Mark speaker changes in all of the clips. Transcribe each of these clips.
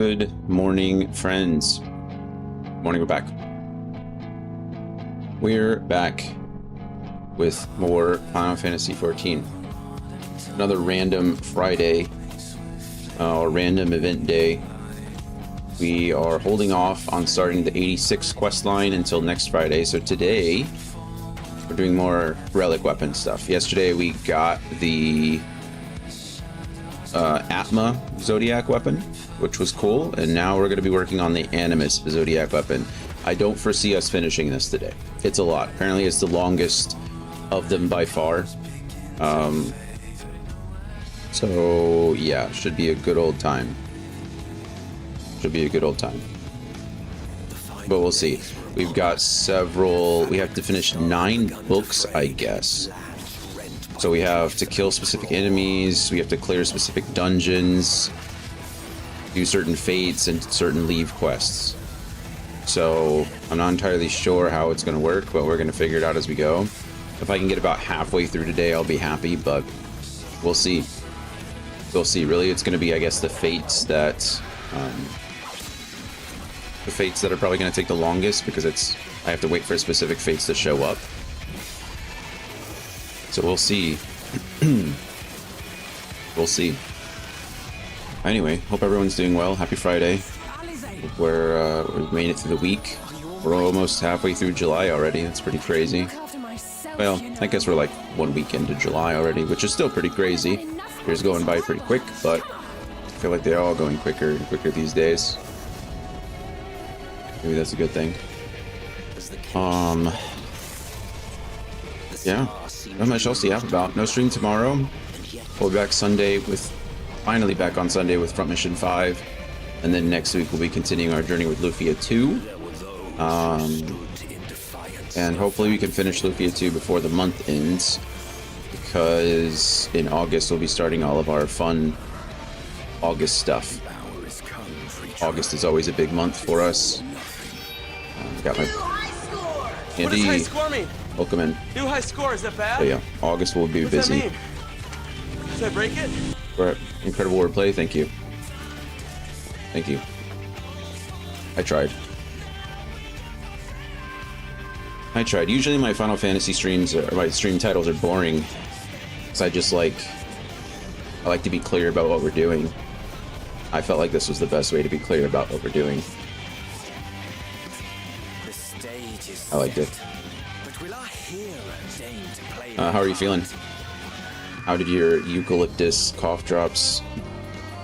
Speaker 1: Good morning, friends. Morning, we're back. We're back with more Final Fantasy XIV. Another random Friday, or random event day. We are holding off on starting the 86 quest line until next Friday. So today, we're doing more relic weapon stuff. Yesterday, we got the Atma Zodiac weapon, which was cool, and now we're going to be working on the Animus Zodiac weapon. I don't foresee us finishing this today. It's a lot. Apparently it's the longest of them by far. So yeah, should be a good old time. Should be a good old time. But we'll see. We've got several, we have to finish 9 books, I guess. So we have to kill specific enemies, we have to clear specific dungeons, do certain fates and certain leave quests. So I'm not entirely sure how it's going to work, but we're going to figure it out as we go. If I can get about halfway through today, I'll be happy, but we'll see. We'll see. Really, it's going to be, I guess, the fates that are probably going to take the longest, because I have to wait for specific fates to show up. So we'll see. We'll see. Anyway, hope everyone's doing well. Happy Friday. We've made it through the week. We're almost halfway through July already. That's pretty crazy. Well, I guess we're like 1 week into July already, which is still pretty crazy. Years going by pretty quick, but I feel like they're all going quicker and quicker these days. Maybe that's a good thing. Yeah, not much else to yap about. No stream tomorrow. We'll be back Sunday finally back on Sunday with Front Mission 5. And then next week we'll be continuing our journey with Lufia 2. And hopefully we can finish Lufia 2 before the month ends, because in August we'll be starting all of our fun August stuff. August is always a big month for us. Got my Andy. Welcome in.
Speaker 2: New high score, is that bad?
Speaker 1: So yeah, August will be busy.
Speaker 2: That mean? Should I break it?
Speaker 1: Right. Incredible wordplay, thank you. Thank you. I tried. Usually my Final Fantasy streams, or my stream titles, are boring, because I like to be clear about what we're doing. I felt like this was the best way to be clear about what we're doing. I liked it. How are you feeling? How did your eucalyptus cough drops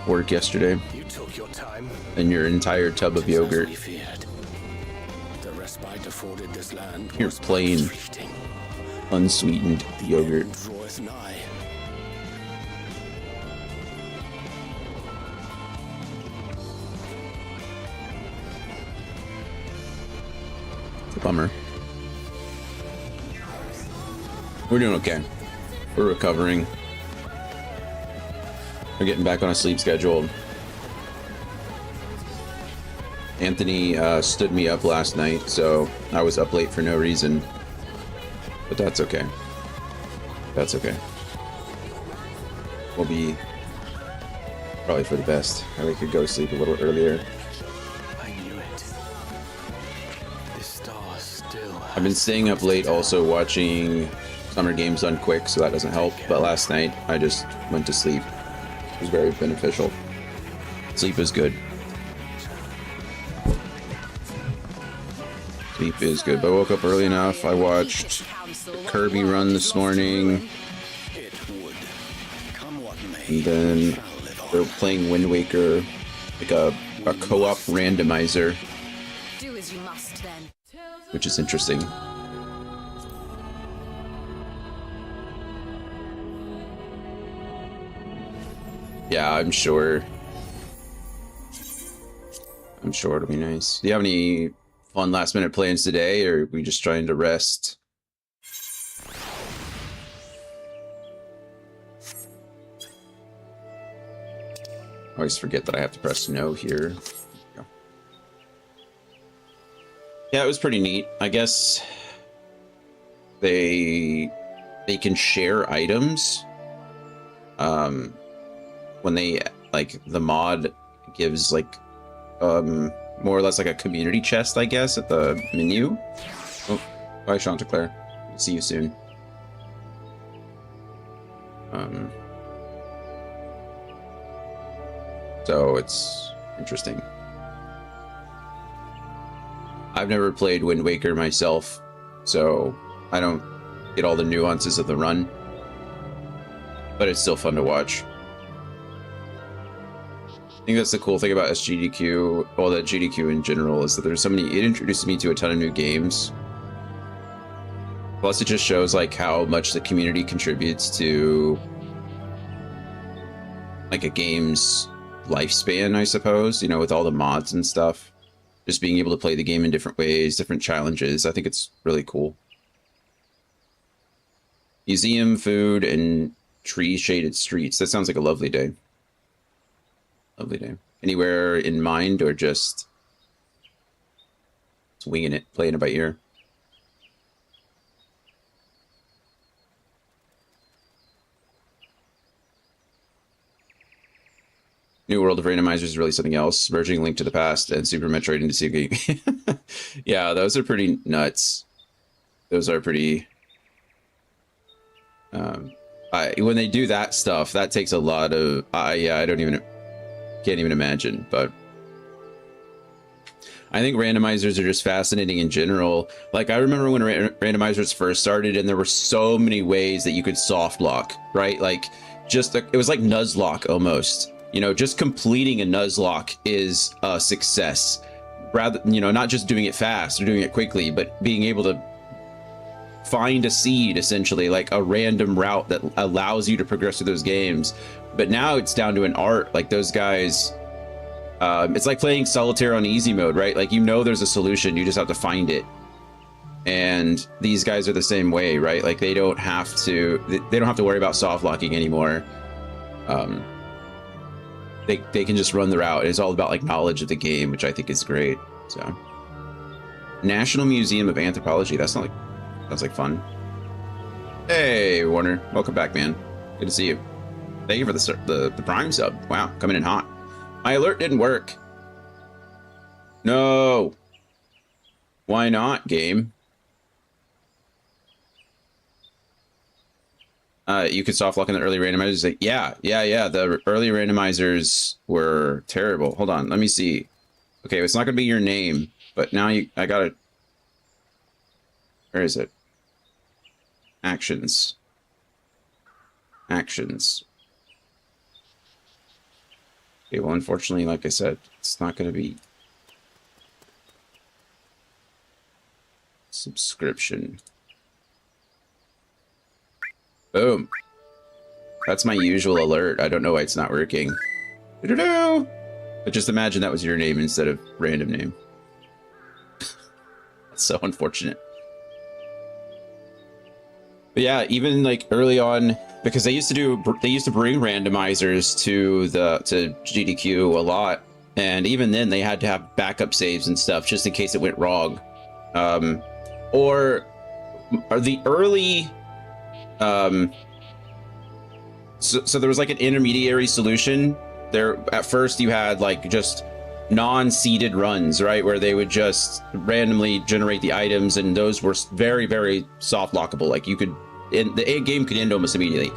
Speaker 1: work yesterday?
Speaker 3: You took your time.
Speaker 1: And your entire tub of yogurt.
Speaker 3: The respite afforded this land.
Speaker 1: Your plain, unsweetened yogurt.
Speaker 3: Draweth nigh.
Speaker 1: It's a bummer. We're doing okay. We're recovering. We're getting back on a sleep schedule. Anthony stood me up last night, so I was up late for no reason. But that's okay. That's okay. We'll be probably for the best. I could go to sleep a little earlier.
Speaker 3: I knew it. This star still.
Speaker 1: I've been staying up late also watching Summer Games Done Quick, so that doesn't help. But last night I just went to sleep. It was very beneficial. Sleep is good. Sleep is good. But I woke up early enough. I watched the Kirby run this morning. And then they're playing Wind Waker, like a co-op randomizer, which is interesting. Yeah, I'm sure it'll be nice. Do you have any fun last minute plans today, or are we just trying to rest? I always forget that I have to press no here. Yeah, it was pretty neat. I guess they can share items. When they, like, the mod gives like more or less like a community chest, I guess, at the menu. Oh, bye, Chanticleer. See you soon. So it's interesting. I've never played Wind Waker myself, so I don't get all the nuances of the run, but it's still fun to watch. I think that's the cool thing about SGDQ, well, that GDQ in general, is that there's so many, it introduces me to a ton of new games. Plus it just shows like how much the community contributes to like a game's lifespan, I suppose, you know, with all the mods and stuff. Just being able to play the game in different ways, different challenges. I think it's really cool. Museum, food, and tree-shaded streets. That sounds like a lovely day. Lovely day. Anywhere in mind, or just winging it, playing it by ear? New World of Randomizers is really something else. Merging Link to the Past and Super Metroid into CG. Yeah, those are pretty nuts. Those are pretty... when they do that stuff, that takes a lot of... yeah, can't even imagine, but... I think randomizers are just fascinating in general. Like, I remember when randomizers first started, and there were so many ways that you could soft lock, right? Like, just... it was like Nuzlocke, almost. You know, just completing a Nuzlocke is a success. Rather, you know, not just doing it fast or doing it quickly, but being able to find a seed, essentially, like a random route that allows you to progress through those games. But now it's down to an art. Like, those guys, it's like playing solitaire on easy mode, right? Like, you know there's a solution, you just have to find it. And these guys are the same way, right? Like, they don't have to worry about soft locking anymore. They can just run the route. It's all about like knowledge of the game, which I think is great. So, National Museum of Anthropology. That sounds like fun. Hey, Warner, welcome back, man. Good to see you. Thank you for the Prime sub. Wow, coming in hot. My alert didn't work. No. Why not, game? You could soft lock in the early randomizers. Like, yeah. The early randomizers were terrible. Hold on, let me see. Okay, it's not gonna be your name, but now I gotta. Where is it? Actions. Okay, well, unfortunately, like I said, it's not gonna be subscription. Boom. That's my usual alert. I don't know why it's not working. But just imagine that was your name instead of random name. That's so unfortunate. But yeah, even like early on, because they used to bring randomizers to GDQ a lot, and even then they had to have backup saves and stuff just in case it went wrong. Or the early so there was like an intermediary solution there. At first you had like just non-seeded runs, right, where they would just randomly generate the items, and those were very, very soft lockable. Like, you could, the game could end almost immediately.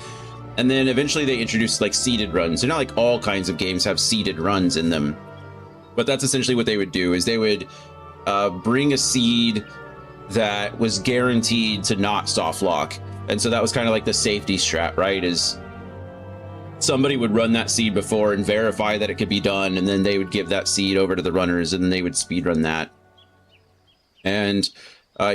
Speaker 1: And then eventually they introduced like seeded runs. So not like all kinds of games have seeded runs in them, but that's essentially what they would do, is they would bring a seed that was guaranteed to not soft lock. And so that was kind of like the safety strat, right? Is somebody would run that seed before and verify that it could be done, and then they would give that seed over to the runners, and then they would speed run that. And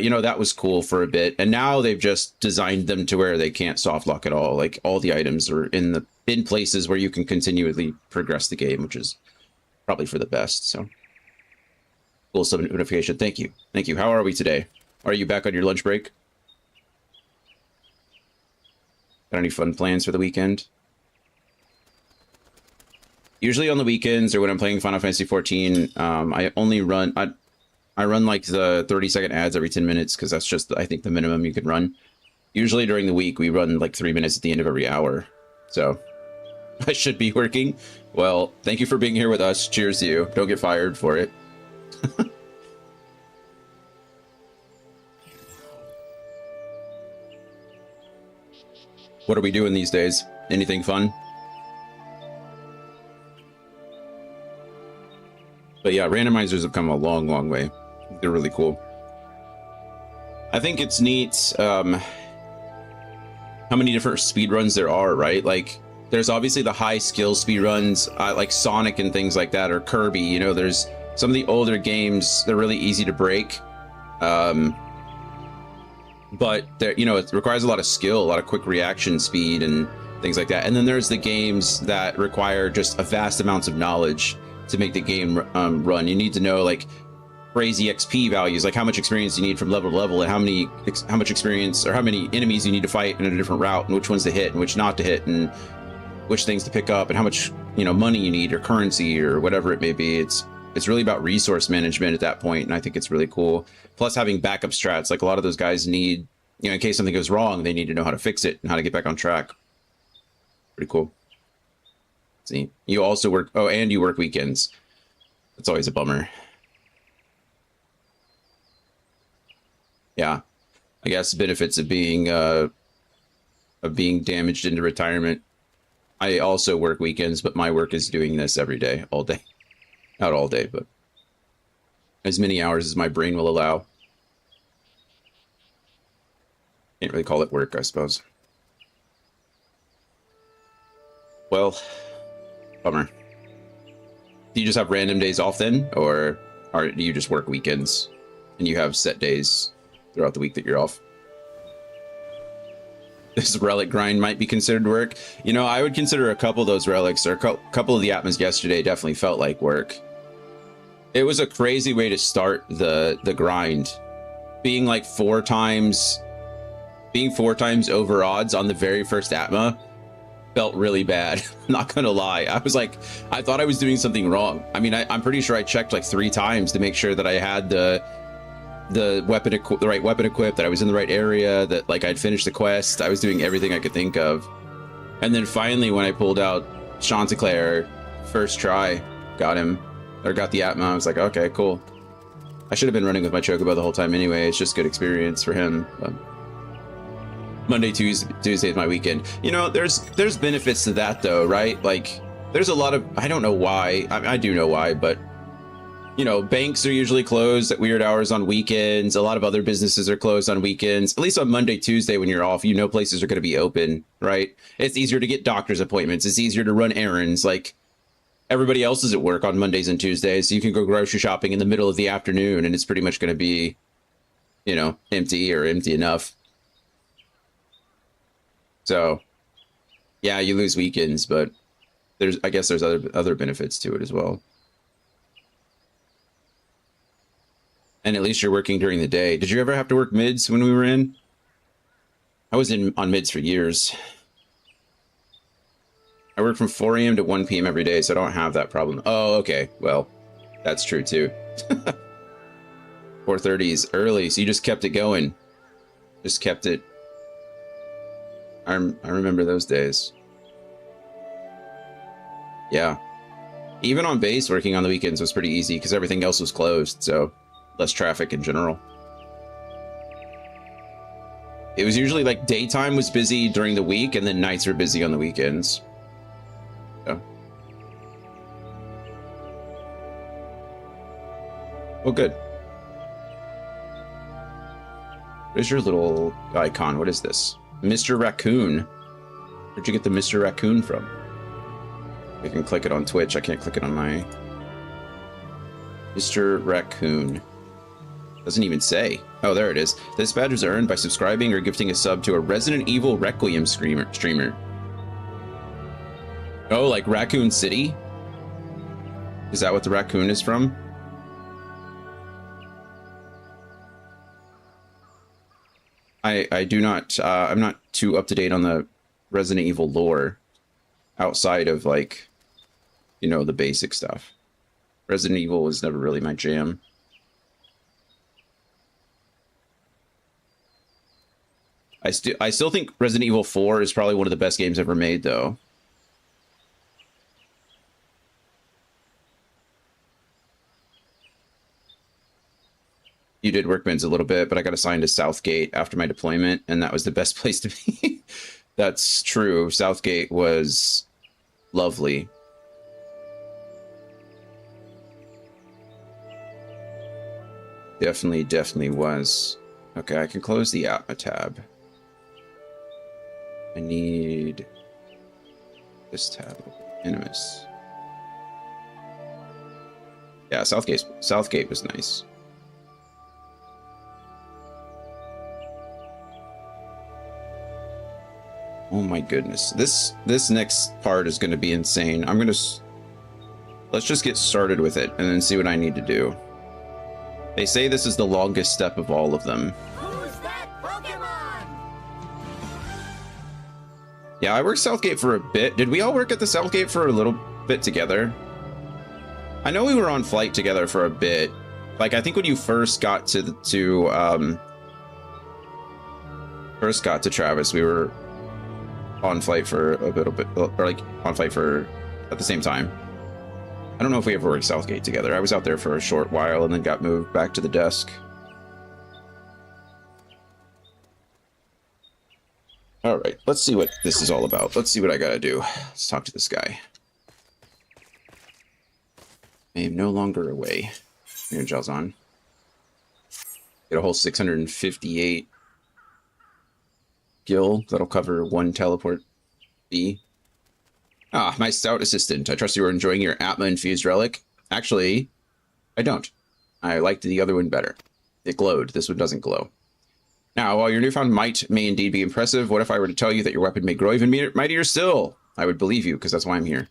Speaker 1: you know, that was cool for a bit. And now they've just designed them to where they can't soft lock at all. Like, all the items are in places where you can continually progress the game, which is probably for the best. So, cool sub notification. Thank you. How are we today? Are you back on your lunch break? Got any fun plans for the weekend? Usually on the weekends, or when I'm playing Final Fantasy 14, I only run, I run like the 30-second ads every 10 minutes, because that's just, I think, the minimum you could run. Usually during the week, we run like 3 minutes at the end of every hour. So I should be working. Well, thank you for being here with us. Cheers to you. Don't get fired for it. What are we doing these days? Anything fun? But yeah, randomizers have come a long, long way. They're really cool. I think it's neat how many different speedruns there are, right? Like, there's obviously the high skill speedruns, like Sonic and things like that, or Kirby. You know, there's some of the older games, they're really easy to break. But there, you know, it requires a lot of skill, a lot of quick reaction speed and things like that. And then there's the games that require just a vast amounts of knowledge to make the game run. You need to know like crazy XP values, like how much experience you need from level to level, and how much experience or how many enemies you need to fight in a different route, and which ones to hit and which not to hit, and which things to pick up, and how much, you know, money you need or currency or whatever it may be. It's really about resource management at that point, and I think it's really cool. Plus having backup strats, like a lot of those guys need, you know, in case something goes wrong, they need to know how to fix it and how to get back on track. Pretty cool. See, you also work, oh, and you work weekends. That's always a bummer. Yeah, I guess benefits of being damaged into retirement. I also work weekends, but my work is doing this every day, all day. Not all day, but as many hours as my brain will allow. Can't really call it work, I suppose. Well, bummer. Do you just have random days off then? Or do you just work weekends and you have set days throughout the week that you're off? This relic grind might be considered work. You know, I would consider a couple of those relics, or a couple of the Atmas yesterday definitely felt like work. It was a crazy way to start the grind. Being like four times over odds on the very first Atma felt really bad. Not gonna lie. I was like, I thought I was doing something wrong. I mean, I'm pretty sure I checked like 3 times to make sure that I had the right weapon equipped, that I was in the right area, that like I'd finished the quest. I was doing everything I could think of. And then finally, when I pulled out Chanticleer, first try, got the Atma, I was like, okay, cool. I should have been running with my Chocobo the whole time anyway. It's just good experience for him. But Monday, Tuesday is my weekend. You know, there's benefits to that though, right? Like, there's a lot of, I don't know why, I do know why, but you know, banks are usually closed at weird hours on weekends. A lot of other businesses are closed on weekends. At least on Monday, Tuesday, when you're off, you know places are going to be open, right? It's easier to get doctor's appointments. It's easier to run errands. Like, everybody else is at work on Mondays and Tuesdays, so you can go grocery shopping in the middle of the afternoon, and it's pretty much going to be, you know, empty or empty enough. So, yeah, you lose weekends, but I guess there's other benefits to it as well. And at least you're working during the day. Did you ever have to work mids when we were in? I was on mids for years. I work from 4 a.m. to 1 p.m. every day, so I don't have that problem. Oh, okay. Well, that's true too. 4:30 is early, so you just kept it going. Just kept it. I remember those days. Yeah. Even on base, working on the weekends was pretty easy because everything else was closed, so less traffic in general. It was usually like daytime was busy during the week, and then nights were busy on the weekends. So. Well, good. Where's your little icon? What is this? Mr. Raccoon. Where'd you get the Mr. Raccoon from? I can click it on Twitch. I can't click it on my... Mr. Raccoon. Doesn't even say. Oh, there it is. This badge was earned by subscribing or gifting a sub to a Resident Evil Requiem streamer. Oh, like Raccoon City? Is that what the raccoon is from? I do not, I'm not too up to date on the Resident Evil lore outside of, like, you know, the basic stuff. Resident Evil was never really my jam. I still think Resident Evil 4 is probably one of the best games ever made, though. You did Workman's a little bit, but I got assigned to Southgate after my deployment, and that was the best place to be. That's true. Southgate was lovely. Definitely was. Okay, I can close the ATMA tab. I need this tab. Animus. Yeah, Southgate was nice. Oh my goodness. This next part is going to be insane. Let's just get started with it and then see what I need to do. They say this is the longest step of all of them.
Speaker 4: Who's that Pokemon?
Speaker 1: Yeah, I worked Southgate for a bit. Did we all work at the Southgate for a little bit together? I know we were on flight together for a bit. Like, I think when you first got to Travis, we were on flight for a little bit, or like on flight for at the same time. I don't know if we ever worked Southgate together. I was out there for a short while and then got moved back to the desk. All right, let's see what this is all about. Let's see what I gotta do. Let's talk to this guy. I am no longer away. Here, Jalzon. Get a whole 658 gil. That'll cover 1 teleport fee. Ah, my stout assistant. I trust you are enjoying your ATMA-infused relic. Actually, I don't. I liked the other one better. It glowed. This one doesn't glow. Now, while your newfound might may indeed be impressive, what if I were to tell you that your weapon may grow even mightier still? I would believe you, because that's why I'm here.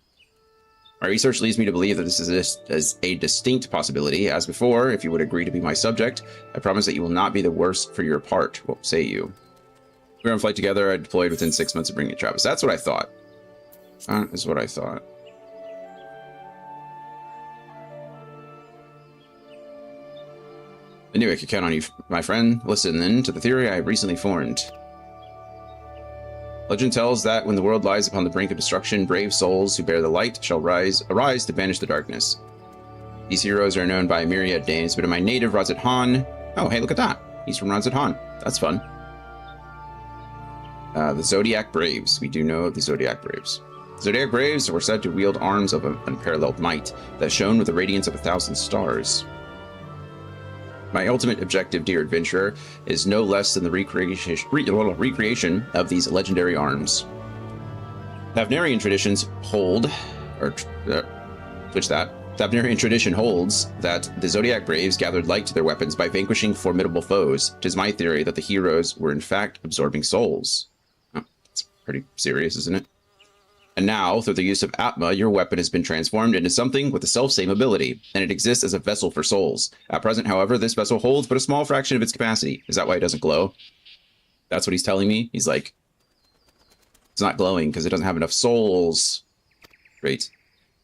Speaker 1: My research leads me to believe that this is a distinct possibility. As before, if you would agree to be my subject, I promise that you will not be the worse for your part. What say you? We were on flight together. I deployed within 6 months of bringing it to Travis. That's what I thought. That is what I thought. I knew I could count on you, my friend. Listen, then, to the theory I recently formed. Legend tells that when the world lies upon the brink of destruction, brave souls who bear the light shall arise to banish the darkness. These heroes are known by myriad names, but in my native Razat Han... Oh, hey, look at that. He's from Razat Han. That's fun. The Zodiac Braves. We do know of the Zodiac Braves. Zodiac Braves were said to wield arms of unparalleled might that shone with the radiance of 1,000 stars. My ultimate objective, dear adventurer, is no less than the recreation of these legendary arms. Thavnarian traditions hold, Thavnarian tradition holds that the Zodiac Braves gathered light to their weapons by vanquishing formidable foes. 'Tis my theory that the heroes were in fact absorbing souls. Oh, that's pretty serious, isn't it? And now, through the use of ATMA, your weapon has been transformed into something with the self-same ability, and it exists as a vessel for souls. At present, however, this vessel holds but a small fraction of its capacity. Is that why it doesn't glow? That's what he's telling me? He's like, it's not glowing because it doesn't have enough souls. Great.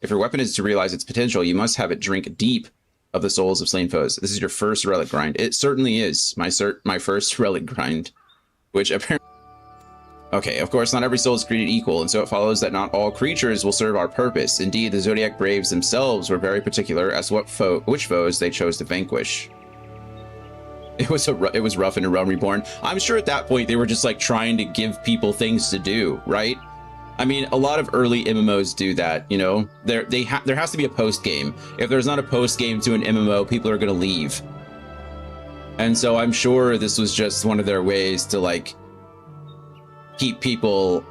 Speaker 1: If your weapon is to realize its potential, you must have it drink deep of the souls of slain foes. This is your first relic grind. It certainly is my first relic grind, which apparently... Okay, of course, not every soul is created equal, and so it follows that not all creatures will serve our purpose. Indeed, the Zodiac Braves themselves were very particular as to which foes they chose to vanquish. It was rough in A Realm Reborn. I'm sure at that point they were just like trying to give people things to do, right? I mean, a lot of early MMOs do that, you know? There has to be a post game. If there's not a post game to an MMO, people are going to leave. And so I'm sure this was just one of their ways to like keep people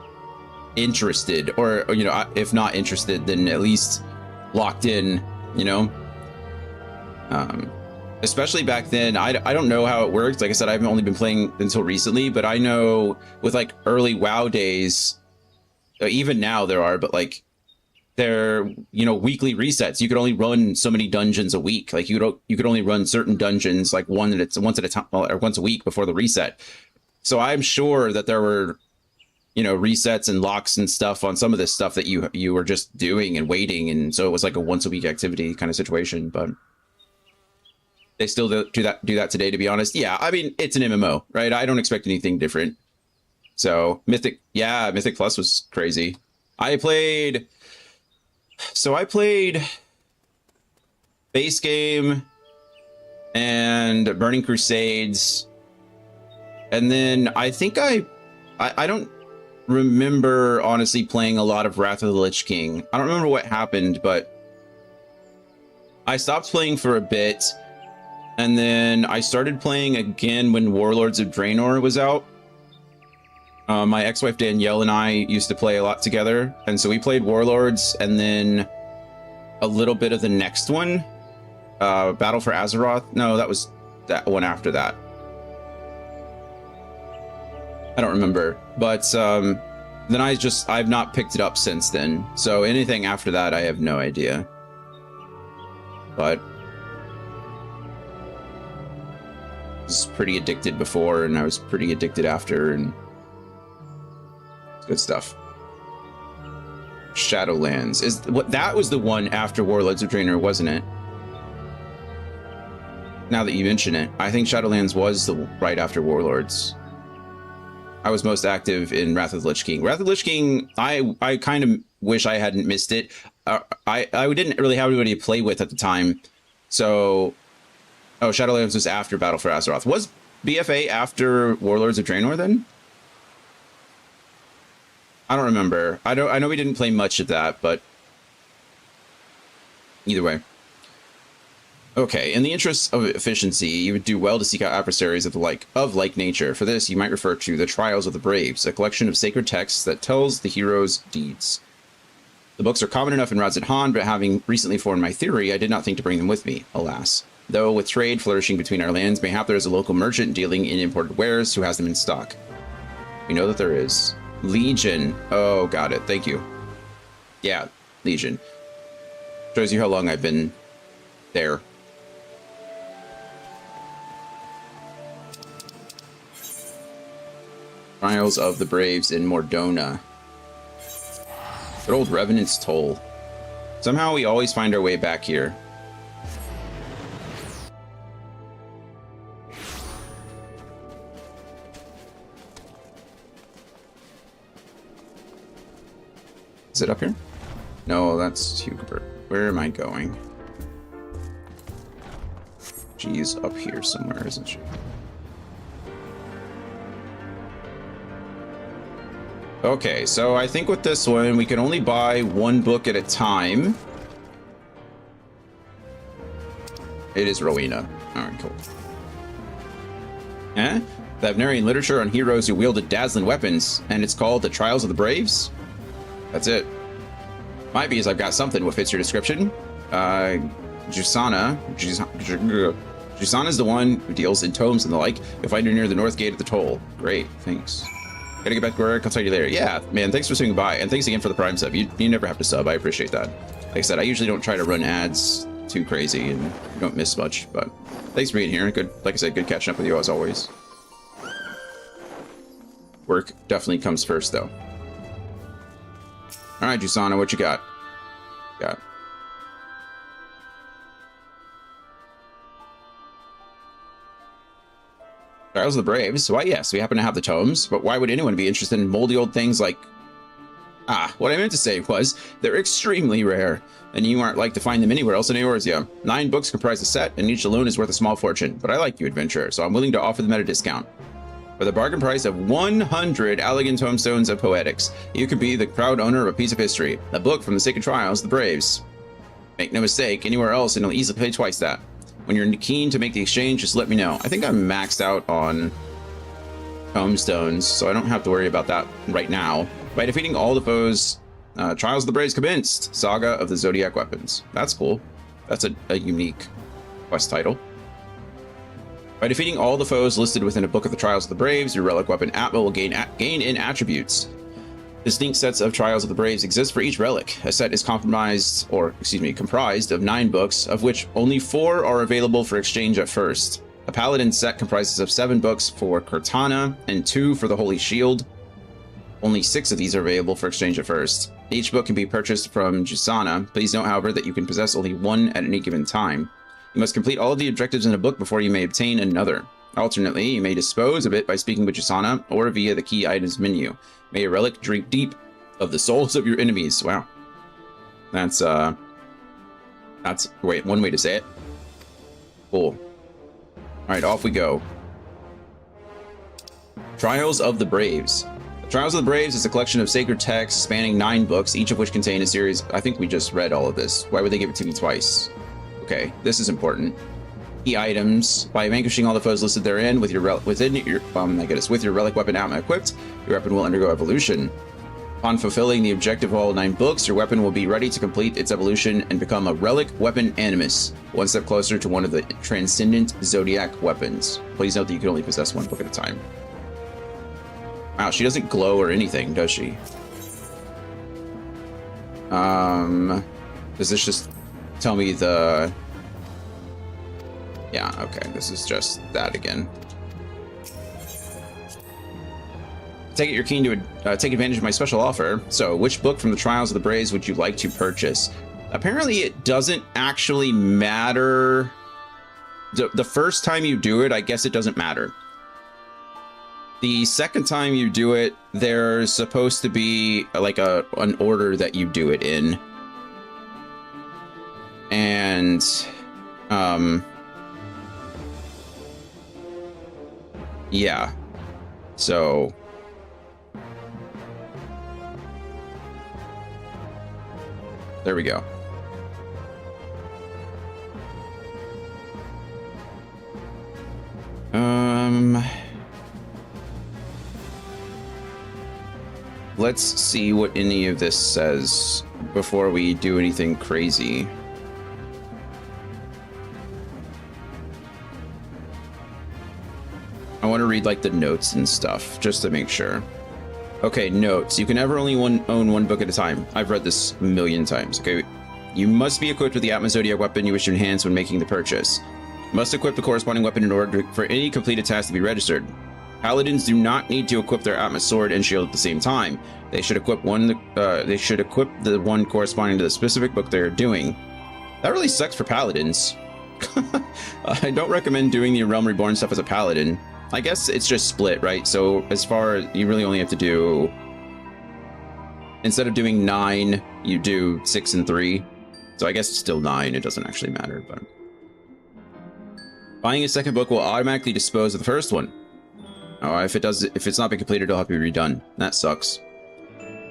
Speaker 1: interested, or you know, if not interested, then at least locked in, you know. Especially back then, I don't know how it works. Like I said, I haven't only been playing until recently, but I know with like early WoW days, even now there are, but like they're, you know, weekly resets. You could only run so many dungeons a week. Like you could only run certain dungeons like once at a time, or once a week before the reset. So I'm sure that there were, you know, resets and locks and stuff on some of this stuff that you were just doing and waiting, and so it was like a once a week activity kind of situation. But they still do that today, to be honest. Yeah, I mean, it's an MMO, right? I don't expect anything different. So Mythic Plus was crazy. I played base game, and Burning Crusades. And then I think I don't remember honestly playing a lot of Wrath of the Lich King. I don't remember what happened, but I stopped playing for a bit, and then I started playing again when Warlords of Draenor was out. My ex-wife Danielle and I used to play a lot together, and so we played Warlords, and then a little bit of the next one, Battle for Azeroth. No, that was that one after that. I don't remember, but then I've not picked it up since then. So anything after that, I have no idea. But I was pretty addicted before, and I was pretty addicted after, and it's good stuff. Shadowlands is what that was the one after Warlords of Draenor, wasn't it? Now that you mention it, I think Shadowlands was the right after Warlords. I was most active in Wrath of the Lich King. Wrath of the Lich King, I kind of wish I hadn't missed it. I didn't really have anybody to play with at the time. So, oh, Shadowlands was after Battle for Azeroth. Was BFA after Warlords of Draenor then? I don't remember. I know we didn't play much of that, but either way. Okay, in the interest of efficiency, you would do well to seek out adversaries of like nature. For this, you might refer to the Trials of the Braves, a collection of sacred texts that tells the hero's deeds. The books are common enough in Radz-at-Han, but having recently formed my theory, I did not think to bring them with me, alas. Though with trade flourishing between our lands, mayhap there is a local merchant dealing in imported wares who has them in stock. We know that there is. Legion. Oh, got it. Thank you. Yeah, Legion. Shows you how long I've been there. Trials of the Braves in Mordona. Good old Revenant's Toll. Somehow we always find our way back here. Is it up here? No, that's Hubert. Where am I going? She's up here somewhere, isn't she? Okay, so I think with this one, we can only buy one book at a time. It is Rowena. Alright, cool. Eh? The Avnarian literature on heroes who wielded dazzling weapons, and it's called The Trials of the Braves? That's it. Might be as I've got something what fits your description. Jusana is the one who deals in tomes and the like. You'll find her near the north gate of the toll. Great, thanks. Gotta get back to work. I'll tell you later. Yeah, man, thanks for swinging by. And thanks again for the Prime sub. You never have to sub. I appreciate that. Like I said, I usually don't try to run ads too crazy and you don't miss much. But thanks for being here. Good, like I said, good catching up with you as always. Work definitely comes first, though. All right, Jusana, what you got? Trials of the Braves. Why, yes, we happen to have the tomes, but why would anyone be interested in moldy old things like... what I meant to say was, they're extremely rare, and you aren't like to find them anywhere else in Eorzea. 9 books comprise a set, and each alone is worth a small fortune, but I like you, adventurer, so I'm willing to offer them at a discount. For the bargain price of 100 elegant tomestones of poetics, you could be the proud owner of a piece of history, a book from the sacred trials of the Braves. Make no mistake, anywhere else, and it'll easily pay twice that. When you're keen to make the exchange, just let me know. I think I'm maxed out on tomestones, so I don't have to worry about that right now. By defeating all the foes, Trials of the Braves commenced. Saga of the Zodiac Weapons. That's cool. That's a unique quest title. By defeating all the foes listed within a book of the Trials of the Braves, your relic weapon Atma will gain in attributes. Distinct sets of Trials of the Braves exist for each relic. A set is comprised of 9 books, of which only 4 are available for exchange at first. A Paladin set comprises of 7 books for Cortana and 2 for the Holy Shield. Only 6 of these are available for exchange at first. Each book can be purchased from Jusana. Please note, however, that you can possess only 1 at any given time. You must complete all of the objectives in a book before you may obtain another. Alternately, you may dispose of it by speaking with Jusana or via the key items menu. May a relic drink deep of the souls of your enemies. Wow. That's one way to say it. Cool. right, off we go. Trials of the Braves. Trials of the Braves is a collection of sacred texts spanning 9 books, each of which contain a series. I think we just read all of this. Why would they give it to me twice? Okay, this is important. Key items. By vanquishing all the foes listed therein with your relic weapon atma equipped, your weapon will undergo evolution. Upon fulfilling the objective of all 9 books, your weapon will be ready to complete its evolution and become a relic weapon Animus, one step closer to one of the transcendent zodiac weapons. Please note that you can only possess 1 book at a time. Wow, she doesn't glow or anything, does she? Does this just tell me the... Yeah, okay, this is just that again. Take it you're keen to take advantage of my special offer. So, which book from the Trials of the Braves would you like to purchase? Apparently, it doesn't actually matter. The first time you do it, I guess it doesn't matter. The second time you do it, there's supposed to be like an order that you do it in. And, yeah. So... there we go. Let's see what any of this says before we do anything crazy. I want to read like the notes and stuff just to make sure. Okay, notes. You can never only own 1 book at a time. I've read this a million times. Okay, you must be equipped with the Atma Zodiac weapon you wish to enhance when making the purchase. Must equip the corresponding weapon in order for any completed task to be registered. Paladins do not need to equip their Atma sword and shield at the same time. They should equip the one corresponding to the specific book they're doing. That really sucks for paladins. I don't recommend doing the Realm Reborn stuff as a paladin. I guess it's just split, right? So as far as you really only have to do, instead of doing 9, you do 6 and 3. So I guess it's still 9. It doesn't actually matter, but buying a second book will automatically dispose of the first one. Oh, if it's not been completed, it'll have to be redone. That sucks.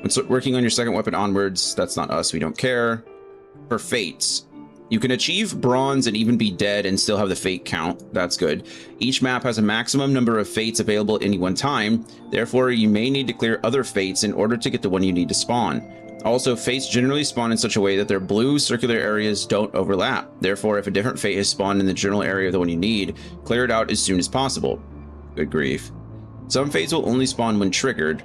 Speaker 1: When working on your second weapon onwards, that's not us. We don't care. For fates. You can achieve bronze and even be dead and still have the fate count. That's good. Each map has a maximum number of fates available at any one time. Therefore, you may need to clear other fates in order to get the one you need to spawn. Also, fates generally spawn in such a way that their blue circular areas don't overlap. Therefore, if a different fate has spawned in the general area of the one you need, clear it out as soon as possible. Good grief. Some fates will only spawn when triggered,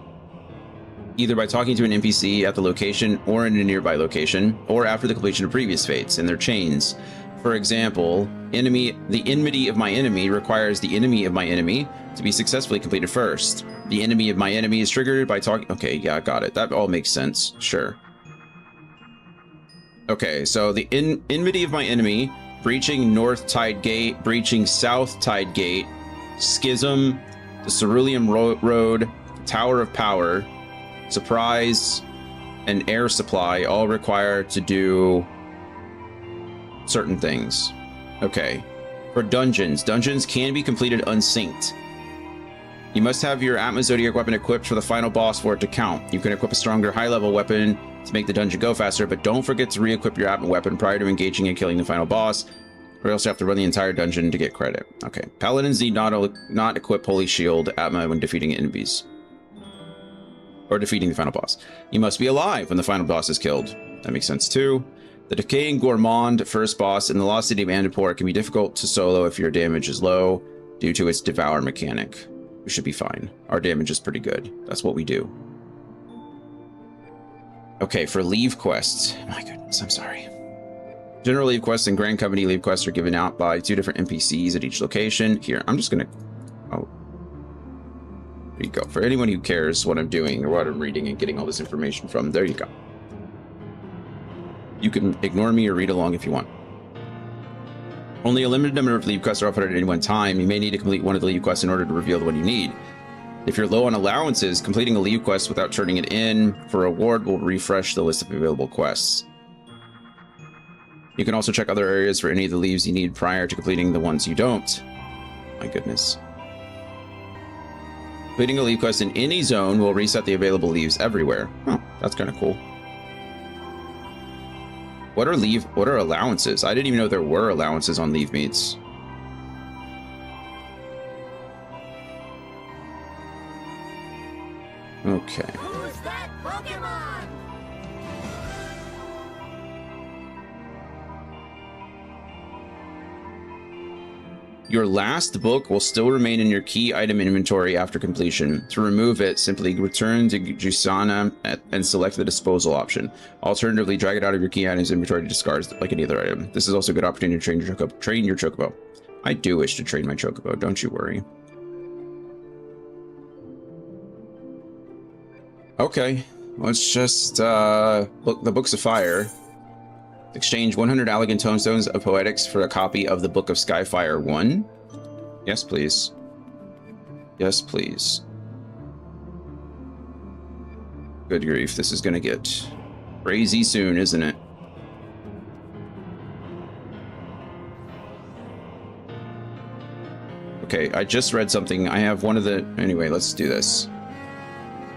Speaker 1: either by talking to an NPC at the location or in a nearby location, or after the completion of previous fates in their chains. For example, the enmity of my enemy requires the enemy of my enemy to be successfully completed first. The enemy of my enemy is triggered by talking... Okay, yeah, got it. That all makes sense. Sure. Okay, so the enmity of my enemy, breaching North Tide Gate, breaching South Tide Gate, Schism, the Cerulean Road, Tower of Power, Surprise, and Air Supply all require to do certain things. Okay. For dungeons can be completed unsynced. You must have your Atma Zodiac weapon equipped for the final boss for it to count. You can equip a stronger high-level weapon to make the dungeon go faster, but don't forget to re-equip your Atma weapon prior to engaging and killing the final boss, or else you have to run the entire dungeon to get credit. Okay. Paladins need not equip Holy Shield Atma when defeating enemies. Or defeating the final boss. You must be alive when the final boss is killed. That makes sense too. The Decaying Gourmand first boss in the Lost City of Andapur can be difficult to solo if your damage is low due to its Devour mechanic. We should be fine. Our damage is pretty good. That's what we do. Okay, for leave quests. My goodness, I'm sorry. General leave quests and Grand Company leave quests are given out by 2 different NPCs at each location. Here, I'm just gonna... Oh. There you go. For anyone who cares what I'm doing or what I'm reading and getting all this information from, there you go. You can ignore me or read along if you want. Only a limited number of leave quests are offered at any one time. You may need to complete one of the leave quests in order to reveal the one you need. If you're low on allowances, completing a leave quest without turning it in for a reward will refresh the list of available quests. You can also check other areas for any of the leaves you need prior to completing the ones you don't. my goodness. Completing a leaf quest in any zone will reset the available leaves everywhere. Oh, that's kind of cool. What are allowances? I didn't even know there were allowances on leave meets. Okay.
Speaker 4: Who's that Pokemon?
Speaker 1: Your last book will still remain in your key item inventory after completion. To remove it, simply return to Jusana and select the disposal option. Alternatively, drag it out of your key items inventory to discard like any other item. This is also a good opportunity to train your Chocobo. I do wish to train my Chocobo, don't you worry. Okay, let's just look the Books of Fire. Exchange 100 Allegan Tomestones of Poetics for a copy of the Book of Skyfire 1. Yes, please. Yes, please. Good grief, this is gonna get crazy soon, isn't it? Okay, I just read something. I have one of the... Anyway, let's do this.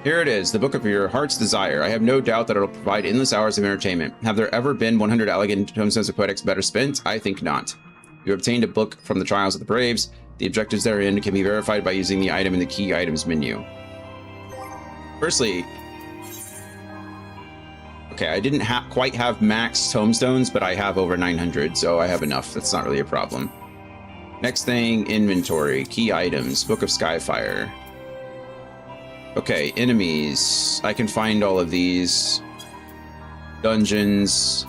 Speaker 1: Here it is, the Book of Your Heart's Desire. I have no doubt that it'll provide endless hours of entertainment. Have there ever been 100 Allegan Tomestones of Poetics better spent? I think not. You obtained a book from the Trials of the Braves. The objectives therein can be verified by using the item in the Key Items menu. Firstly, okay, I didn't quite have max tomestones, but I have over 900, so I have enough. That's not really a problem. Next thing, inventory, key items, Book of Skyfire. Okay, enemies. I can find all of these. Dungeons.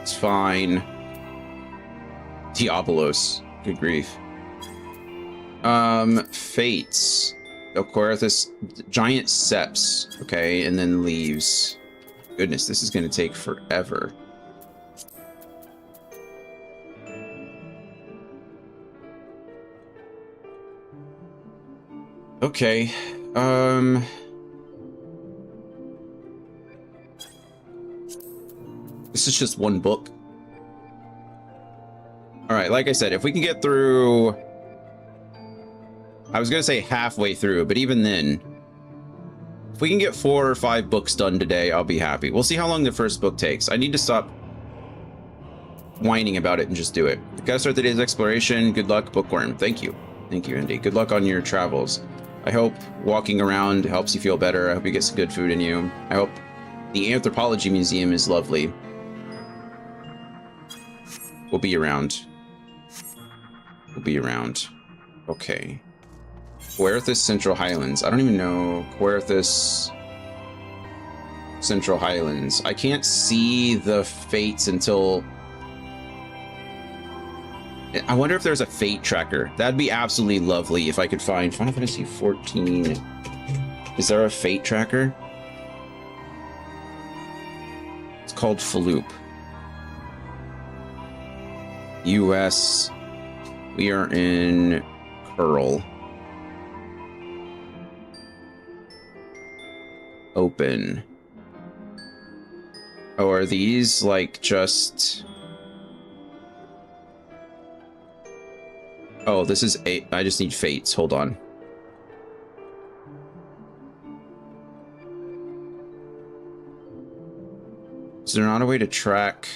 Speaker 1: It's fine. Diabolos. Good grief. Fates. Aquarius. Giant Seps. Okay, and then leaves. Goodness, this is going to take forever. Okay. This is just one book. All right, like I said, if we can get through... I was going to say halfway through, but even then, if we can get 4 or 5 books done today, I'll be happy. We'll see how long the first book takes. I need to stop whining about it and just do it. Gotta start the day's exploration. Good luck, Bookworm. Thank you. Thank you, Andy. Good luck on your travels. I hope walking around helps you feel better. I hope you get some good food in you. I hope the Anthropology Museum is lovely. We'll be around. We'll be around. Okay. Querthus Central Highlands. I don't even know. Querthus Central Highlands. I can't see the fates until... I wonder if there's a fate tracker. That'd be absolutely lovely if I could find Final Fantasy 14. Is there a fate tracker? It's called Floop. US. We are in Curl. Open. Oh, are these like just... Oh, this is 8. I just need fates. Hold on. Is there not a way to track?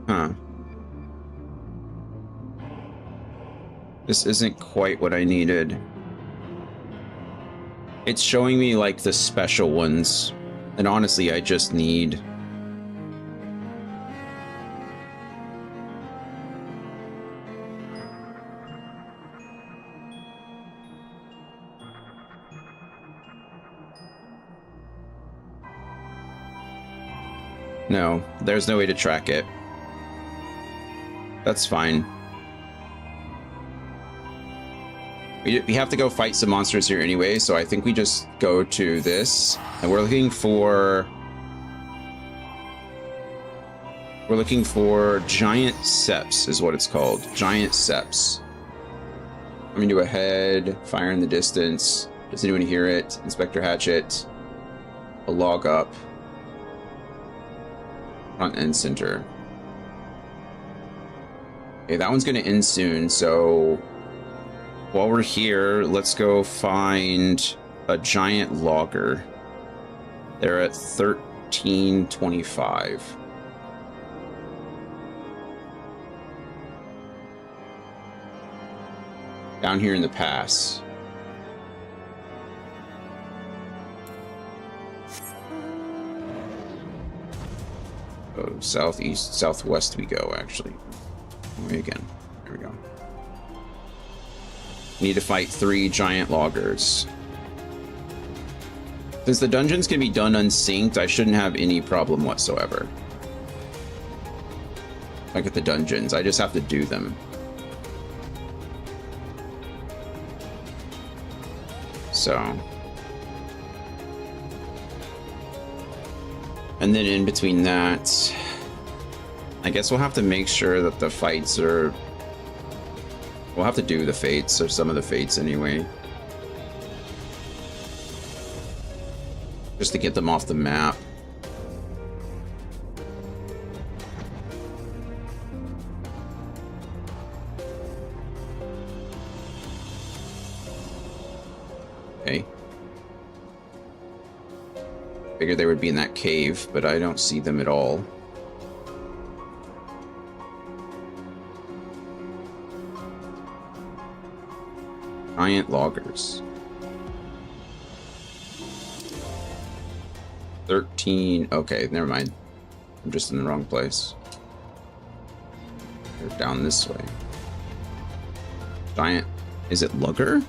Speaker 1: Huh. This isn't quite what I needed. It's showing me like the special ones. And honestly, I just need... No, there's no way to track it. That's fine. We have to go fight some monsters here anyway, so I think we just go to this. And we're looking for... We're looking for Giant Seps is what it's called. Giant Seps. Coming to a head, fire in the distance. Does anyone hear it? Inspector Hatchet. A log up. Front and center. Okay, that one's gonna end soon, so while we're here, let's go find a giant logger. They're at 1325. Down here in the pass. Oh, southeast, southwest we go, actually. Way again. There we go. Need to fight 3 giant loggers. Since the dungeons can be done unsynced, I shouldn't have any problem whatsoever. Like at the dungeons, I just have to do them. So. And then in between that, I guess we'll have to make sure that the fights are... We'll have to do the fates, or some of the fates anyway. Just to get them off the map. Okay. Figured they would be in that cave, but I don't see them at all. Giant loggers. 13. Okay, never mind. I'm just in the wrong place. They're down this way. Giant. Is it lugger?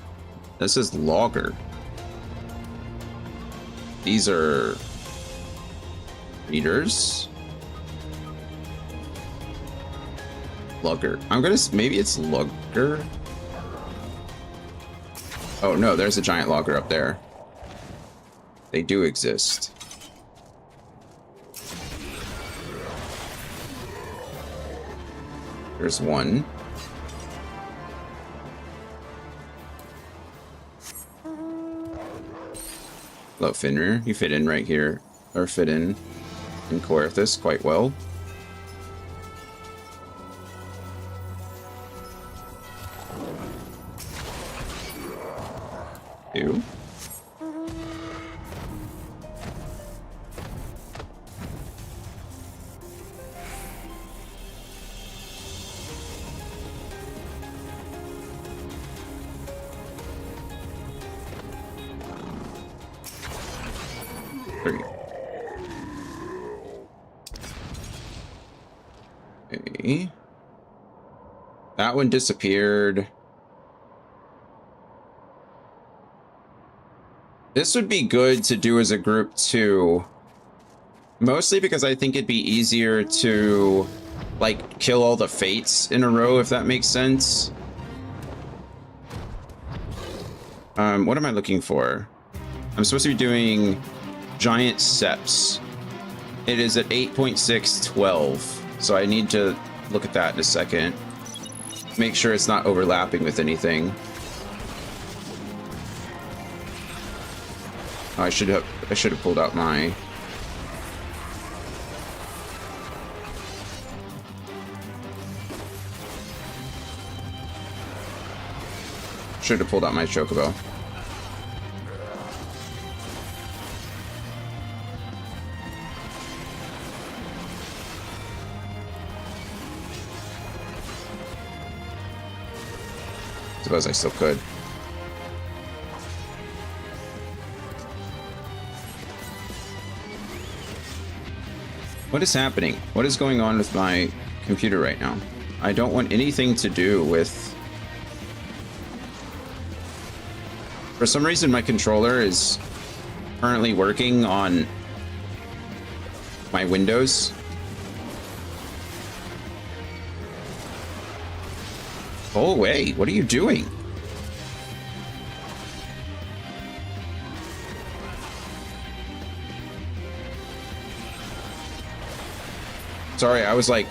Speaker 1: This is logger. These are readers. Lugger. I'm gonna. Maybe it's lugger. Oh no, there's a giant logger up there. They do exist. There's one. Hello, Fenrir. You fit in right here, or fit in Coerthus quite well. Ew. Okay. That one disappeared. This would be good to do as a group too. Mostly because I think it'd be easier to, like, kill all the fates in a row, if that makes sense. What am I looking for? I'm supposed to be doing giant seps. It is at 8.612. So I need to look at that in a second. Make sure it's not overlapping with anything. Oh, I should have pulled out my... Should have pulled out my chocobo. Suppose I still could. What is happening? What is going on with my computer right now? I don't want anything to do with... For some reason, my controller is currently working on my Windows. Go away. What are you doing? Sorry, I was like...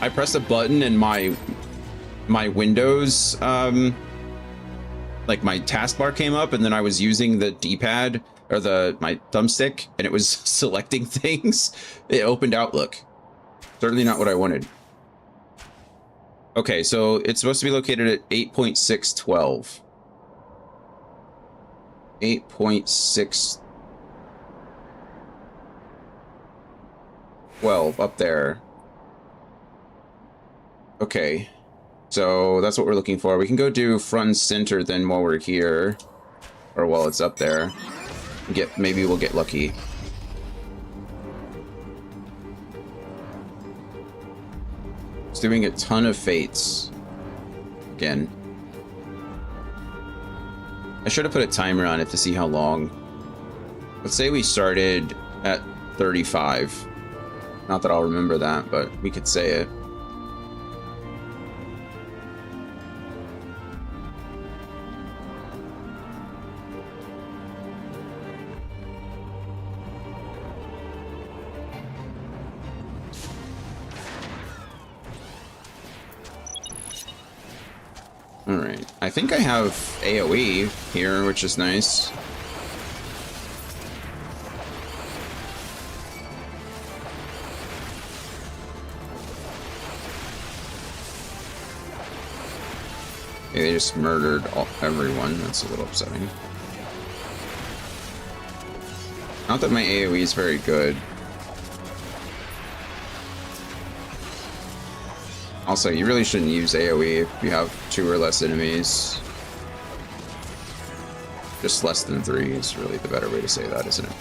Speaker 1: I pressed a button and my Windows like my taskbar came up, and then I was using the D-pad or my thumbstick, and it was selecting things. It opened Outlook. Certainly not what I wanted. Okay, so it's supposed to be located at 8.612. 8.612 up there. Okay, so that's what we're looking for. We can go do front and center then while we're here, or while it's up there. Maybe we'll get lucky. It's doing a ton of fates. Again. I should have put a timer on it to see how long. Let's say we started at 35. Not that I'll remember that, but we could say it. Alright, I think I have AoE here, which is nice. Okay, they just murdered everyone. That's a little upsetting. Not that my AoE is very good. Also, you really shouldn't use AoE if you have 2 or less enemies. Just less than 3 is really the better way to say that, isn't it?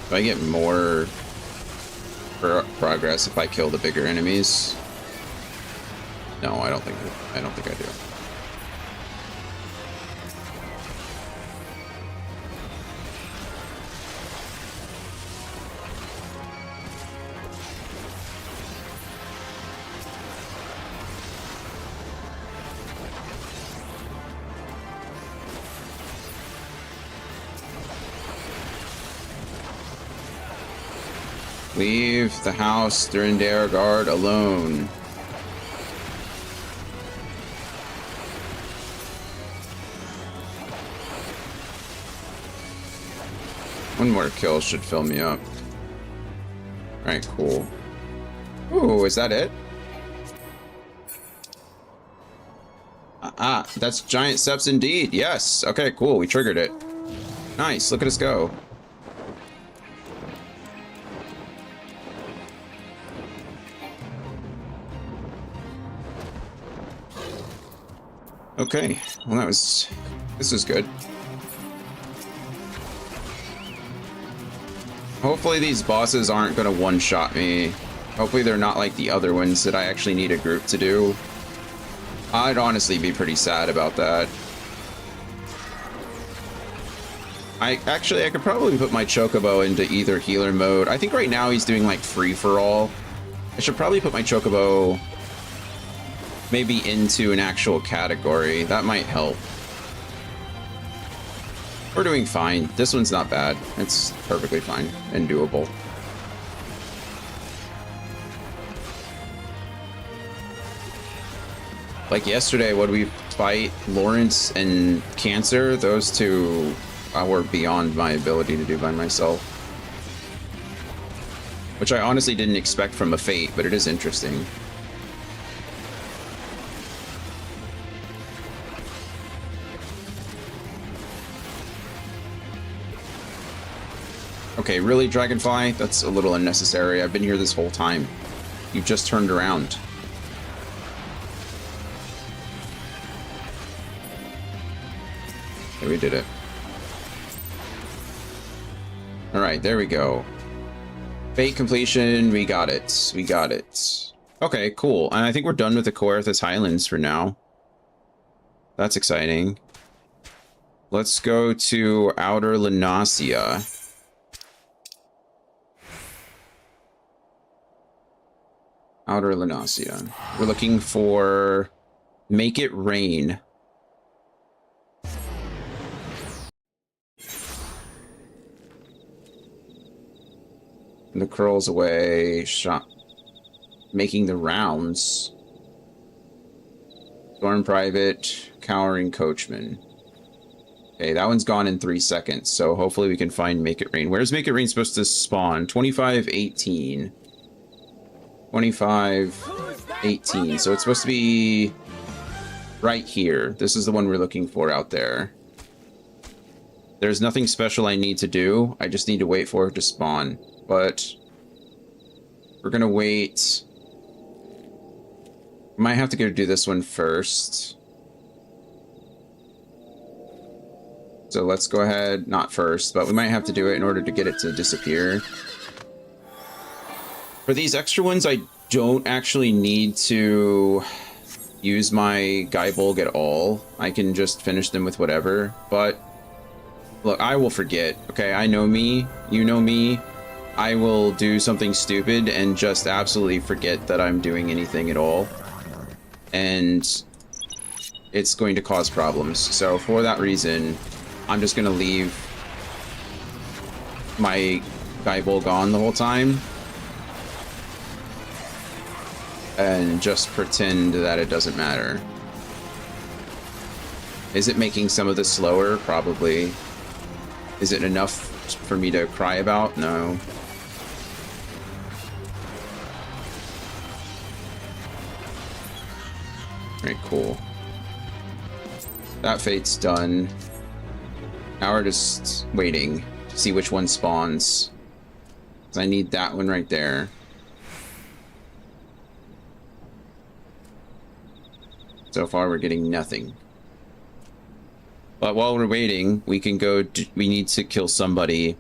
Speaker 1: Do I get more progress if I kill the bigger enemies? No, I don't think I do. Leave the house during Dare Guard alone. One more kill should fill me up. Alright, cool. Ooh, is that it? That's giant steps indeed. Yes. Okay, cool. We triggered it. Nice. Look at us go. Okay, well this is good. Hopefully these bosses aren't gonna one-shot me. Hopefully they're not like the other ones that I actually need a group to do. I'd honestly be pretty sad about that. I could probably put my Chocobo into either healer mode. I think right now he's doing like free-for-all. I should probably put my Chocobo maybe into an actual category. That might help. We're doing fine. This one's not bad. It's perfectly fine and doable. Like yesterday, when we fight Lawrence and Cancer, those two were beyond my ability to do by myself. Which I honestly didn't expect from a Fate, but it is interesting. Okay, really, Dragonfly? That's a little unnecessary. I've been here this whole time. You've just turned around. Okay, we did it. Alright, there we go. Fate completion, we got it. We got it. Okay, cool. And I think we're done with the Coerthas Highlands for now. That's exciting. Let's go to Outer Lenasia. Outer Lenasia. We're looking for Make It Rain. I And the curls away. Shot. Making the rounds. Storm Private. Cowering Coachman. Okay, that one's gone in 3 seconds. So hopefully we can find Make It Rain. Where's Make It Rain supposed to spawn? 25-18. 25-18. So it's supposed to be right here. This is the one we're looking for out there. There's nothing special I need to do. I just need to wait for it to spawn. But we're gonna wait. Might have to go do this one first. So let's go ahead, not first, but we might have to do it in order to get it to disappear. For these extra ones, I don't actually need to use my Guy Bulg at all. I can just finish them with whatever, but look, I will forget, okay? I know me, you know me. I will do something stupid and just absolutely forget that I'm doing anything at all. And it's going to cause problems. So for that reason, I'm just going to leave my Guy Bulg on the whole time. And just pretend that it doesn't matter. Is it making some of this slower? Probably. Is it enough for me to cry about? No. Alright, cool. That fate's done. Now we're just waiting to see which one spawns. 'Cause I need that one right there. So far, we're getting nothing. But while we're waiting, we can go... we need to kill somebody.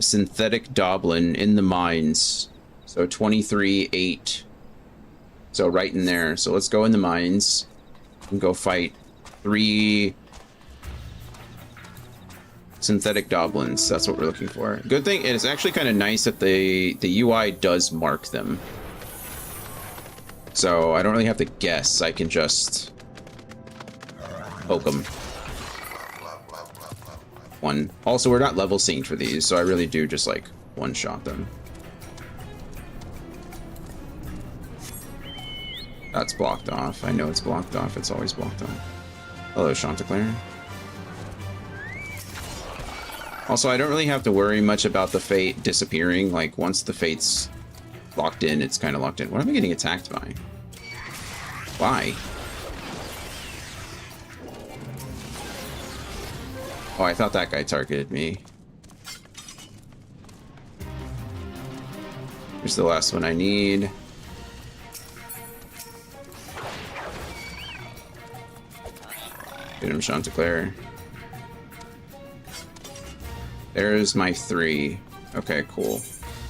Speaker 1: A synthetic Doblin in the mines. So 23-8. So right in there. So let's go in the mines. And go fight 3... synthetic Doblins. That's what we're looking for. Good thing, it's actually kind of nice that the UI does mark them. So I don't really have to guess. I can just poke them. One. Also, we're not level synced for these, so I really do just like one-shot them. That's blocked off. I know it's blocked off. It's always blocked off. Hello, Chanticleer. Also, I don't really have to worry much about the fate disappearing. Like, once the fate's locked in, it's kind of locked in. What am I getting attacked by? Why? Oh, I thought that guy targeted me. Here's the last one I need. Get him, Chanticleer. There's my 3. Okay, cool.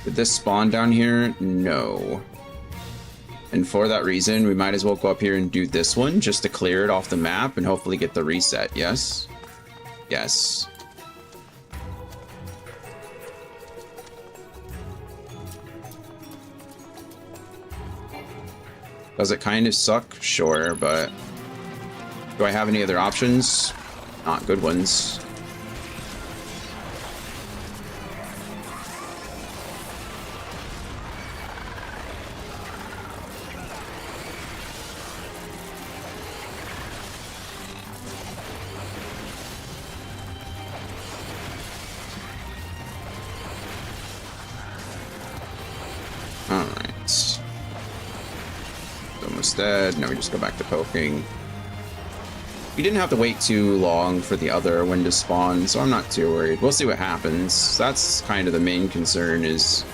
Speaker 1: Did this spawn down here? No. And for that reason, we might as well go up here and do this one just to clear it off the map and hopefully get the reset. Yes? Yes. Does it kind of suck? Sure, but do I have any other options? Not good ones. Dead. Now we just go back to poking. We didn't have to wait too long for the other one to spawn, so I'm not too worried. We'll see what happens. That's kind of the main concern is...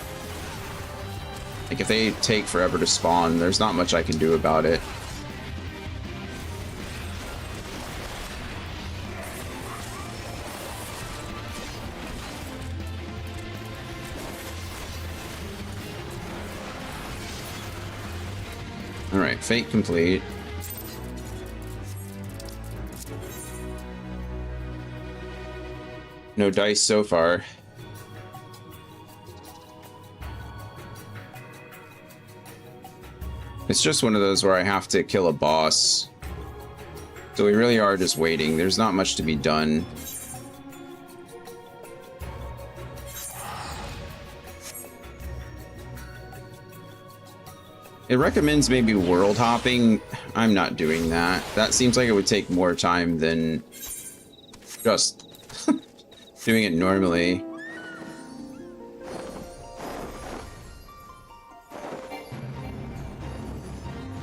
Speaker 1: like, if they take forever to spawn, there's not much I can do about it. Alright, fate complete. No dice so far. It's just one of those where I have to kill a boss. So we really are just waiting. There's not much to be done. It recommends maybe world hopping. I'm not doing that. That seems like it would take more time than just doing it normally.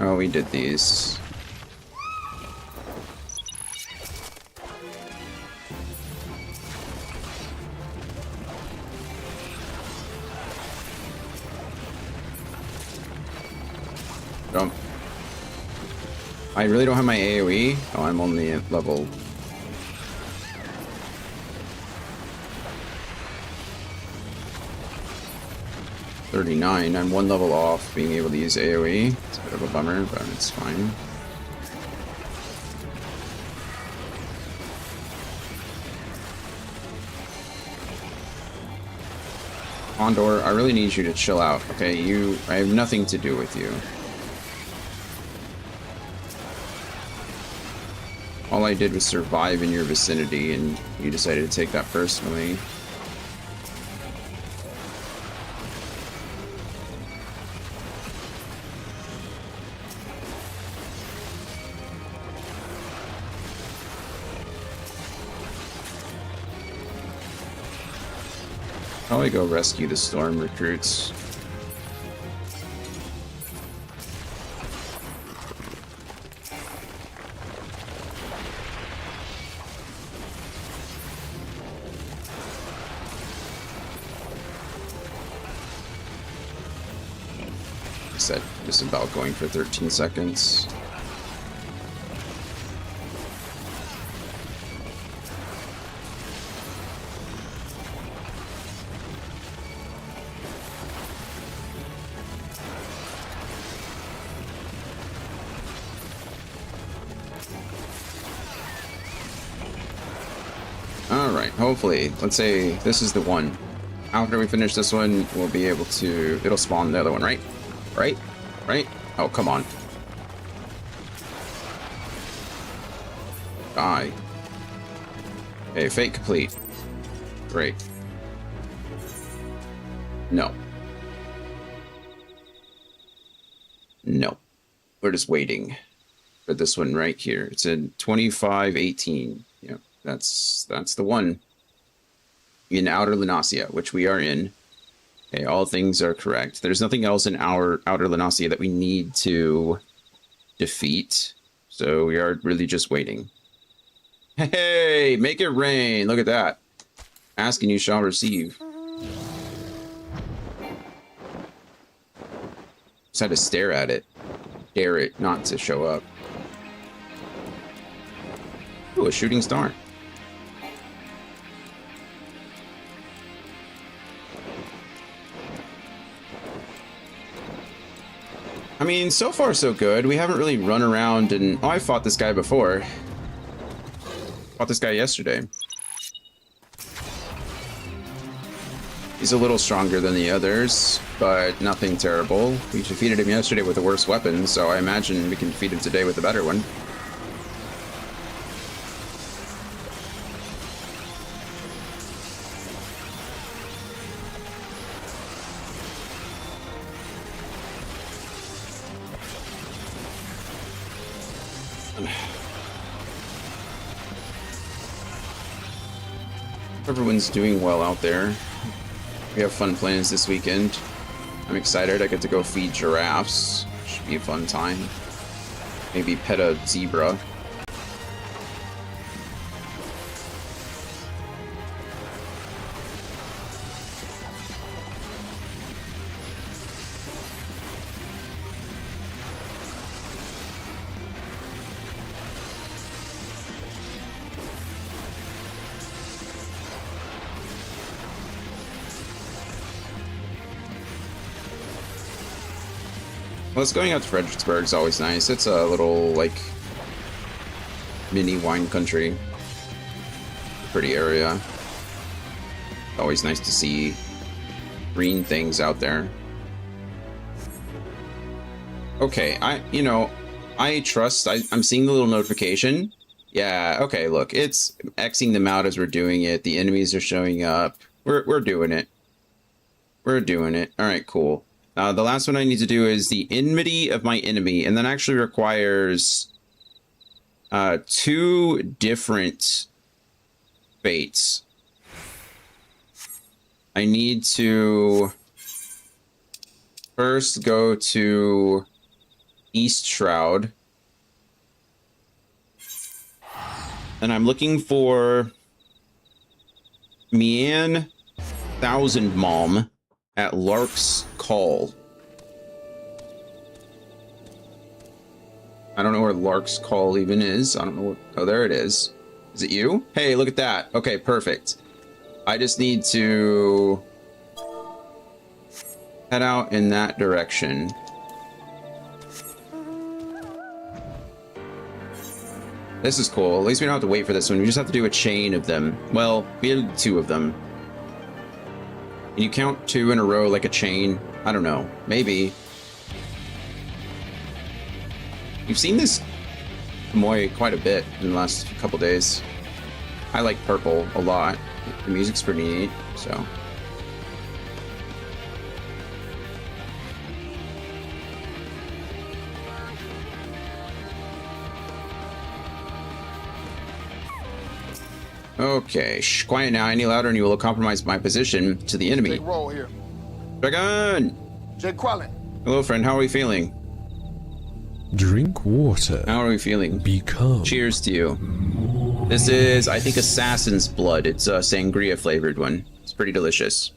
Speaker 1: Oh, we did these. I really don't have my AoE. Oh, I'm only at level 39. I'm one level off being able to use AoE. It's a bit of a bummer, but it's fine. Condor, I really need you to chill out, okay? I have nothing to do with you. All I did was survive in your vicinity, and you decided to take that personally. Probably go rescue the storm recruits. Said just about going for 13 seconds. Alright, hopefully, let's say this is the one. After we finish this one, we'll be able to... It'll spawn the other one, right? Right? Right? Oh, come on. Die. Okay, fate complete. Great. No. No. We're just waiting for this one right here. It's in 2518. Yep, that's the one. In Outer Lunasia, which we are in. Okay, all things are correct. There's nothing else in our Outer Lunasia that we need to defeat. So we are really just waiting. Hey, make it rain. Look at that. Ask and you shall receive. Just had to stare at it. Dare it not to show up. Ooh, a shooting star. I mean, so far so good. We haven't really run around and... Oh, I fought this guy before. Fought this guy yesterday. He's a little stronger than the others, but nothing terrible. We defeated him yesterday with a worse weapon, so I imagine we can defeat him today with a better one. Everyone's doing well out there. We have fun plans this weekend. I'm excited. I get to go feed giraffes. Should be a fun time. Maybe pet a zebra. Well, it's going out to Fredericksburg is always nice. It's a little, like, mini wine country. Pretty area. Always nice to see green things out there. Okay, I trust. I'm seeing the little notification. Yeah, okay, look, it's Xing them out as we're doing it. The enemies are showing up. We're doing it. We're doing it. All right, cool. The last one I need to do is the enmity of my enemy, and that actually requires 2 different fates. I need to first go to East Shroud. And I'm looking for Mian Thousand Mom at Lark's Call. I don't know where Lark's Call even is. I don't know what... Oh, there it is. Is it you? Hey, look at that. Okay, perfect. I just need to head out in that direction. This is cool. At least we don't have to wait for this one. We just have to do a chain of them. Well, we had 2 of them. Can you count 2 in a row like a chain? I don't know. Maybe. You've seen this Moy quite a bit in the last couple days. I like purple a lot. The music's pretty neat, so... Okay, shh, quiet now. Any louder and you will compromise my position to the enemy.
Speaker 5: Big roll here.
Speaker 1: Dragoon!
Speaker 5: Jay Quallen.
Speaker 1: Hello, friend. How are we feeling?
Speaker 6: Drink water.
Speaker 1: How are we feeling?
Speaker 6: Become.
Speaker 1: Cheers to you. This is, I think, Assassin's Blood. It's a sangria flavored one. It's pretty delicious.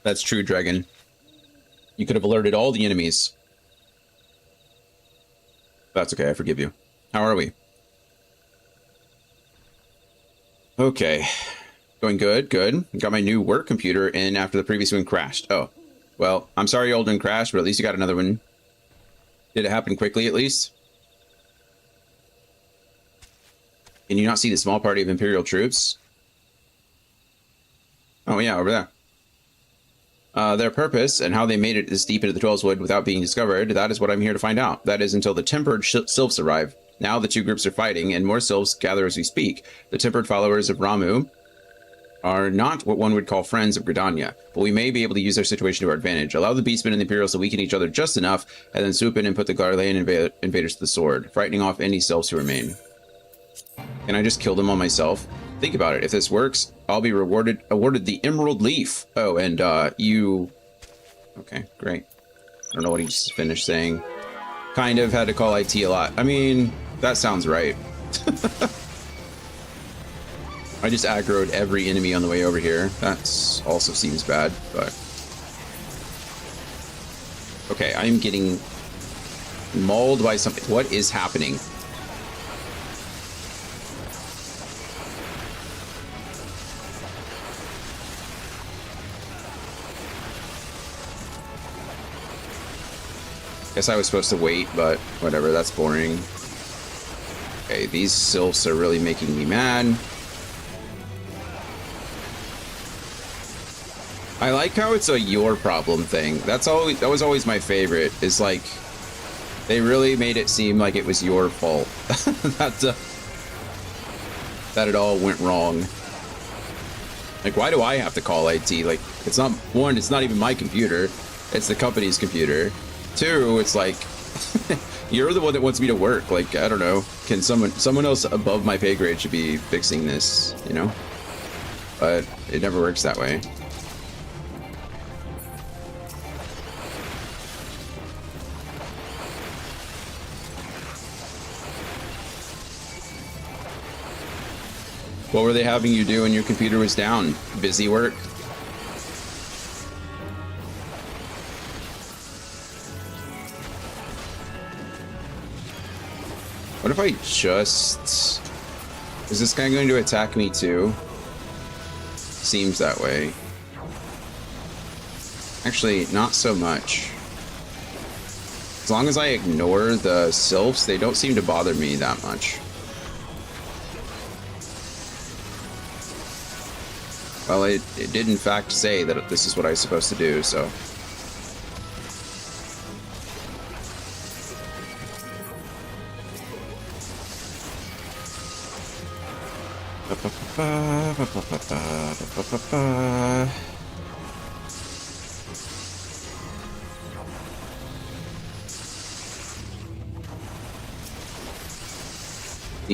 Speaker 1: That's true, Dragon. You could have alerted all the enemies. That's okay, I forgive you. How are we? Okay. Going good, good. Got my new work computer in after the previous one crashed. Oh. Well, I'm sorry your old one crashed, but at least you got another one. Did it happen quickly, at least? Can you not see the small party of Imperial troops? Oh, yeah, over there. Their purpose and how they made it this deep into the Twelveswood without being discovered, that is what I'm here to find out. That is until the tempered sylphs arrive. Now the 2 groups are fighting, and more sylphs gather as we speak. The tempered followers of Ramu are not what one would call friends of Gridania, but we may be able to use our situation to our advantage. Allow the Beastmen and the Imperials to weaken each other just enough, and then swoop in and put the Garlean invaders to the sword, frightening off any sylphs who remain. Can I just kill them all myself? Think about it. If this works, I'll be awarded the Emerald Leaf. Oh, and you... Okay, great. I don't know what he just finished saying. Kind of had to call IT a lot. I mean, that sounds right. I just aggroed every enemy on the way over here. That also seems bad, but... Okay, I am getting mauled by something. What is happening? Guess I was supposed to wait, but whatever, that's boring. Okay, these sylphs are really making me mad. I like how it's a your problem thing. That was always my favorite, is like they really made it seem like it was your fault. that it all went wrong. Like, why do I have to call IT? Like, it's not, one, it's not even my computer, it's the company's computer. 2, it's like, you're the one that wants me to work. Like, I don't know. Can someone else above my pay grade should be fixing this, you know? But it never works that way. What were they having you do when your computer was down? Busy work? What if I just... Is this guy going to attack me too? Seems that way. Actually, not so much. As long as I ignore the sylphs, they don't seem to bother me that much. Well, it did in fact say that this is what I was supposed to do, so... The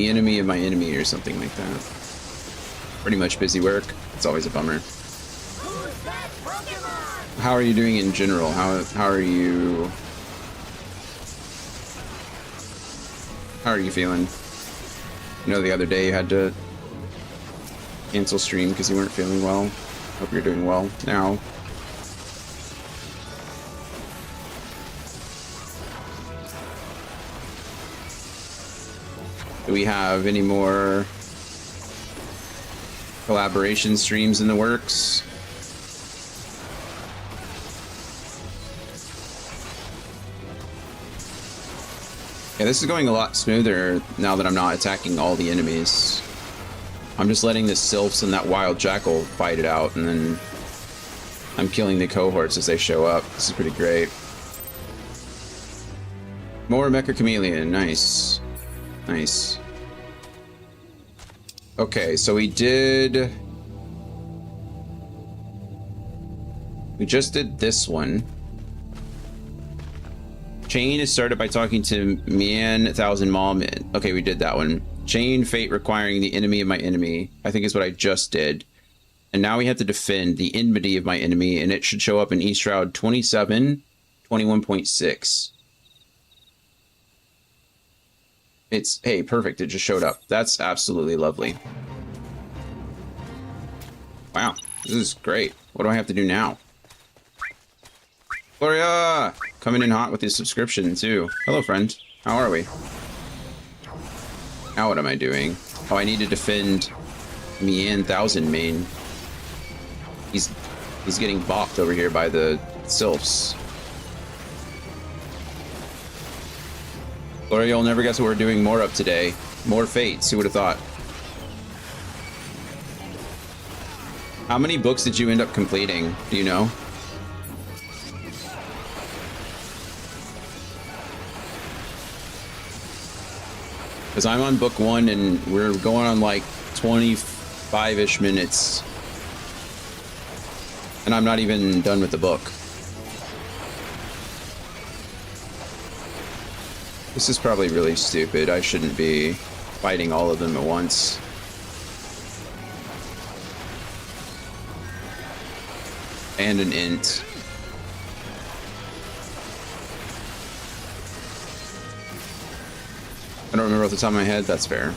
Speaker 1: enemy of my enemy or something like that. Pretty much busy work. It's always a bummer.
Speaker 4: Who's that Pokemon?
Speaker 1: How are you doing in general? How are you? How are you feeling? You know, the other day you had to cancel stream because you weren't feeling well. Hope you're doing well now. Do we have any more collaboration streams in the works? Yeah, this is going a lot smoother now that I'm not attacking all the enemies. I'm just letting the sylphs and that wild jackal fight it out, and then I'm killing the cohorts as they show up. This is pretty great. More Mecha Chameleon, nice. Nice. Okay, so we just did this one. Chain is started by talking to Mian 1000 Mom. Okay, we did that one. Chain fate requiring the enemy of my enemy, I think is what I just did. And now we have to defend the enmity of my enemy, and it should show up in East Shroud 27, 21.6. It's, hey, perfect, it just showed up. That's absolutely lovely. Wow, this is great. What do I have to do now? Gloria! Coming in hot with his subscription, too. Hello, friend. How are we? Now what am I doing? Oh, I need to defend Mian 1000 main. He's getting bopped over here by the sylphs. Gloria, you'll never guess what we're doing more of today. More fates, who would have thought? How many books did you end up completing? Do you know? Because I'm on book 1 and we're going on like 25-ish minutes. And I'm not even done with the book. This is probably really stupid. I shouldn't be fighting all of them at once. And an int. I don't remember off the top of my head. That's fair.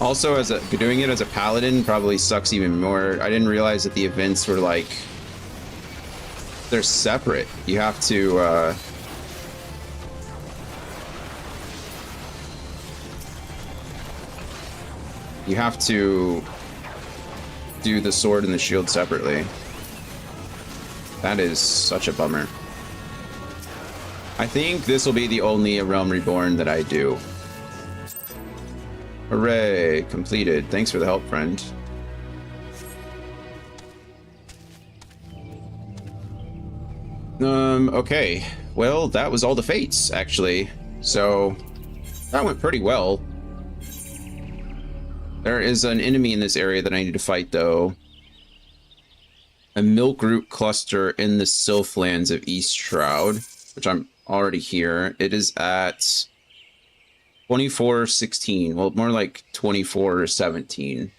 Speaker 1: Also, doing it as a paladin probably sucks even more. I didn't realize that the events were like, they're separate. You have to do the sword and the shield separately. That is such a bummer. I think this will be the only A Realm Reborn that I do. Hooray, completed. Thanks for the help, friend. Okay. Well, that was all the fates, actually. So, that went pretty well. There is an enemy in this area that I need to fight, though. A milk root cluster in the Sylph lands of East Shroud, which I'm already here. It is at 2416. Well, more like 2417.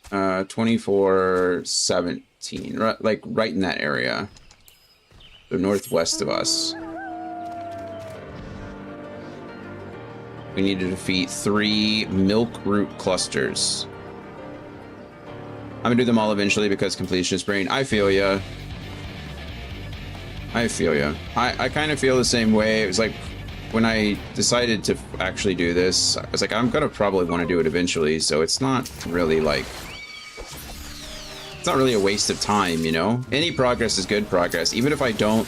Speaker 1: 2417. Right, like right in that area. So northwest of us. We need to defeat 3 milk root clusters. I'm gonna do them all eventually because completionist brain. I feel ya. I feel ya. I kind of feel the same way. It was like when I decided to actually do this, I was like, I'm gonna probably want to do it eventually, so it's not really like, it's not really a waste of time, you know? Any progress is good progress. Even if I don't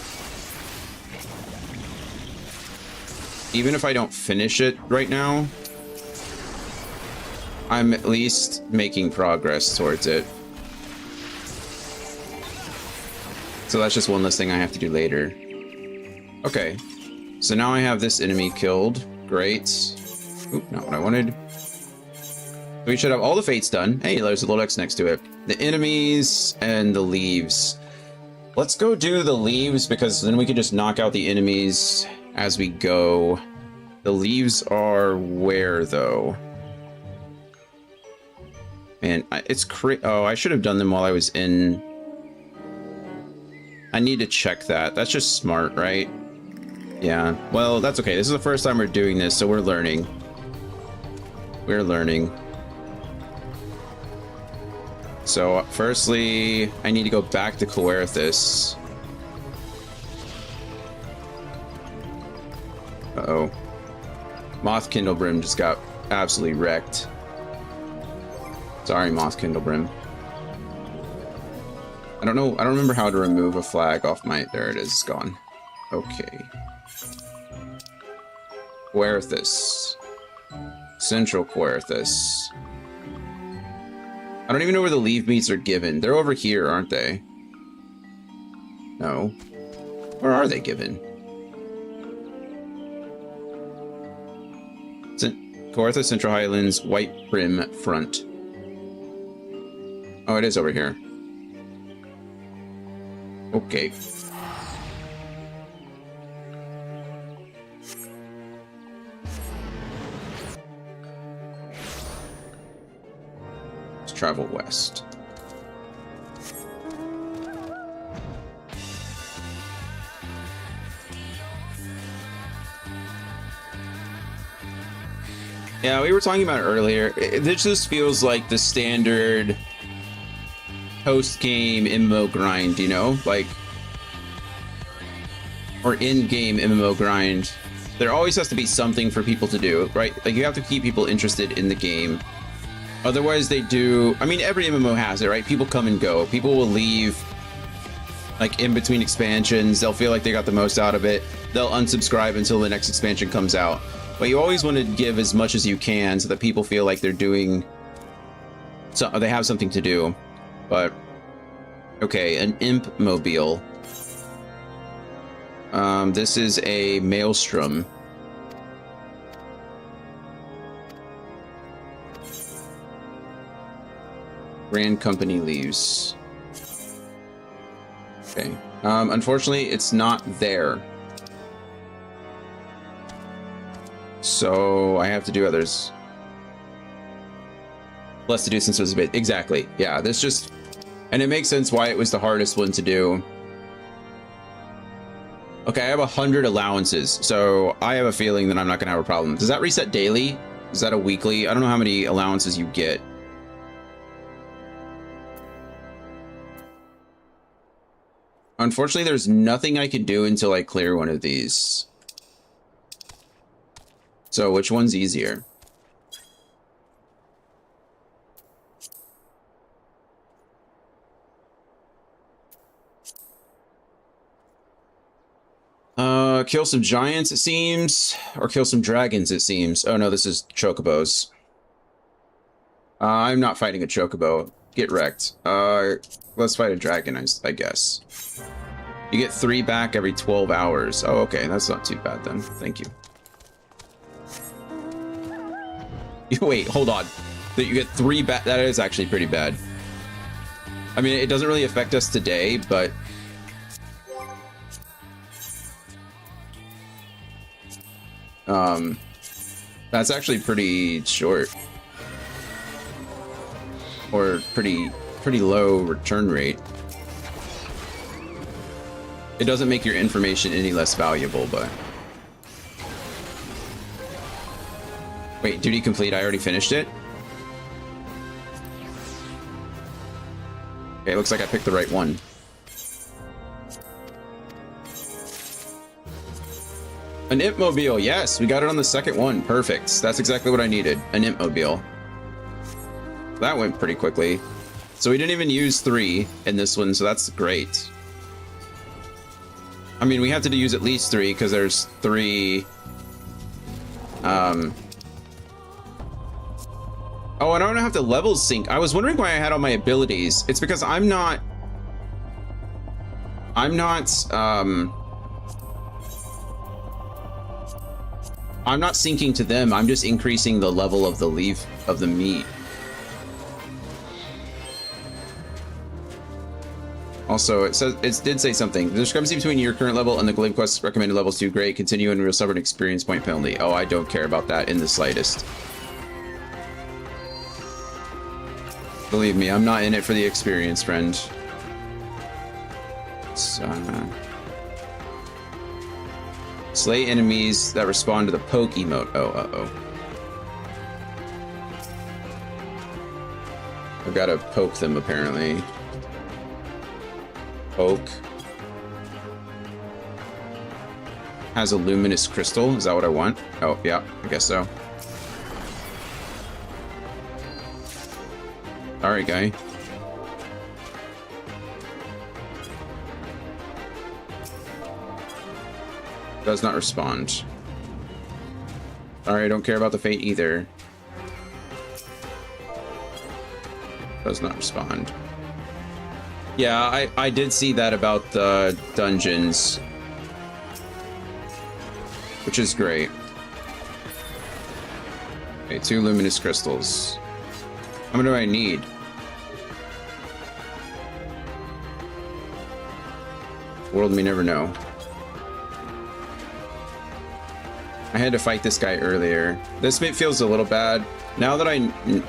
Speaker 1: finish it right now, I'm at least making progress towards it. So that's just one less thing I have to do later. Okay. So now I have this enemy killed. Great. Oop, not what I wanted. We should have all the fates done. Hey, there's a little X next to it. The enemies and the leaves. Let's go do the leaves because then we can just knock out the enemies as we go. The leaves are where though? And it's oh, I should have done them while I was in. I need to check that. That's just smart, right? Yeah. Well, that's okay. This is the first time we're doing this, so we're learning. We're learning. So, firstly, I need to go back to Coerthus. Uh-oh. Moth Kindlebrim just got absolutely wrecked. Sorry, Moth Kindlebrim. I don't know. I don't remember how to remove a flag off my... There it is. It's gone. Okay. Coerthus. Central Coerthus. I don't even know where the leave meats are given. They're over here, aren't they? No. Where are they given? Coerthus Central Highlands, White Brim Front. Oh, it is over here. Okay. Let's travel west. Yeah, we were talking about it earlier. This just feels like the standard post-game MMO grind, you know? Like, or in-game MMO grind. There always has to be something for people to do, right? Like, you have to keep people interested in the game. Otherwise, they do... I mean, every MMO has it, right? People come and go. People will leave, like, in between expansions. They'll feel like they got the most out of it. They'll unsubscribe until the next expansion comes out. But you always want to give as much as you can so that people feel like they're doing... So they have something to do. But... Okay, an imp mobile. This is a maelstrom. Grand Company leaves. Okay. Unfortunately, it's not there. So I have to do others. Less to do since it was a bit. Exactly. Yeah, this just... And it makes sense why it was the hardest one to do. Okay, I have 100 allowances, so I have a feeling that I'm not going to have a problem. Does that reset daily? Is that a weekly? I don't know how many allowances you get. Unfortunately, there's nothing I can do until I clear one of these. So, which one's easier? Kill some giants, it seems. Or kill some dragons, it seems. Oh no, this is chocobos. I'm not fighting a chocobo. Get wrecked. Let's fight a dragon, I guess. You get 3 back every 12 hours. Oh, okay, that's not too bad then. Thank you. Wait, hold on. That you get 3 back. That is actually pretty bad. I mean, it doesn't really affect us today, but... that's actually pretty short. Or pretty low return rate. It doesn't make your information any less valuable, but... Wait, duty complete, I already finished it? Okay, looks like I picked the right one. An Impmobile, yes, we got it on the second one. Perfect. That's exactly what I needed. An Impmobile. That went pretty quickly. So we didn't even use 3 in this one, so that's great. I mean, we have to use at least 3 because there's 3... Oh, and I don't have to level sync. I was wondering why I had all my abilities. It's because I'm not I'm not syncing to them. I'm just increasing the level of the leaf of the meat. Also, it did say something. The discrepancy between your current level and the Glaive Quest recommended level is too great. Continue and you'll suffer an experience point penalty. Oh, I don't care about that in the slightest. Believe me, I'm not in it for the experience, friend. Slay enemies that respond to the poke emote. Oh, uh-oh. I've got to poke them, apparently. Poke. Has a luminous crystal. Is that what I want? Oh, yeah, I guess so. Alright, guy. Does not respond. Alright, I don't care about the fate either. Does not respond. Yeah, I did see that about the dungeons. Which is great. Okay, 2 luminous crystals. How many do I need? World may never know. I had to fight this guy earlier. This bit feels a little bad. Now that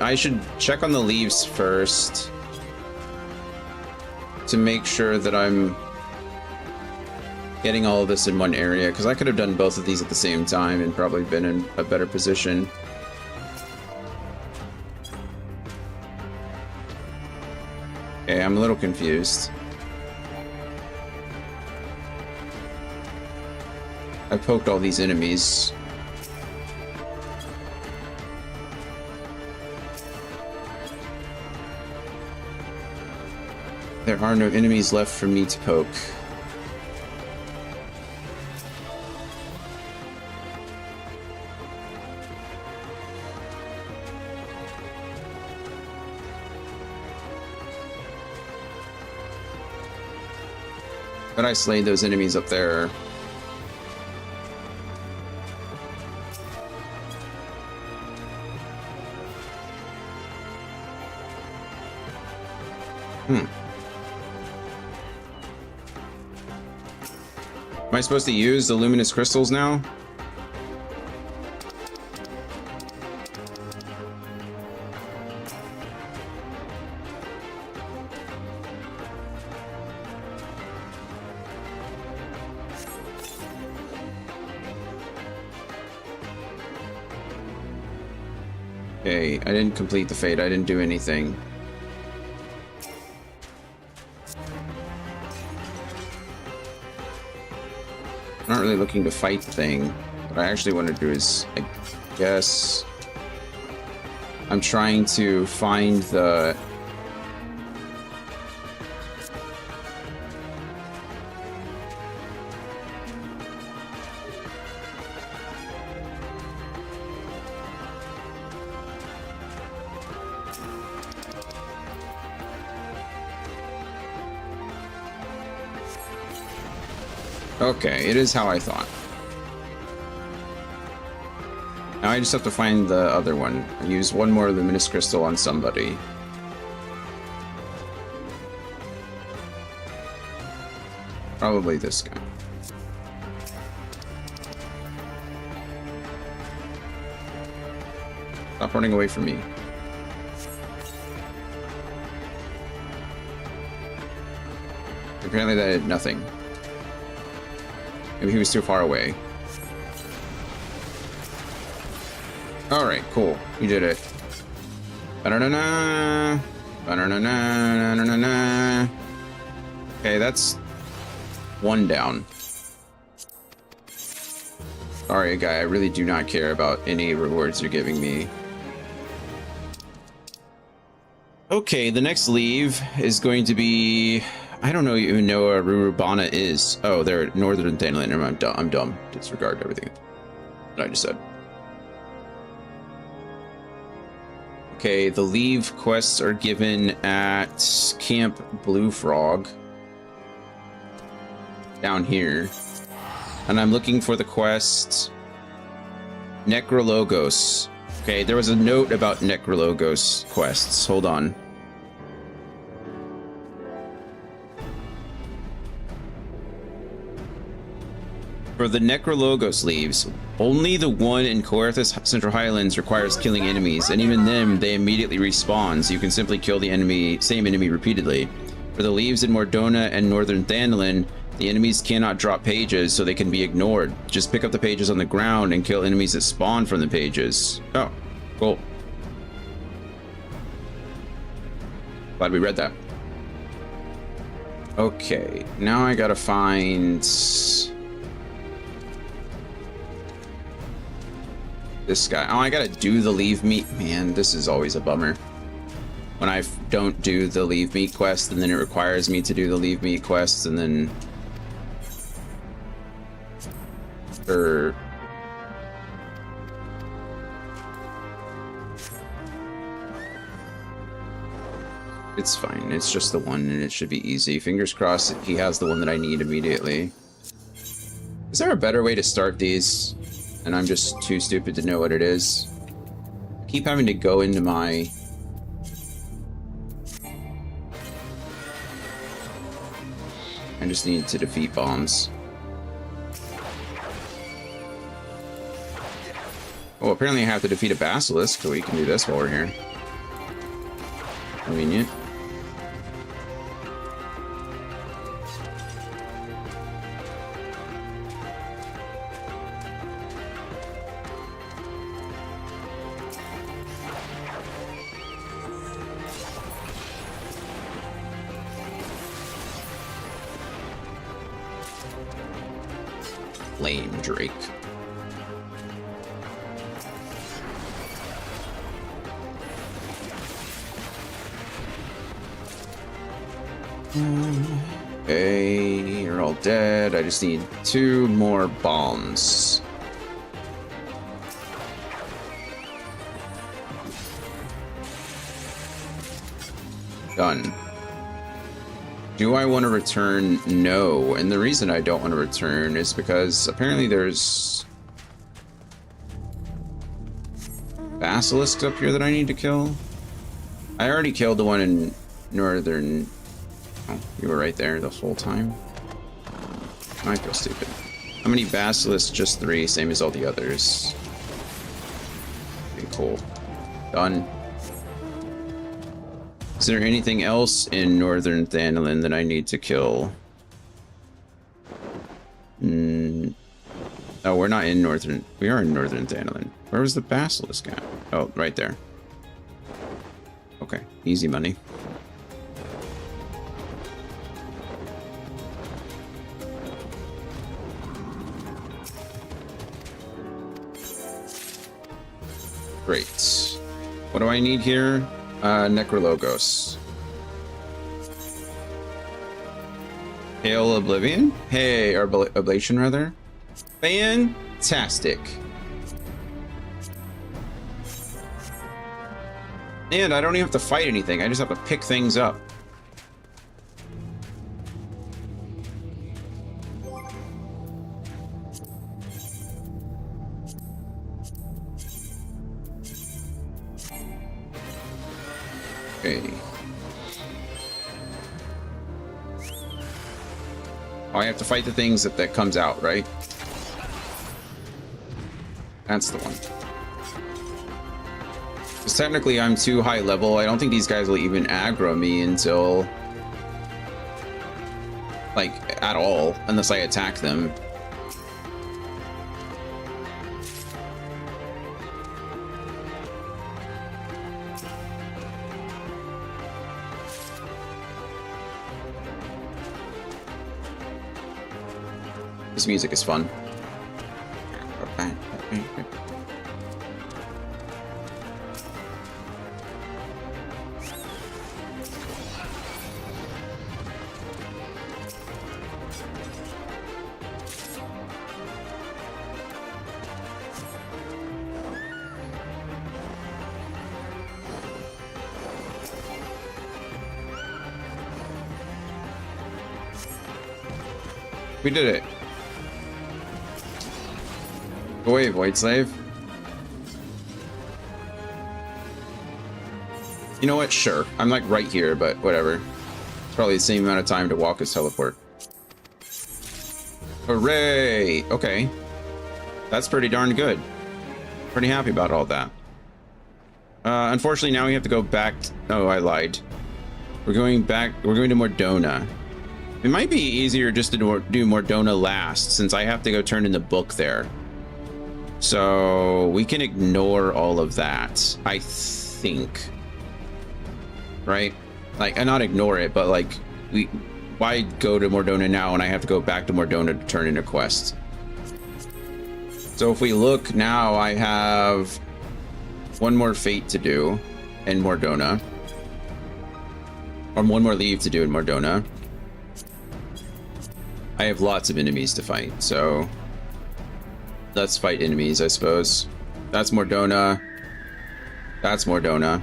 Speaker 1: I should check on the leaves first to make sure that I'm getting all of this in one area, because I could have done both of these at the same time and probably been in a better position. Okay, I'm a little confused. I poked all these enemies. There are no enemies left for me to poke. But I slayed those enemies up there. Am I supposed to use the luminous crystals now? Okay, I didn't complete the fate. I didn't do anything. I'm not really looking to fight the thing. What I actually want to do is, I guess, I'm trying to find the... Okay, it is how I thought. Now I just have to find the other one. I use one more luminous crystal on somebody. Probably this guy. Stop running away from me. Apparently that did nothing. Maybe he was too far away. Alright, cool. You did it. Ba-da-da-na. Ba-da-da-na. Na-na-na. Okay, that's one down. Sorry, guy, I really do not care about any rewards you're giving me. Okay, the next leave is going to be... I don't even know where Rurubana is. Oh, they're northern Thailand. I'm dumb. Disregard everything that I just said. Okay, the leave quests are given at Camp Blue Frog. Down here. And I'm looking for the quest Necrologos. Okay, there was a note about Necrologos quests. Hold on. For the Necrologos leaves, only the one in Coerthas Central Highlands requires killing enemies, and even then, they immediately respawn, so you can simply kill the same enemy repeatedly. For the leaves in Mordona and Northern Thandolin, the enemies cannot drop pages, so they can be ignored. Just pick up the pages on the ground and kill enemies that spawn from the pages. Oh, cool. Glad we read that. Okay, now I gotta find this guy. Oh, I gotta do the leave meat. Man, this is always a bummer. When I don't do the leave meat quest, and then it requires me to do the leave meat quests, and then... It's fine. It's just the one, and it should be easy. Fingers crossed he has the one that I need immediately. Is there a better way to start these? And I'm just too stupid to know what it is. I keep having to go into my... I just need to defeat bombs. Oh, apparently I have to defeat a basilisk, so we can do this while we're here. Convenient. Lame Drake. Okay, you're all dead. I just need 2 more bombs. Done. Do I want to return? No. And the reason I don't want to return is because apparently there's basilisks up here that I need to kill. I already killed the one in northern... Oh, you were right there the whole time. I feel stupid. How many basilisks? Just 3, same as all the others. Okay, cool. Done. Is there anything else in Northern Thandolin that I need to kill? Oh, we're not in Northern... We are in Northern Thandolin. Where was the basilisk at? Oh, right there. Okay, easy money. Great. What do I need here? Necrologos. Hail Oblivion? Hey, or Oblation, rather. Fantastic. And I don't even have to fight anything. I just have to pick things up. Okay. Oh, I have to fight the things that comes out, right? That's the one. Because technically I'm too high level. I don't think these guys will even aggro me until... like, at all. Unless I attack them. This music is fun. We did it. Go away, Void Slave. You know what? Sure. I'm like right here, but whatever. It's probably the same amount of time to walk as teleport. Hooray! Okay. That's pretty darn good. Pretty happy about all that. Unfortunately, now we have to go back. Oh, I lied. We're going back. We're going to Mordona. It might be easier just to do Mordona last, since I have to go turn in the book there. So we can ignore all of that, I think. Right? Like, not ignore it, but like, why go to Mordona now when I have to go back to Mordona to turn in a quest? So if we look now, I have one more fate to do in Mordona. Or one more leave to do in Mordona. I have lots of enemies to fight, so let's fight enemies, I suppose. That's Mordona. That's Mordona.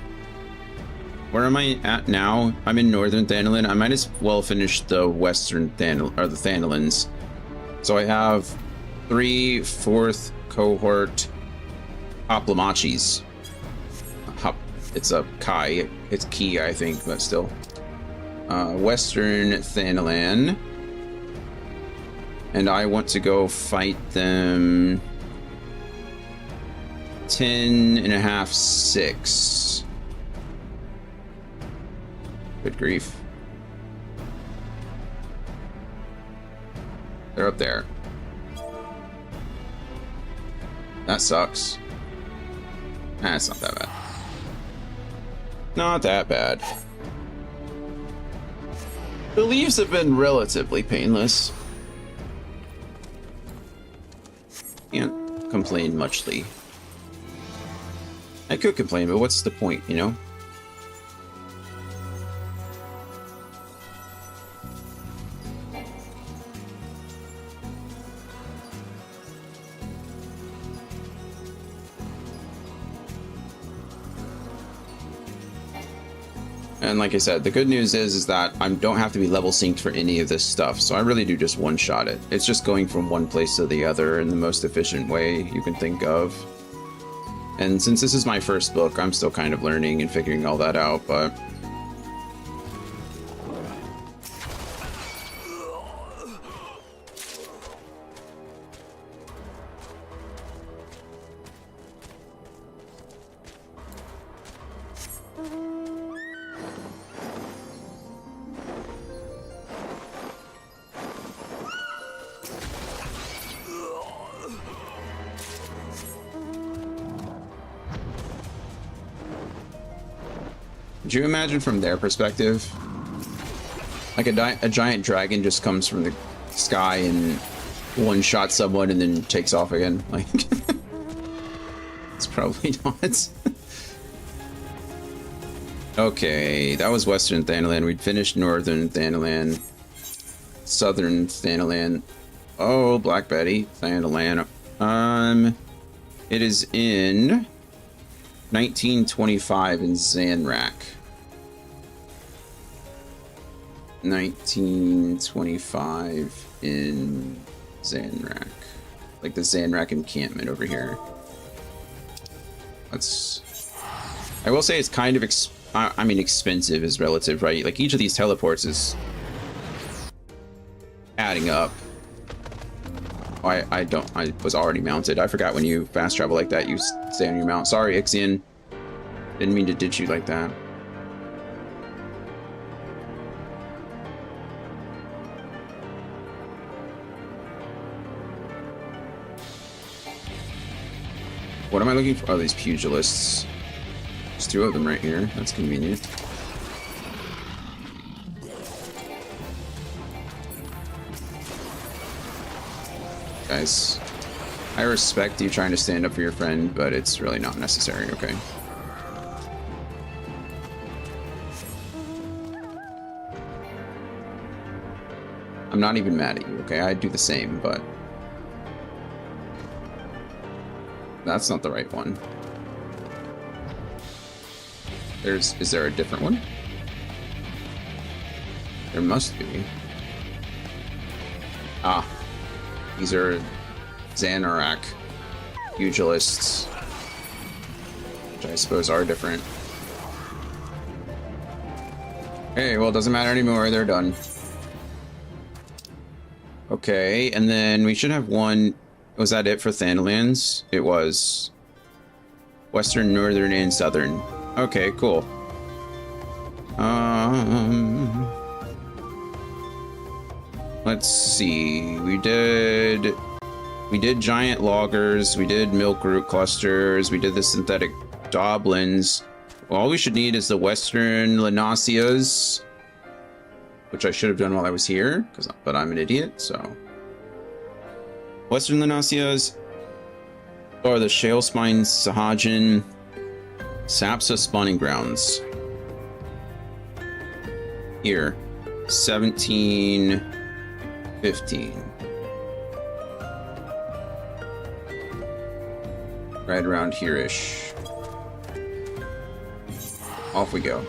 Speaker 1: Where am I at now? I'm in Northern Thanalin. I might as well finish the Western or the Thanalins. So I have 3 4th cohort Hoplamachis. It's a Kai. It's Ki, I think, but still. Western Thanalan. And I want to go fight them 10.5, 6. Good grief. They're up there. That sucks. It's not that bad. Not that bad. The leaves have been relatively painless. Can't complain muchly. I could complain, but what's the point, you know? And like I said, the good news is that I don't have to be level synced for any of this stuff, so I really do just one-shot it. It's just going from one place to the other in the most efficient way you can think of. And since this is my first book, I'm still kind of learning and figuring all that out, but... Could you imagine from their perspective? Like a giant dragon just comes from the sky and one-shots someone and then takes off again. Like, it's probably not. Okay, that was Western Thanalan. We'd finished Northern Thanalan. Southern Thanalan. Oh, Black Betty. Thanalan. It is in 1925 in Zanrak. 1925 in Zanrak. Like the Zanrak encampment over here. That's... I will say it's kind of I mean, expensive is relative, right? Like each of these teleports is adding up. Oh, I was already mounted. I forgot when you fast travel like that, you stay on your mount. Sorry, Ixion. Didn't mean to ditch you like that. What am I looking for? Oh, these pugilists. There's 2 of them right here. That's convenient. Guys, I respect you trying to stand up for your friend, but it's really not necessary, okay? I'm not even mad at you, okay? I'd do the same, but... that's not the right one. Is there a different one? There must be. Ah. These are Xanarak pugilists. Which I suppose are different. Okay, well, it doesn't matter anymore. They're done. Okay, and then we should have one. Was that it for Thanalands? It was. Western, Northern, and Southern. Okay, cool. Let's see. We did giant loggers. We did milk root clusters. We did the synthetic doblins. All we should need is the Western Linaceas, which I should have done while I was here, but I'm an idiot, so. Western Linaceas, or the Shale Spine Sahajin Sapsa Spawning Grounds. Here, 1715. Right around here-ish. Off we go.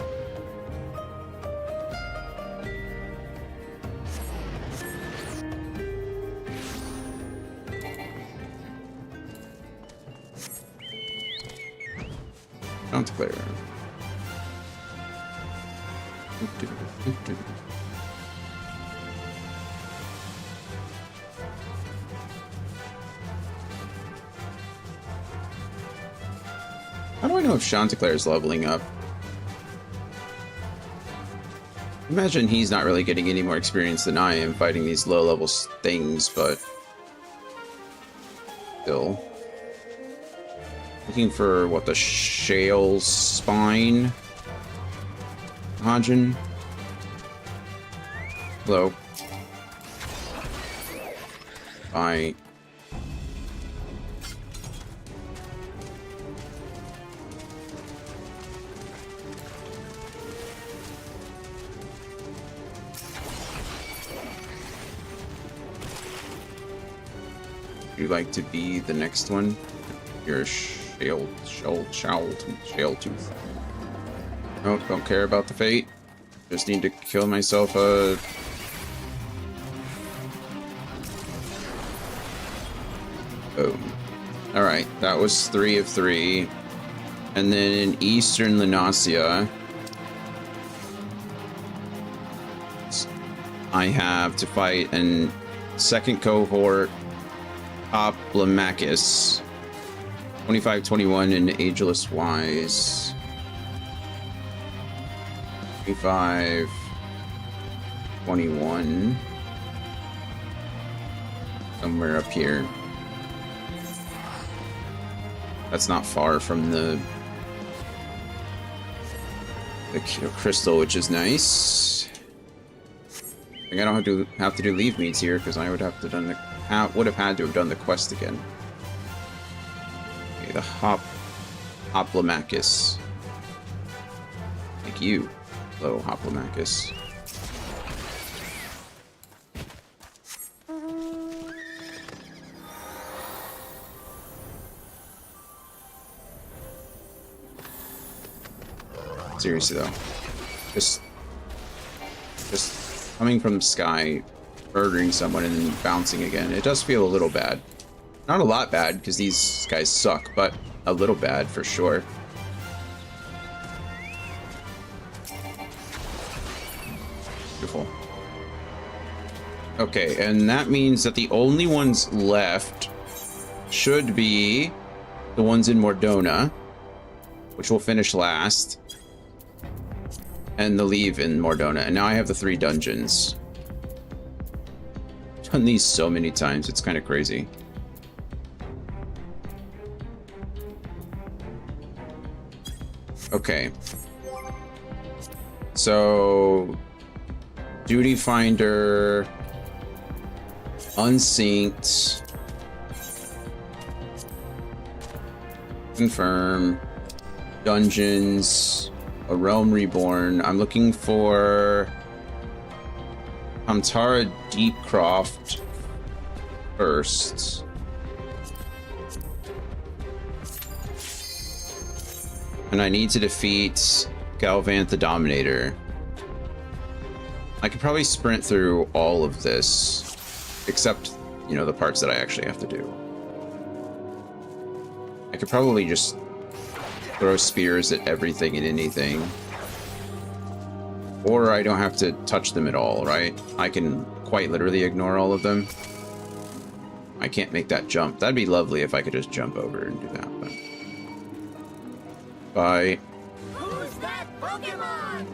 Speaker 1: Chanticleer. How do I know if Chanticleer is leveling up? Imagine he's not really getting any more experience than I am fighting these low-level things, but still. Looking for, what, the Shale Spine? Hajin? Hello. Bye. Would you like to be the next one? You're a shale tooth. Nope, don't care about the fate. Just need to kill myself a... Boom. Alright, that was 3 of 3. And then in Eastern Linacea, I have to fight an second cohort Oplamachus. 25-21 in Ageless Wise. 25-21. Somewhere up here. That's not far from the crystal, which is nice. I think I don't have to do leave meets here because I would have to done the would have had to have done the quest again. Okay, the Hoplomachus. Thank you. Hello, Hoplomachus. Seriously though, just coming from the sky, murdering someone and then bouncing again. It does feel a little bad. Not a lot bad, because these guys suck, but a little bad for sure. Beautiful. Okay, and that means that the only ones left should be the ones in Mordona, which will finish last, and the leave in Mordona. And now I have the 3 dungeons. Done these so many times, it's kind of crazy. Okay. So Duty Finder, Unsynced, Confirm, Dungeons, A Realm Reborn. I'm looking for Hamtara Deepcroft first. And I need to defeat Galvanth the Dominator. I could probably sprint through all of this, except, you know, the parts that I actually have to do. I could probably just throw spears at everything and anything. Or I don't have to touch them at all, right? I can quite literally ignore all of them. I can't make that jump. That'd be lovely if I could just jump over and do that. But... Bye.
Speaker 4: Who's that Pokemon?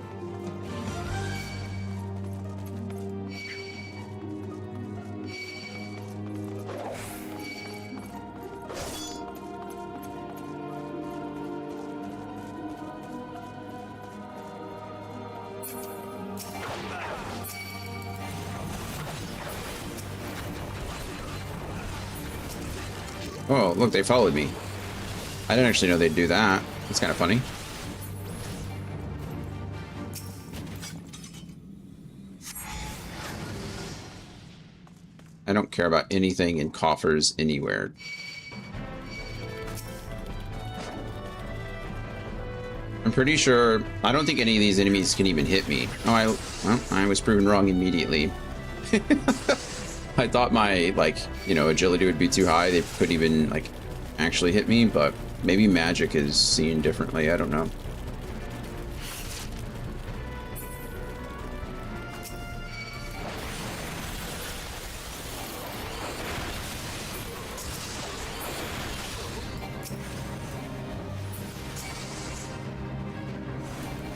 Speaker 1: Oh, look, they followed me. I didn't actually know they'd do that. That's kind of funny. I don't care about anything in coffers anywhere. I'm pretty sure... I don't think any of these enemies can even hit me. Oh, well, I was proven wrong immediately. I thought my, like, you know, agility would be too high. They couldn't even, like, actually hit me, but maybe magic is seen differently. I don't know.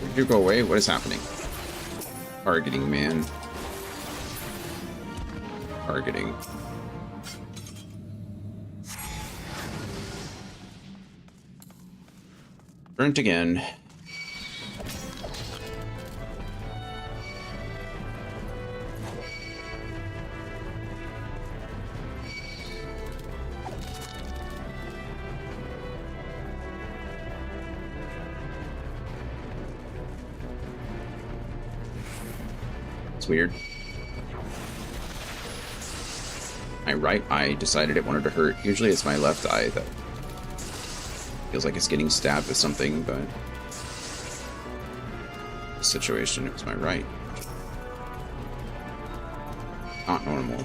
Speaker 1: Did you go away? What is happening? Targeting, man. Targeting. Burnt again. It's weird. My right eye decided it wanted to hurt. Usually it's my left eye that feels like it's getting stabbed with something, but this situation, it was my right. Not normal.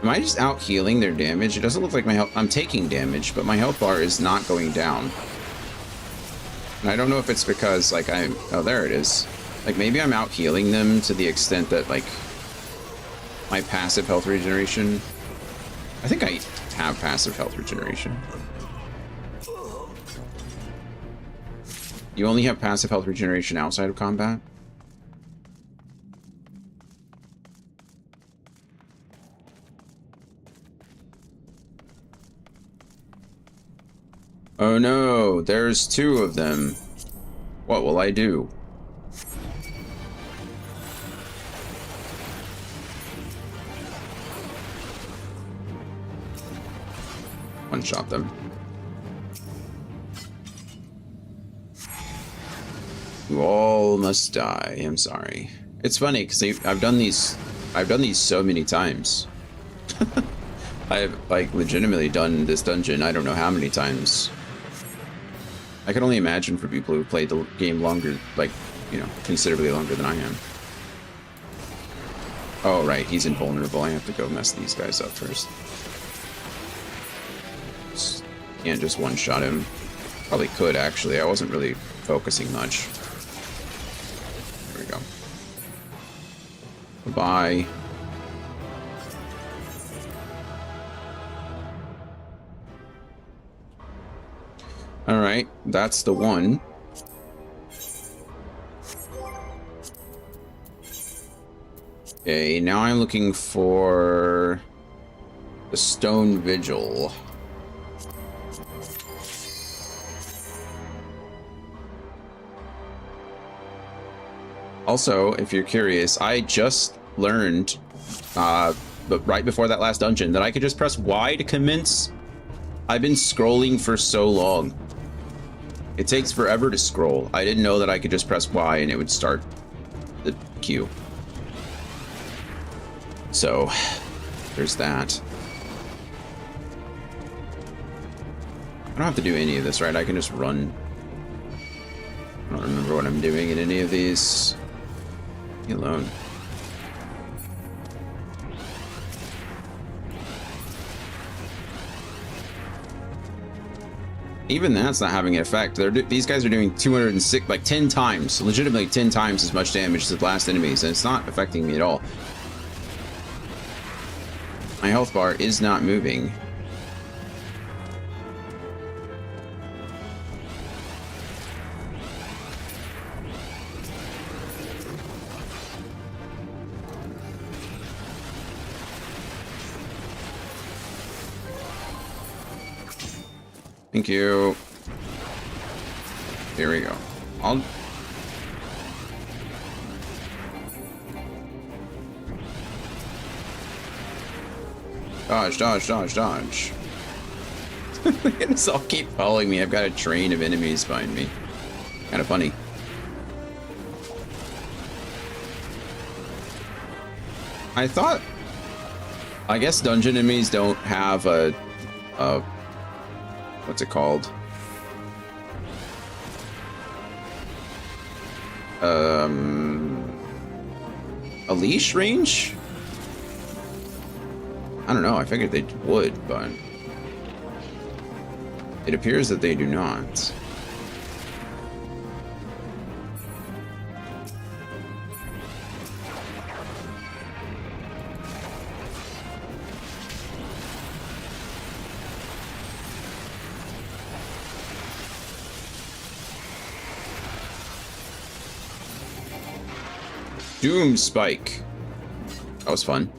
Speaker 1: Am I just out healing their damage? It doesn't look like my health... I'm taking damage, but my health bar is not going down. And I don't know if it's because, like, I'm... Oh, there it is. Like, maybe I'm out healing them to the extent that, like, my passive health regeneration... I think I have passive health regeneration. You only have passive health regeneration outside of combat? Oh no, there's two of them. What will I do? One-shot them. You all must die. I'm sorry. It's funny because I've done these so many times. I've like legitimately done this dungeon I don't know how many times. I can only imagine for people who played the game longer, like, you know, considerably longer than I am. Oh, right, he's invulnerable. I have to go mess these guys up first. Can't just one-shot him. Probably could, actually. I wasn't really focusing much. There we go. Bye-bye. Alright, that's the one. Okay, now I'm looking for the Stone Vigil. Also, if you're curious, I just learned, but right before that last dungeon, that I could just press Y to commence. I've been scrolling for so long. It takes forever to scroll. I didn't know that I could just press Y and it would start the queue. So, there's that. I don't have to do any of this, right? I can just run. I don't remember what I'm doing in any of these. Leave me alone. Even that's not having an effect. These guys are doing 206, like 10 times, legitimately 10 times as much damage as the last enemies, and it's not affecting me at all. My health bar is not moving. Thank you. Here we go. I'll... Dodge, dodge, dodge, dodge. It's all keep following me. I've got a train of enemies behind me. Kind of funny. I thought... I guess dungeon enemies don't have a what's it called? A leash range? I don't know. I figured they would, but it appears that they do not. Doom Spike. That was fun.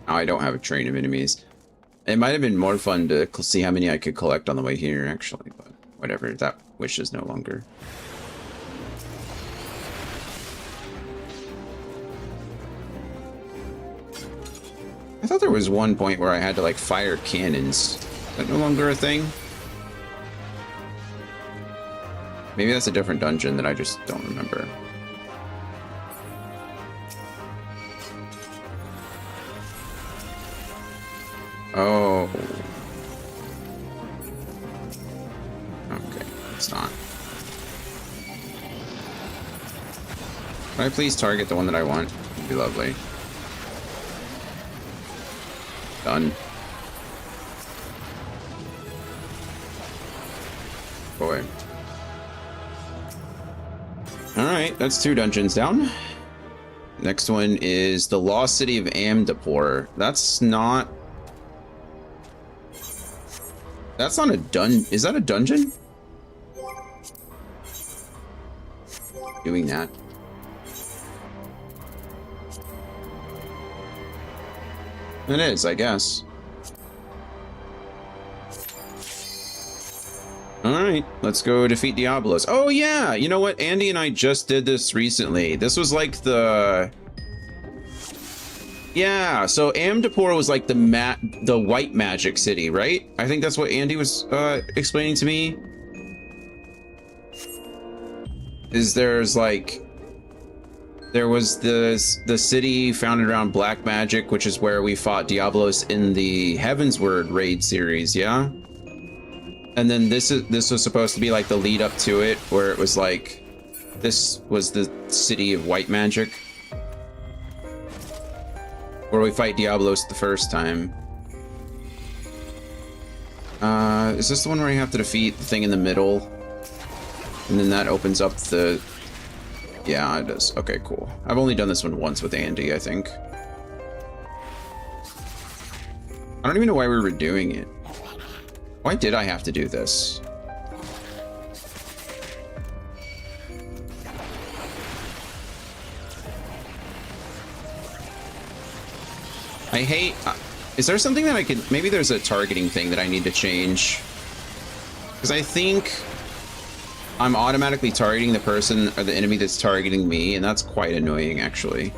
Speaker 1: Now I don't have a train of enemies. It might have been more fun to see how many I could collect on the way here, actually, but whatever. That wish is no longer. I thought there was one point where I had to, like, fire cannons. Is that no longer a thing? Maybe that's a different dungeon that I just don't remember. Oh. Okay, it's not. Can I please target the one that I want? It'd be lovely. Done. Boy. Alright, that's 2 dungeons down. Next one is the Lost City of Amdapor. That's not a is that a dungeon? Doing that. It is, I guess. Alright, let's go defeat Diablos. Oh yeah, you know what? Andy and I just did this recently. This was like the... Yeah, so Amdapor was like the white magic city, right? I think that's what Andy was explaining to me. There was the city founded around black magic, which is where we fought Diablos in the Heavensward raid series, yeah? And then this was supposed to be like the lead up to it, where it was like this was the city of white magic, where we fight Diablos the first time. Is this the one where you have to defeat the thing in the middle? And then that opens up the... Yeah, it does. Okay, cool. I've only done this one once with Andy, I think. I don't even know why we were doing it. Why did I have to do this? I hate... is there something that I could... Maybe there's a targeting thing that I need to change. Because I think I'm automatically targeting the person or the enemy that's targeting me, and that's quite annoying, actually.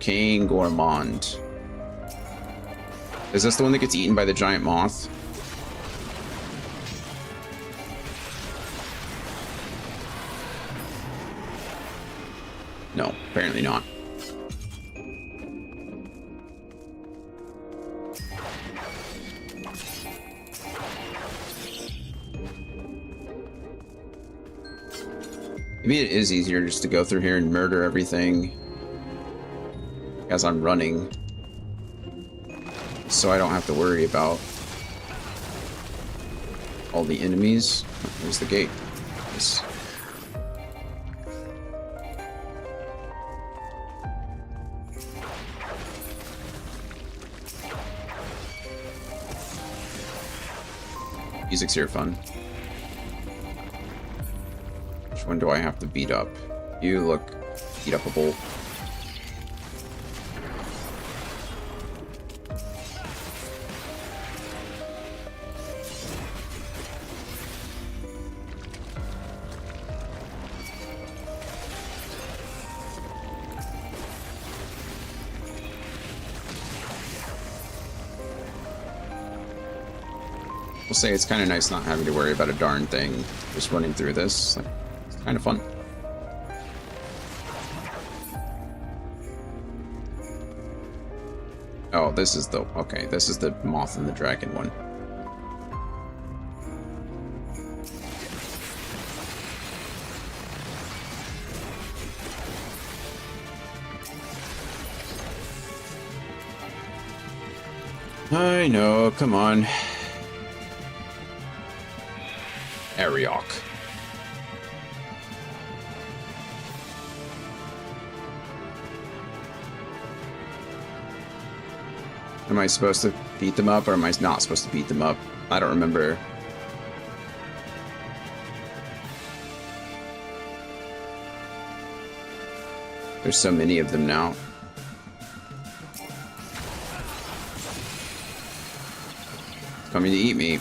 Speaker 1: King Gourmand. Is this the one that gets eaten by the giant moth? No, apparently not. Maybe it is easier just to go through here and murder everything. as I'm running, so I don't have to worry about all the enemies. Oh, there's the gate. Nice. Music's here fun. Which one do I have to beat up? You look beat upable. We'll say it's kind of nice not having to worry about a darn thing. Just running through this. Like, it's kind of fun. Oh, this is the... Okay, this is the Moth and the Dragon one. I know, come on. Ariok. Am I supposed to beat them up, or am I not supposed to beat them up? I don't remember. There's so many of them now. It's coming to eat me.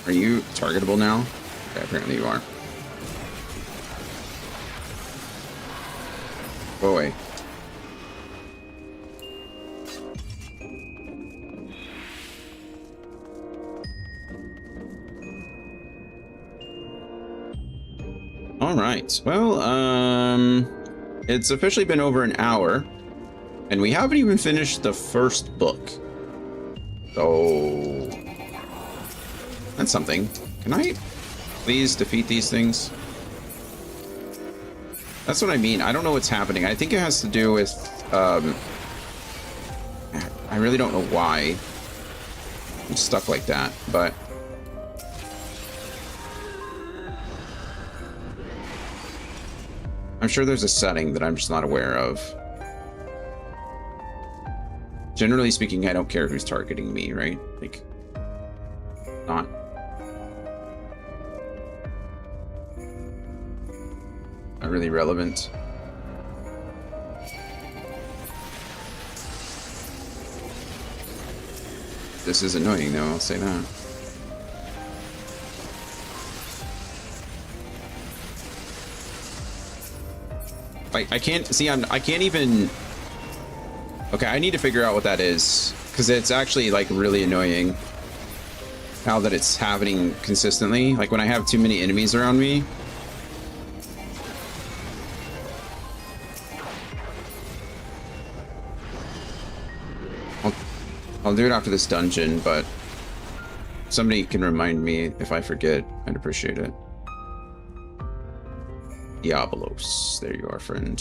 Speaker 1: Are you targetable now? Okay, apparently you are. Go away. All right. Well, it's officially been over an hour, and we haven't even finished the first book. So that's something. Can I please defeat these things? That's what I mean. I don't know what's happening. I think it has to do with, I really don't know why I'm stuck like that, but I'm sure there's a setting that I'm just not aware of. Generally speaking, I don't care who's targeting me, right? Like, not really relevant. This is annoying though, I'll say that. I can't see, I can't even. Okay, I need to figure out what that is, because it's actually like really annoying now that it's happening consistently. Like when I have too many enemies around me. I'll do it after this dungeon, but somebody can remind me if I forget. I'd appreciate it. Diabolos. There you are, friend.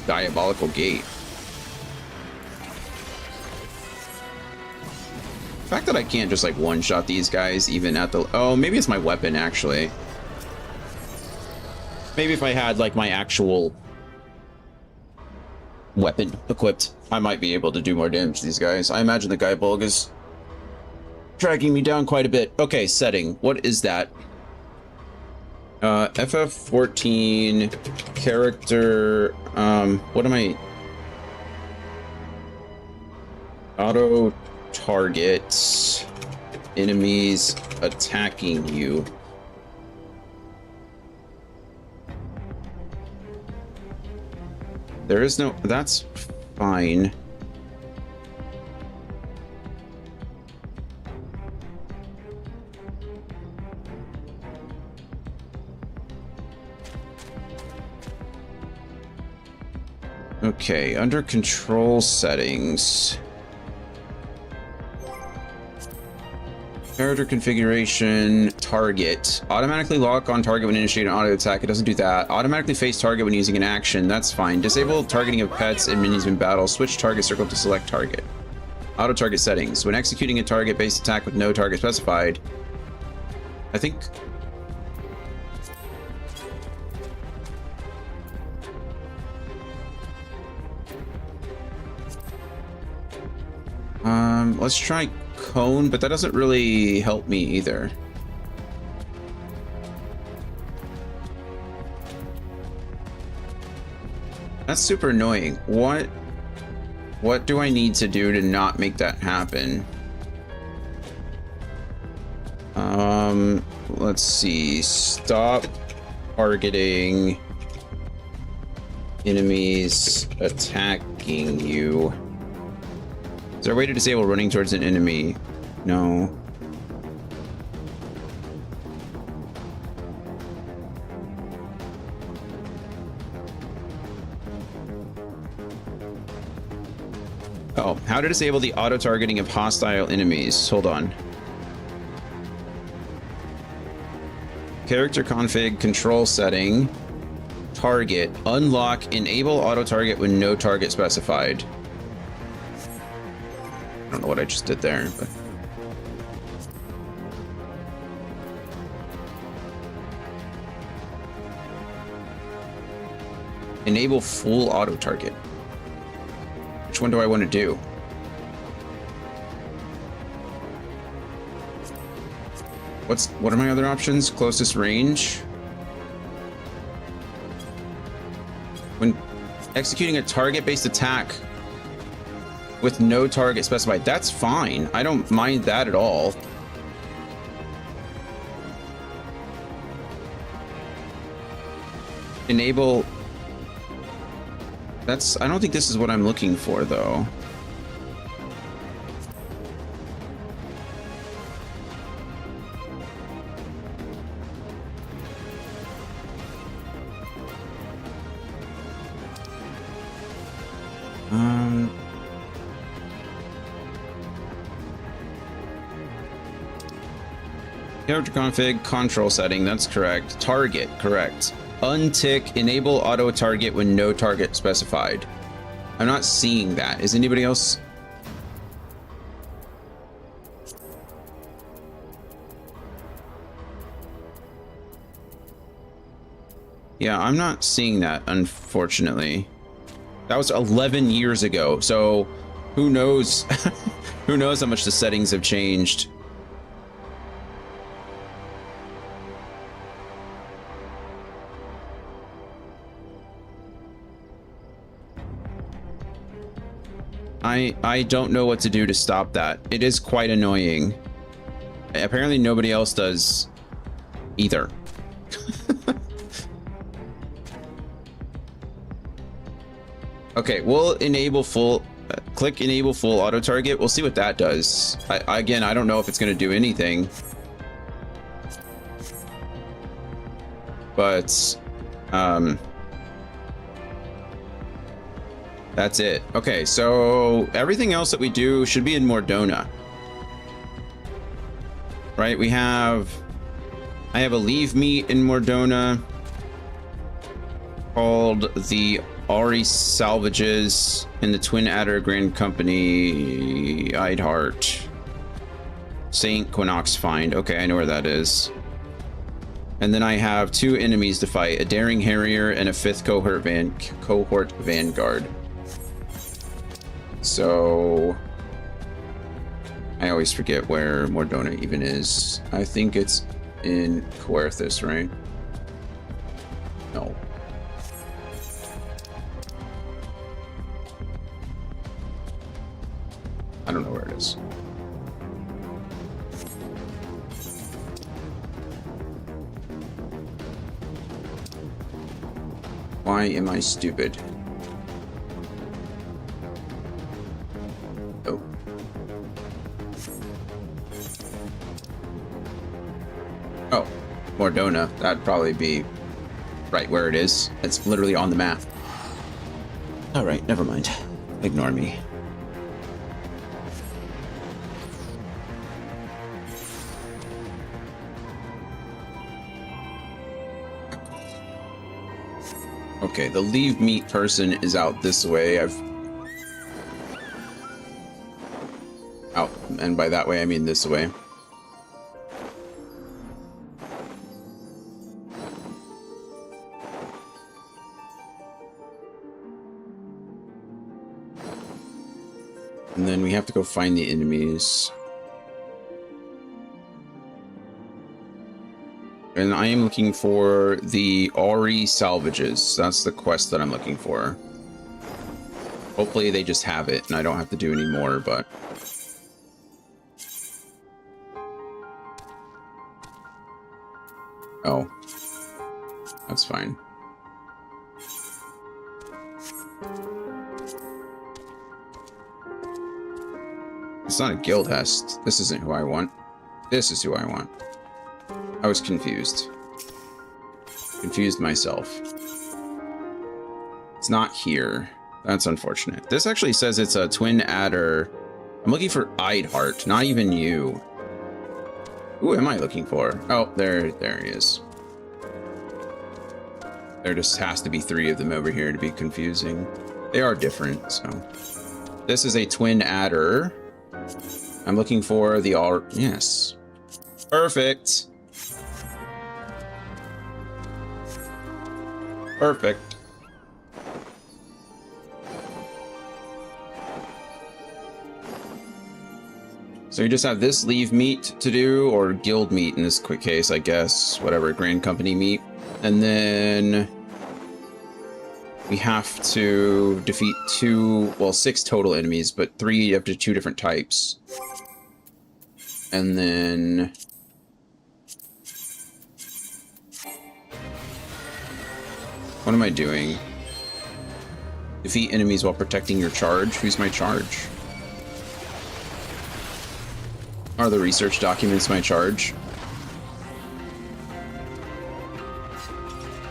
Speaker 1: Diabolical gate. The fact that I can't just like one-shot these guys even at the... Oh, maybe it's my weapon, actually. Maybe if I had, like, my actual weapon equipped, I might be able to do more damage to these guys. I imagine the Guybulg is dragging me down quite a bit. Okay, setting. What is that? FF14 character... what am I... Auto targets enemies attacking you. There is no... That's fine. Okay, under control settings. Character configuration, target. Automatically lock on target when initiating an auto attack. It doesn't do that. Automatically face target when using an action. That's fine. Disable targeting of pets and minions in battle. Switch target circle to select target. Auto target settings. When executing a target-based attack with no target specified. I think... let's try cone, but that doesn't really help me either. That's super annoying. What do I need to do to not make that happen? Let's see. Stop targeting enemies attacking you. Is there a way to disable running towards an enemy? No. Oh, how to disable the auto targeting of hostile enemies. Hold on. Character config control setting. Target. Unlock. Enable auto target when no target specified. I don't know what I just did there, but... Enable full auto target. Which one do I want to do? What are my other options? Closest range. When executing a target-based attack with no target specified, that's fine. I don't mind that at all. Enable. I don't think this is what I'm looking for, though. Character config, control setting, that's correct. Target, correct. Untick, enable auto target when no target specified. I'm not seeing that. Is anybody else? Yeah, I'm not seeing that, unfortunately. That was 11 years ago, so who knows? Who knows how much the settings have changed? I don't know what to do to stop that. It is quite annoying. Apparently nobody else does either. Okay, we'll enable full, click enable full auto target. We'll see what that does. Again, I don't know if it's going to do anything. But, that's it. Okay, so everything else that we do should be in Mordona. Right, I have a leave meet in Mordona called the Ari Salvages in the Twin Adder Grand Company, Eidhart. Saint Quinox Find. Okay, I know where that is. And then I have 2 enemies to fight, a Daring Harrier and a 5th cohort Vanguard. So I always forget where Mordona even is. I think it's in Coerthus, right? No. I don't know where it is. Why am I stupid? Oh. Oh, Mordona. That'd probably be right where it is. It's literally on the map. All right, never mind. Ignore me. Okay, the leave meat person is out this way. Out, and by that way I mean this way. And then we have to go find the enemies. And I am looking for the Ori salvages. That's the quest that I'm looking for. Hopefully they just have it and I don't have to do any more, but... Oh. That's fine. It's not a guild hest. This isn't who I want. This is who I want. I was confused. Confused myself. It's not here. That's unfortunate. This actually says it's a twin adder. I'm looking for Eidhart, not even you. Who am I looking for? Oh, there he is. There just has to be 3 of them over here to be confusing. They are different, so. This is a twin adder. I'm looking for the yes. Perfect. Perfect. So you just have this leave meat to do, or guild meat in this quick case, I guess. Whatever, Grand Company meat. And then we have to defeat 6 total enemies, but 3 up to 2 different types. And then... What am I doing? Defeat enemies while protecting your charge. Who's my charge? Are the research documents my charge?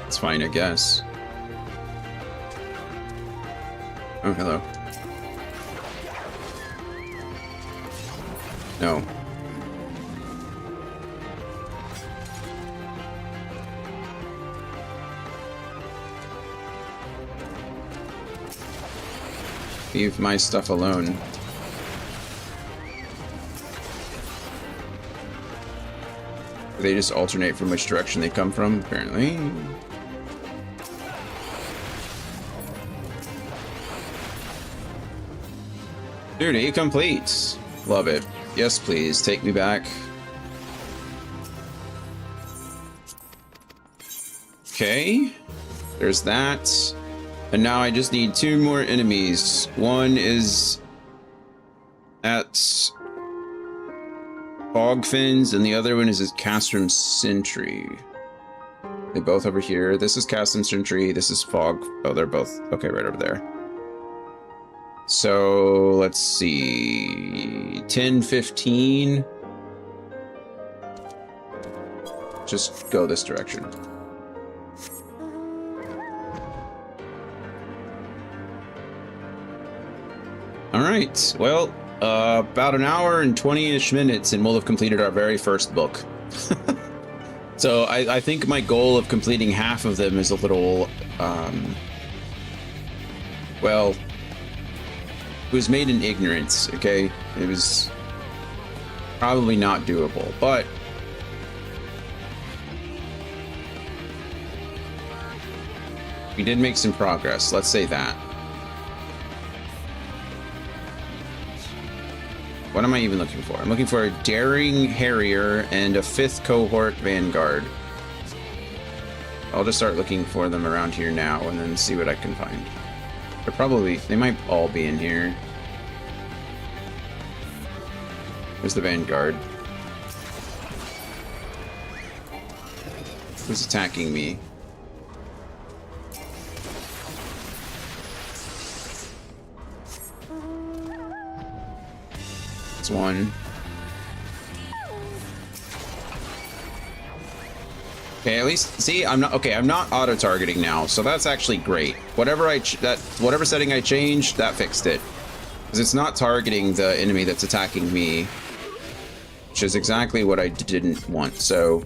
Speaker 1: It's fine, I guess. Oh, hello. No. Leave my stuff alone. They just alternate from which direction they come from, apparently. Duty complete. Love it. Yes, please. Take me back. Okay. There's that. And now I just need 2 more enemies. One is at Fogfins, and the other one is at Castrum Sentry. They're both over here. This is Castrum Sentry. This is Fog. Oh, they're both... Okay, right over there. So, let's see... 10, 15... Just go this direction. Alright, well, about an hour and 20-ish minutes and we'll have completed our very first book. So I think my goal of completing half of them is a little, well, it was made in ignorance, okay? It was probably not doable, but we did make some progress, let's say that. What am I even looking for? I'm looking for a Daring Harrier and a 5th Cohort Vanguard. I'll just start looking for them around here now and then see what I can find. They might all be in here. There's the Vanguard. Who's attacking me? One. Okay, at least see, I'm not auto targeting now, so that's actually great. Whatever setting I changed, that fixed it, because it's not targeting the enemy that's attacking me, which is exactly what I didn't want. So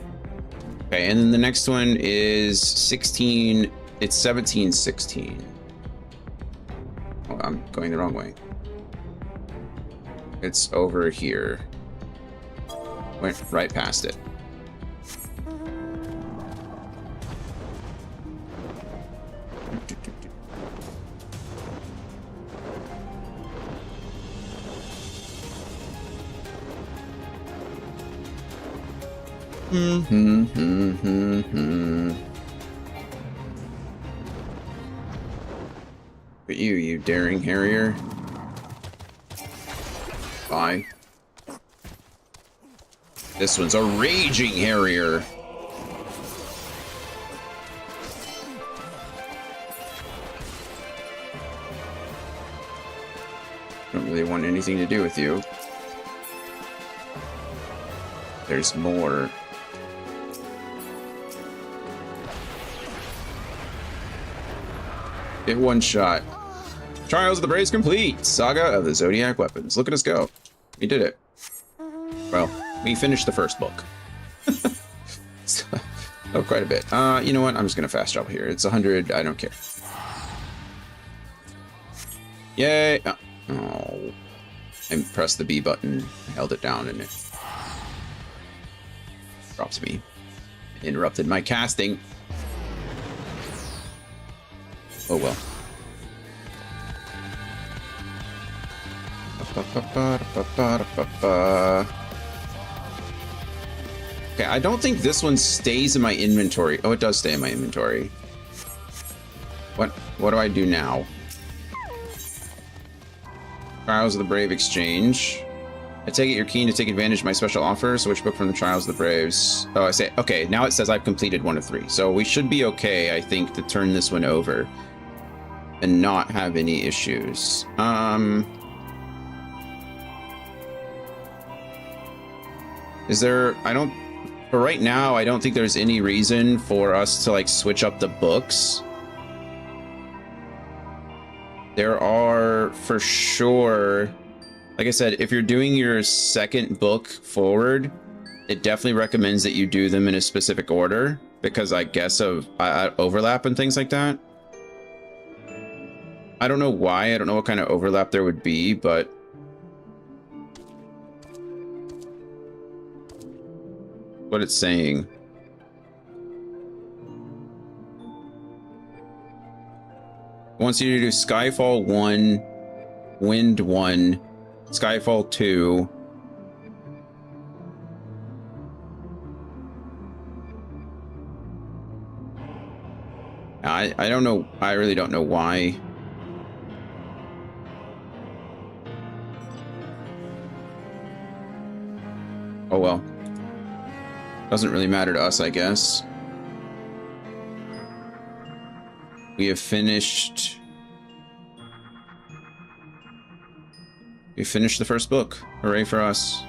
Speaker 1: okay, and then the next one is 16 It's 1716. Oh, I'm going the wrong way. It's over here. Went right past it. But you daring harrier. Bye. This one's a raging harrier. Don't really want anything to do with you. There's more. Hit one shot. Trials of the Braves complete. Saga of the Zodiac Weapons. Look at us go. We did it. Well, we finished the first book. So, oh, quite a bit. You know what? I'm just gonna fast travel here. It's 100. I don't care. Yay! Oh, I pressed the B button, held it down, and it drops me. Interrupted my casting. Oh well. Okay, I don't think this one stays in my inventory. Oh, it does stay in my inventory. What do I do now? Trials of the Brave Exchange. I take it you're keen to take advantage of my special offer. So which book from the Trials of the Braves? Oh, I say, okay, now it says I've completed 1 of 3. So we should be okay, I think, to turn this one over and not have any issues. Is there, for right now, I don't think there's any reason for us to like switch up the books. There are for sure, like I said, if you're doing your second book forward, it definitely recommends that you do them in a specific order because I guess of overlap and things like that. I don't know why, I don't know what kind of overlap there would be, but what it's saying. It wants you to do Skyfall 1, Wind 1, Skyfall 2. I don't know. I really don't know why. Oh well. Doesn't really matter to us, I guess. We have finished... We finished the first book. Hooray for us.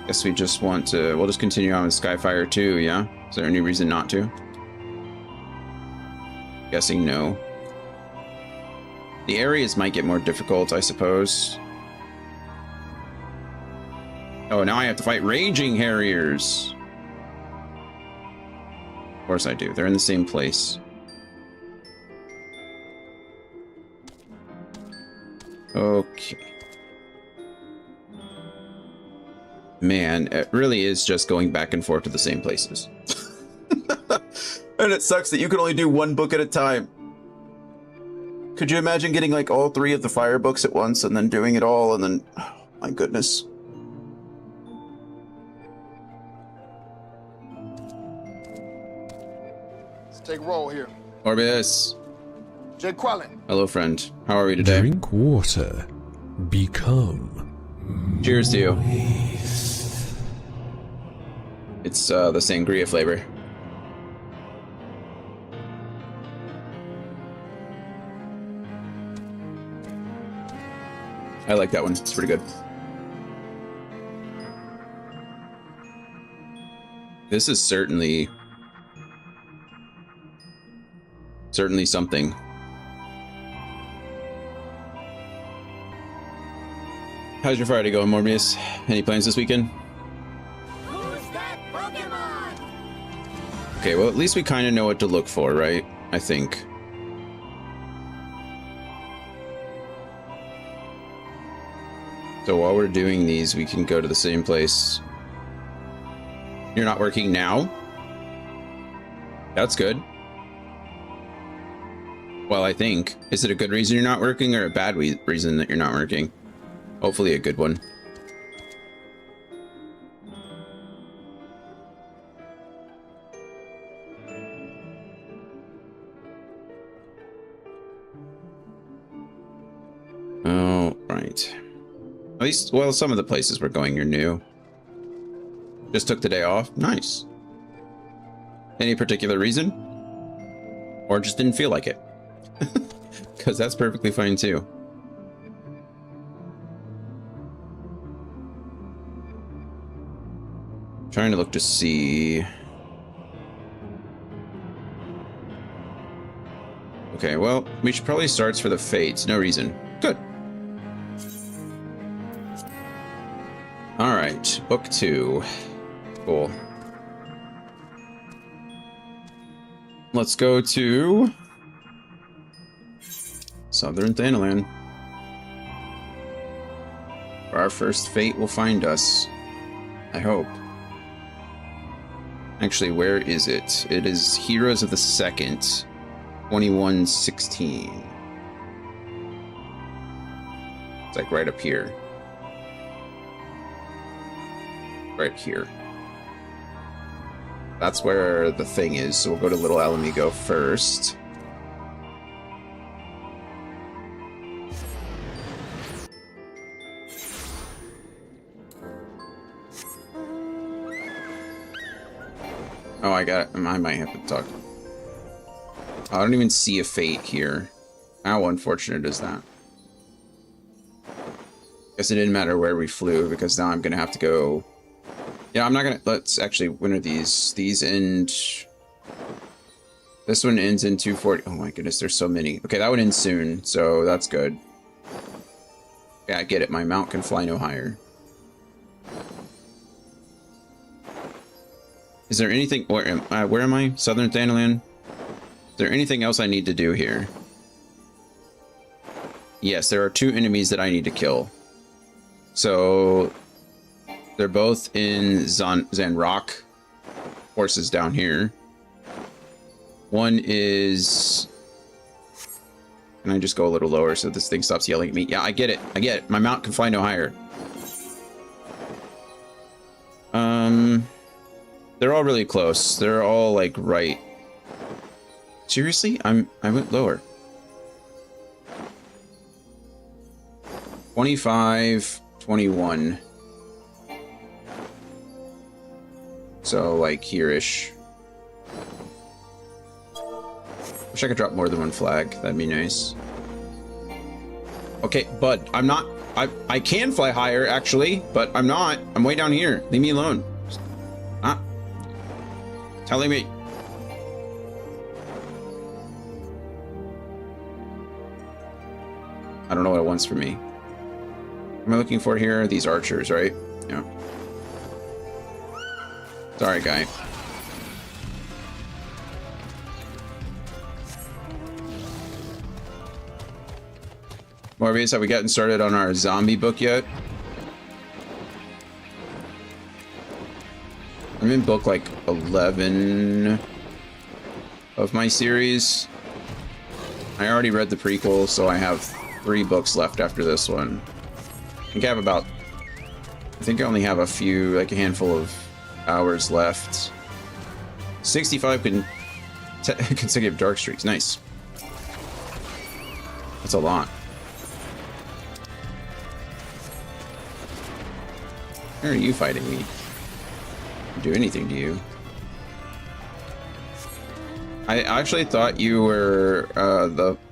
Speaker 1: Guess we just want to... We'll just continue on with Skyfire 2, yeah? Is there any reason not to? Guessing no. The areas might get more difficult, I suppose. Oh, now I have to fight raging harriers. Of course I do. They're in the same place. Okay. Man, it really is just going back and forth to the same places. And it sucks that you can only do 1 book at a time. Could you imagine getting like all 3 of the fire books at once and then doing it all and then... Oh, my goodness.
Speaker 5: Let's take a roll here.
Speaker 1: Orbis.
Speaker 5: Jay Quellen.
Speaker 1: Hello, friend. How are we today?
Speaker 6: Drink water. Become.
Speaker 1: Cheers to you. It's the sangria flavor. I like that one. It's pretty good. This is certainly something. How's your Friday going, Morbius? Any plans this weekend?
Speaker 4: Who's that Pokemon?
Speaker 1: Okay, well, at least we kind of know what to look for, right? I think. So while we're doing these, we can go to the same place. You're not working now? That's good. Well, I think. Is it a good reason you're not working or a bad reason that you're not working? Hopefully a good one. Oh, right. At least, well, some of the places we're going are new. Just took the day off. Nice. Any particular reason? Or just didn't feel like it? Because that's perfectly fine too. Trying to look to see. Okay, well, we should probably start for the fates. No reason. Good. All right, book 2. Cool. Let's go to Southern Thanalan. Our first fate will find us. I hope. Actually, where is it? It is Heroes of the Second, 2116. It's like right up here. Right here. That's where the thing is, so we'll go to Little Alamigo first. Oh, I got it. I might have to talk. I don't even see a fate here. How unfortunate is that? Guess it didn't matter where we flew, because now I'm gonna have to go. Yeah, I'm not gonna. Let's actually. When are these? These end. This one ends in 240. Oh my goodness, there's so many. Okay, that one ends soon, so that's good. Yeah, I get it. My mount can fly no higher. Is there anything? Where am I? Southern Thanalan? Is there anything else I need to do here? Yes, there are 2 enemies that I need to kill. So they're both in Zanrock. Horses down here. One is. Can I just go a little lower so this thing stops yelling at me? Yeah, I get it. I get it. My mount can fly no higher. They're all really close. They're all like right. Seriously? I went lower. 25, 21. So like here-ish. Wish I could drop more than 1 flag. That'd be nice. Okay, bud, I'm not. I can fly higher actually, but I'm not. I'm way down here. Leave me alone. Ah. Telling me. I don't know what it wants from me. What am I looking for here? These archers, right? Yeah. Sorry, guy. Morbius, have we gotten started on our zombie book yet? I'm in book like 11 of my series. I already read the prequel, so I have 3 books left after this one. I think I have about. I think I only have a few, like a handful of hours left. 65 consecutive dark streaks. Nice. That's a lot. Where are you fighting me? Do anything to you? I actually thought you were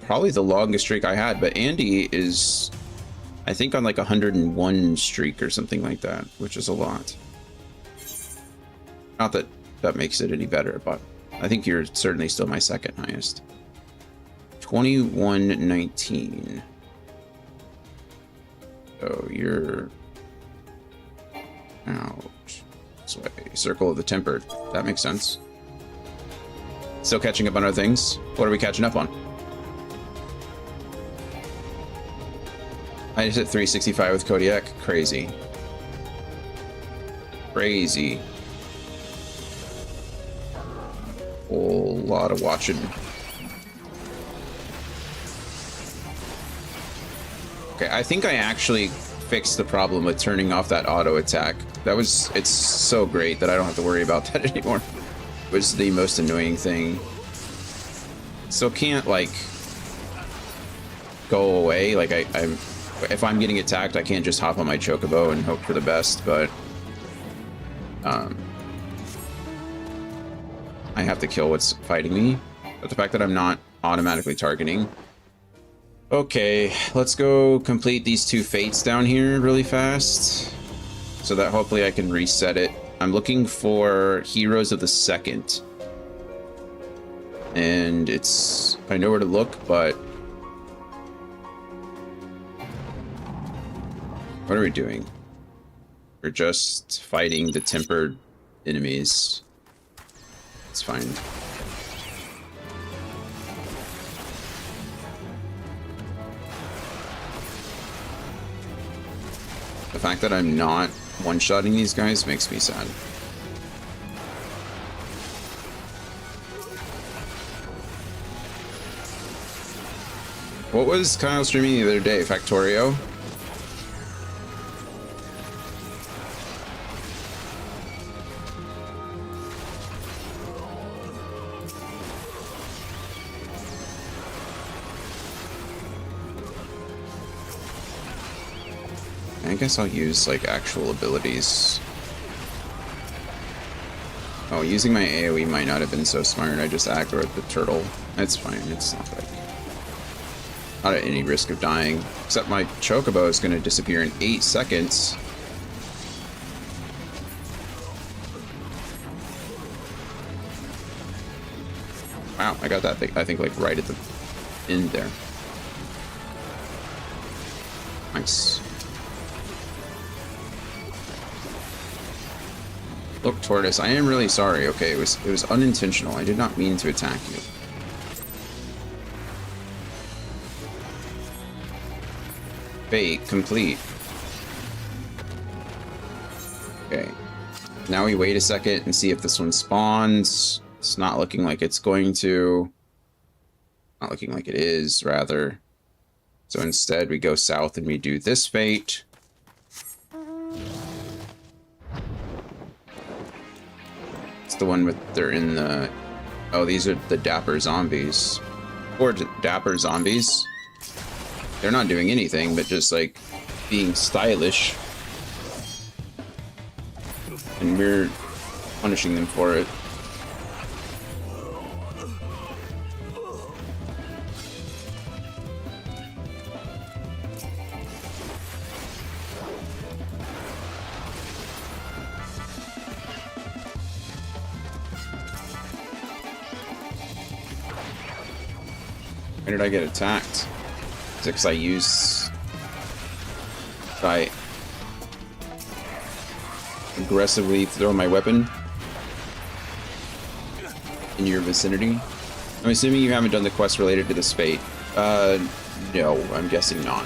Speaker 1: probably the longest streak I had, but Andy is, I think, on like 101 streak or something like that, which is a lot. Not that that makes it any better, but I think you're certainly still my second highest. 2119. So you're out this way. Circle of the Tempered. That makes sense. Still catching up on other things. What are we catching up on? I just hit 365 with Kodiak. Crazy. Crazy. Whole lot of watching. Okay, I think I actually fixed the problem with turning off that auto attack. It's so great that I don't have to worry about that anymore. It was the most annoying thing. So can't like go away. Like if I'm getting attacked, I can't just hop on my chocobo and hope for the best, but I have to kill what's fighting me. But the fact that I'm not automatically targeting. Okay, let's go complete these 2 fates down here really fast so that hopefully I can reset it. I'm looking for Heroes of the Second. And I know where to look, but what are we doing? We're just fighting the tempered enemies. It's fine. The fact that I'm not one-shotting these guys makes me sad. What was Kyle streaming the other day? Factorio? I guess I'll use like actual abilities. Oh, using my AoE might not have been so smart. I just aggroed the turtle. It's fine. It's not like not at any risk of dying. Except my chocobo is going to disappear in 8 seconds. Wow, I got that thing. I think like right at the end there. Nice. Look, Tortoise, I am really sorry, okay? It was unintentional. I did not mean to attack you. Fate complete. Okay. Now we wait a second and see if this one spawns. It's not looking like it's going to. Not looking like it is, rather. So instead we go south and we do this fate. The one with they're in the these are the dapper zombies or dapper zombies. They're not doing anything but just like being stylish, and we're punishing them for it. Where did I get attacked? Is it because I use... I aggressively throw my weapon in your vicinity? I'm assuming you haven't done the quest related to this fate. No, I'm guessing not.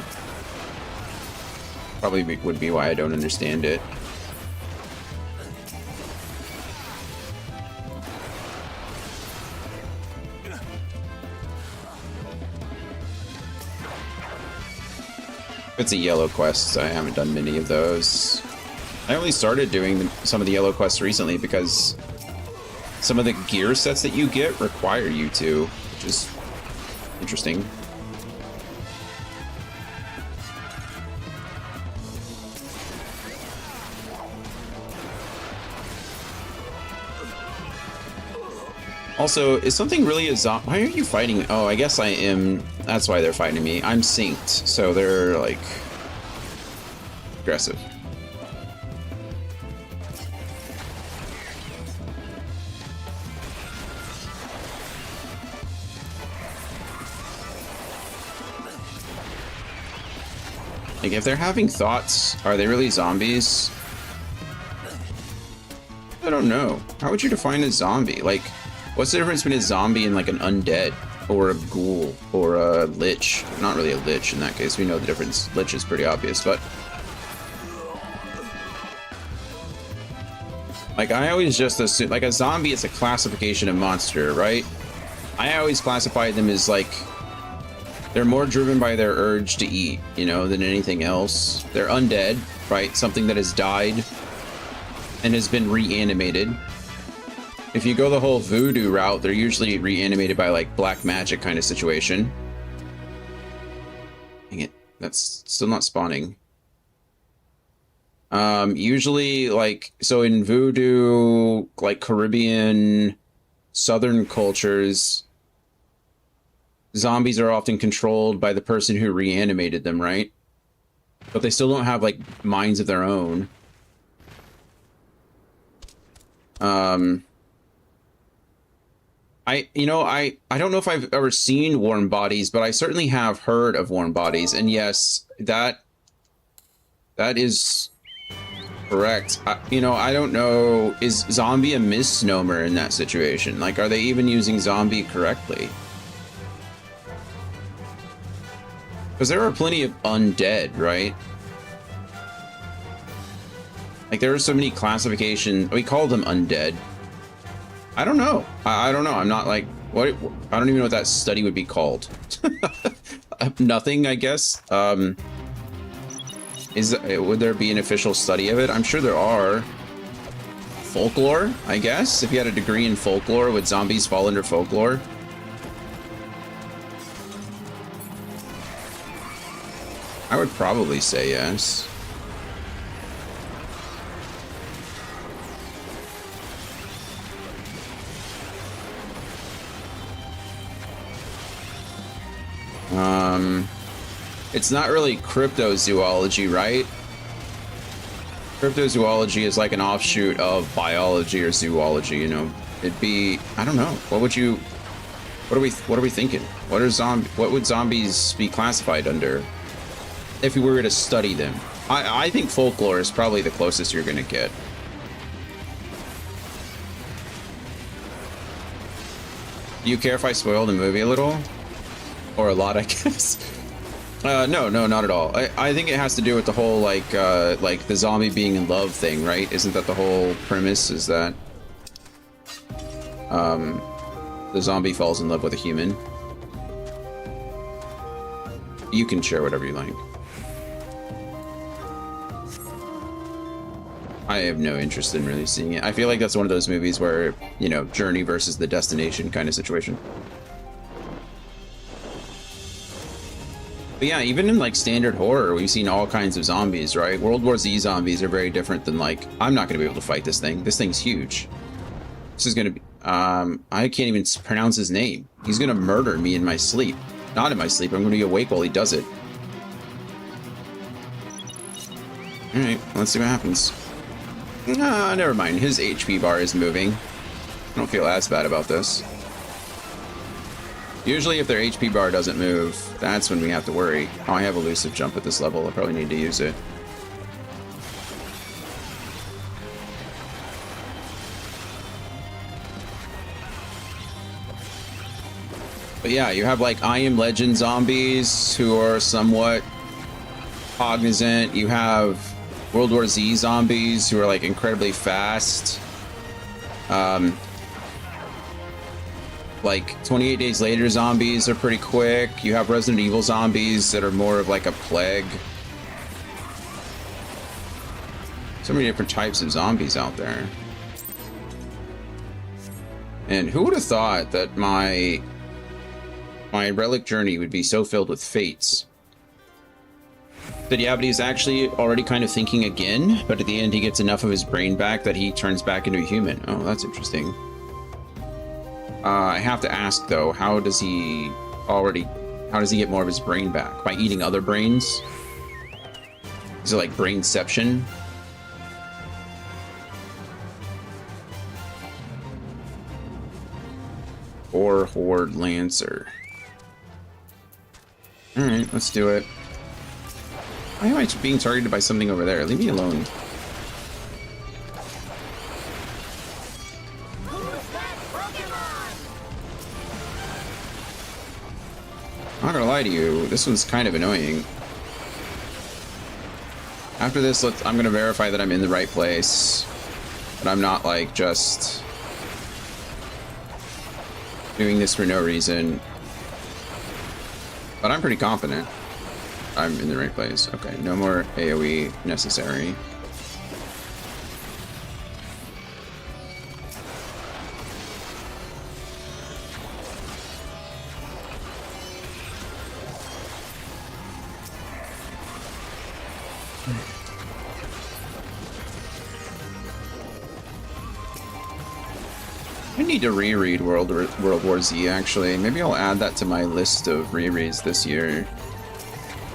Speaker 1: Probably would be why I don't understand it. If it's a yellow quest, I haven't done many of those. I only started doing some of the yellow quests recently because some of the gear sets that you get require you to, which is interesting. Also, is something really a zombie? Why are you fighting? Oh, I guess I am. That's why they're fighting me. I'm synced, so they're like aggressive. Like, if they're having thoughts, are they really zombies? I don't know. How would you define a zombie? Like, what's the difference between a zombie and like an undead? Or a ghoul? Or a lich? Not really a lich in that case. We know the difference. Lich is pretty obvious, but... Like, I always just assume... Like, a zombie is a classification of monster, right? I always classify them as, like... They're more driven by their urge to eat, you know, than anything else. They're undead, right? Something that has died and has been reanimated. If you go the whole voodoo route, they're usually reanimated by, like, black magic kind of situation. Dang it. That's still not spawning. Usually, like, so in voodoo, like, Caribbean, southern cultures... Zombies are often controlled by the person who reanimated them, right? But they still don't have, like, minds of their own. I don't know if I've ever seen warm bodies, but I certainly have heard of warm bodies. And yes, that is correct. I don't know. Is zombie a misnomer in that situation? Like, are they even using zombie correctly? Because there are plenty of undead, right? Like, there are so many classifications. We call them undead. I don't know. I don't know. I'm not like... what? I don't even know what that study would be called. Nothing, I guess. Would there be an official study of it? I'm sure there are. Folklore, I guess? If you had a degree in folklore, would zombies fall under folklore? I would probably say yes. It's not really cryptozoology, right? Cryptozoology is like an offshoot of biology or zoology, you know. It'd be, I don't know. What are we thinking? What would zombies be classified under if we were to study them? I think folklore is probably the closest you're gonna get. Do you care if I spoil the movie a little? Or a lot, I guess. No, not at all. I think it has to do with the whole, like the zombie being in love thing, right? Isn't that the whole premise, is that the zombie falls in love with a human? You can share whatever you like. I have no interest in really seeing it. I feel like that's one of those movies where, you know, journey versus the destination kind of situation. But yeah, even in like standard horror, we've seen all kinds of zombies, right? World War Z zombies are very different than like, I'm not going to be able to fight this thing. This thing's huge. This is going to be, I can't even pronounce his name. He's going to murder me in my sleep. Not in my sleep, I'm going to be awake while he does it. Alright, let's see what happens. Nah, never mind. His HP bar is moving. I don't feel as bad about this. Usually if their HP bar doesn't move, that's when we have to worry. Oh, I have elusive jump at this level. I probably need to use it. But yeah, you have like I Am Legend zombies who are somewhat cognizant. You have World War Z zombies who are like incredibly fast. Like 28 Days Later zombies are pretty quick. You have Resident Evil zombies that are more of like a plague. So many different types of zombies out there. And who would have thought that my relic journey would be so filled with fates? But yeah, but he's actually already kind of thinking again, but at the end he gets enough of his brain back that he turns back into a human. Oh, that's interesting. I have to ask though, how does he get more of his brain back? By eating other brains? Is it like brainception? Or Horde Lancer. Alright, let's do it. Why am I being targeted by something over there? Leave me alone.
Speaker 4: Who's that Pokemon?
Speaker 1: I'm not gonna lie to you, this one's kind of annoying. After this, I'm gonna verify that I'm in the right place. But I'm not, like, just doing this for no reason. But I'm pretty confident I'm in the right place. Okay, no more AoE necessary. I need to reread World War Z, actually. Maybe I'll add that to my list of rereads this year.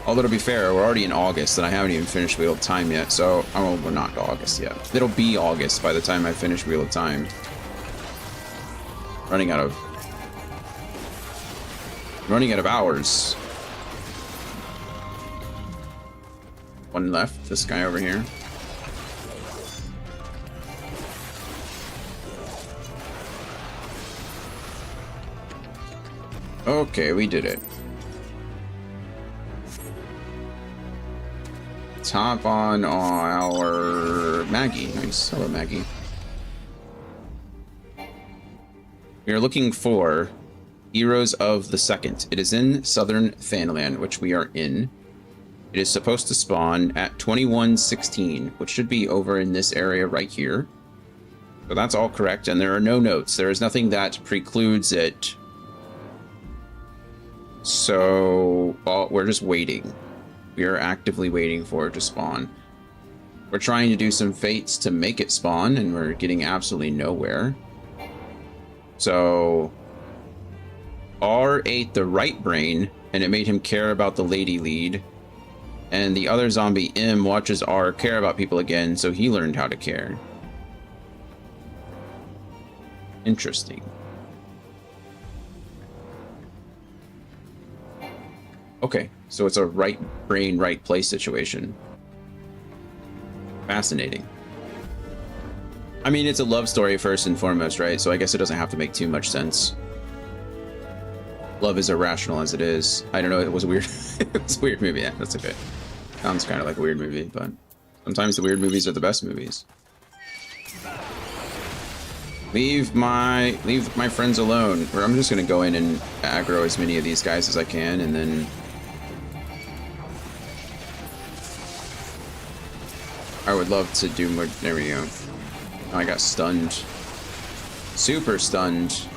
Speaker 1: Although, to be fair, we're already in August, and I haven't even finished Wheel of Time yet, so... Oh, we're not August yet. It'll be August by the time I finish Wheel of Time. Running out of hours. One left, this guy over here. Okay, we did it. Top on our Maggie. Nice. Hello, Maggie. We are looking for Heroes of the Second. It is in Southern Fanland, which we are in. It is supposed to spawn at 2116, which should be over in this area right here. So that's all correct, and there are no notes. There is nothing that precludes it. So we're just waiting. We are actively waiting for it to spawn. We're trying to do some fates to make it spawn, and we're getting absolutely nowhere. So R ate the right brain, and it made him care about the lady lead. And the other zombie, M, watches R care about people again, so he learned how to care. Interesting. Okay, so it's a right brain, right place situation. Fascinating. I mean, it's a love story first and foremost, right? So I guess it doesn't have to make too much sense. Love is irrational as it is. I don't know, it was weird. It was a weird movie, yeah, that's okay. Sounds kind of like a weird movie, but sometimes the weird movies are the best movies. Leave my friends alone. Or I'm just gonna go in and aggro as many of these guys as I can, and then I would love to do more. There we go. Oh, I got stunned. Super stunned.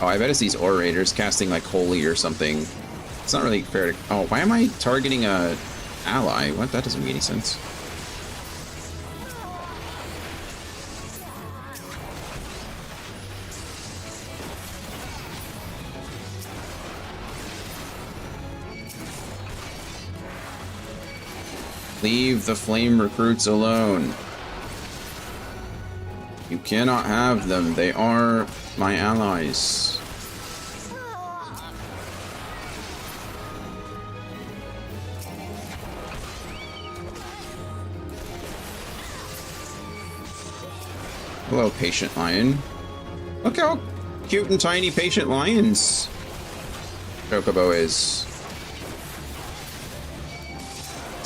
Speaker 1: Oh, I bet it's these orators casting like holy or something. It's not really fair to... Oh, why am I targeting a ally? What? That doesn't make any sense. Leave the flame recruits alone. You cannot have them. They are my allies. Hello, patient lion. Look how cute and tiny patient lions Chocobo is.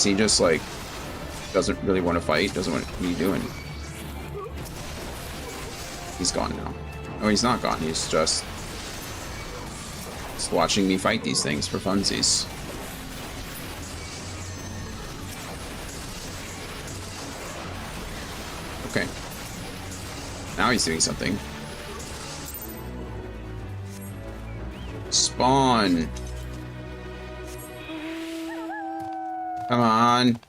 Speaker 1: He just like doesn't really want to fight, doesn't want... What are you doing? He's gone now. Oh, he's not gone, he's just watching me fight these things for funsies. Okay. Now he's doing something. Spawn! Come on.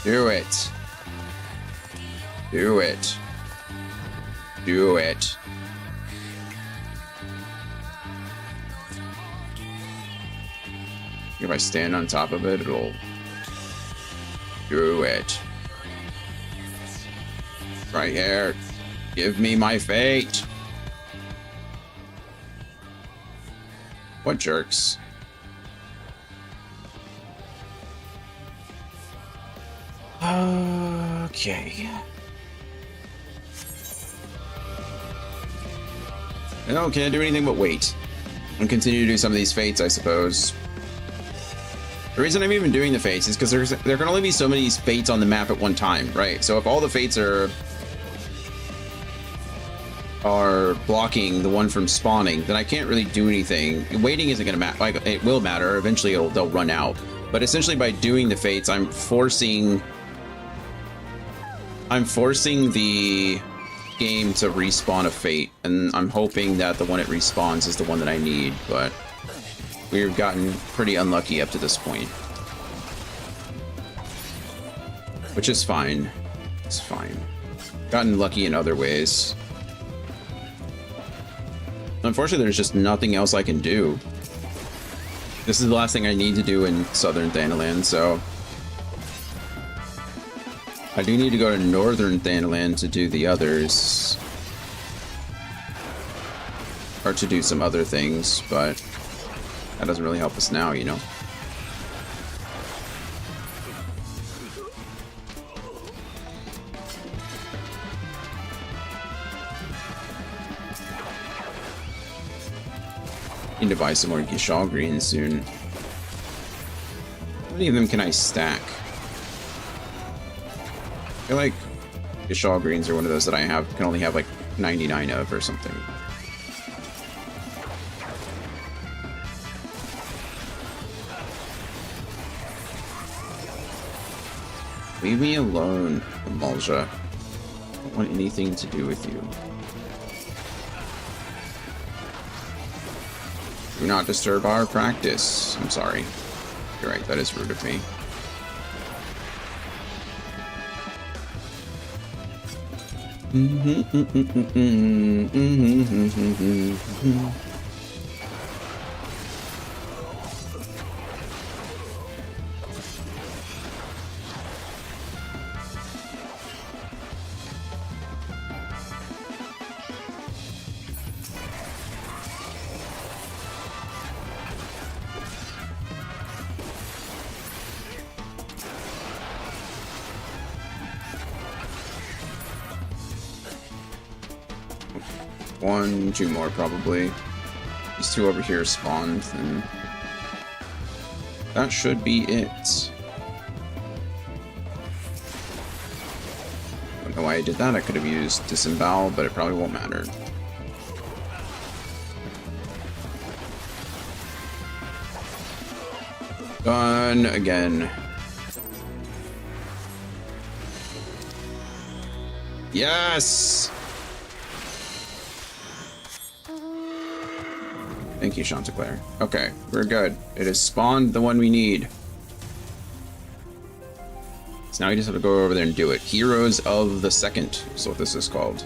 Speaker 1: Do it. Do it. Do it. If I stand on top of it, it'll do it. Right here. Give me my fate. What jerks? Okay. No, can't do anything but wait. And continue to do some of these fates, I suppose. The reason I'm even doing the fates is because there can only be so many fates on the map at one time, right? So if all the fates are blocking the one from spawning, then I can't really do anything. Waiting isn't going to matter. Like, it will matter. Eventually they'll run out. But essentially by doing the fates, I'm forcing the game to respawn a fate, and I'm hoping that the one it respawns is the one that I need, but we've gotten pretty unlucky up to this point. Which is fine. It's fine. Gotten lucky in other ways. Unfortunately, there's just nothing else I can do. This is the last thing I need to do in Southern Thanalan, so I do need to go to Northern Thanalan to do the others. Or to do some other things, but that doesn't really help us now, you know? Need to buy some more Gishal greens soon. How many of them can I stack? I feel like Gishal greens are one of those that I can only have like 99 of or something. Leave me alone, Amalja. I don't want anything to do with you. Do not disturb our practice. I'm sorry. You're right, that is rude of me. One, two more probably. These two over here spawned, and that should be it. Don't know why I did that. I could have used Disembowel, but it probably won't matter. Done again. Yes! Thank you, Chanticleer. Okay, we're good. It has spawned the one we need. So now we just have to go over there and do it. Heroes of the Second is what this is called.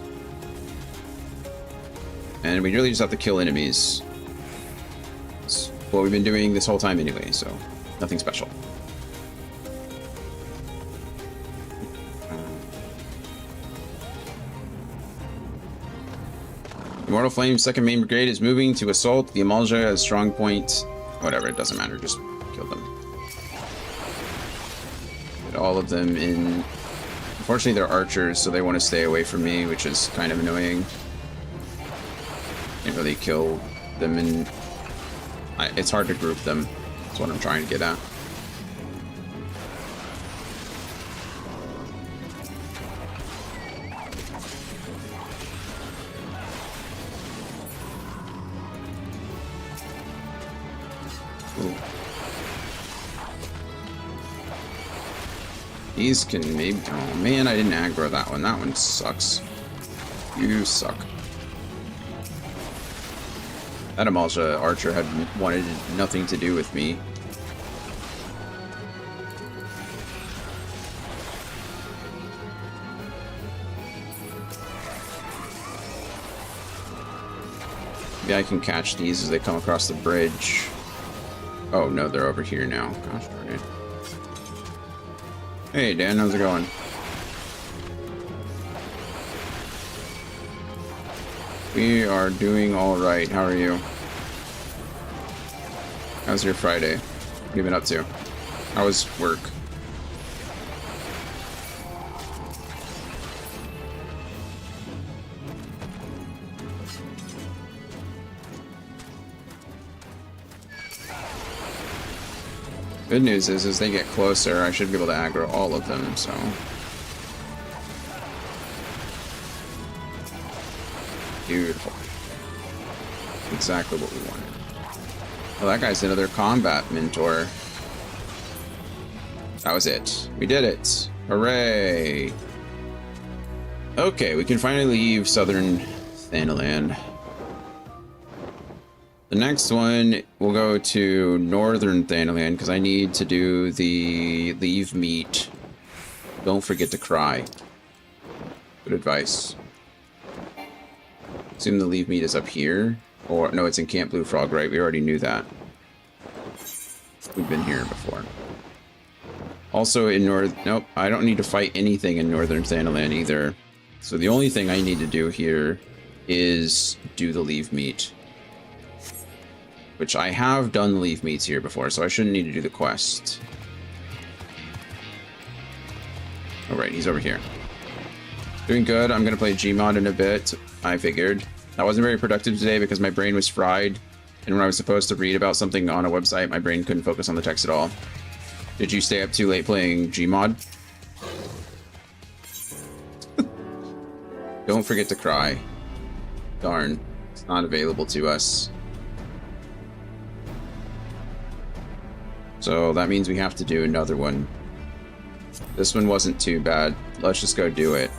Speaker 1: And we really just have to kill enemies. It's what we've been doing this whole time anyway, so nothing special. Immortal Flame's second main brigade is moving to assault the Amalja as strong point. Whatever, it doesn't matter, just kill them. Get all of them in. Unfortunately, they're archers, so they want to stay away from me, which is kind of annoying. Can't really kill them, and it's hard to group them. That's what I'm trying to get at. These can maybe... Oh man, I didn't aggro that one. That one sucks. You suck. That Amalja archer had wanted nothing to do with me. Maybe I can catch these as they come across the bridge. Oh no, they're over here now. Gosh darn it. Hey Dan, how's it going? We are doing alright. How are you? How's your Friday? What have you been up to? How was work? Good news is, as they get closer, I should be able to aggro all of them, so... Beautiful. Exactly what we wanted. Well, that guy's another combat mentor. That was it. We did it. Hooray! Okay, we can finally leave southern Thanaland. The next one, we'll go to northern Thanaland, because I need to do the leave meet. Don't forget to cry. Good advice. Assume the leave meet is up here. Or, no, it's in Camp Blue Frog, right? We already knew that. We've been here before. Also in nope, I don't need to fight anything in northern Thanaland either. So the only thing I need to do here is do the leave meet. Which I have done leave meets here before, so I shouldn't need to do the quest. Alright, he's over here. Doing good. I'm gonna play Gmod in a bit, I figured. I wasn't very productive today because my brain was fried. And when I was supposed to read about something on a website, my brain couldn't focus on the text at all. Did you stay up too late playing Gmod? Don't forget to cry. Darn. It's not available to us. So that means we have to do another one. This one wasn't too bad. Let's just go do it.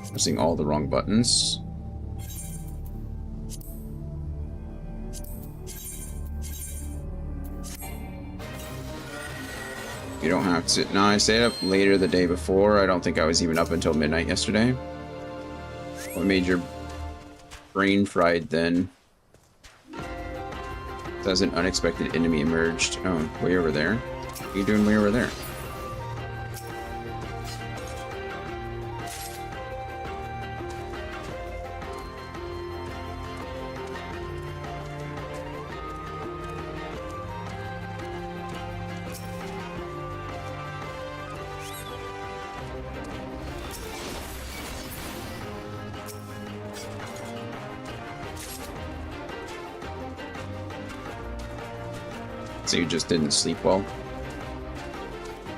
Speaker 1: Pressing all the wrong buttons. You don't have to. No, I stayed up later the day before. I don't think I was even up until midnight yesterday. What made your brain fried then? As an unexpected enemy emerged. Oh, way over there? What are you doing way over there? So you just didn't sleep well?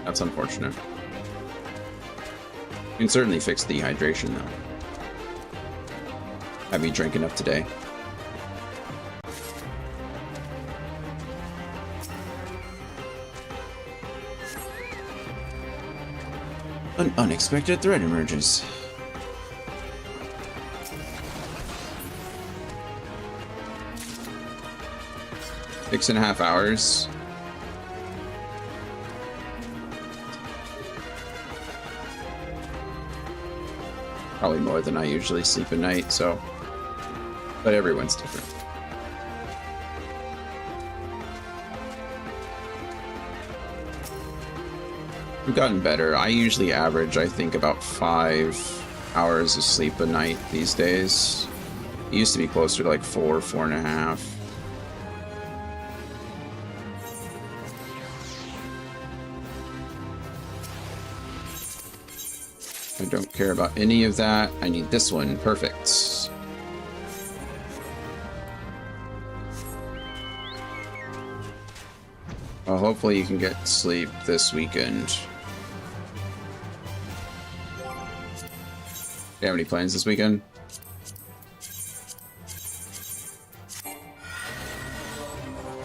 Speaker 1: That's unfortunate. You can certainly fix dehydration, though. Have you drank enough today? An unexpected threat emerges. Six and a half hours. Probably more than I usually sleep at night, so. But everyone's different. We've gotten better. I usually average, I think, about 5 hours of sleep a night these days. It used to be closer to like 4, 4.5. I don't care about any of that. I need this one. Perfect. Well, hopefully you can get sleep this weekend. Do you have any plans this weekend?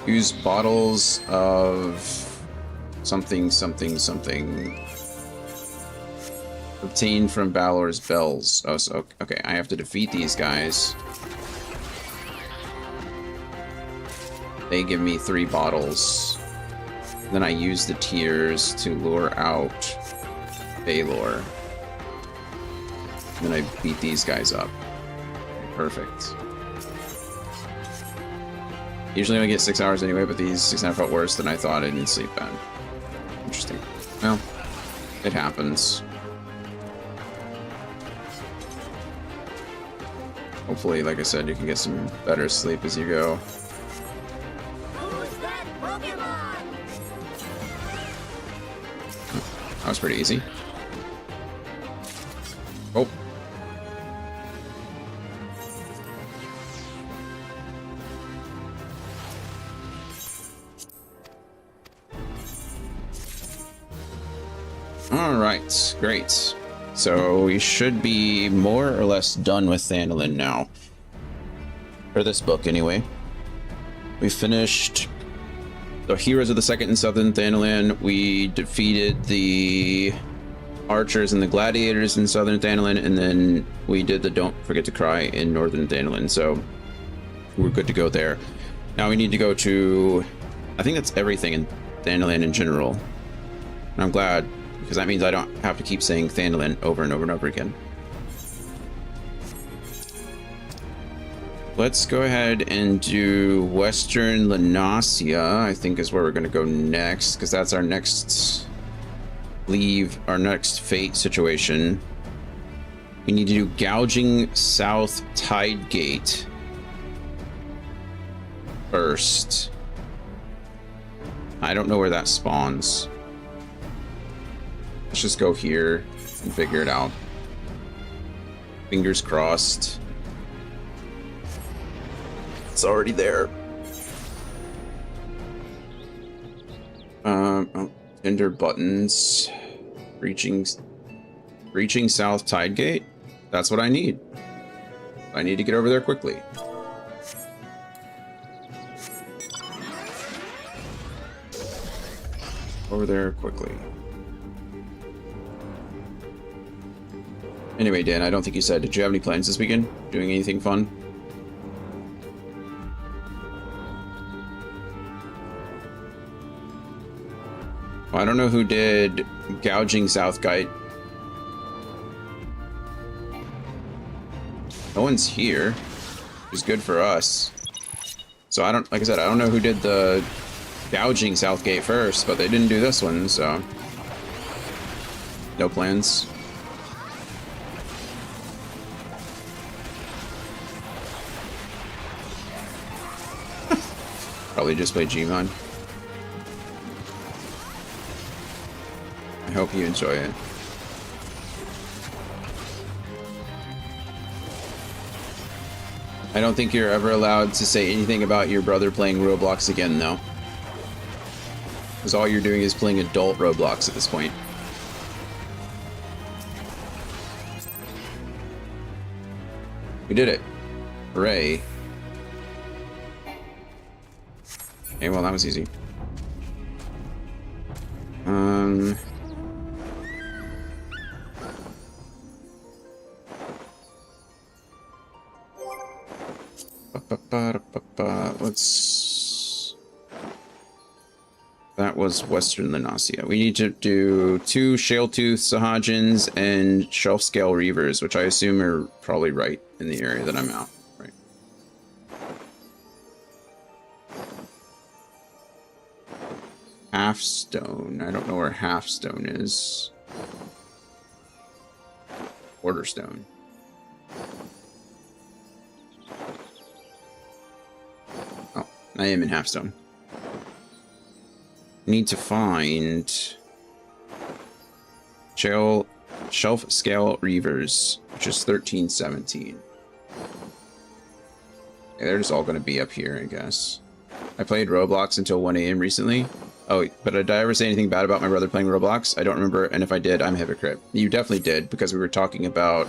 Speaker 1: Use bottles of something, something, something. Obtained from Balor's bells. Oh, so okay, I have to defeat these guys. They give me 3 bottles. Then I use the tears to lure out Balor. Then I beat these guys up. Perfect. Usually I get 6 hours anyway, but these 6.5 felt worse than I thought. I didn't sleep bad. Interesting. Well, it happens. Hopefully, like I said, you can get some better sleep as you go.
Speaker 4: Who's that Pokemon?
Speaker 1: That was pretty easy. Oh. Alright, great. So we should be more or less done with Thandalin now. For this book, anyway. We finished the Heroes of the Second and Southern Thandalin. We defeated the Archers and the Gladiators in Southern Thandalin, and then we did the Don't Forget to Cry in Northern Thandalin. So we're good to go there. Now we need to go to... I think that's everything in Thandalin in general. And I'm glad, because that means I don't have to keep saying Thandalin over and over and over again. Let's go ahead and do Western Lenasia, I think is where we're going to go next, because that's our next our next fate situation. We need to do Gouging South Tide Gate first. I don't know where that spawns. Let's just go here and figure it out. Fingers crossed. It's already there. Oh, Ender buttons. Reaching South Tide Gate. That's what I need. I need to get over there quickly. Over there quickly. Anyway, Dan, I don't think you said, did you have any plans this weekend? Doing anything fun? Well, I don't know who did Gouging South Gate. No one's here, which is good for us. So I don't, like I said, I don't know who did the Gouging South Gate first, but they didn't do this one, so no plans. Probably just play Gmod. I hope you enjoy it. I don't think you're ever allowed to say anything about your brother playing Roblox again, though. Because all you're doing is playing adult Roblox at this point. We did it. Hooray. Okay, well, that was easy. Let's... That was Western Lenasia. We need to do 2 Shale-Tooth Sahajins and Shelf-Scale Reavers, which I assume are probably right in the area that I'm at. Right. Halfstone. I don't know where Halfstone is. Quarterstone. Oh, I am in Halfstone. Need to find Shelf Scale Reavers, which is 1317. Yeah, they're just all going to be up here, I guess. I played Roblox until 1 a.m. recently. Oh, but did I ever say anything bad about my brother playing Roblox? I don't remember, and if I did, I'm a hypocrite. You definitely did, because we were talking about...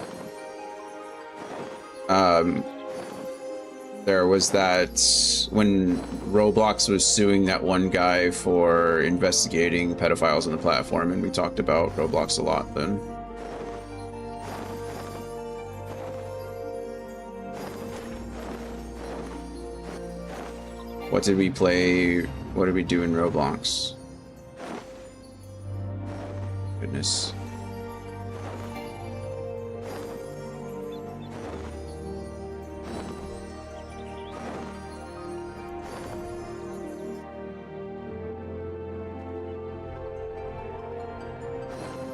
Speaker 1: there was that when Roblox was suing that one guy for investigating pedophiles on the platform, and we talked about Roblox a lot then. What did we play? What did we do in Roblox? Goodness.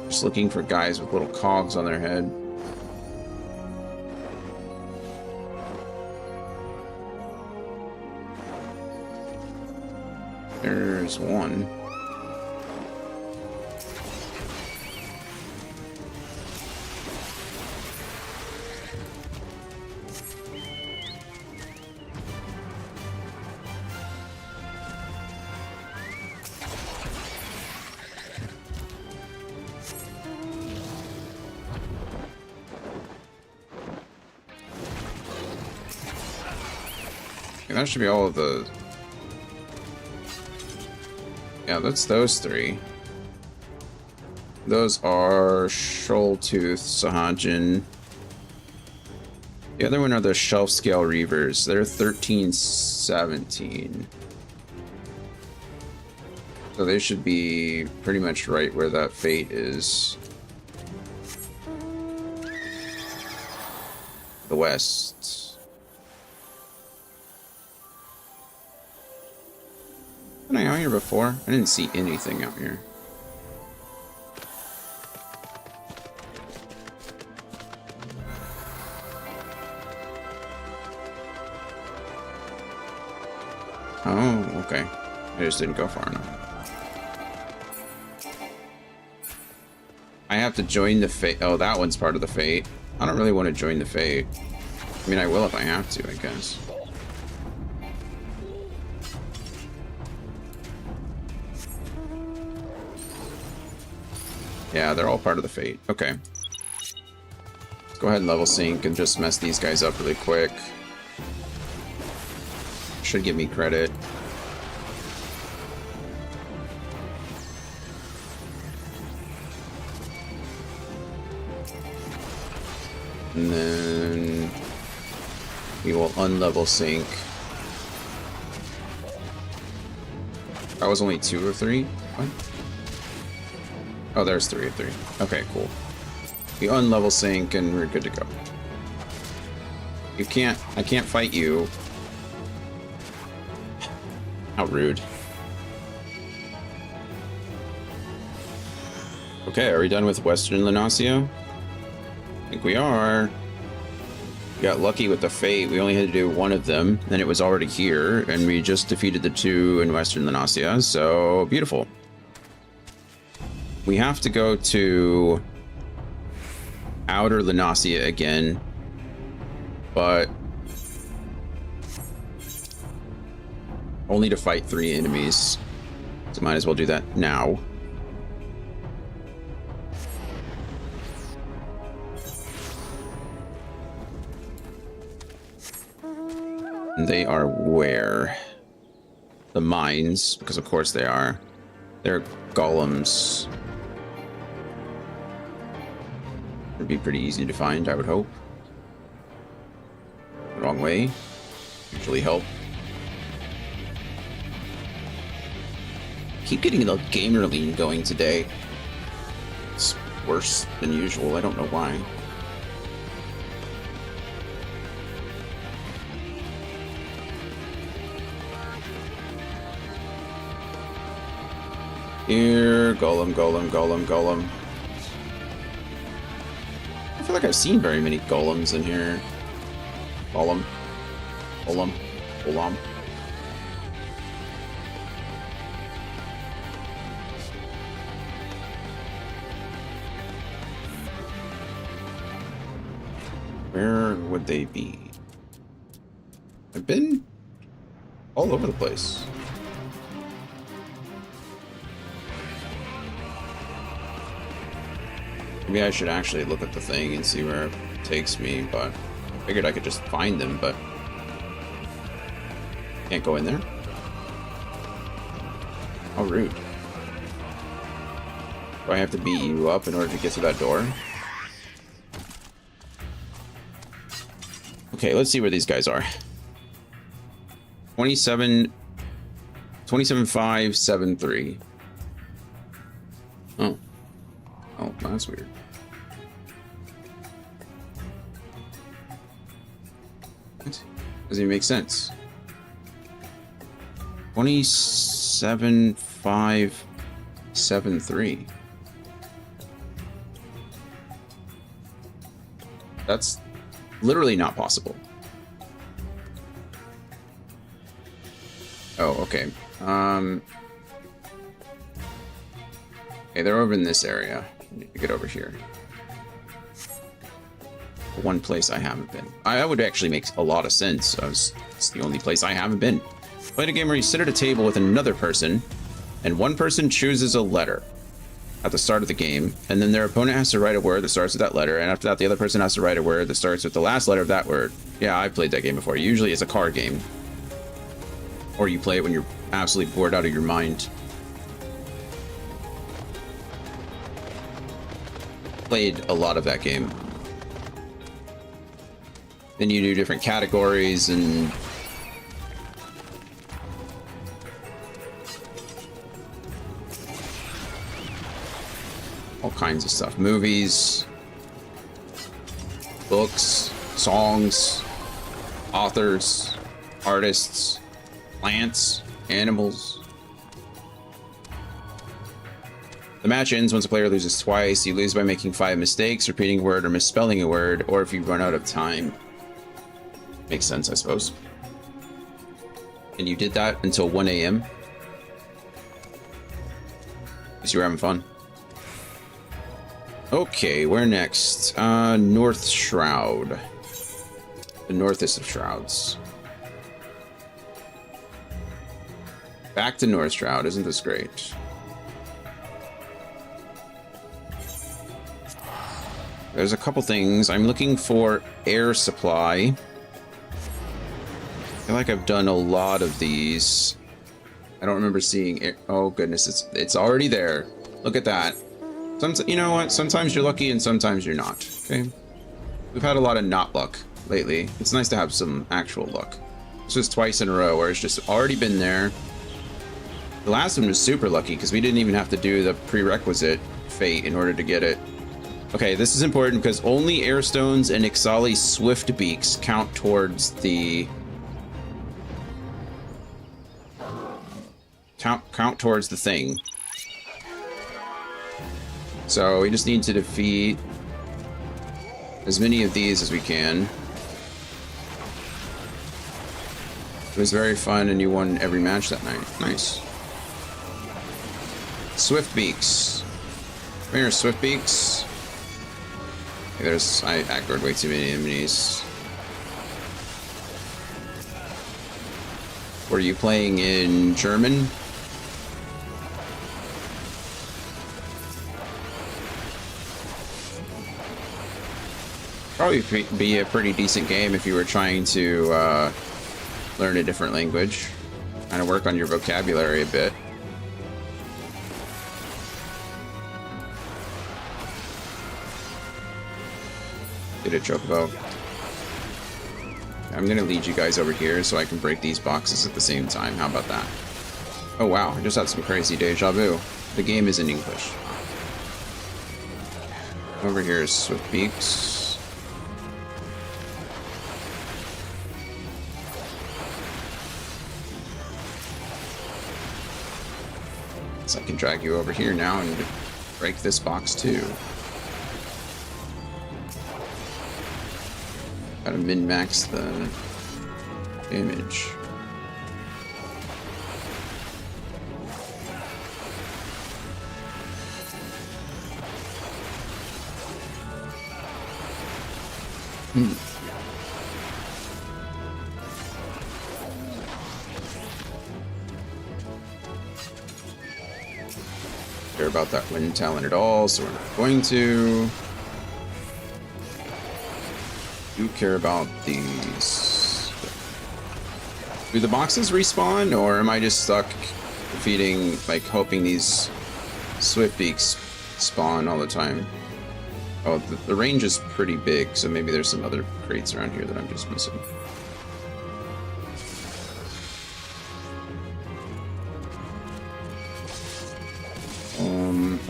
Speaker 1: Just looking for guys with little cogs on their head. There's one. Yeah, that should be all of the... Yeah, that's those three. Those are Shoaltooth, Sahajin. The other one are the Shelf Scale Reavers. They're 13, 17. So they should be pretty much right where that fate is. The west. Been I out here before? I didn't see anything out here. Oh, okay. I just didn't go far enough. I have to join the fate. Oh, that one's part of the fate. I don't really want to join the fate. I mean, I will if I have to, I guess. Yeah, they're all part of the fate. Okay. Let's go ahead and level sync and just mess these guys up really quick. Should give me credit. And then we will unlevel sync. That was only 2 or 3? What? Oh, there's 3 of 3. Okay, cool. We unlevel sync and we're good to go. I can't fight you. How rude. Okay, are we done with Western Lenacio? I think we are. We got lucky with the fate. We only had to do one of them. Then it was already here, and we just defeated the 2 in Western Lenacia, so beautiful. We have to go to Outer Lenacia again, but only to fight 3 enemies. So might as well do that now. They are where? The mines, because of course they are. They're golems. It'd be pretty easy to find, I would hope. Wrong way. Usually help. Keep getting the gamer lean going today. It's worse than usual. I don't know why. Here, golem, golem, golem, golem. I feel like I've seen very many golems in here. Golem. Golem. Golem. Where would they be? I've been all over the place. Maybe I should actually look at the thing and see where it takes me, but I figured I could just find them, but can't go in there. How rude. Do I have to beat you up in order to get to that door? Okay, let's see where these guys are. 27.573. Oh. Oh, that's weird. What? Doesn't even make sense. 27.573. That's literally not possible. Oh, okay. Okay, they're over in this area. I need to get over here. One place I haven't been. That would actually make a lot of sense. It's the only place I haven't been. Played a game where you sit at a table with another person, and one person chooses a letter at the start of the game, and then their opponent has to write a word that starts with that letter, and after that the other person has to write a word that starts with the last letter of that word. Yeah, I've played that game before. Usually it's a card game. Or you play it when you're absolutely bored out of your mind. Played a lot of that game. Then you do different categories and all kinds of stuff. Movies, books, songs, authors, artists, plants, animals. The match ends once a player loses twice. You lose by making 5 mistakes, repeating a word, or misspelling a word, or if you run out of time. Makes sense, I suppose. And you did that until 1 a.m. Because you were having fun. Okay, where next? North Shroud. The northest of shrouds. Back to North Shroud, isn't this great? There's a couple things. I'm looking for air supply. I feel like I've done a lot of these. I don't remember seeing air. Oh goodness, it's already there. Look at that. You know what? Sometimes you're lucky and sometimes you're not. Okay, we've had a lot of not luck lately. It's nice to have some actual luck. This was twice in a row where it's just already been there. The last one was super lucky because we didn't even have to do the prerequisite fate in order to get it. Okay, this is important because only Airstones and Ixali Swift Beaks count towards the count towards the thing. So we just need to defeat as many of these as we can. It was very fun and you won every match that night. Nice. Swift Beaks. Come here, Swift Beaks. Okay, I aggroed way too many enemies. Were you playing in German? Probably be a pretty decent game if you were trying to learn a different language. Kind of work on your vocabulary a bit. Get a chocobo. I'm gonna lead you guys over here so I can break these boxes at the same time. How about that? Oh wow, I just had some crazy deja vu. The game is in English. Over here is Swift Beaks. So I can drag you over here now and break this box too. Gotta min-max the damage. Care about that wind talent at all, so we're not going to. Do care about these. Do the boxes respawn, or am I just stuck defeating, like, hoping these Swift Beaks spawn all the time? Oh, the range is pretty big, so maybe there's some other crates around here that I'm just missing.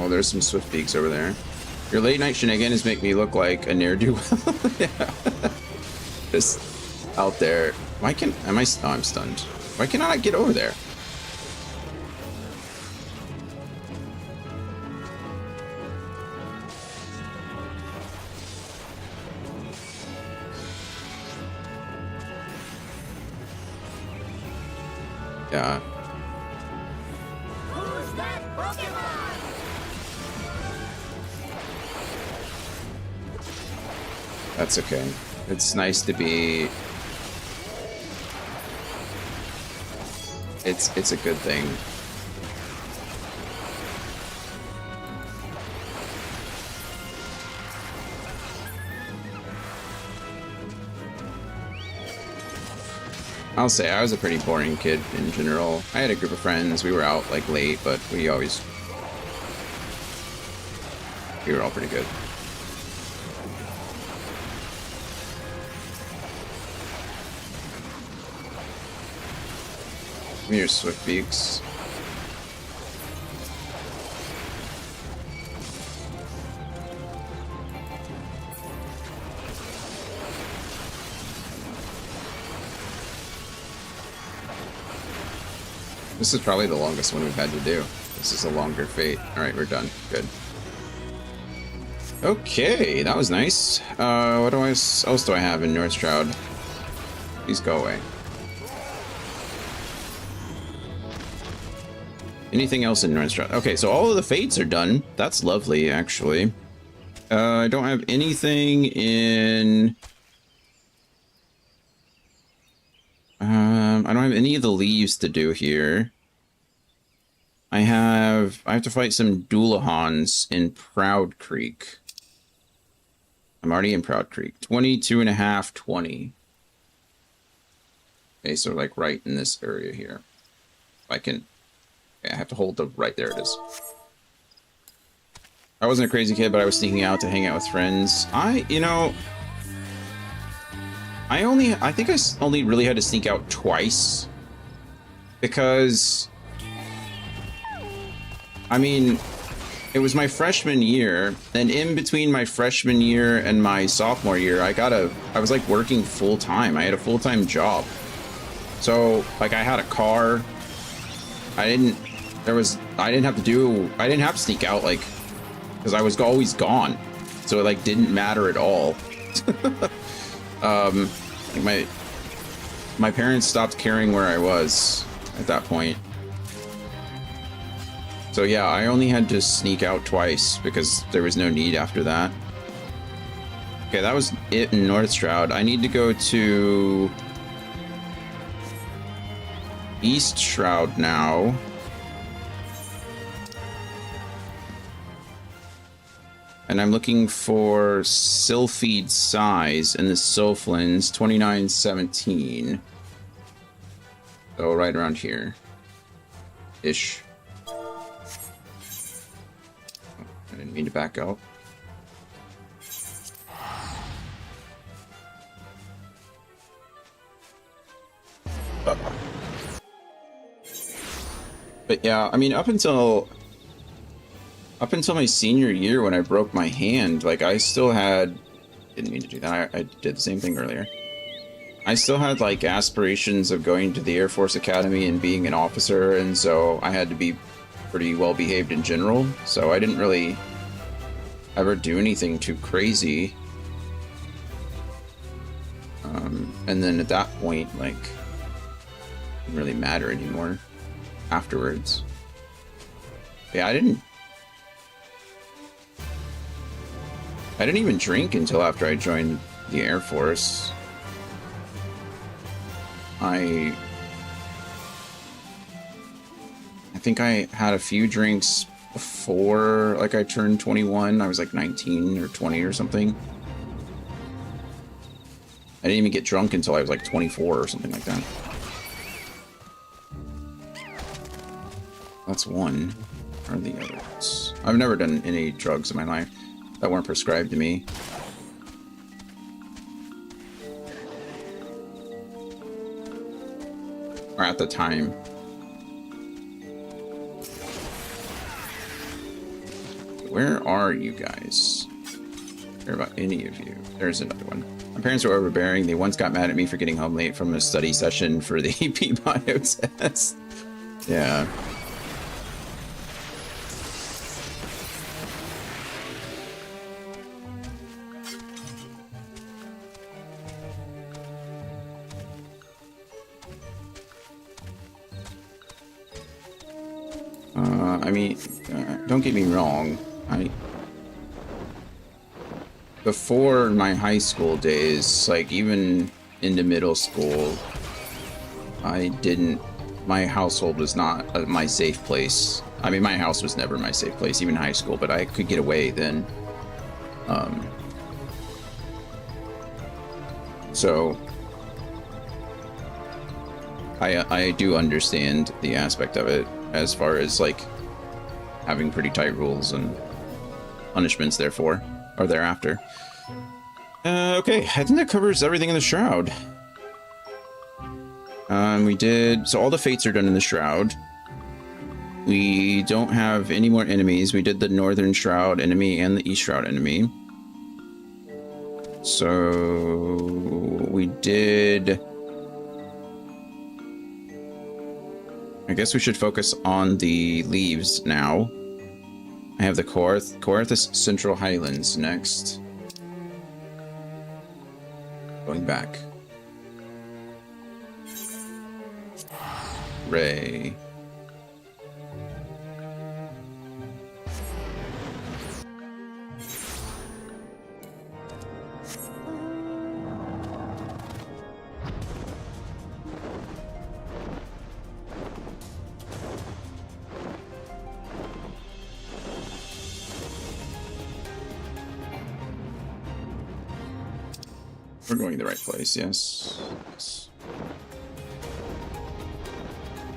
Speaker 1: Oh, there's some Swift Beaks over there. Your late night shenanigans make me look like a ne'er-do-well. Yeah. Just out there. Why can't... Oh, I'm stunned. Why can't I get over there? Yeah.
Speaker 4: Who's that Pokemon?
Speaker 1: That's okay. It's nice to be... It's a good thing. I'll say I was a pretty boring kid in general. I had a group of friends. We were out like late, but we were all pretty good. Give me your swift beaks. This is probably the longest one we've had to do. This is a longer fate. Alright, we're done. Good. Okay, that was nice. What else do I have in North Shroud? Please go away. Anything else in North Shroud? Okay, so all of the fates are done. That's lovely, actually. I don't have anything in... I don't have any of the leaves to do here. I have to fight some Doolahans in Proud Creek. I'm already in Proud Creek. 22.5, 20. Okay, so like right in this area here. If I can... Okay, I have to hold the... Right, there it is. I wasn't a crazy kid, but I was sneaking out to hang out with friends. You know... I think I only really had to sneak out twice. Because... I mean... It was my freshman year, and in between my freshman year and my sophomore year, I was like working full-time. I had a full-time job. So, like, I had a car. I didn't have to sneak out, like, because I was always gone. So it, like, didn't matter at all. My parents stopped caring where I was at that point. So yeah, I only had to sneak out twice because there was no need after that. Okay, that was it in North Shroud. I need to go to East Shroud now. And I'm looking for Sylphid Size in the Sylphlins, 2917. So right around here. Ish. I didn't mean to back out. But yeah, I mean, up until my senior year when I broke my hand, like, I still had... Didn't mean to do that. I did the same thing earlier. I still had, like, aspirations of going to the Air Force Academy and being an officer, and so I had to be pretty well behaved in general. So I didn't really ever do anything too crazy. And then at that point, like, it didn't really matter anymore afterwards. Yeah, I didn't even drink until after I joined the Air Force. I think I had a few drinks before, like, I turned 21. I was like 19 or 20 or something. I didn't even get drunk until I was like 24 or something like that. That's one. Or the others. I've never done any drugs in my life that weren't prescribed to me. Or at the time. Where are you guys? I care about any of you. There's another one. My parents were overbearing. They once got mad at me for getting home late from a study session for the AP bio test. Yeah. I mean, don't get me wrong. Before my high school days, like even into middle school, my household was not my safe place. I mean, my house was never my safe place, even high school, but I could get away then. So, I do understand the aspect of it as far as like having pretty tight rules and punishments therefore or thereafter. Okay, I think that covers everything in the Shroud. We did, so all the fates are done in the Shroud. We don't have any more enemies. We did the Northern Shroud enemy and the East Shroud enemy. So we did... I guess we should focus on the leaves now. I have the Coarthus Central Highlands next. Going back. Ray. We're going the right place, yes. Yes.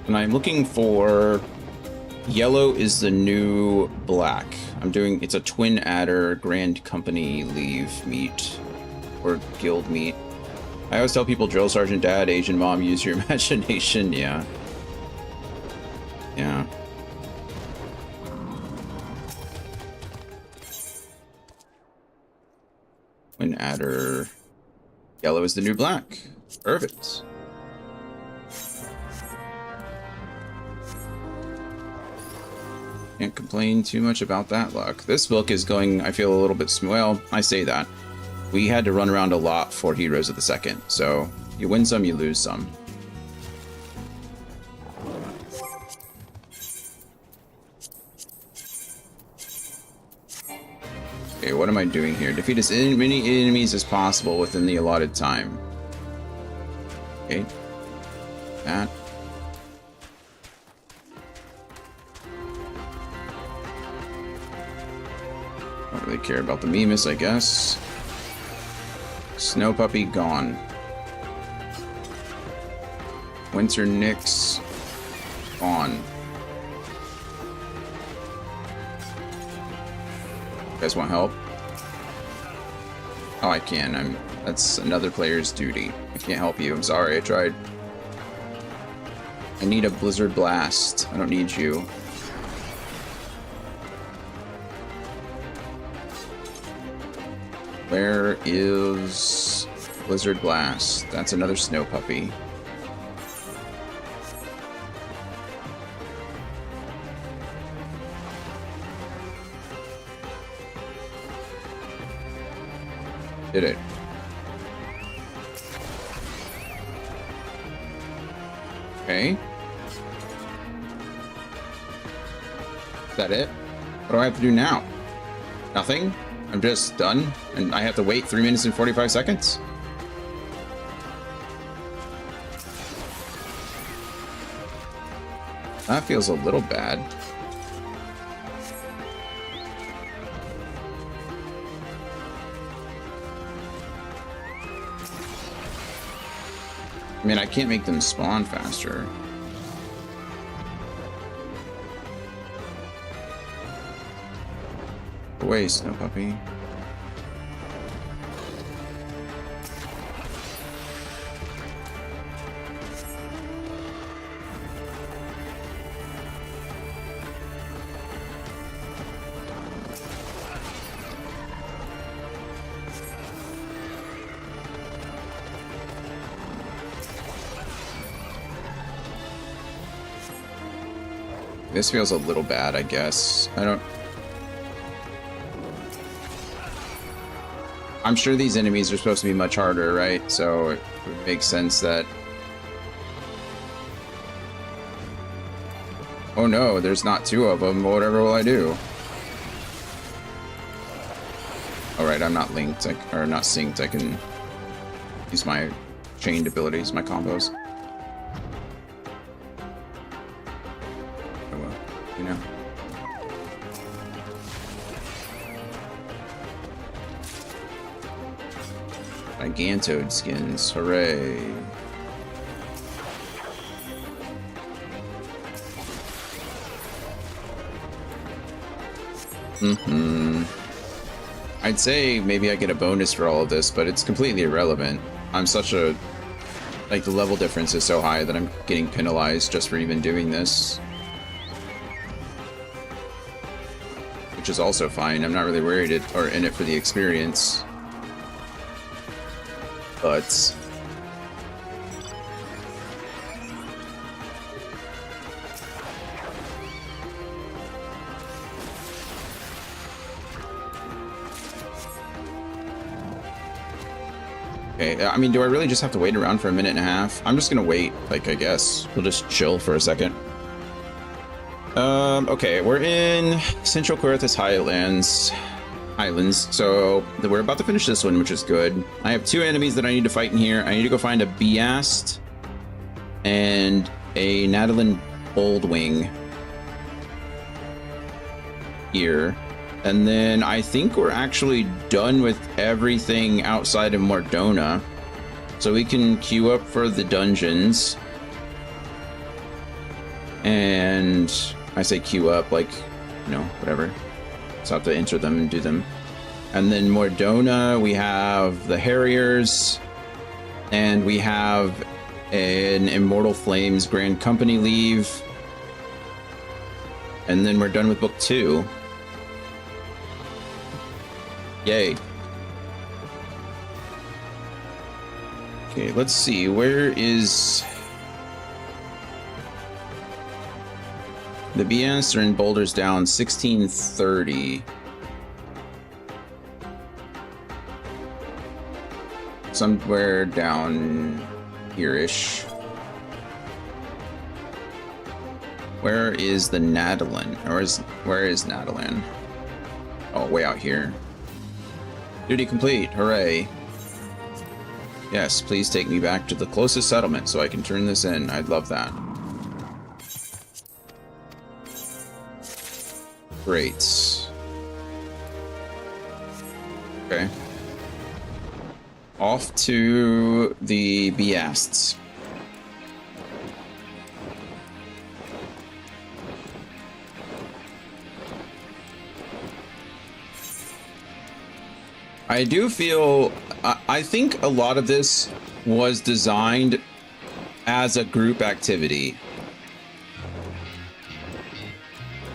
Speaker 1: And I'm looking for... Yellow is the new black. I'm doing... It's a Twin Adder Grand Company leave meet. Or guild meet. I always tell people, Drill Sergeant Dad, Asian Mom, use your imagination. Yeah. Yeah. Twin Adder... Yellow is the new black. Perfect. Can't complain too much about that luck. This book is going, I feel, a little bit well, I say that. We had to run around a lot for Heroes of the Second, so you win some, you lose some. Okay, what am I doing here? Defeat as many enemies as possible within the allotted time. Okay. That. Don't really care about the Animus, I guess. Snow Puppy gone. Winter Nyx gone. You guys want help? Oh, I can. That's another player's duty. I can't help you. I'm sorry. I tried. I need a Blizzard Blast. I don't need you. Where is Blizzard Blast? That's another Snow Puppy. Did it. Okay. Is that it? What do I have to do now? Nothing? I'm just done? And I have to wait 3 minutes and 45 seconds? That feels a little bad. I mean, I can't make them spawn faster. Away, Snow Puppy. This feels a little bad, I guess. I'm sure these enemies are supposed to be much harder, right? So it would make sense that... Oh no, there's not two of them. Whatever will I do? Alright, I'm not linked, or not synced. I can use my chained abilities, my combos. Oh well, you know. Gigantode skins, hooray. I'd say maybe I get a bonus for all of this, but it's completely irrelevant. I'm such a... Like, the level difference is so high that I'm getting penalized just for even doing this. Which is also fine. I'm not really worried or in it for the experience. But... Okay, I mean, do I really just have to wait around for a minute and a half? I'm just gonna wait, like, I guess. We'll just chill for a second. Okay, we're in Central Querethus Highlands, so we're about to finish this one, which is good. I have 2 enemies that I need to fight in here. I need to go find a Beast and a Nadalin Boldwing here. And then I think we're actually done with everything outside of Mordona. So we can queue up for the dungeons. And I say queue up, like, you know, whatever. So I have to enter them and do them. And then Mordona, we have the Harriers. And we have an Immortal Flames Grand Company leave. And then we're done with book 2. Yay. Okay, let's see. Where is... The BS are in Boulders Down, 1630. Somewhere down here-ish. Where is the Nadalin? Where is Nadalin? Oh, way out here. Duty complete, hooray. Yes, please take me back to the closest settlement so I can turn this in. I'd love that. Great. Okay. Off to the Beasts. I do feel, I think a lot of this was designed as a group activity.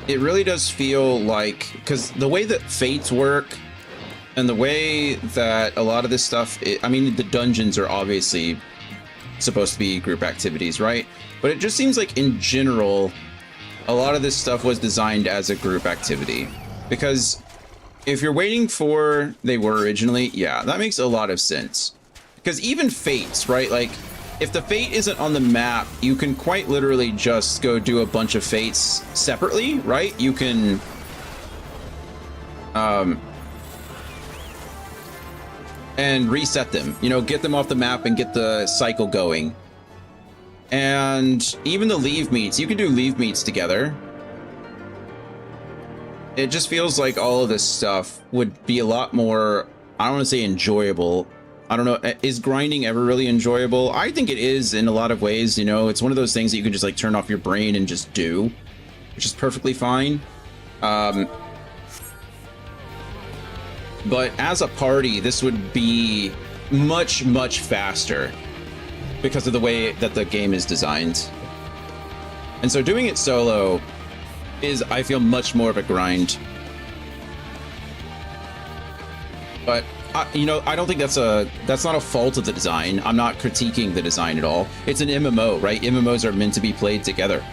Speaker 1: It really does feel like, because the way that fates work and the way that a lot of this stuff, I mean, the dungeons are obviously supposed to be group activities, right? But it just seems like in general, a lot of this stuff was designed as a group activity. Because if you're waiting for they were originally, yeah, that makes a lot of sense. Because even fates, right? Like, if the fate isn't on the map, you can quite literally just go do a bunch of fates separately, right? You can... and reset them, you know, get them off the map and get the cycle going. And even the leave meets, you can do leave meets together. It just feels like all of this stuff would be a lot more, I don't want to say enjoyable. I don't know, is grinding ever really enjoyable? I think it is in a lot of ways, you know. It's one of those things that you can just like turn off your brain and just do, which is perfectly fine. But as a party, this would be much, much faster because of the way that the game is designed. And so doing it solo is, I feel, much more of a grind. But you know, I don't think that's not a fault of the design. I'm not critiquing the design at all. It's an MMO, right? MMOs are meant to be played together.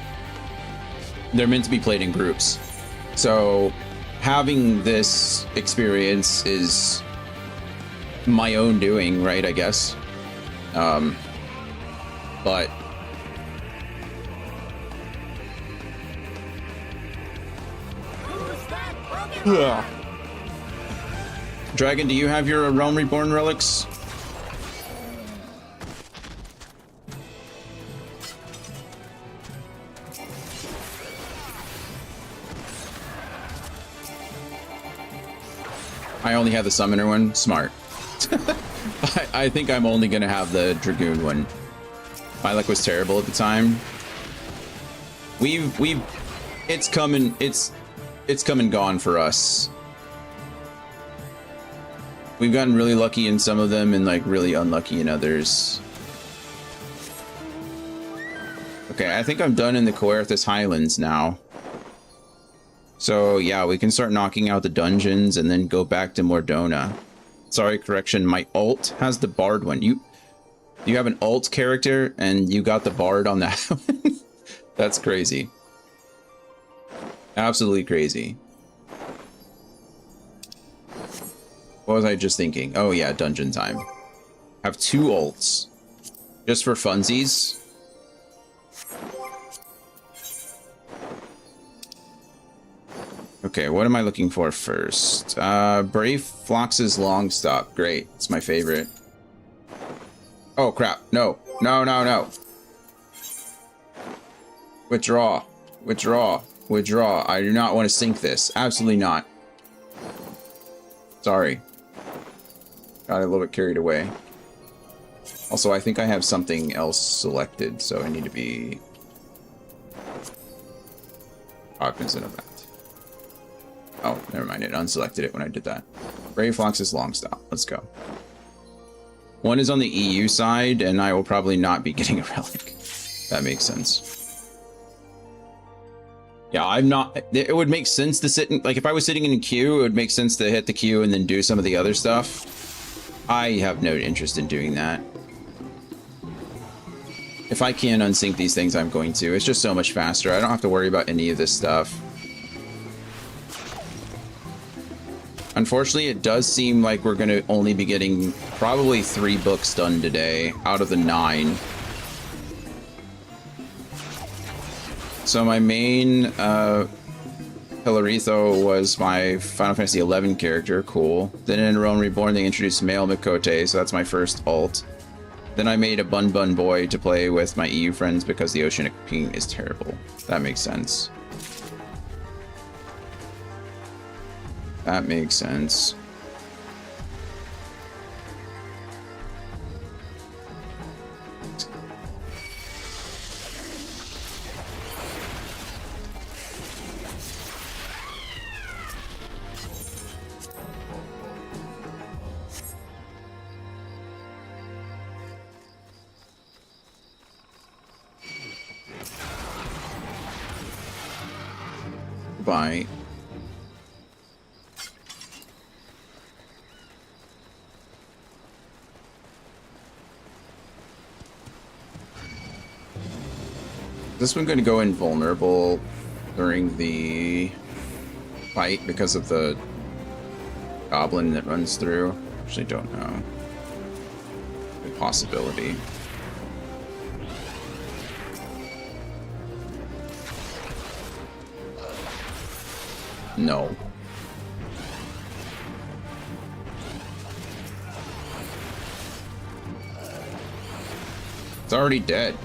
Speaker 1: They're meant to be played in groups. So having this experience is my own doing, right? I guess. But Dragon, do you have your Realm Reborn relics? I only have the Summoner one. Smart. I think I'm only gonna have the Dragoon one. My luck was terrible at the time. It's coming. it's come and gone for us. We've gotten really lucky in some of them and like really unlucky in others. Okay, I think I'm done in the Coerthus Highlands now. So yeah, we can start knocking out the dungeons and then go back to Mordona. Sorry, correction, my alt has the Bard one. You have an alt character and you got the Bard on that one? That's crazy. Absolutely crazy. What was I just thinking? Oh yeah, dungeon time. Have 2 alts. Just for funsies. Okay, what am I looking for first? Brave Flox's Longstop. Great, it's my favorite. Oh crap, no. No, no, no. Withdraw. Withdraw. Withdraw. I do not want to sink this. Absolutely not. Sorry. Got a little bit carried away. Also, I think I have something else selected, so I need to be cognizant of that. Oh, never mind. It unselected it when I did that. Brave Flox's Longstop. Let's go. One is on the EU side, and I will probably not be getting a relic. That makes sense. Yeah, I'm not... It would make sense to sit in... Like, if I was sitting in a queue, it would make sense to hit the queue and then do some of the other stuff. I have no interest in doing that. If I can unsync these things, I'm going to. It's just so much faster. I don't have to worry about any of this stuff. Unfortunately, it does seem like we're going to only be getting probably 3 books done today out of the 9. So my main Hilaritho was my Final Fantasy XI character. Cool. Then in Realm Reborn, they introduced male Mikote, so that's my first alt. Then I made a Bun Bun Boy to play with my EU friends because the Oceanic ping is terrible. That makes sense. That makes sense. Bye. This one going to go invulnerable during the fight because of the goblin that runs through? Actually, don't know. A possibility. No. It's already dead.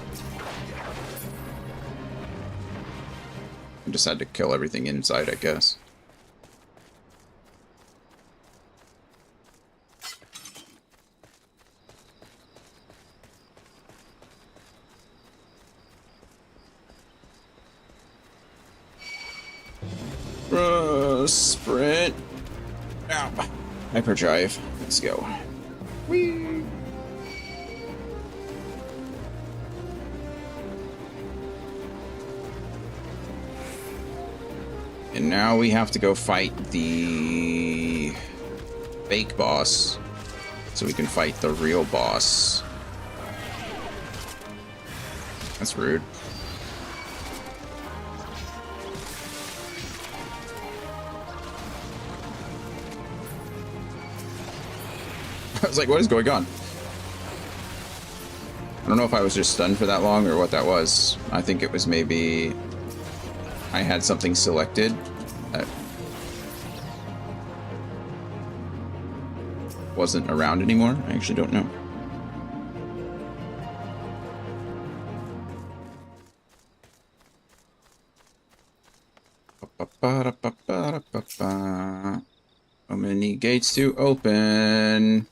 Speaker 1: I just had to kill everything inside, I guess. Sprint. Ow. Hyperdrive. Let's go. Whee. And now we have to go fight the fake boss so we can fight the real boss. That's rude. I was like, what is going on? I don't know if I was just stunned for that long or what that was. I think it was maybe I had something selected that wasn't around anymore. I actually don't know. So many gates to open.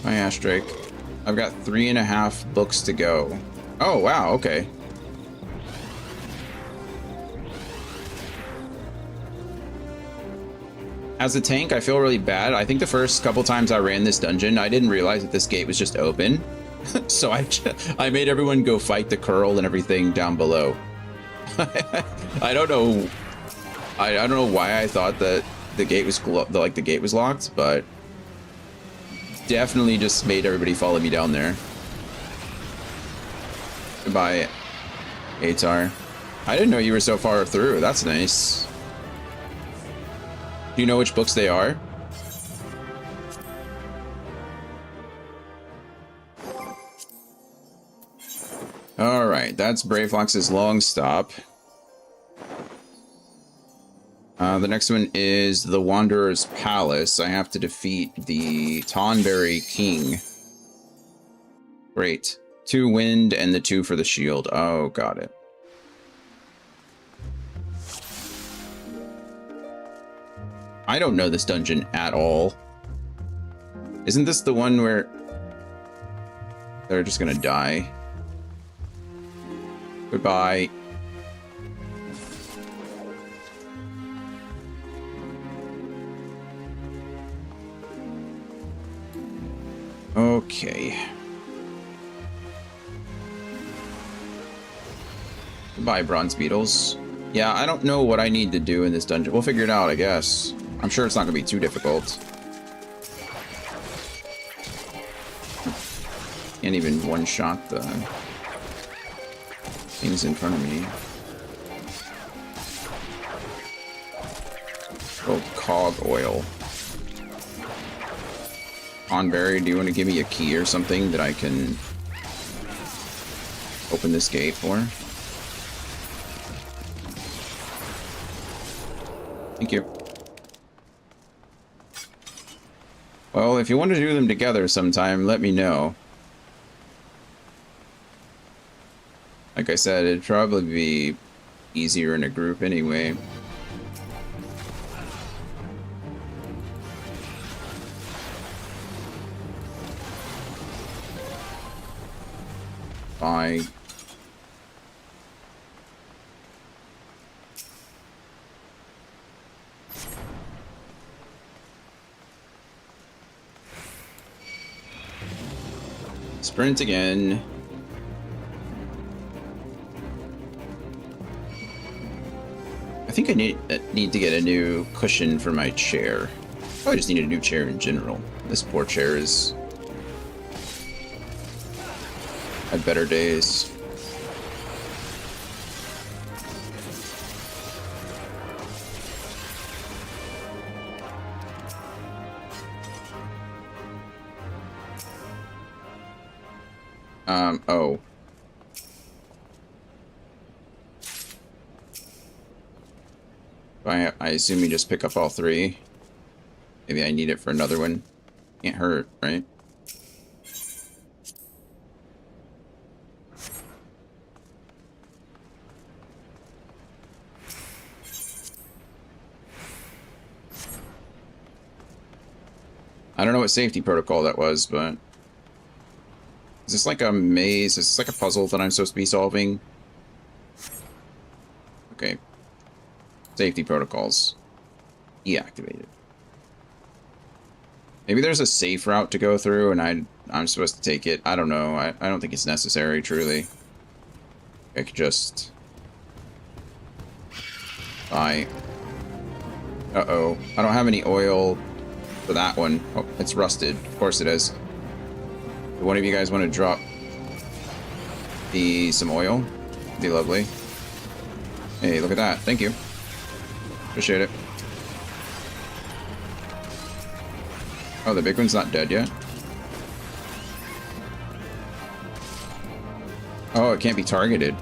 Speaker 1: Hi, Ashdrake. I've got 3.5 books to go. Oh, wow, okay. As a tank, I feel really bad. I think the first couple times I ran this dungeon, I didn't realize that this gate was just open. So I made everyone go fight the curl and everything down below. I don't know. I don't know why I thought that the gate was the gate was locked, but definitely just made everybody follow me down there. Goodbye, Atar. I didn't know you were so far through. That's nice. Do you know which books they are? Alright, that's Brave Fox's long stop. The next one is the Wanderer's Palace. I have to defeat the Tonberry King. Great. 2 wind and the 2 for the shield. Oh, got it. I don't know this dungeon at all. Isn't this the one where they're just gonna die? Goodbye. Okay. Goodbye, bronze beetles. Yeah, I don't know what I need to do in this dungeon. We'll figure it out, I guess. I'm sure it's not going to be too difficult. Can't even one-shot the things in front of me. Oh, cog oil. Onberry, do you want to give me a key or something that I can open this gate for? Thank you. Well, if you want to do them together sometime, let me know. Like I said, it'd probably be easier in a group anyway. Bye. Sprint again. I think I need to get a new cushion for my chair. I just need a new chair in general. This poor chair is had better days. Oh. I assume you just pick up all 3. Maybe I need it for another one. Can't hurt, right? I don't know what safety protocol that was, but... Is this like a maze? Is this like a puzzle that I'm supposed to be solving? Okay. Safety protocols. Deactivated. Maybe there's a safe route to go through and I'm supposed to take it. I don't know. I don't think it's necessary, truly. I could just... Bye. Uh-oh. I don't have any oil for that one. Oh, it's rusted. Of course it is. Do one of you guys want to drop some oil? It'd be lovely. Hey, look at that. Thank you. Appreciate it. Oh, the big one's not dead yet. Oh, it can't be targeted.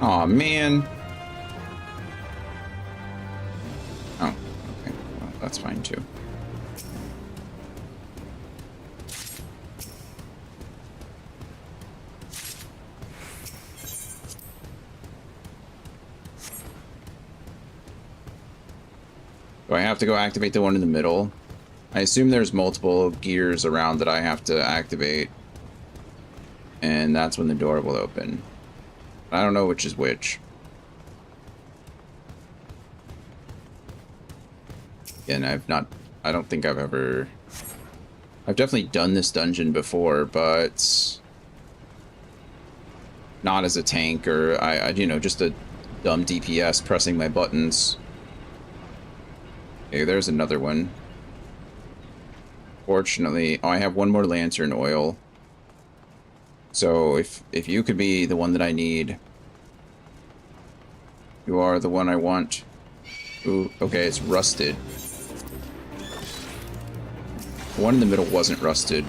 Speaker 1: Aw, man. Oh, okay. Well, that's fine too. Do I have to go activate the one in the middle? I assume there's multiple gears around that I have to activate. And that's when the door will open. I don't know which is which. And I don't think I've definitely done this dungeon before, but not as a tank or you know, just a dumb DPS pressing my buttons. Okay, there's another one. Fortunately, oh, I have one more lantern oil. So if you could be the one that I need, you are the one I want. Ooh, okay, it's rusted. The one in the middle wasn't rusted.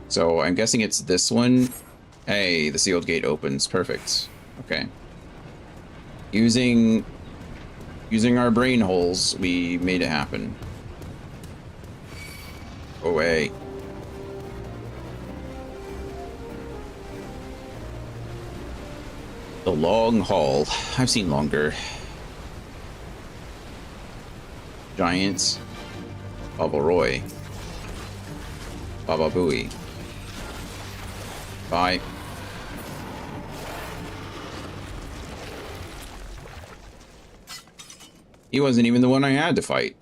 Speaker 1: So I'm guessing it's this one. Hey, the sealed gate opens. Perfect. Okay. Using our brain holes, we made it happen. Away. The long haul. I've seen longer. Giants. Baba Roy. Baba Booey. Bye. He wasn't even the one I had to fight.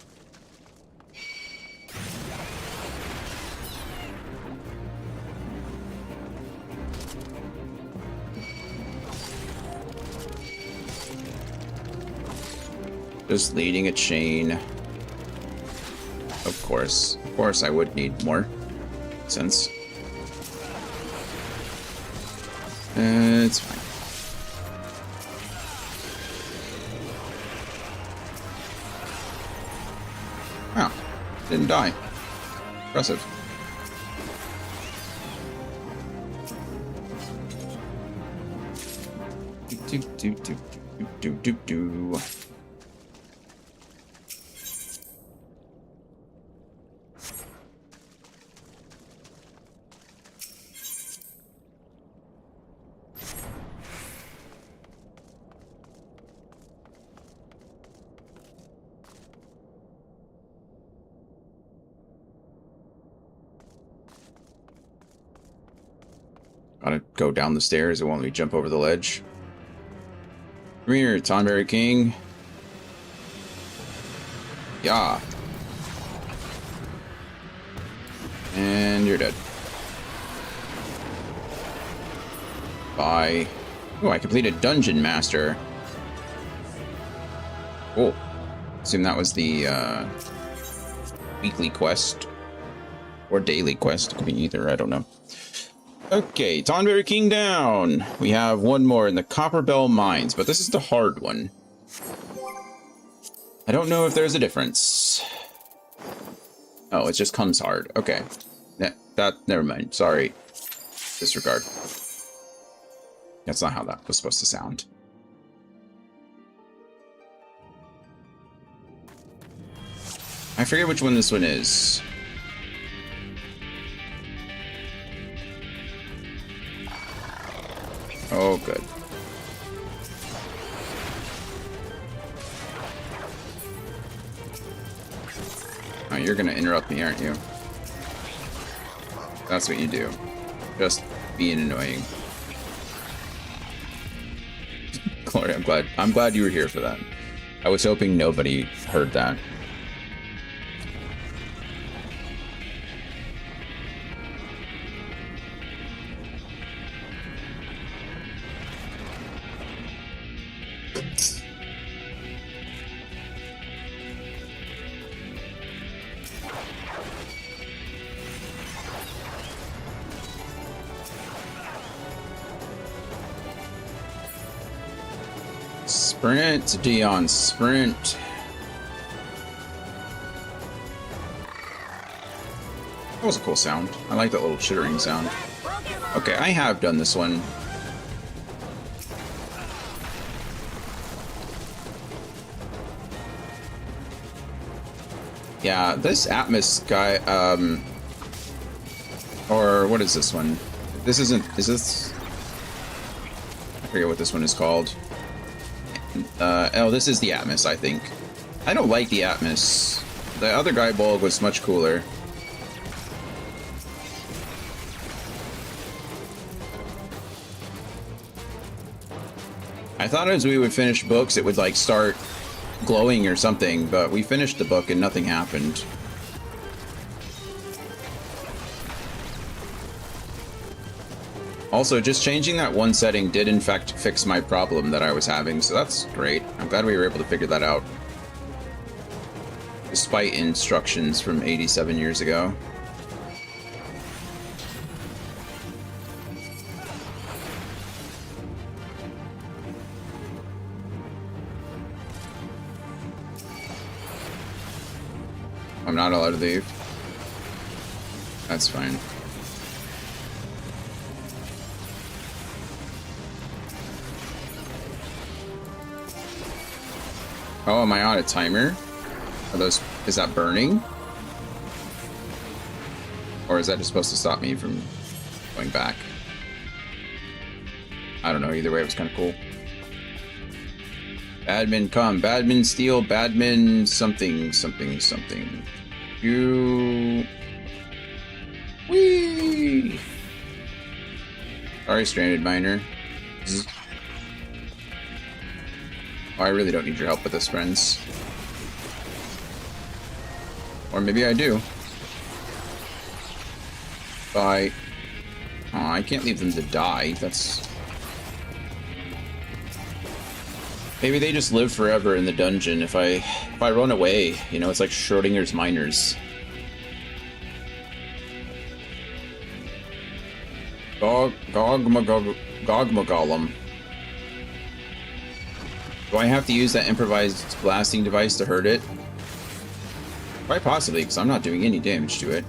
Speaker 1: Just leading a chain. Of course I would need more sense. It's fine. Wow, didn't die. Impressive. Do. Gotta go down the stairs. It won't let me jump over the ledge. Come here, Tonberry King. Yeah. And you're dead. Bye. Oh, I completed Dungeon Master. Cool. Assume that was the weekly quest. Or daily quest. It could be either, I don't know. Okay, Tonberry King down. We have one more in the Copperbell Mines, but this is the hard one. I don't know if there's a difference. Oh, it just comes hard. Okay. Never mind. Sorry. Disregard. That's not how that was supposed to sound. I forget which one this one is. Oh, good. Oh, you're gonna interrupt me, aren't you? That's what you do. Just being annoying. Glory, I'm glad you were here for that. I was hoping nobody heard that. Sprint, Dion, sprint. That was a cool sound. I like that little chittering sound. Okay, I have done this one. Yeah, this Animus guy, or what is this one? This isn't, is this? I forget what this one is called. Oh, this is the Animus, I think. I don't like the Animus. The other guy Bolg was much cooler. I thought as we would finish books, it would like start glowing or something, but we finished the book and nothing happened. Also, just changing that one setting did in fact fix my problem that I was having, so that's great. I'm glad we were able to figure that out. Despite instructions from 87 years ago. I'm not allowed to leave. That's fine. Oh, am I on a timer? Are those... is that burning? Or is that just supposed to stop me from going back? I don't know. Either way, it was kind of cool. Badman come. Badman steal. Badman something, something, something. You... Whee! Sorry, stranded miner. Zzz. Oh, I really don't need your help with this, friends. Or maybe I do. Bye. Oh, I can't leave them to die. That's... Maybe they just live forever in the dungeon. If I run away, you know, it's like Schrodinger's miners. Gogmagolem. Do I have to use that improvised blasting device to hurt it? Quite possibly, because I'm not doing any damage to it.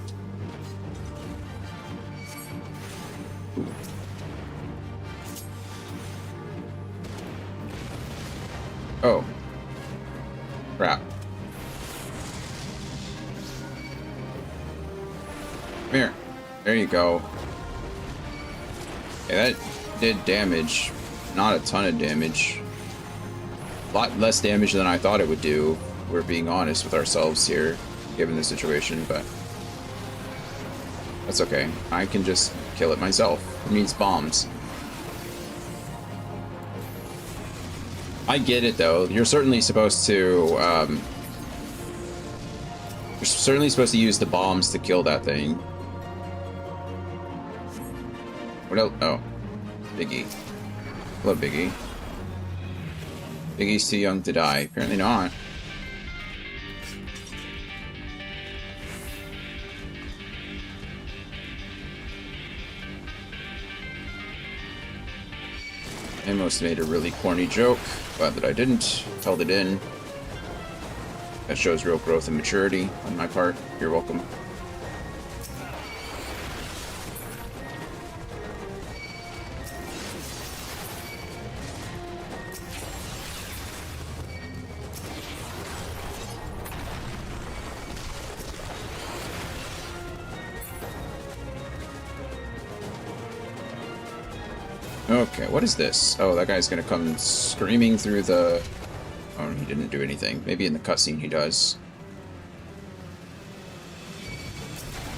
Speaker 1: Ooh. Oh. Crap. Come here. There you go. Okay, that did damage. Not a ton of damage. A lot less damage than I thought it would do. We're being honest with ourselves here, given the situation, but that's okay. I can just kill it myself. It needs bombs. I get it though. You're certainly supposed to use the bombs to kill that thing. What else? Oh, Biggie. Hello, Biggie. Biggie's too young to die. Apparently not. Animus made a really corny joke. Glad that I didn't. Held it in. That shows real growth and maturity on my part. You're welcome. Okay, what is this? Oh, that guy's gonna come screaming through the... Oh, he didn't do anything. Maybe in the cutscene he does.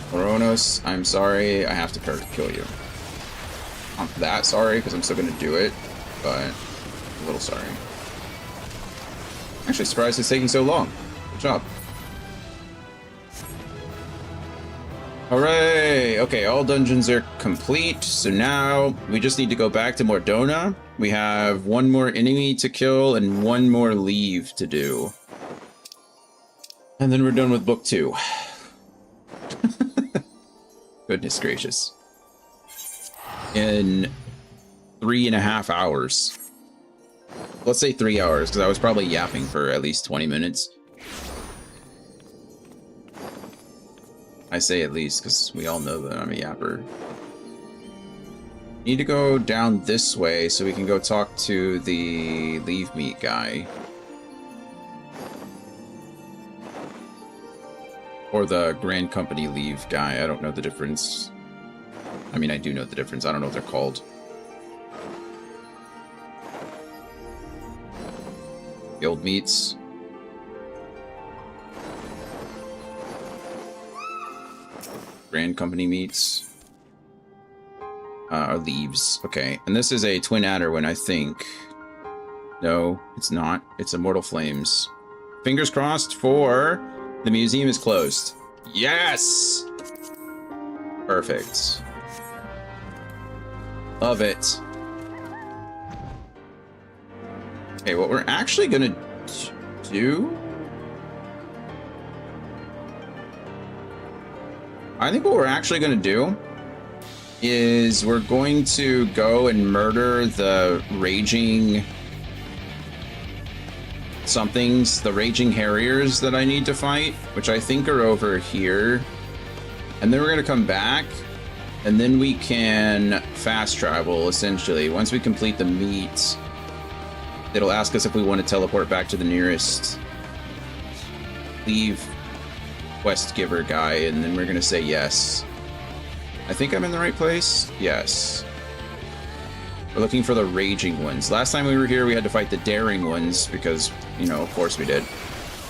Speaker 1: Coronos, I'm sorry. I have to kill you. I'm not that sorry, because I'm still gonna do it, but a little sorry. Actually surprised it's taking so long. Good job. Hooray! Okay, all dungeons are complete, so now we just need to go back to Mordona. We have one more enemy to kill and one more leave to do. And then we're done with book 2. Goodness gracious. In 3.5 hours. Let's say 3 hours, because I was probably yapping for at least 20 minutes. I say at least, because we all know that I'm a yapper. Need to go down this way so we can go talk to the leave meat guy. Or the Grand Company leave guy. I don't know the difference. I mean, I do know the difference. I don't know what they're called. Guild meats. Grand Company meats. Or leaves. Okay, and this is a twin adder one, I think. No, it's not. It's Immortal Flames. Fingers crossed for the museum is closed. Yes! Perfect. Love it. Okay, what we're actually gonna do... I think what we're actually gonna do is we're going to go and murder the raging somethings, the raging harriers that I need to fight, which I think are over here. And then we're gonna come back, and then we can fast travel, essentially. Once we complete the meet, it'll ask us if we want to teleport back to the nearest leave quest giver guy, and then we're gonna say yes. I think I'm in the right place. Yes. We're looking for the raging ones. Last time we were here, we had to fight the daring ones because, you know, of course we did.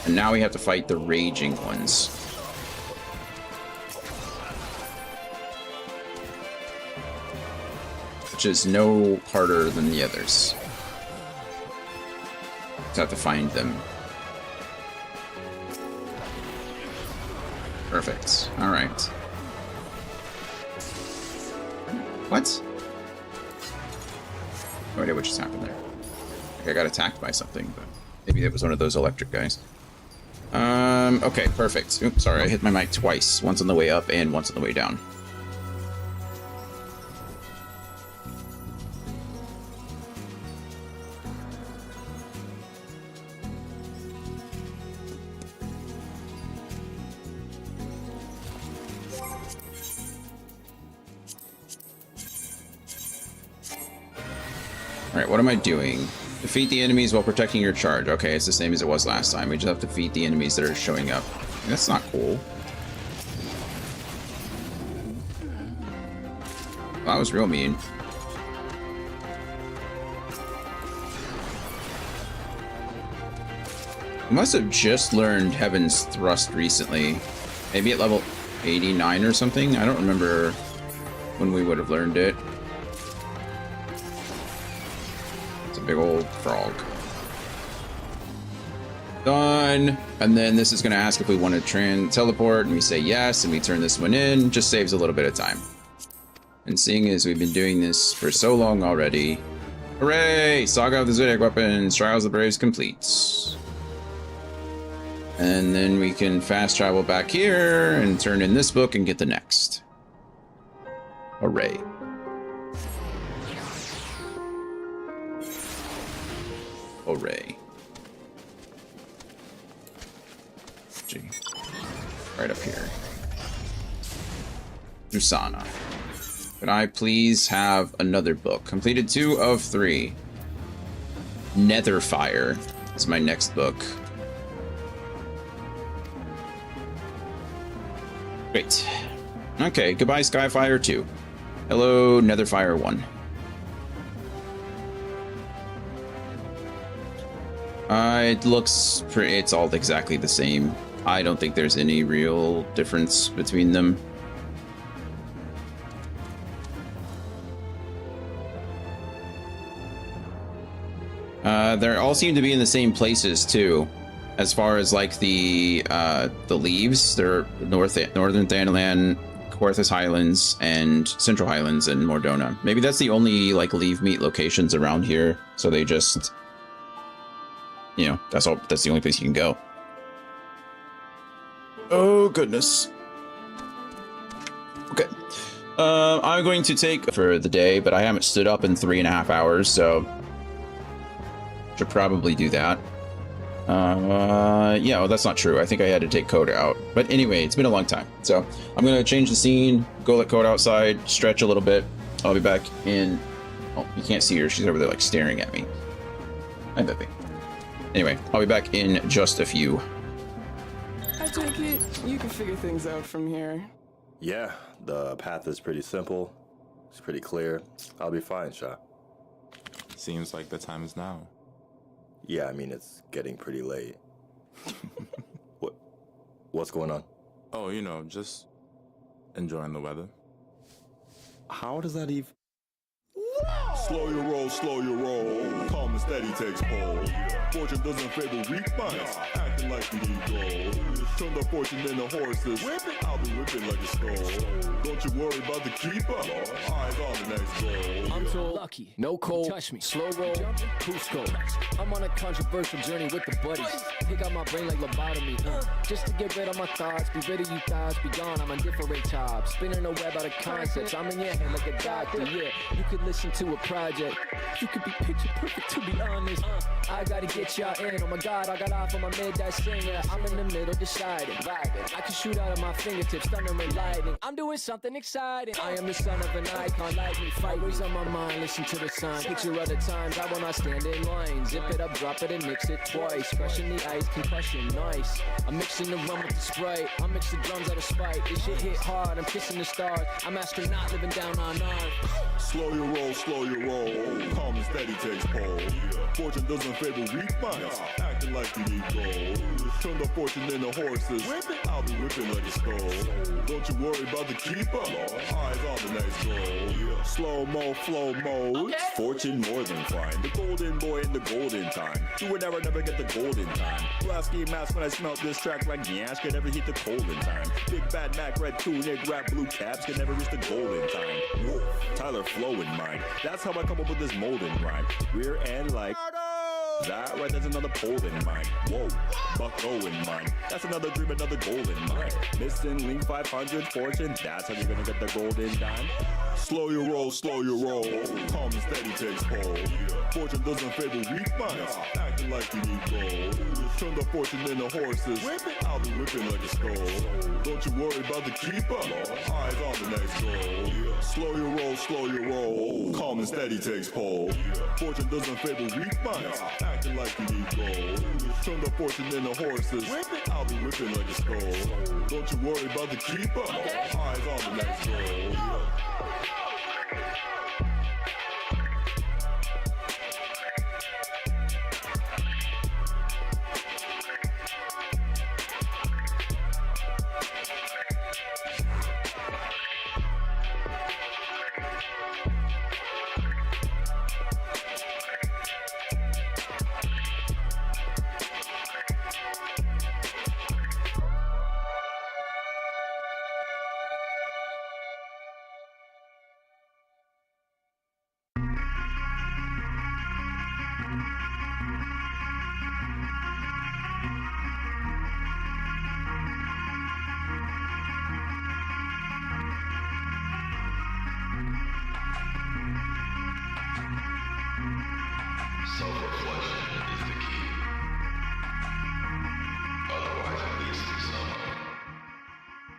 Speaker 1: And now we have to fight the raging ones. Which is no harder than the others. Just have to find them. Perfect. All right. What? No idea what just happened there. I got attacked by something, but maybe it was one of those electric guys. Okay, perfect. Oops, sorry, I hit my mic twice. Once on the way up and once on the way down. Alright, what am I doing? Defeat the enemies while protecting your charge. Okay, it's the same as it was last time. We just have to defeat the enemies that are showing up. That's not cool. That was real mean. I must have just learned Heaven's Thrust recently. Maybe at level 89 or something? I don't remember when we would have learned it. Big old frog. Done. And then this is going to ask if we want to teleport, and we say yes, and we turn this one in. Just saves a little bit of time. And seeing as we've been doing this for so long already, hooray! Saga of the Zodiac Weapons, Trials of the Braves completes. And then we can fast travel back here and turn in this book and get the next. Hooray. Hooray. Gee. Right up here. Usana. Could I please have another book? Completed 2 of 3. Netherfire is my next book. Great. Okay, goodbye Skyfire 2. Hello Netherfire 1. It looks pretty, it's all exactly the same. I don't think there's any real difference between them. They all seem to be in the same places too. As far as like the leaves, they're Northern Thanalan, Quarthus Highlands, and Central Highlands, and Mordona. Maybe that's the only like leave meet locations around here, so they just, you know, that's the only place you can go. Oh goodness. Okay. I'm going to take for the day, but I haven't stood up in 3.5 hours, so should probably do that. Yeah, well, that's not true. I think I had to take Coda out. But anyway, it's been a long time. So I'm going to change the scene, go let Coda outside, stretch a little bit. I'll be back in... Oh, you can't see her. She's over there like staring at me. Hi, Bippy. Anyway, I'll be back in just a few.
Speaker 7: I take it you can figure things out from here.
Speaker 8: Yeah, the path is pretty simple. It's pretty clear. I'll be fine, Sha.
Speaker 9: Seems like the time is now.
Speaker 8: Yeah, I mean, it's getting pretty late. What's going on?
Speaker 9: Oh, you know, just enjoying the weather.
Speaker 8: How does that even...
Speaker 10: Slow your roll, slow your roll. Calm and
Speaker 8: steady takes hold. Fortune doesn't favor weak minds, acting like you need gold. Turn the fortune into horses, I'll be whipping like a skull. Don't you worry about the keeper, eyes on the next goal.
Speaker 10: I'm so lucky, no cold, touch me, slow roll, Cusco. I'm on a controversial journey with the buddies. Pick out my brain like lobotomy, just to get rid of my thoughts, be rid of you thoughts, be gone. I'm on different top, spinning a web out of concepts. I'm in your head like a doctor, yeah. You could listen to a project, you could be picture perfect to be honest. I gotta get y'all in. Oh my God, I got off on my midnight singer. I'm in the middle, deciding, vibing. I can shoot out of my fingertips, thunder and lightning. I'm doing something exciting. I am the son of an icon, like me. Fight always on my mind, listen to the sign. Picture other times I will not stand in line. Zip it up, drop it, and mix it twice. Fresh in the ice, concussion, nice. I'm mixing the rum with the Sprite. I mix the drums out of spite. This shit hit hard, I'm kissing the stars. I'm astronaut living down on Earth.
Speaker 8: Slow your roll, calm and steady takes hold. Fortune doesn't favor weak minds, acting like you need gold. Turn the fortune into horses, I'll be whipping like a skull. Don't you worry about the keeper, eyes on the next goal. Slow-mo, flow mode, fortune more than fine. The golden boy in the golden time. Do it never get the golden time. Blasky mask when I smelt this track like Yash can never hit the golden time. Big bad Mac, red tunic, rap blue caps can never reach the golden time. Whoa, Tyler flow in mind. That's how I come up with this molden rhyme. Rear end like that right, that's another pole in mind. Whoa, Bucko in mind. That's another dream, another goal in mind. Missing link 500 fortune, that's how you're gonna get the golden dime. Slow your roll, calm and steady takes hold. Fortune doesn't favor weak minds, acting like you need gold. Turn the fortune into horses, I'll be whipping like a skull. Don't you worry about the keeper, eyes on the next goal. Slow your roll, calm and steady takes hold. Fortune doesn't favor weak minds, acting like you need gold. Turn the fortune into horses, I'll be whipping like a skull. Don't you worry about the keeper, eyes on the next goal.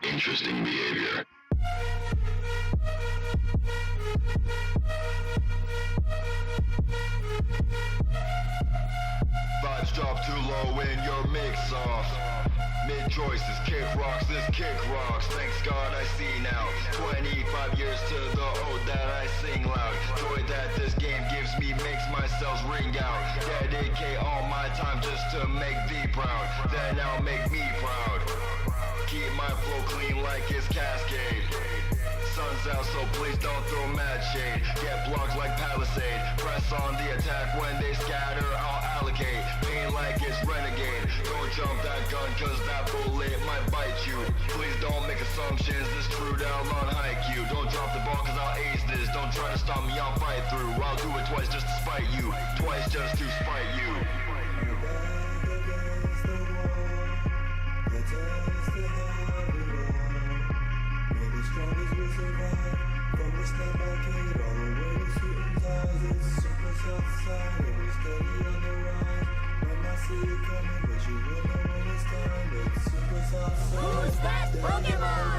Speaker 11: Interesting behavior. Vibes drop too low in your mix off. Mid choices, kick rocks, this kick rocks. Thanks God I see now. 25 years to the ode that I sing loud. Joy that this game gives me makes my cells ring out. Dedicate all my time just to make thee proud. Then I'll make me proud. Keep my flow clean like it's Cascade. Sun's out, so please don't throw mad shade. Get blocked like Palisade. Press on the attack when they scatter, I'll allocate. Pain like it's Renegade. Don't jump that gun, cause that bullet might bite you. Please don't make assumptions, this true down on haiku. Don't drop the ball, cause I'll ace this. Don't try to stop me, I'll fight through. I'll do it twice just to spite you. Twice just to spite you.
Speaker 4: Who's that Pokemon?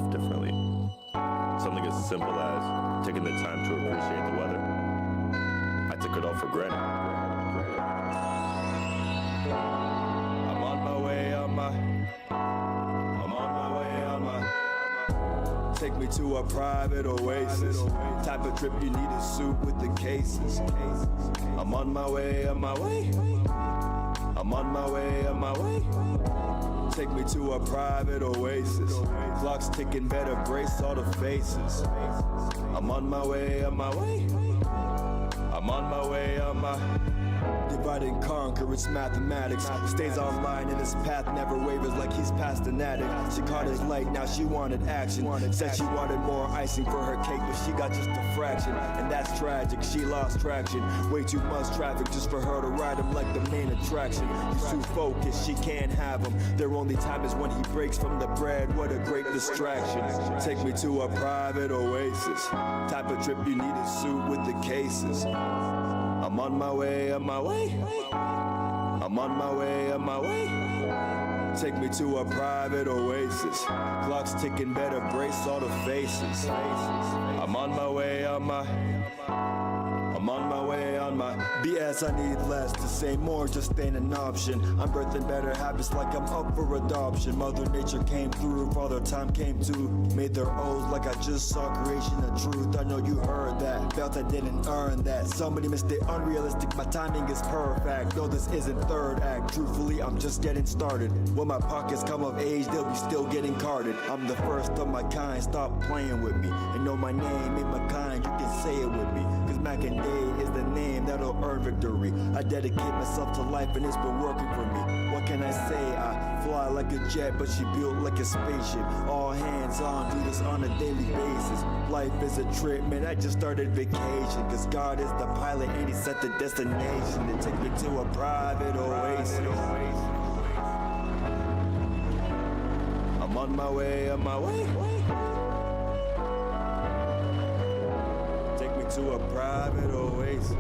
Speaker 8: life differently. Something as simple as taking the time to appreciate the weather. I took it all for granted. I'm on my way, I'm on my way, take me to a private oasis. Type of trip you need a suit with the cases. I'm on my way, on my way. I'm on my way, on my way. Take me to a private oasis. Clock's ticking, better brace all the faces. I'm on my way, on my way. I'm on my way, on my divide and conquer, it's mathematics. Stays online and his path never wavers like he's past an addict. She caught his light, now she wanted action. Said she wanted more icing for her cake, but she got just a fraction. And that's tragic, she lost traction. Way too much traffic just for her to ride him like the main attraction. He's too focused, she can't have him. Their only time is when he breaks from the bread. What a great distraction. Take me to a private oasis. Type of trip you need a suit with the cases. I'm on my way, on my way. I'm on my way, on my way. Take me to a private oasis. Clock's ticking, better brace all the faces. I'm on my way, on my I'm on my way on my BS. I need less to say more, just ain't an option. I'm birthing better habits like I'm up for adoption. Mother Nature came through, Father Time came to. Made their oaths like I just saw creation of truth. I know you heard that, felt I didn't earn that. Somebody missed it, unrealistic, my timing is perfect. No, this isn't third act, truthfully I'm just getting started. When my pockets come of age, they'll be still getting carded. I'm the first of my kind, stop playing with me. And know my name ain't my kind, you can say it with me. Cause Mac and Day is the name that'll earn victory. I dedicate myself to life and it's been working for me. What can I say? I fly like a jet, but she built like a spaceship. All hands on, do this on a daily basis. Life is a trip, man, I just started vacation. Cause God is the pilot and he set the destination. To take me to a private oasis. I'm on my way, on my way. Take me to a private oasis.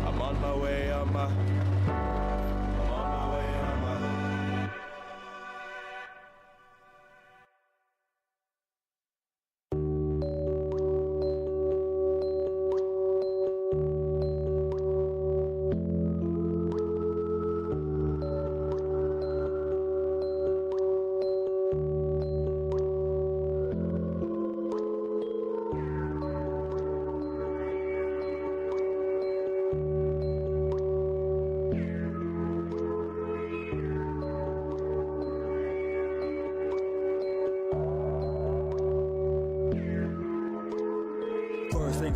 Speaker 8: I'm on my way, I'm on my way, I'm on.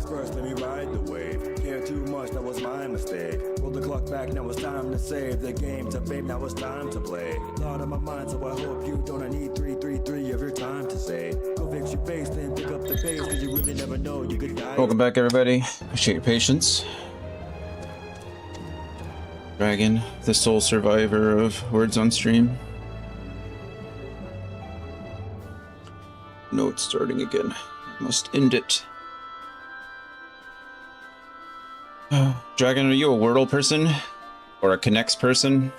Speaker 8: First, let me ride the wave. Care too much, that was my mistake. Roll the clock back, now it's time to save the game to babe, now it's time to play. Lot on my mind, so I hope you don't. I need 333 of your time to say. Go fix your face, then pick up the pace, cause you really never know you could die.
Speaker 1: Welcome back, everybody. Appreciate your patience. Dragon, the sole survivor of Words on Stream. No, it's starting again. Must end it. Dragon, are you a Wordle person? Or a Connects person?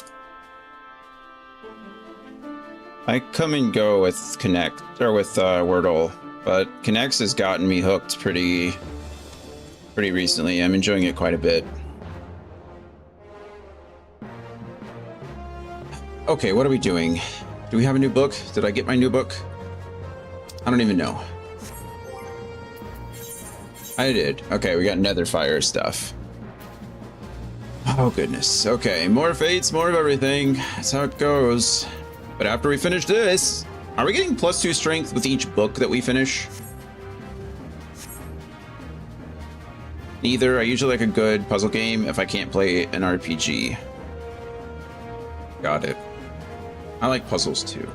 Speaker 1: I come and go with Connect, or with Wordle, but Connects has gotten me hooked pretty recently. I'm enjoying it quite a bit. Okay, what are we doing? Do we have a new book? Did I get my new book? I don't even know. I did. Okay, we got Netherfire stuff. Oh goodness. Okay, more fates, more of everything. That's how it goes. But after we finish this, are we getting +2 strength with each book that we finish? Neither. I usually like a good puzzle game if I can't play an RPG. Got it. I like puzzles too.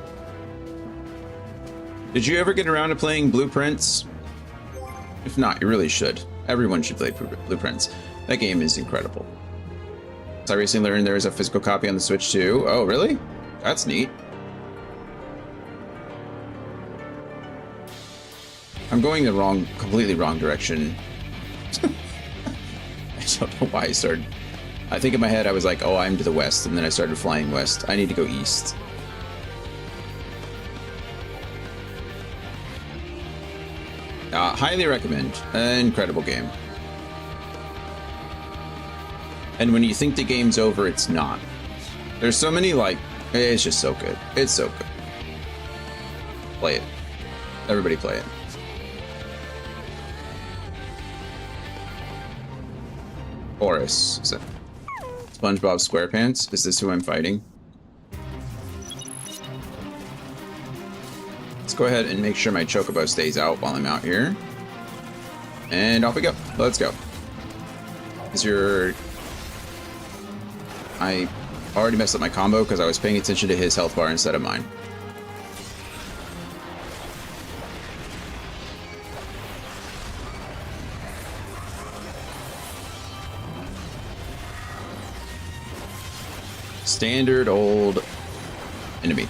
Speaker 1: Did you ever get around to playing Blueprints? If not, you really should. Everyone should play Blueprints. That game is incredible. So I recently learned there is a physical copy on the Switch too. Oh, really? That's neat. I'm going the completely wrong direction. I don't know why I started. I think in my head I was like, oh, I'm to the west, and then I started flying west. I need to go east. Highly recommend. Incredible game. And when you think the game's over, it's not. There's so many, like, it's just so good. It's so good. Play it. Everybody play it. Boris. Is it SpongeBob SquarePants? Is this who I'm fighting? Let's go ahead and make sure my Chocobo stays out while I'm out here. And off we go. Let's go. Is your... I already messed up my combo because I was paying attention to his health bar instead of mine. Standard old enemy.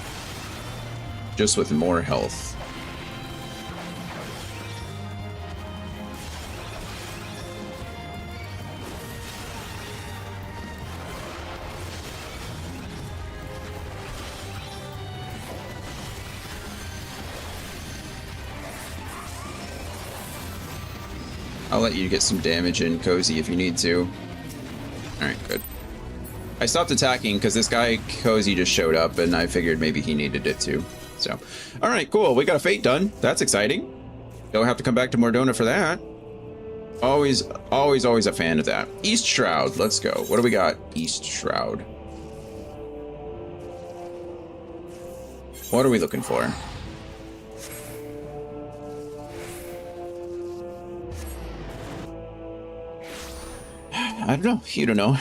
Speaker 1: Just with more health. I'll let you get some damage in, Cozy, if you need to. Alright, good. I stopped attacking because this guy, Cozy, just showed up, and I figured maybe he needed it too. So, alright, cool. We got a fate done. That's exciting. Don't have to come back to Mordona for that. Always a fan of that. East Shroud. Let's go. What do we got? East Shroud. What are we looking for? I don't know. You don't know.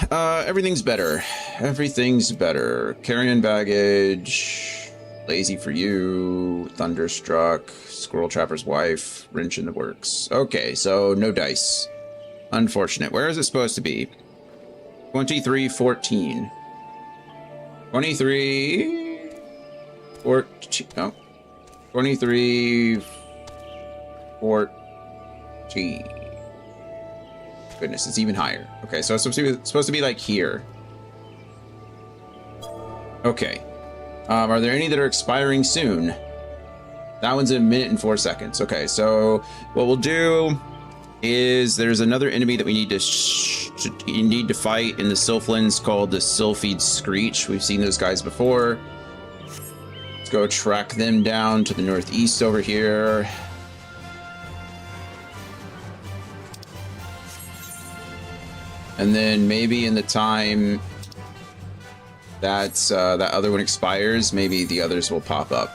Speaker 1: Everything's better. Everything's better. Carrion baggage. Lazy for you. Thunderstruck. Squirrel Trapper's wife. Wrench in the works. Okay, so no dice. Unfortunate. Where is it supposed to be? 2314. 23... 14... No. 23... 14. Goodness, it's even higher. Okay, so it's supposed to be like here. Okay. Are there any that are expiring soon? That one's in 1 minute and 4 seconds. Okay, so what we'll do is there's another enemy that we need to fight in the Sylphlands called the Sylphid Screech. We've seen those guys before. Let's go track them down to the northeast over here. And then maybe in the time that that other one expires, maybe the others will pop up.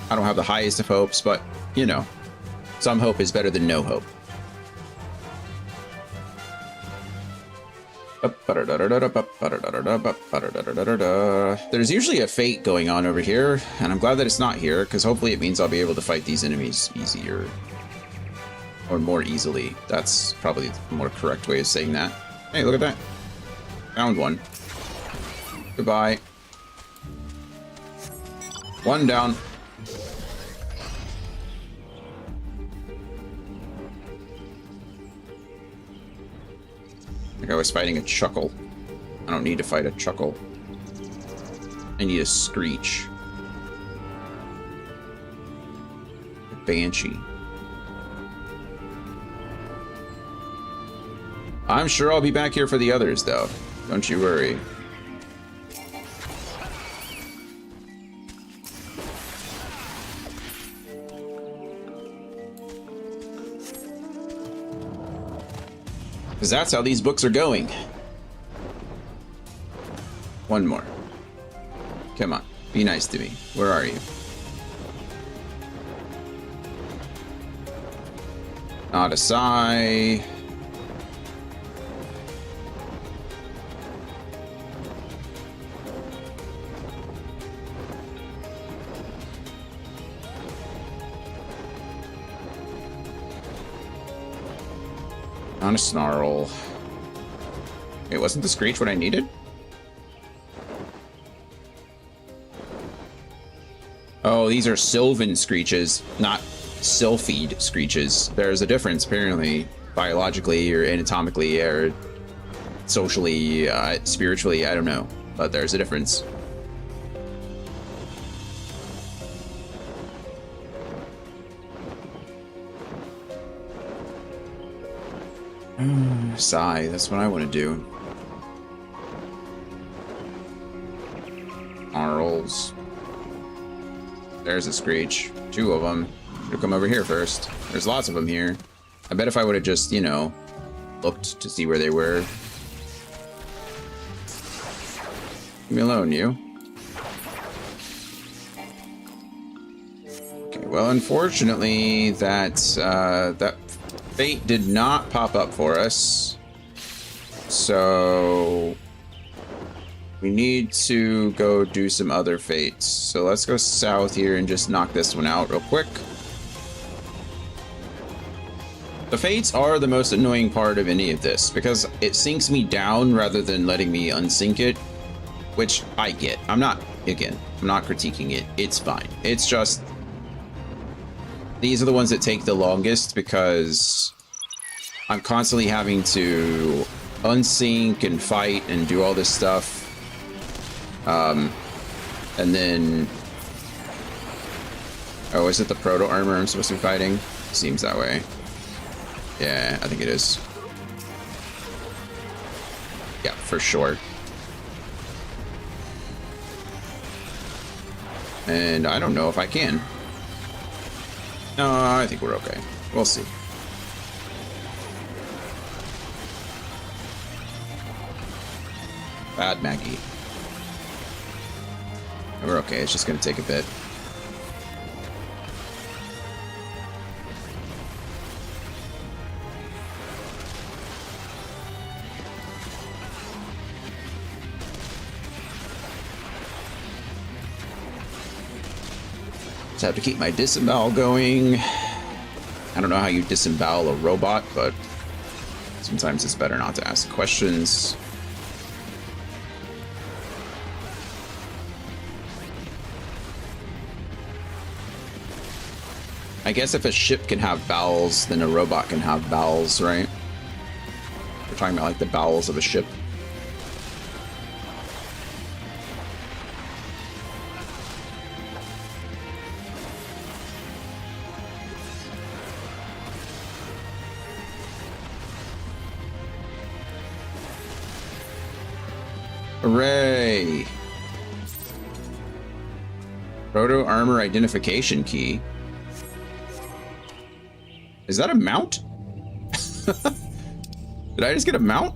Speaker 1: I don't have the highest of hopes, but, you know, some hope is better than no hope. There's usually a fate going on over here, and I'm glad that it's not here, because hopefully it means I'll be able to fight these enemies easier. Or more easily. That's probably the more correct way of saying that. Hey, look at that. Found one. Goodbye. One down. I think I was fighting a chuckle. I don't need to fight a chuckle. I need a screech. A banshee. I'm sure I'll be back here for the others, though. Don't you worry. Because that's how these books are going. One more. Come on. Be nice to me. Where are you? Not a sigh. On a snarl. It wasn't the screech what I needed? Oh, these are Sylvan screeches, not Sylphid screeches. There's a difference, apparently, biologically or anatomically or socially, spiritually, I don't know. But there's a difference. Sigh, that's what I want to do. Arls. There's a Screech. 2 of them. Should come over here first. There's lots of them here. I bet if I would have just, you know, looked to see where they were. Leave me alone, you. Okay, well, unfortunately, that fate did not pop up for us. So we need to go do some other fates. So let's go south here and just knock this one out real quick. The fates are the most annoying part of any of this because it sinks me down rather than letting me unsink it, which I get. I'm not critiquing it. It's fine. It's just these are the ones that take the longest because I'm constantly having to unsync and fight and do all this stuff. And then, oh, is it the proto armor I'm supposed to be fighting? Seems that way. Yeah, I think it is. Yeah, for sure. And I don't know if I can. No, I think we're okay. We'll see. Bad Maggie. We're okay, it's just gonna take a bit. Just have to keep my disembowel going. I don't know how you disembowel a robot, but sometimes it's better not to ask questions. I guess if a ship can have bowels, then a robot can have bowels, right? We're talking about like the bowels of a ship. Hooray! Proto armor identification key. Is that a mount? Did I just get a mount?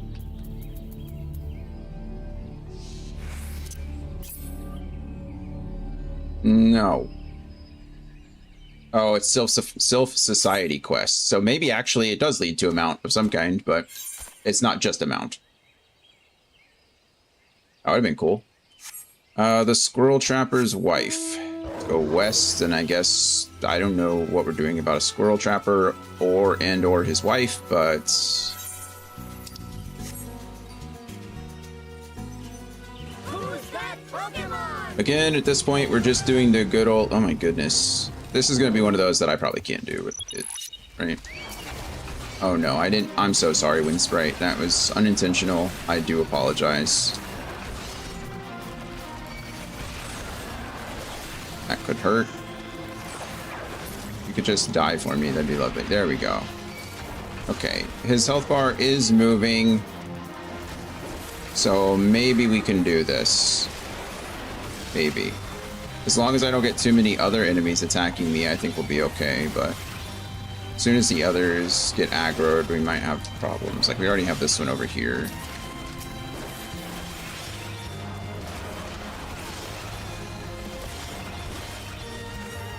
Speaker 1: No. Oh, it's self-society quest. So maybe actually it does lead to a mount of some kind, but it's not just a mount. That would have been cool. The Squirrel Trapper's wife. Let's go west, and I guess I don't know what we're doing about a Squirrel Trapper or his wife, but
Speaker 4: Who's that Pokemon?
Speaker 1: again, at this point, we're just doing the good old. Oh my goodness, this is gonna be one of those that I probably can't do with it, right? Oh no, I didn't. I'm so sorry, Windsprite. That was unintentional. I do apologize. That could hurt. You could just die for me, that'd be lovely. There we go. Okay, his health bar is moving. So maybe we can do this. Maybe. As long as I don't get too many other enemies attacking me, I think we'll be okay, but as soon as the others get aggroed, we might have problems. Like, we already have this one over here.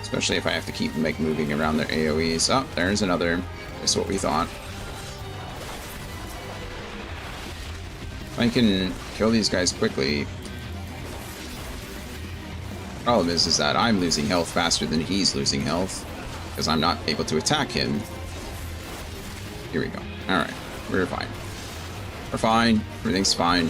Speaker 1: Especially if I have to keep like moving around their AoEs. Oh, there's another. That's what we thought. If I can kill these guys quickly. Problem is that I'm losing health faster than he's losing health. Because I'm not able to attack him. Here we go. Alright. We're fine. We're fine. Everything's fine.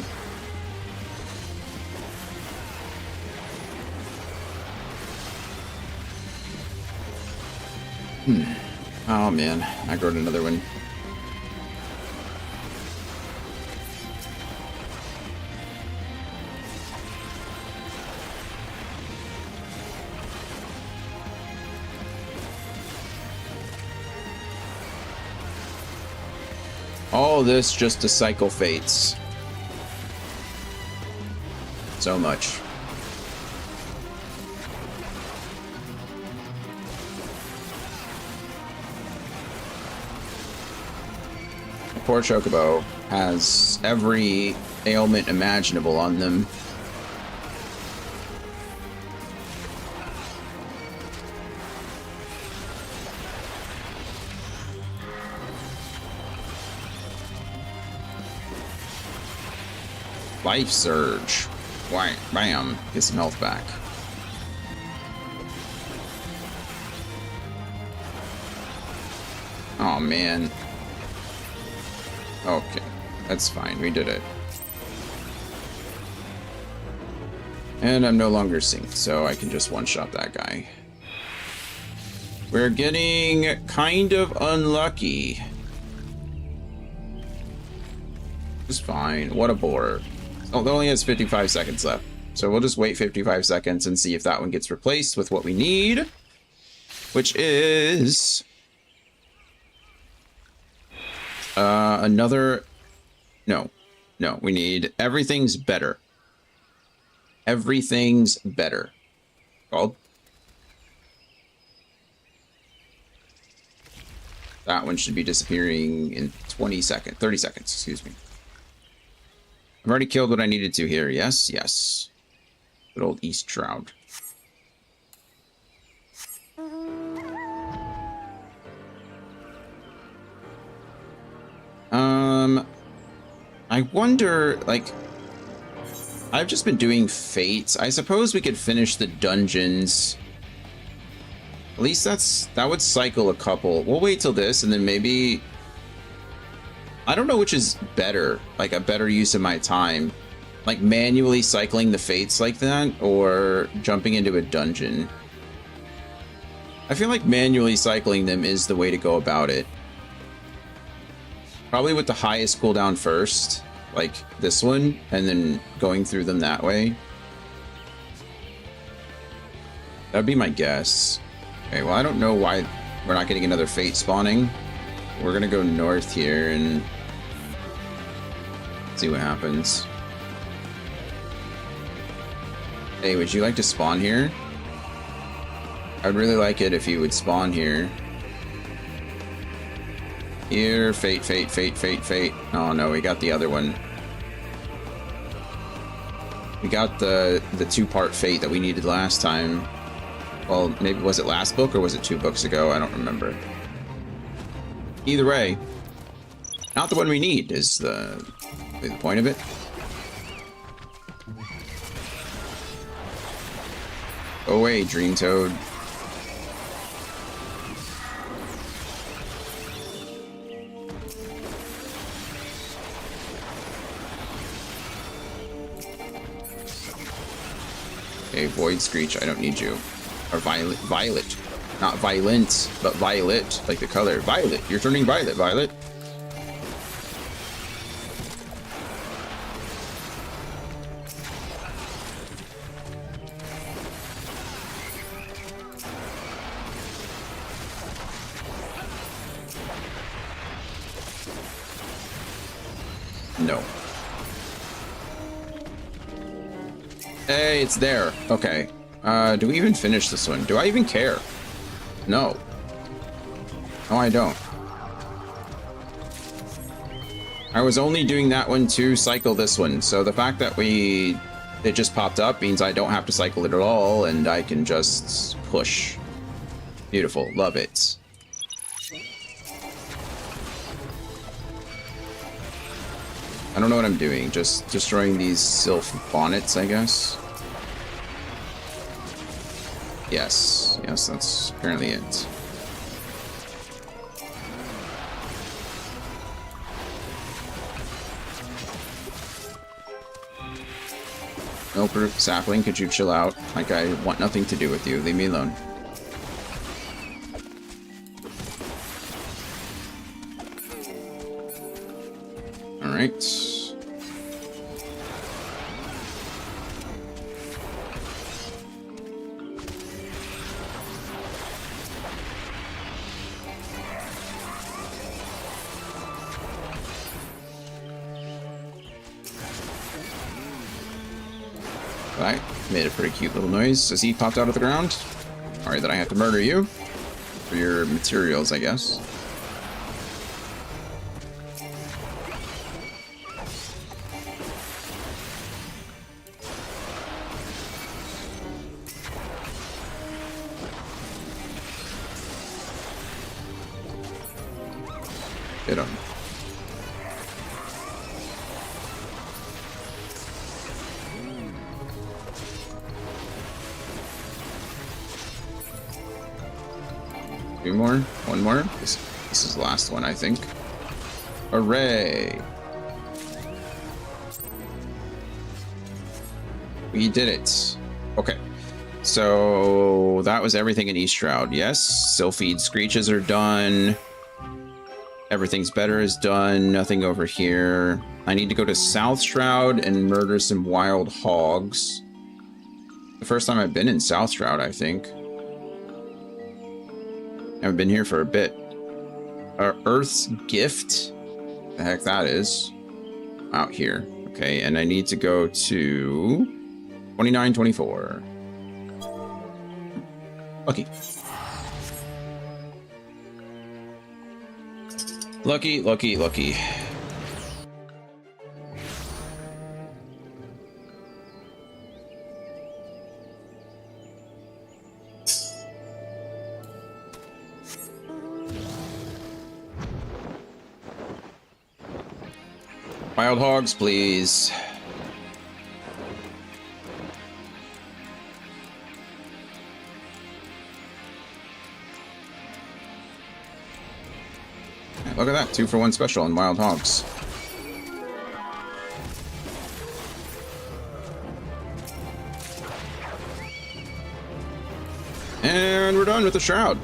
Speaker 1: Oh man, I got another one. All this just to cycle fates. So much. The poor Chocobo has every ailment imaginable on them. Life Surge. Why? Bam. Get some health back. Oh, man. Okay. That's fine. We did it. And I'm no longer synced, so I can just one-shot that guy. We're getting kind of unlucky. It's fine. What a bore. Oh, it only has 55 seconds left. So we'll just wait 55 seconds and see if that one gets replaced with what we need. Which is... another... No. No, we need Everything's Better. Everything's Better. Called. That one should be disappearing in 30 seconds, excuse me. I've already killed what I needed to here. Yes, yes. Good old East Shroud. I wonder, like, I've just been doing fates. I suppose we could finish the dungeons. At least that would cycle a couple. We'll wait till this and then maybe... I don't know which is better, like a better use of my time. Like manually cycling the fates like that or jumping into a dungeon. I feel like manually cycling them is the way to go about it. Probably with the highest cooldown first, like this one, and then going through them that way. That'd be my guess. Okay, well, I don't know why we're not getting another fate spawning. We're gonna go north here and see what happens. Hey, would you like to spawn here? I'd really like it if you would spawn here. Here, fate, fate, fate, fate, fate. Oh no, we got the other one. We got the two-part fate that we needed last time. Well, maybe was it last book or was it 2 books ago? I don't remember. Either way, not the one we need is the point of it. Go away, Dream Toad. Okay, Void Screech, I don't need you. Or Violet. Not violent, but violet, like the color. Violet, you're turning violet, Violet. No. Hey, it's there. Okay. Do we even finish this one? Do I even care? No. No, I don't. I was only doing that one to cycle this one, so the fact that it just popped up means I don't have to cycle it at all, and I can just push. Beautiful. Love it. I don't know what I'm doing. Just destroying these sylph bonnets, I guess. Yes. Yes, that's apparently it. Nope, sapling, could you chill out? Like, I want nothing to do with you. Leave me alone. Alright. I made a pretty cute little noise as he popped out of the ground. Alright, then I have to murder you for your materials, I guess. Hit him. Two more? One more? This is the last one, I think. Hooray! We did it. Okay. So that was everything in East Shroud. Yes, Sylphid Screeches are done. Everything's better is done. Nothing over here. I need to go to South Shroud and murder some wild hogs. The first time I've been in South Shroud, I think. Haven't been here for a bit. Earth's Gift? The heck that is. Out here. Okay, and I need to go to 2924. Lucky. Lucky, lucky, lucky. Wild hogs, please. Look at that, 2-for-1 special on wild hogs. And we're done with the shroud.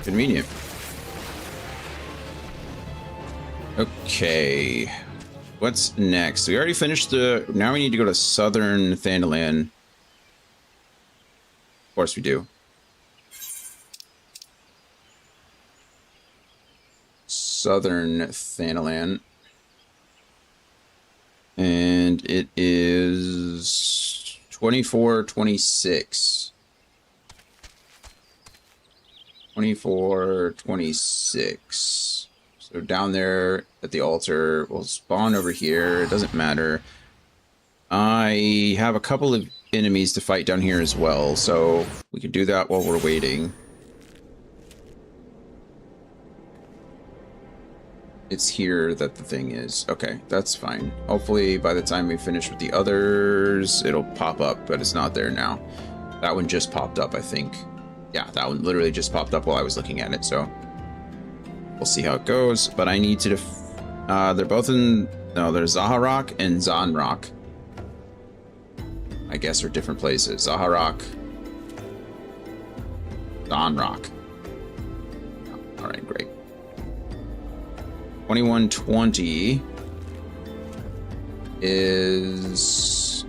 Speaker 1: Convenient. Okay. What's next? We already finished the... Now we need to go to Southern Thanalan. Of course we do. Southern Thanalan. And it is 2426. 2426. So down there at the altar, we'll spawn over here. It doesn't matter. I have a couple of enemies to fight down here as well, so we can do that while we're waiting. It's here that the thing is. Okay, that's fine. Hopefully by the time we finish with the others, it'll pop up, but it's not there now. That one just popped up, I think. Yeah, that one literally just popped up while I was looking at it, so we'll see how it goes. But I need to they're both in... No, there's Zaharok and Zanrock. I guess are different places. Zaharok. Zanrock. Alright, great. 2120 is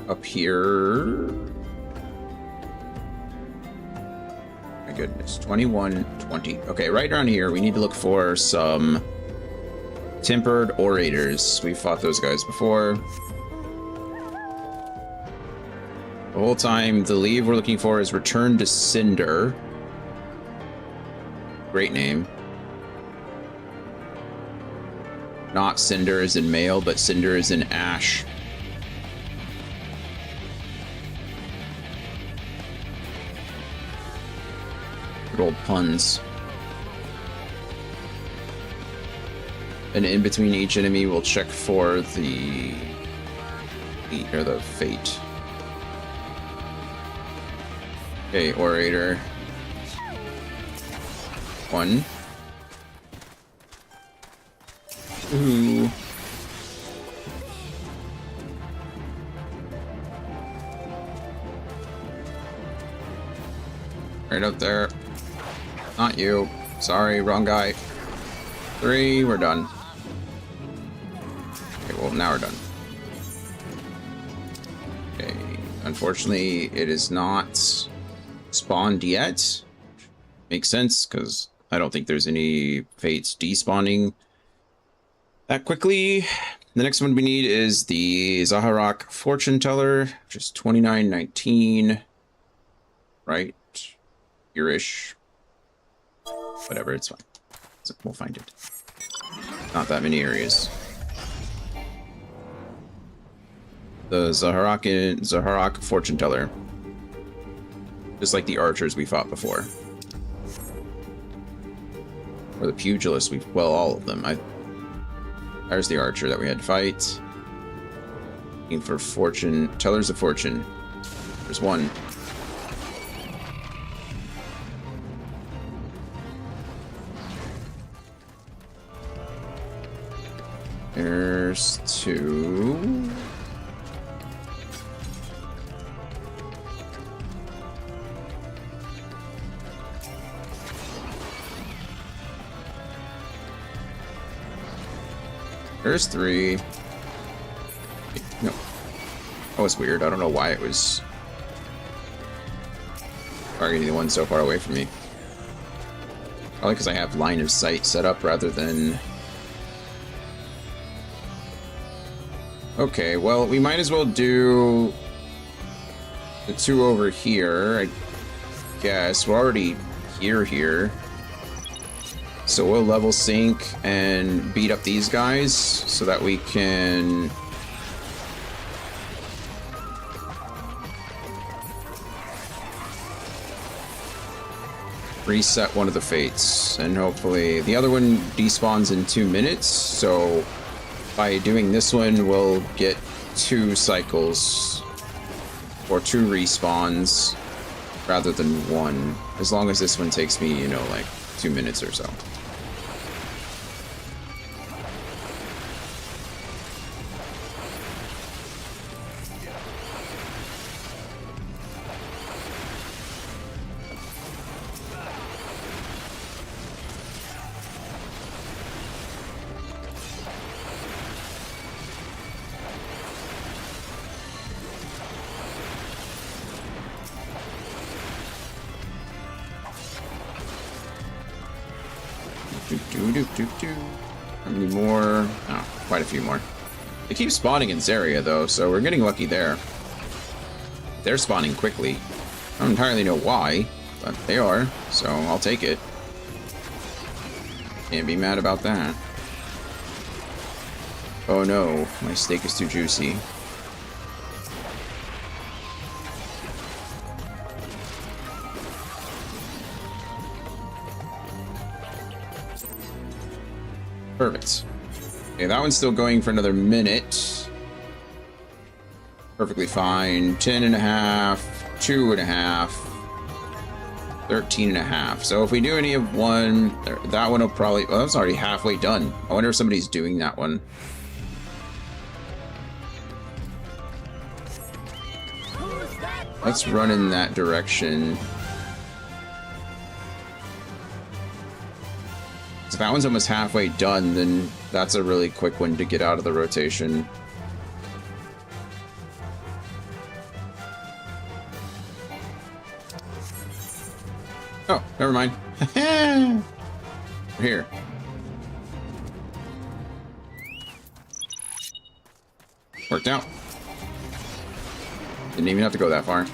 Speaker 1: up here. My goodness, 2120. Okay, right around here, we need to look for some tempered orators. We've fought those guys before. The whole time, the leave we're looking for is Return to Cinder. Great name. Not Cinder as in male, but Cinder as in ash. Good old puns. And in between each enemy, we'll check for the fate. Okay, orator. 1. 2. Right up there. Not you. Sorry, wrong guy. 3, we're done. Okay, well, now we're done. Okay, unfortunately, it is not spawned yet. Makes sense, because I don't think there's any fates despawning that quickly. The next one we need is the Zaharak Fortune Teller, which is 29.19. Right? Here-ish. Whatever, it's fine. We'll find it. Not that many areas. The Zaharak Fortune Teller. Just like the archers we fought before. Or the pugilists well, all of them. There's the archer that we had to fight. Looking for fortune. Tellers of Fortune. There's one. There's two. There's three. No. That was weird. I don't know why it was targeting the one so far away from me. Probably because I have line of sight set up rather than... Okay, well, we might as well do the two over here, I guess. We're already here. So we'll level sync and beat up these guys so that we can reset one of the fates. And hopefully the other one despawns in 2 minutes. So by doing this one, we'll get 2 cycles or 2 respawns rather than 1. As long as this one takes me, you know, like 2 minutes or so. How many more? Oh, quite a few more. They keep spawning in this area, though, so we're getting lucky there. They're spawning quickly. I don't entirely know why, but they are, so I'll take it. Can't be mad about that. Oh no, my steak is too juicy. Perfect. Okay, that one's still going for another minute. Perfectly fine. 10.5, 2.5, 13.5. So if we do any of one, that one will probably... Well, that's already halfway done. I wonder if somebody's doing that one. Let's run in that direction. If that one's almost halfway done, then that's a really quick one to get out of the rotation. Oh, never mind. We're here. Worked out. Didn't even have to go that far.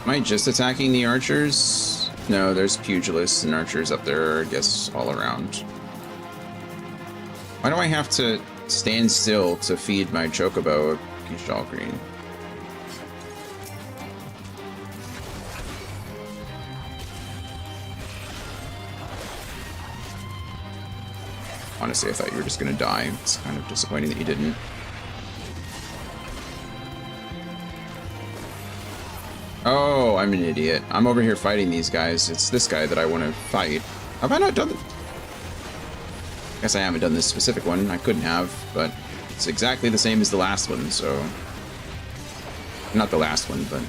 Speaker 1: Am I just attacking the archers? No, there's pugilists and archers up there, I guess, all around. Why do I have to stand still to feed my chocobo Kishal Green? Honestly, I thought you were just gonna die. It's kind of disappointing that you didn't. Oh, I'm an idiot. I'm over here fighting these guys. It's this guy that I want to fight. Have I not done... I guess I haven't done this specific one. I couldn't have, but it's exactly the same as the last one, so... Not the last one, but...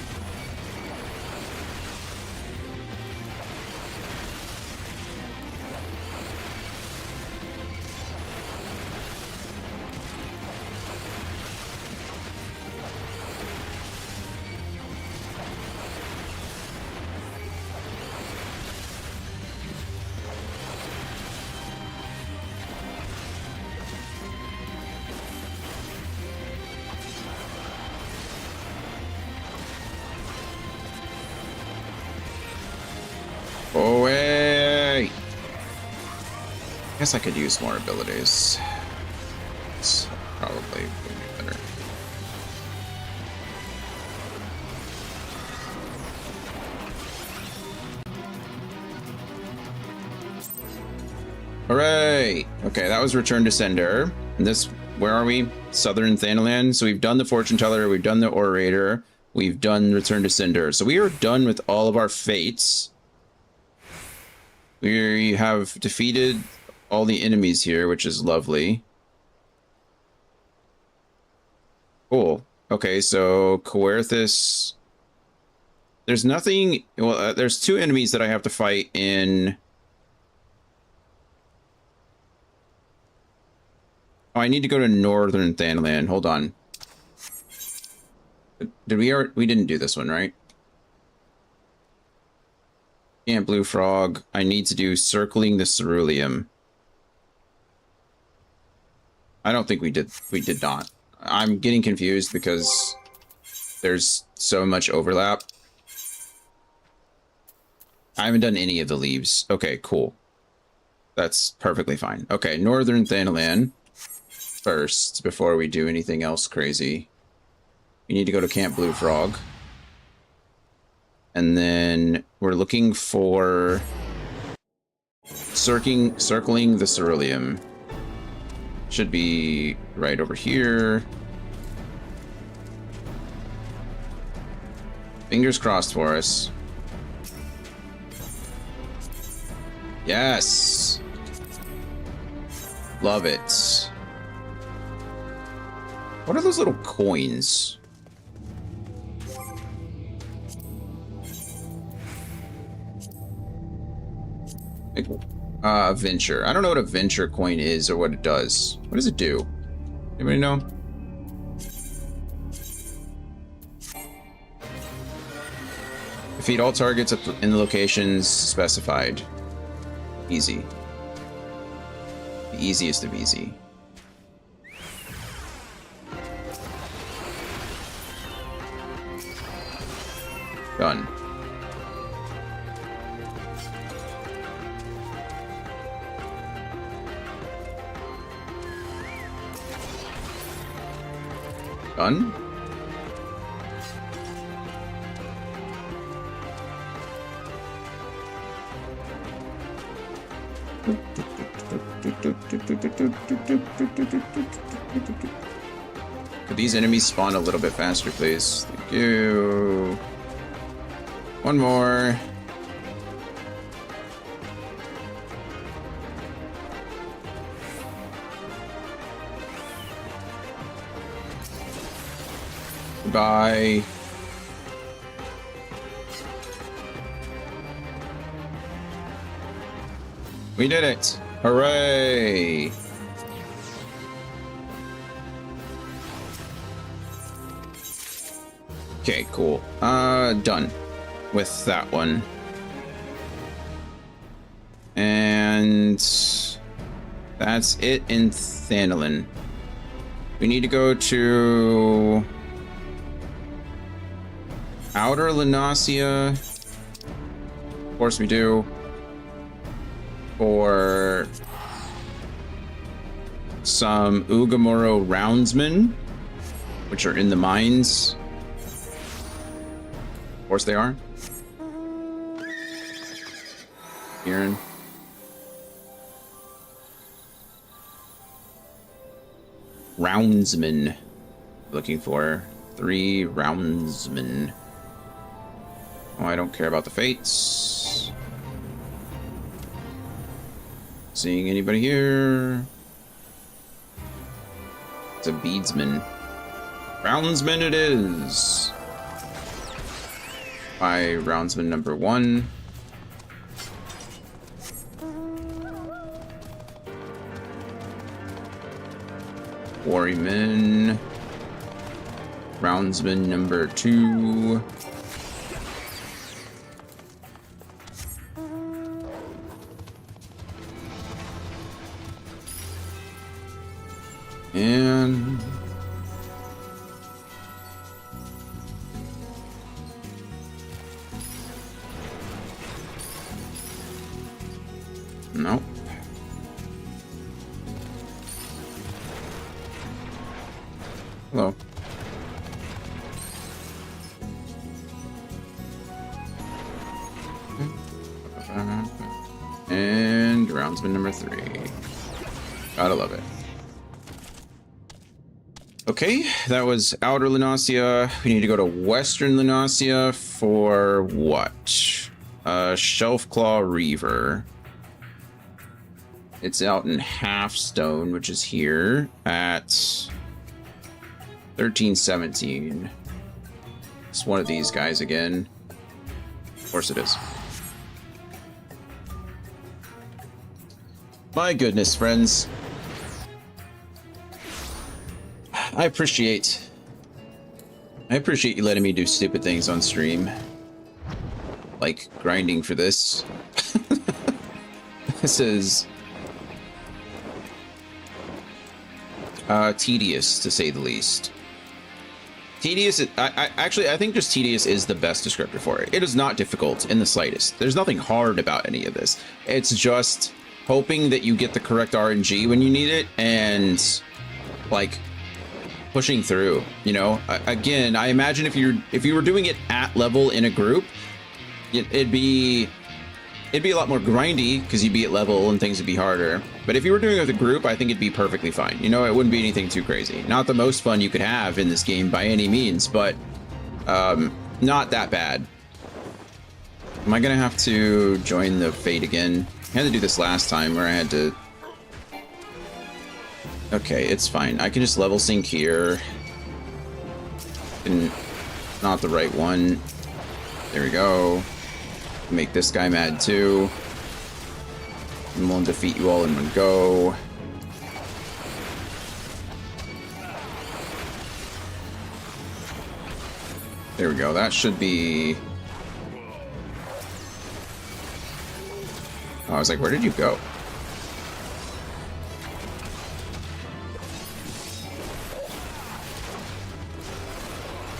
Speaker 1: Away! Guess I could use more abilities. It's probably would be better. Hooray! Okay, that was Return to Sender. And this, where are we? Southern Thanalan. So we've done the Fortune Teller, we've done the Orator, we've done Return to Sender. So we are done with all of our fates. We have defeated all the enemies here, which is lovely. Cool. Okay, so Coerthus. There's nothing. Well, there's two enemies that I have to fight in. Oh, I need to go to Northern Thanalan. Hold on. Did we didn't do this one, right? Camp Blue Frog. I need to do Circling the Ceruleum. I don't think we did not. I'm getting confused because there's so much overlap. I haven't done any of the leaves. Okay, cool. That's perfectly fine. Okay, Northern Thanalan first before we do anything else crazy. We need to go to Camp Blue Frog. And then we're looking for circling the Ceruleum. Should be right over here. Fingers crossed for us. Yes. Love it. What are those little coins? Venture. I don't know what a venture coin is or what it does. What does it do? Anybody know? Defeat all targets in the locations specified. Easy. The easiest of easy. Done. Done. Could these enemies spawn a little bit faster, please? Thank you. One more. Goodbye. We did it. Hooray. Okay, cool. Done with that one. And that's it in Thanalan. We need to go to Outer Lanasia. Of course we do. For some Ugamoro roundsmen, which are in the mines. Of course they are. Kieran. Roundsmen. Looking for 3 roundsmen. Oh, I don't care about the fates. Seeing anybody here? It's a beadsman. Roundsman it is. By roundsman number 1. Quarryman. Roundsman number 2. And Townsman number 3. Gotta love it. Okay, that was Outer Lunacia. We need to go to Western Lunacia for what? Shelfclaw Reaver. It's out in Halfstone, which is here at 1317. It's one of these guys again. Of course it is. My goodness, friends. I appreciate you letting me do stupid things on stream. Like grinding for this. This is tedious, to say the least. Tedious, I think just tedious is the best descriptor for it. It is not difficult in the slightest. There's nothing hard about any of this. It's just hoping that you get the correct RNG when you need it, and like pushing through, you know. Again, I imagine if you were doing it at level in a group, it'd be a lot more grindy because you'd be at level and things would be harder. But if you were doing it with a group, I think it'd be perfectly fine. You know, it wouldn't be anything too crazy. Not the most fun you could have in this game by any means, but not that bad. Am I gonna have to join the Fate again? I had to do this last time where I had to... Okay, it's fine. I can just level sync here. And not the right one. There we go. Make this guy mad too. And we'll defeat you all in one go. There we go. That should be... Oh, I was like, where did you go?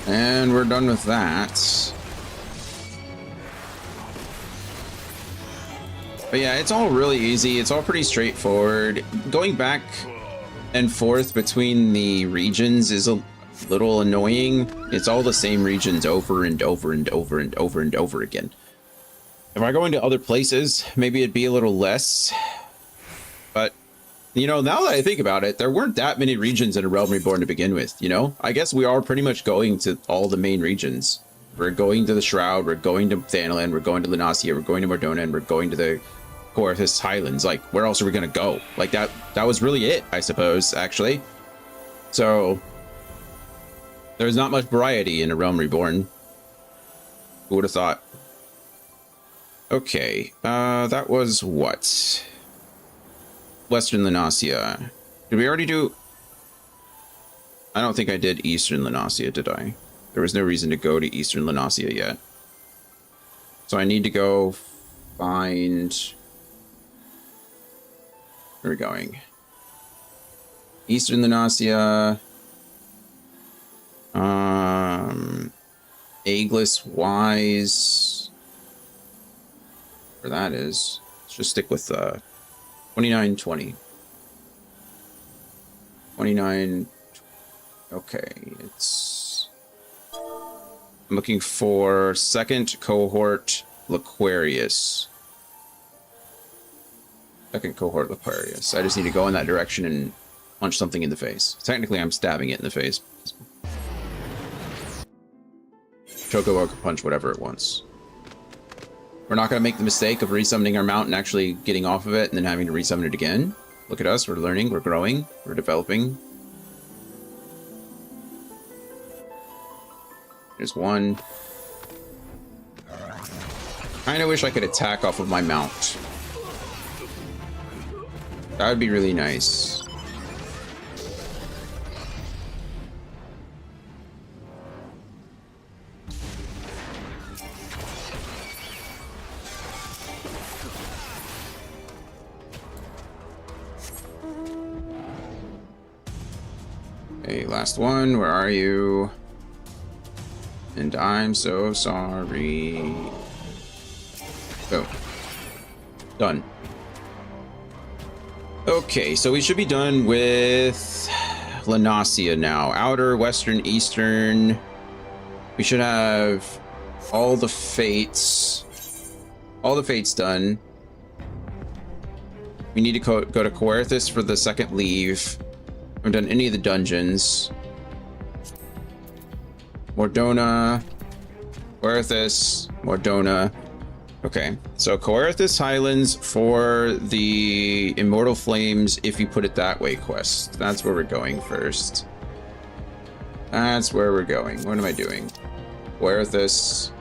Speaker 1: And we're done with that. But yeah, it's all really easy. It's all pretty straightforward. Going back and forth between the regions is a little annoying. It's all the same regions over and over and over and over and over again. If I go into other places, maybe it'd be a little less. But, you know, now that I think about it, there weren't that many regions in A Realm Reborn to begin with, you know? I guess we are pretty much going to all the main regions. We're going to the Shroud, we're going to Thanalan, we're going to Lunacia, we're going to Mordona, and we're going to the Corthus Highlands. Like, where else are we gonna go? Like, that was really it, I suppose, actually. So, there's not much variety in A Realm Reborn. Who would have thought? Okay, that was what? Western Lunacia. Did we already do... I don't think I did Eastern Lunacia, did I? There was no reason to go to Eastern Lunacia yet. So I need to go find... Where are we going? Eastern Lunacia. Aeglis Wise. Where that is. Let's just stick with 2920. 29. Okay, it's... I'm looking for second cohort Laquarius. Second cohort Laquarius. I just need to go in that direction and punch something in the face. Technically, I'm stabbing it in the face. Chocobo can punch whatever it wants. We're not going to make the mistake of resummoning our mount and actually getting off of it and then having to resummon it again. Look at us. We're learning. We're growing. We're developing. There's one. Kind of wish I could attack off of my mount. That would be really nice. Okay, last one. Where are you? And I'm so sorry. Oh. Done. Okay, so we should be done with Lunacia now. Outer, Western, Eastern. We should have all the fates. All the fates done. We need to go to Coerthus for the second leave. I haven't done any of the dungeons. Mordona, Coerthus, Mordona. Okay, so Coerthus Highlands for the Immortal Flames, if you put it that way, quest. That's where we're going first. That's where we're going. What am I doing? Coerthus.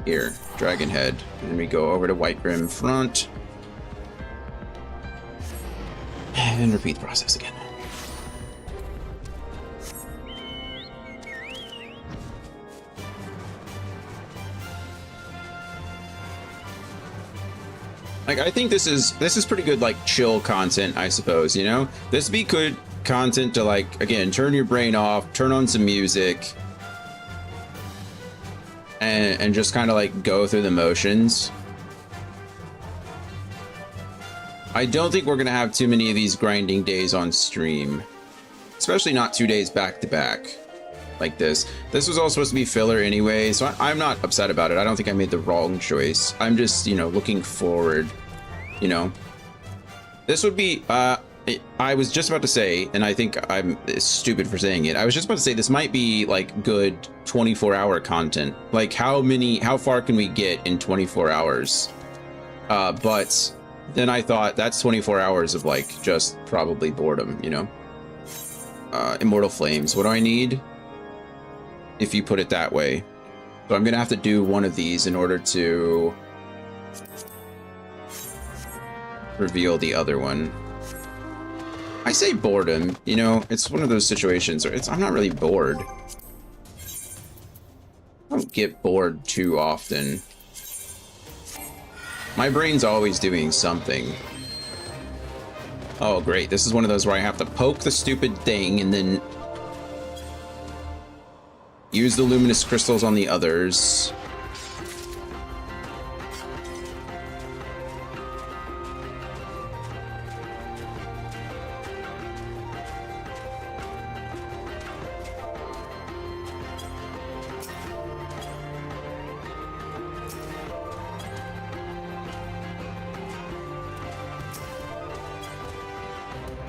Speaker 1: Here, Dragon Head. And we go over to Whitegrim Front. And repeat the process again. Like, I think this is pretty good, like, chill content, I suppose, you know? This would be good content to, like, again, turn your brain off, turn on some music, and just kind of, like, go through the motions. I don't think we're going to have too many of these grinding days on stream. Especially not 2 days back-to-back like this. This was all supposed to be filler anyway, so I'm not upset about it. I don't think I made the wrong choice. I'm just, you know, looking forward, you know. This would be, I was just about to say, and I think I'm stupid for saying it, I was just about to say this might be, like, good 24-hour content. Like, how far can we get in 24 hours? But then I thought, that's 24 hours of, like, just probably boredom, you know? Immortal Flames, what do I need? If you put it that way. So I'm gonna have to do one of these in order to reveal the other one. I say boredom, you know, it's one of those situations where I'm not really bored. I don't get bored too often. My brain's always doing something. Oh great, this is one of those where I have to poke the stupid thing and then use the luminous crystals on the others.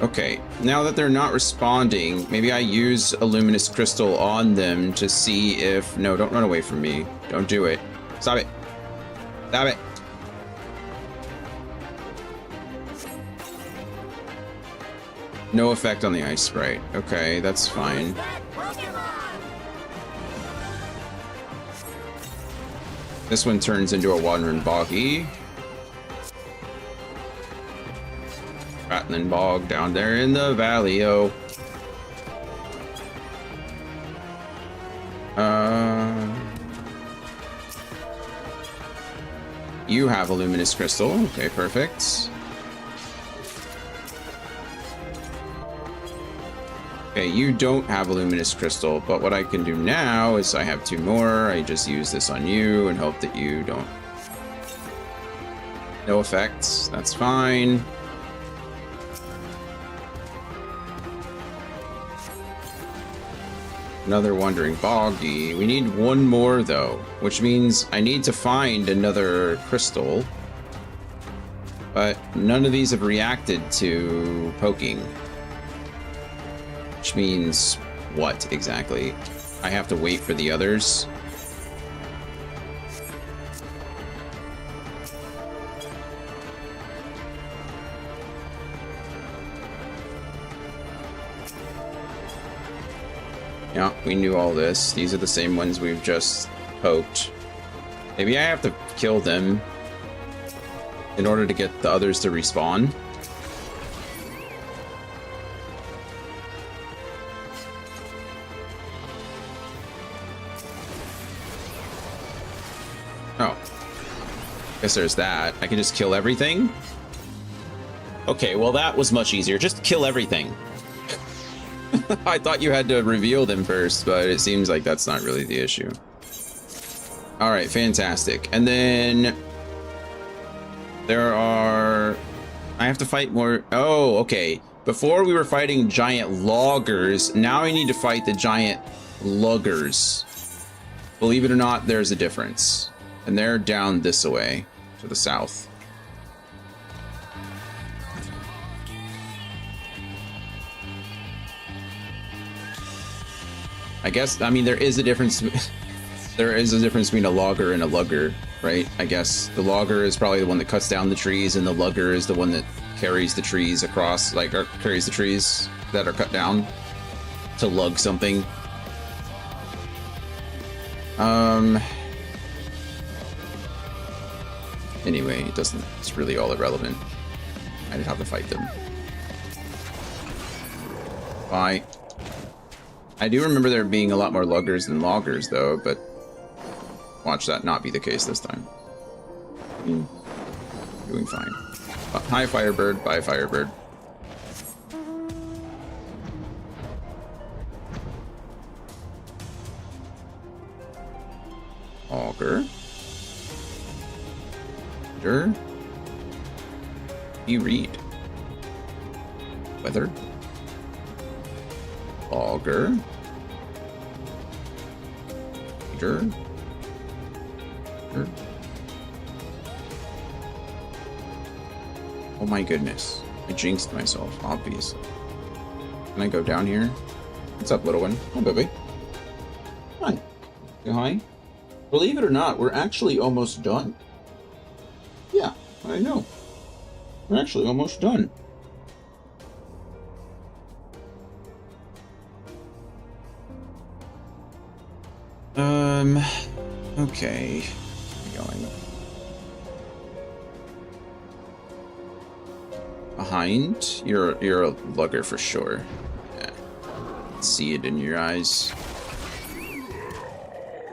Speaker 1: Okay, now that they're not responding, maybe I use a luminous crystal on them to see if... No, don't run away from me. Don't do it. Stop it. Stop it. No effect on the ice sprite. Okay, that's fine. This one turns into a wandering boggy. Rattling bog down there in the valley, oh. You have a luminous crystal. Okay, perfect. Okay, you don't have a luminous crystal, but what I can do now is I have 2 more. I just use this on you and hope that you don't... No effects. That's fine. Another wandering boggy. We need 1 more though, which means I need to find another crystal. But none of these have reacted to poking. Which means what exactly? I have to wait for the others. Yeah, we knew all this. These are the same ones we've just poked. Maybe I have to kill them in order to get the others to respawn. Oh. Guess there's that. I can just kill everything? Okay, well that was much easier. Just kill everything. I thought you had to reveal them first, but it seems like that's not really the issue. Alright, fantastic. And then there are... I have to fight more... Oh, okay. Before we were fighting giant loggers, now I need to fight the giant luggers. Believe it or not, there's a difference. And they're down this way, to the south. I guess, I mean, there is a difference. There is a difference between a logger and a lugger, right? I guess the logger is probably the one that cuts down the trees, and the lugger is the one that carries the trees across, like, or carries the trees that are cut down to lug something. Anyway, it doesn't, it's really all irrelevant. I didn't have to fight them. Bye. I do remember there being a lot more luggers than loggers, though, but watch that not be the case this time. Doing fine. Hi, Firebird. Bye, Firebird. Auger. Sure. You read. Weather. Auger. Peter. Oh my goodness. I jinxed myself, obviously. Can I go down here? What's up, little one? Hi, baby. Hi. Say hi. Believe it or not, we're actually almost done. Yeah, I know. We're actually almost done. Okay. Going. Behind? You're a lugger for sure. Yeah. See it in your eyes.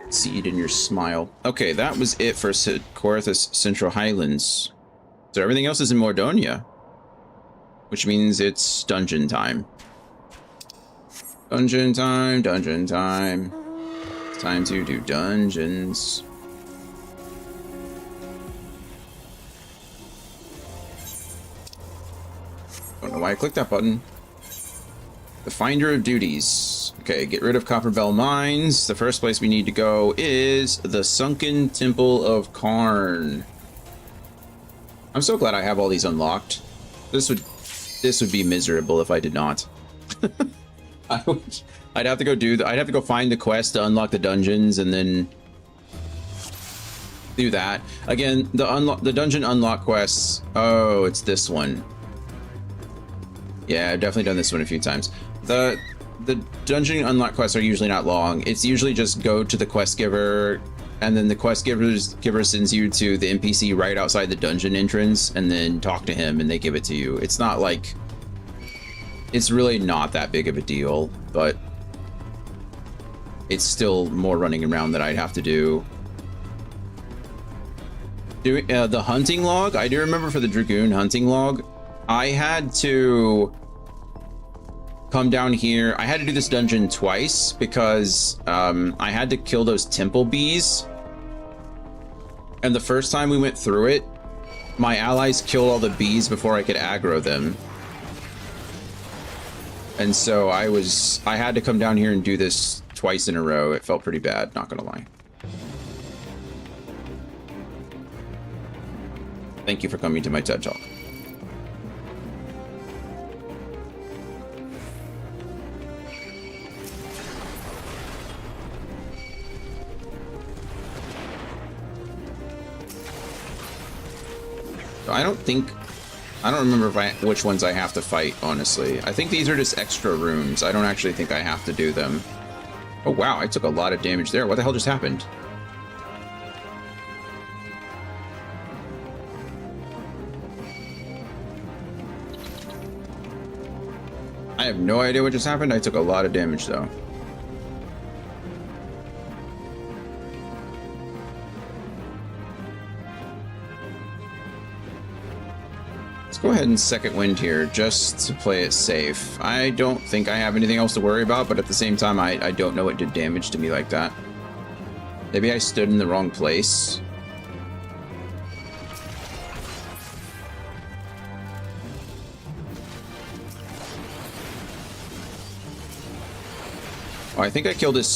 Speaker 1: See it in your smile. Okay, that was it for Corythus Central Highlands. So everything else is in Mordonia, which means it's dungeon time. Dungeon time, dungeon time. It's time to do dungeons. Don't know why I clicked that button. The Finder of Duties. Okay, get rid of Copperbell Mines. The first place we need to go is the Sunken Temple of Karn. I'm so glad I have all these unlocked. This would be miserable if I did not. I'd have to go I'd have to go find the quest to unlock the dungeons and then do that. Again, the dungeon unlock quests. Oh, it's this one. Yeah, I've definitely done this one a few times. The dungeon unlock quests are usually not long. It's usually just go to the quest giver, and then the quest giver sends you to the NPC right outside the dungeon entrance, and then talk to him, and they give it to you. It's not like... It's really not that big of a deal, but it's still more running around that I'd have to do. Doing the hunting log, I do remember for the Dragoon hunting log, I had to come down here. I had to do this dungeon twice because I had to kill those temple bees. And the first time we went through it, my allies killed all the bees before I could aggro them. And so I had to come down here and do this twice in a row. It felt pretty bad, not gonna lie. Thank you for coming to my TED Talk. I don't remember which ones I have to fight, honestly. I think these are just extra rooms. I don't actually think I have to do them. Oh wow, I took a lot of damage there. What the hell just happened? I have no idea what just happened. I took a lot of damage though. Go ahead and second wind here just to play it safe. I don't think I have anything else to worry about, but at the same time I don't know what did damage to me like that. Maybe I stood in the wrong place. Oh, I think I killed his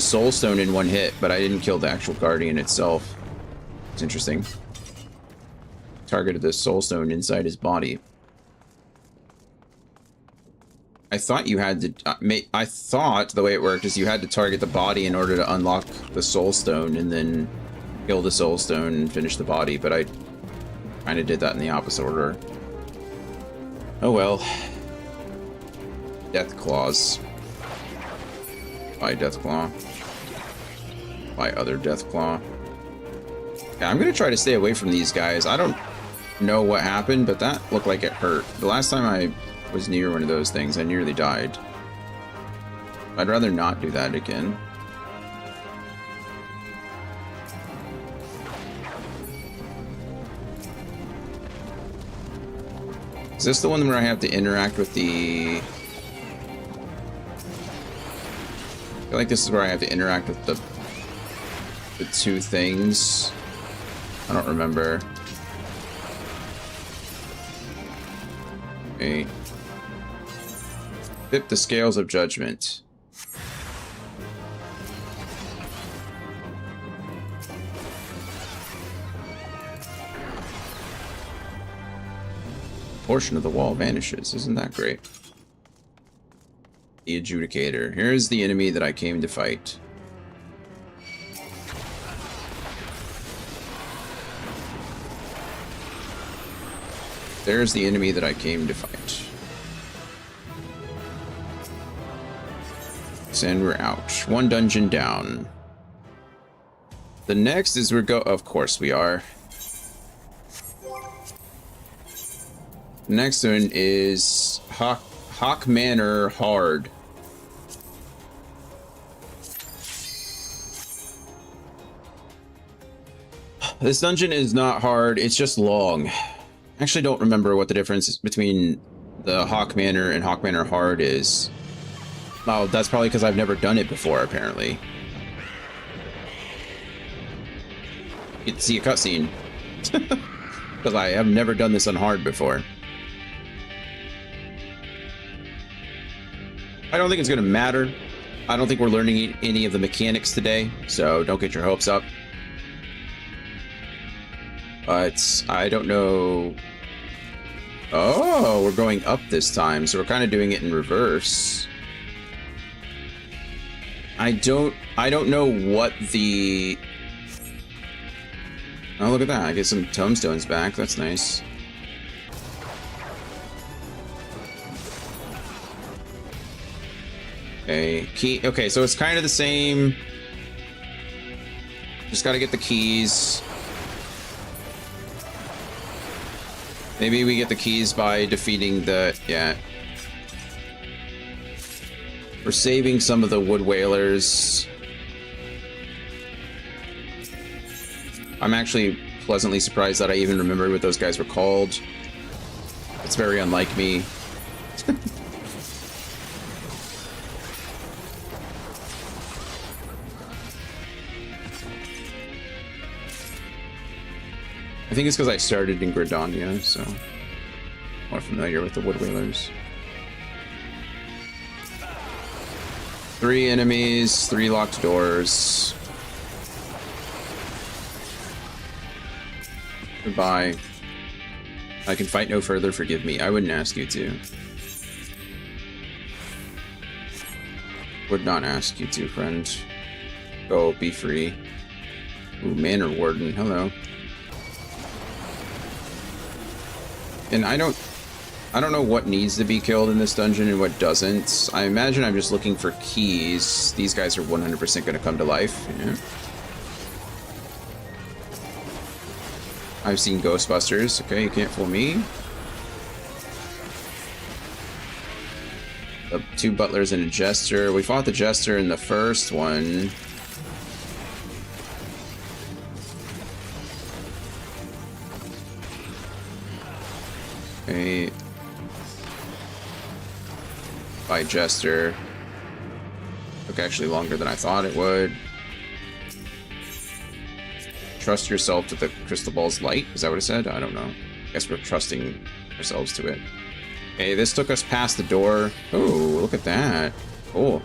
Speaker 1: soul stone in one hit, but I didn't kill the actual guardian itself. It's interesting. Targeted the soul stone inside his body. I thought you had to... I thought the way it worked is you had to target the body in order to unlock the soul stone and then kill the soul stone and finish the body, but I kind of did that in the opposite order. Oh well. Death claws. By Death Claw. By other Death Claw. Yeah, I'm gonna try to stay away from these guys. I don't know what happened, but that looked like it hurt. The last time I was near one of those things, I nearly died. I'd rather not do that again. Is this the one where I have to interact with the... I feel like this is where I have to interact with the two things. I don't remember. Okay. Tip the scales of judgment. Portion of the wall vanishes. Isn't that great? The Adjudicator. Here's the enemy that I came to fight. There's the enemy that I came to fight. And we're out. One dungeon down. The next is we're of course we are. The next one is Hawk Manor Hard. This dungeon is not hard, it's just long. I actually don't remember what the difference between the Hawk Manor and Hawk Manor Hard is. Oh, that's probably because I've never done it before, apparently. You get to see a cutscene. Because I have never done this on hard before. I don't think it's going to matter. I don't think we're learning any of the mechanics today, so don't get your hopes up. But I don't know... Oh, we're going up this time, so we're kind of doing it in reverse. I don't know what the... Oh, look at that. I get some tombstones back. That's nice. Okay, key. Okay, so it's kind of the same. Just gotta get the keys. Maybe we get the keys by defeating the... Yeah. We're saving some of the wood whalers. I'm actually pleasantly surprised that I even remembered what those guys were called. It's very unlike me. I think it's because I started in Gridonia, so I'm more familiar with the wood whalers. 3 enemies, 3 locked doors. Goodbye. I can fight no further, forgive me. I wouldn't ask you to. Would not ask you to, friend. Go, be free. Ooh, Manor Warden, hello. And I don't know what needs to be killed in this dungeon and what doesn't. I imagine I'm just looking for keys. These guys are 100% going to come to life. Yeah. I've seen Ghostbusters. Okay, you can't fool me. The 2 butlers and a jester. We fought the jester in the first one. Okay. By jester. Took actually longer than I thought it would. Trust yourself to the crystal ball's light? Is that what it said? I don't know. I guess we're trusting ourselves to it. Okay, this took us past the door. Oh, look at that. Cool.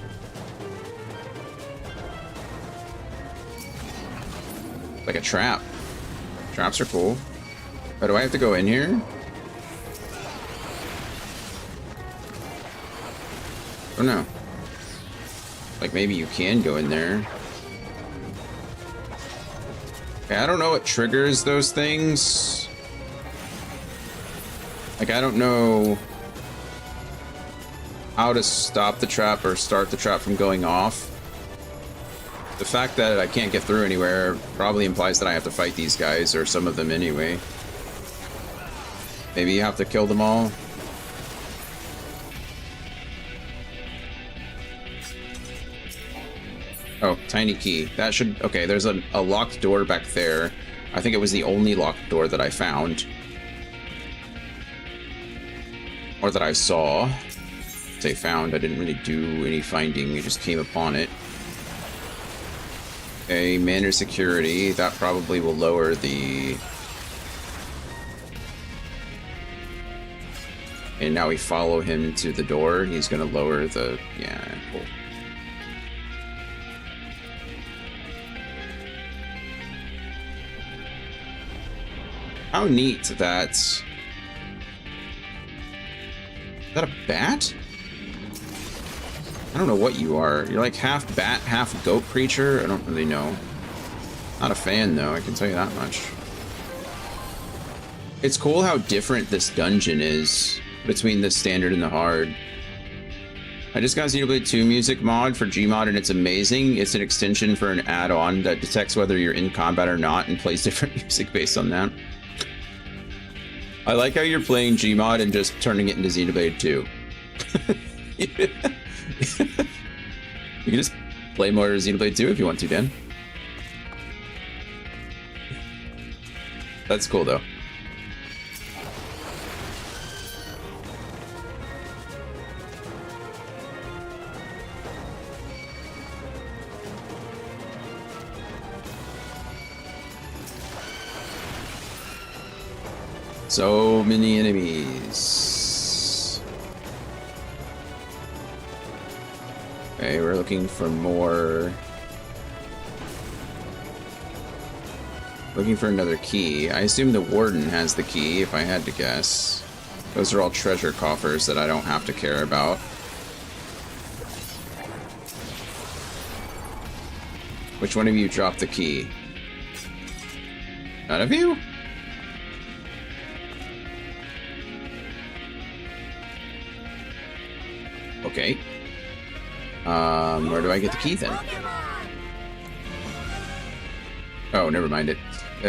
Speaker 1: Like a trap. Traps are cool. But do I have to go in here? don't know. Like, maybe you can go in there. Okay, I don't know what triggers those things. Like, I don't know how to stop the trap or start the trap from going off. The fact that I can't get through anywhere probably implies that I have to fight these guys, or some of them anyway. Maybe you have to kill them all. Oh, tiny key. That should... Okay, there's a locked door back there. I think it was the only locked door that I found. Or that I saw. Say found, I didn't really do any finding, I just came upon it. Okay, manor security. That probably will lower the... And now we follow him to the door. He's gonna lower the... Yeah, cool. How neat that... Is that a bat? I don't know what you are. You're like half bat, half goat creature? I don't really know. Not a fan, though, I can tell you that much. It's cool how different this dungeon is between the standard and the hard. I just got Xenoblade 2 music mod for Gmod, and it's amazing. It's an extension for an add-on that detects whether you're in combat or not and plays different music based on that. I like how you're playing Gmod and just turning it into Xenoblade 2. You can just play more Xenoblade 2 if you want to, Dan. That's cool, though. So many enemies. Okay, we're looking for more. Looking for another key. I assume the warden has the key, if I had to guess. Those are all treasure coffers that I don't have to care about. Which one of you dropped the key? None of you? Okay. Where do I get the key then? Oh, never mind it.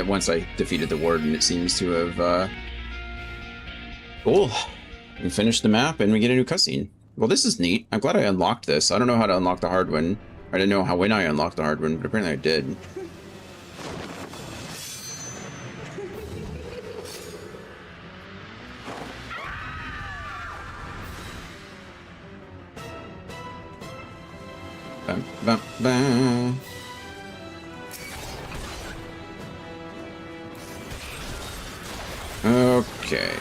Speaker 1: Once I defeated the warden, it seems to have, Cool. We finished the map and we get a new cutscene. Well, this is neat. I'm glad I unlocked this. I don't know how to unlock the hard one. I didn't know how when I unlocked the hard one, but apparently I did. Bum, bum, bum. Okay.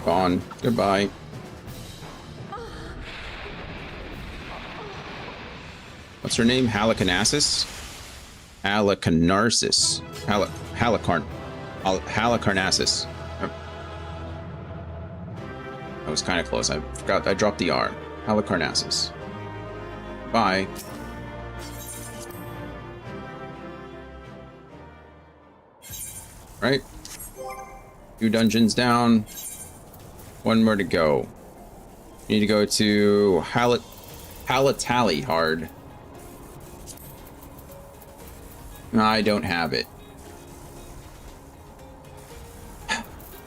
Speaker 1: Gone. Goodbye. What's her name? Halicarnassus? Halicarnassus. Halicarnassus. I was kind of close. I forgot. I dropped the R. Halicarnassus. Bye. Right. 2 dungeons down. 1 more to go. You need to go to Halatali hard. I don't have it.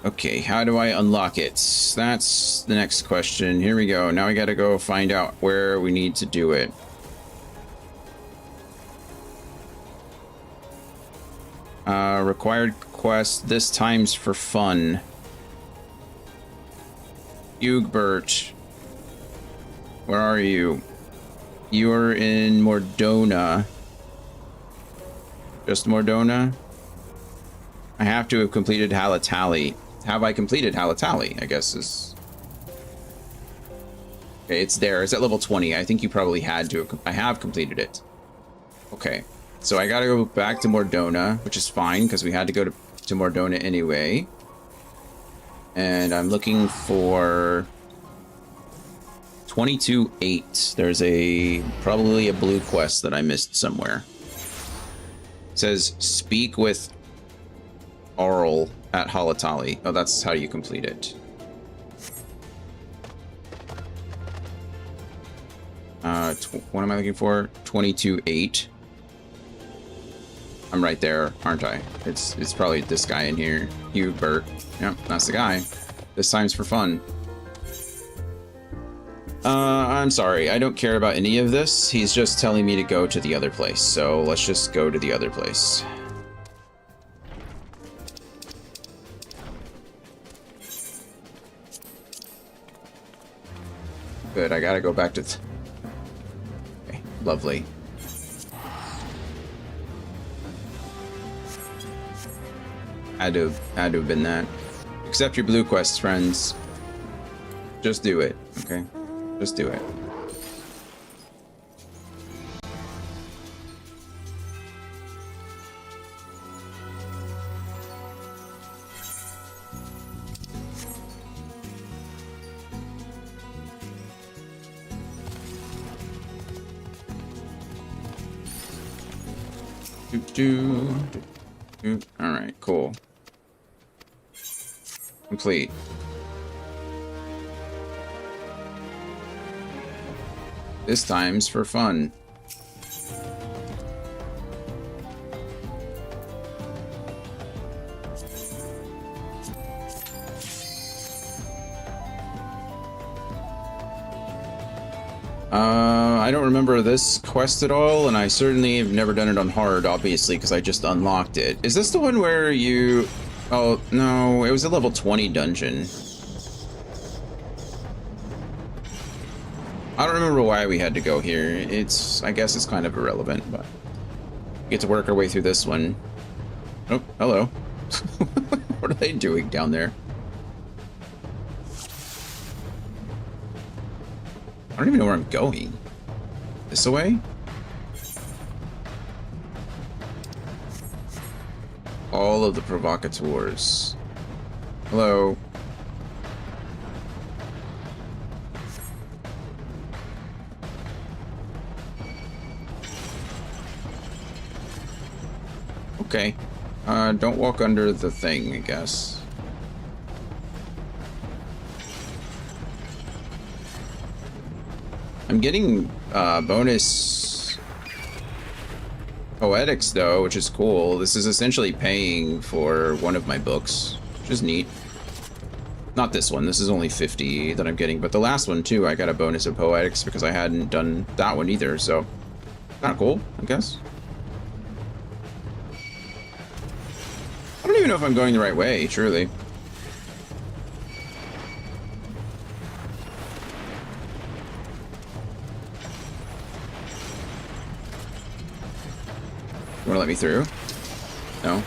Speaker 1: Okay, how do I unlock it? That's the next question. Here we go. Now we gotta go find out where we need to do it. Required quest, this time's for fun. Hugbert. Where are you? You're in Mordona. Just Mordona? I have to have completed Halatali. Have I completed Halatali? I guess is... Okay, it's there. It's at level 20. I think you probably had to. I have completed it. Okay. So I gotta go back to Mordona, which is fine, because we had to go to Mordona anyway. And I'm looking for 22-8. There's probably a blue quest that I missed somewhere. It says speak with Arl at Halatali. Oh, that's how you complete it. What am I looking for? 22-8. I'm right there, aren't I? It's probably this guy in here. You, Bert. Yep, that's the guy. This time's for fun. I'm sorry. I don't care about any of this. He's just telling me to go to the other place. So let's just go to the other place. Good, I gotta go back to... Okay, lovely. Had to have been that. Accept your blue quests, friends. Just do it, okay? Just do it. All right, cool. Complete. This time's for fun. I don't remember this quest at all, and I certainly have never done it on hard, obviously, because I just unlocked it. Is this the one where you... Oh, no, it was a level 20 dungeon. I don't remember why we had to go here. I guess it's kind of irrelevant, but... We get to work our way through this one. Oh, hello. What are they doing down there? I don't even know where I'm going. This way? All of the provocateurs. Hello. Okay. Don't walk under the thing, I guess. I'm getting bonus poetics though, which is cool. This is essentially paying for one of my books, which is neat. Not this one. This is only 50 that I'm getting, but the last one too, I got a bonus of poetics because I hadn't done that one either, so kind of cool, I guess. I don't even know if I'm going the right way, truly. You wanna let me through? No?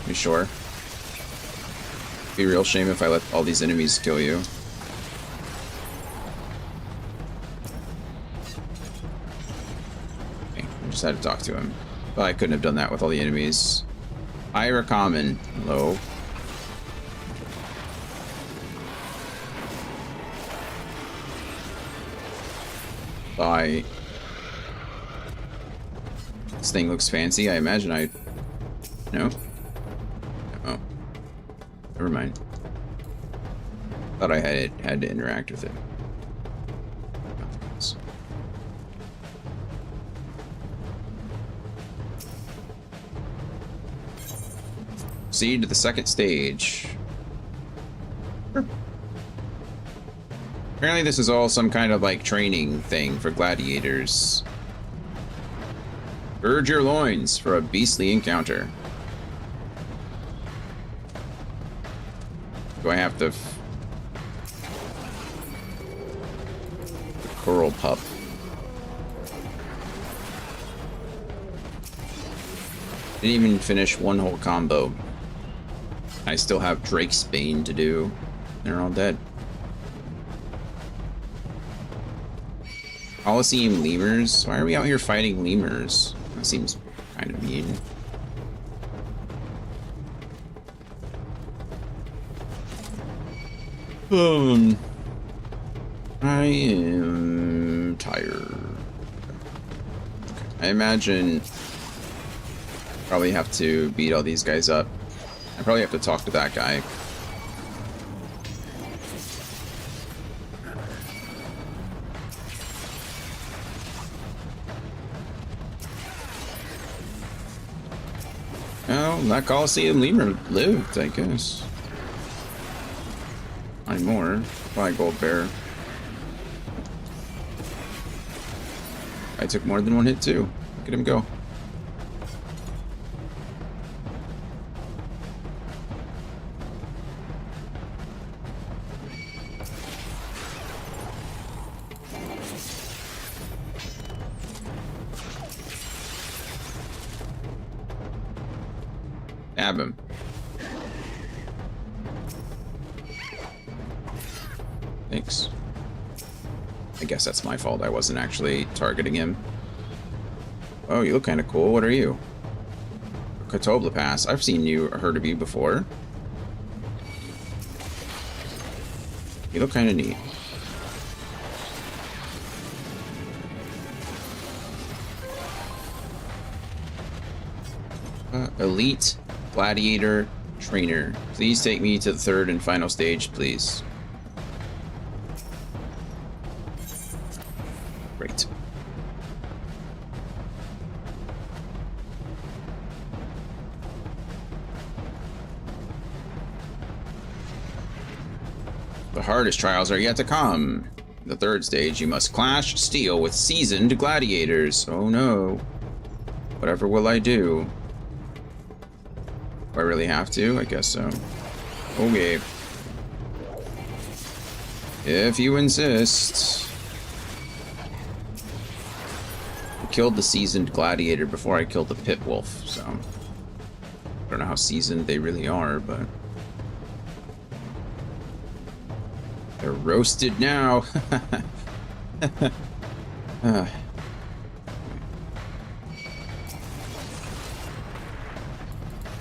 Speaker 1: You sure? Be a real shame if I let all these enemies kill you. Okay, I just had to talk to him. But I couldn't have done that with all the enemies. Ira Common. Hello. Bye. This thing looks fancy. I imagine I... No? Oh. Never mind. Thought I had to interact with it. Proceed to the second stage. Sure. Apparently this is all some kind of like training thing for gladiators. Gird your loins for a beastly encounter. Do I have to... The coral pup. Didn't even finish one whole combo. I still have Drake's Bane to do. They're all dead. Coliseum lemurs? Why are we out here fighting lemurs? That seems kind of mean. I am tired. I imagine probably have to beat all these guys up. I probably have to talk to that guy. Well, that Coliseum lemur lived, I guess. I'm more. Why gold bear? I took more than one hit too. Look at him go. Stab him. Thanks. I guess that's my fault. I wasn't actually targeting him. Oh, you look kind of cool. What are you? Kotobla Pass. I've seen you or heard of you before. You look kind of neat. Elite Gladiator Trainer. Please take me to the third and final stage, please. Great. The hardest trials are yet to come. The third stage, you must clash steel with seasoned gladiators. Oh no. Whatever will I do? Do I really have to? I guess so. Okay. If you insist. I killed the seasoned gladiator before I killed the pit wolf, so I don't know how seasoned they really are, but they're roasted now.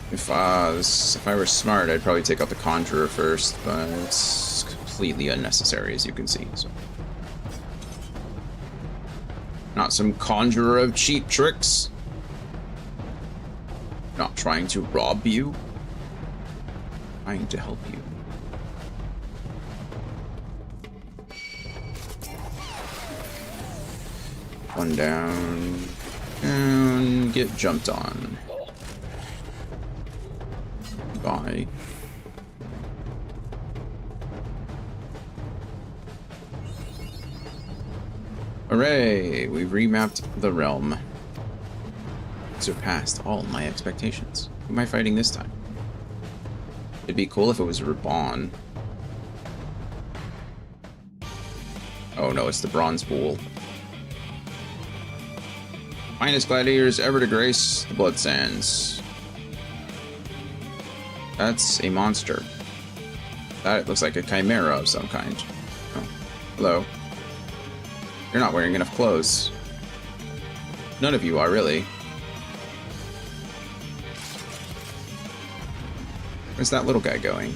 Speaker 1: If I were smart, I'd probably take out the Conjurer first, but it's completely unnecessary, as you can see. So. Not some conjurer of cheap tricks. Not trying to rob you. Trying to help you. One down. And get jumped on. Bye. Hooray! We've remapped the realm. Surpassed all my expectations. Who am I fighting this time? It'd be cool if it was Raban. Oh no, it's the Bronze Bull. Finest gladiators ever to grace the Blood Sands. That's a monster. That looks like a chimera of some kind. Oh, hello. You're not wearing enough clothes. None of you are, really. Where's that little guy going?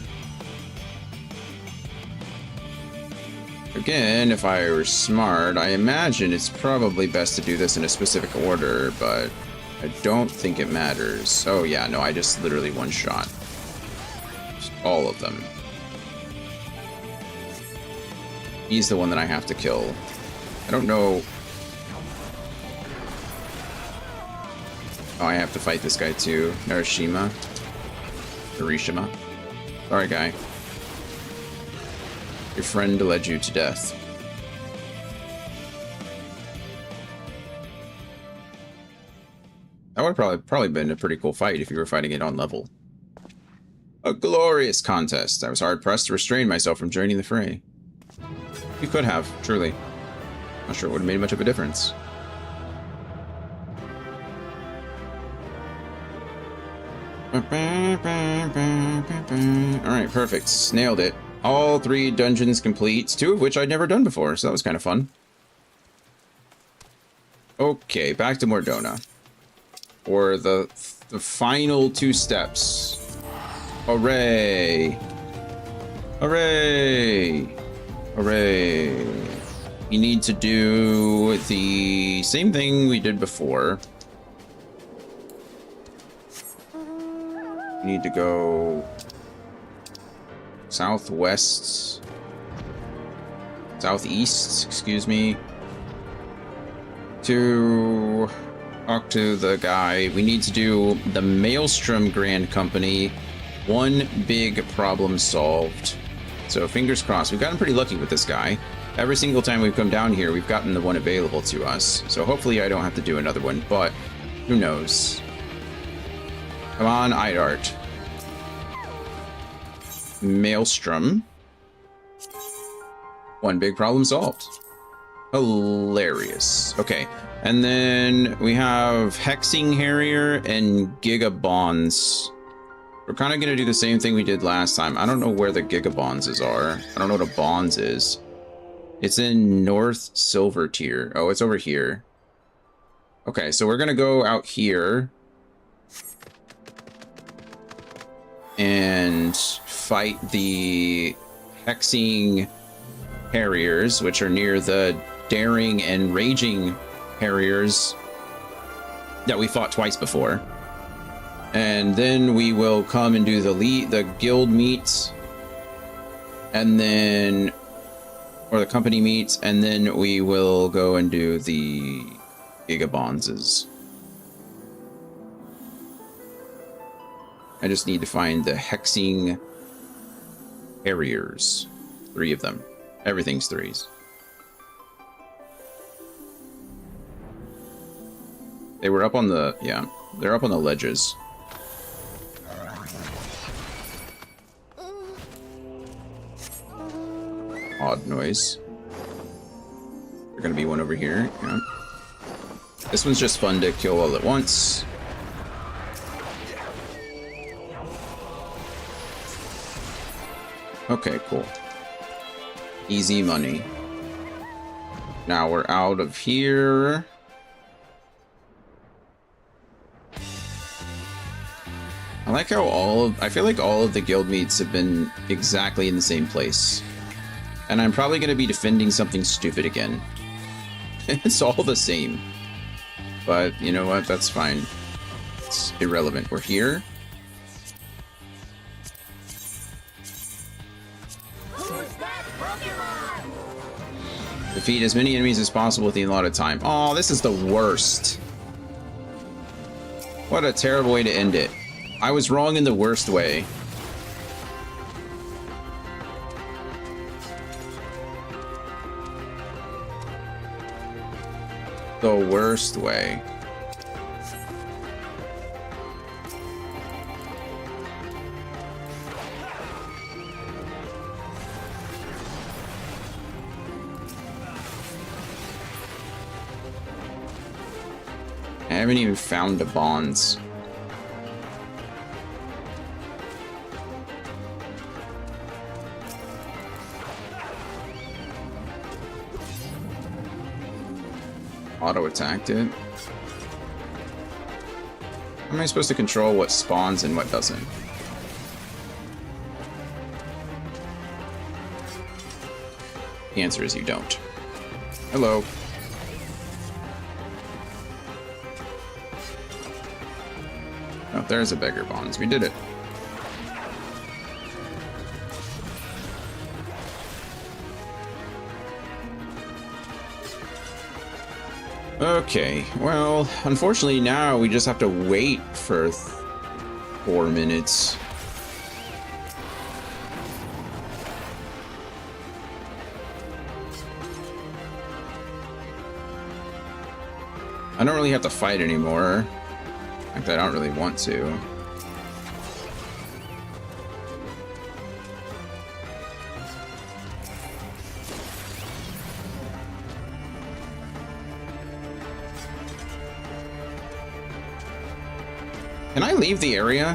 Speaker 1: Again, if I were smart, I imagine it's probably best to do this in a specific order, but I don't think it matters. Oh yeah, no, I just literally one-shot all of them. He's the one that I have to kill. I don't know. Oh, I have to fight this guy too. Narishima. Sorry, guy. Your friend led you to death. That would have probably been a pretty cool fight if you were fighting it on level. A glorious contest. I was hard-pressed to restrain myself from joining the fray. You could have, truly. Not sure it would have made much of a difference. Alright, perfect. Nailed it. All 3 dungeons complete, 2 of which I'd never done before, so that was kind of fun. Okay, back to Mordona. For the final 2 steps. Hooray! Hooray! Hooray! We need to do the same thing we did before. We need to go southwest, southeast, excuse me, to talk to the guy. We need to do the Maelstrom Grand Company. One big problem solved. So fingers crossed. We've gotten pretty lucky with this guy. Every single time we've come down here, we've gotten the one available to us. So hopefully I don't have to do another one, but who knows? Come on, Idart. Maelstrom. One big problem solved. Hilarious. Okay, and then we have Hexing Harrier and Gigabonds. We're kind of going to do the same thing we did last time. I don't know where the Gigabonds are. I don't know what a Bonds is. It's in North Silver Tier. Oh, it's over here. Okay, so we're going to go out here and fight the Hexing Harriers, which are near the Daring and Raging Harriers that we fought twice before. And then we will come and do the guild meets, and then, or the company meets, and then we will go and do the Gigabonses. I just need to find the Hexing Harriers. 3 of them. Everything's 3s. They were up on the, yeah, they're up on the ledges. Odd noise. There's gonna be one over here. Yeah. This one's just fun to kill all at once. Okay, cool. Easy money. Now we're out of here. I like how I feel like all of the guild meets have been exactly in the same place. And I'm probably going to be defending something stupid again. It's all the same. But you know what? That's fine. It's irrelevant. We're here. Defeat as many enemies as possible with the allotted time. Oh, this is the worst. What a terrible way to end it. I was wrong in the worst way. The worst way. I haven't even found the bonds. Auto-attacked it. How am I supposed to control what spawns and what doesn't? The answer is you don't. Hello. Oh, there's a beggar bonds. We did it. Okay, well, unfortunately now we just have to wait for 4 minutes. I don't really have to fight anymore. In fact, I don't really want to. Can I leave the area?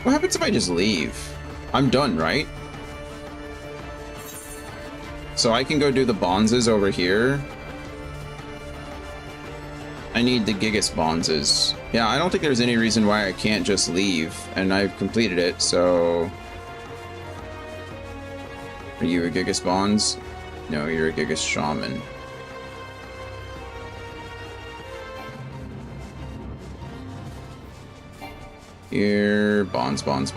Speaker 1: What happens if I just leave? I'm done, right? So I can go do the bonzes over here. I need the Gigas bonzes. Yeah, I don't think there's any reason why I can't just leave. And I've completed it, so... Are you a Gigas Bonds? No, you're a Gigas Shaman. Here, bonds. Round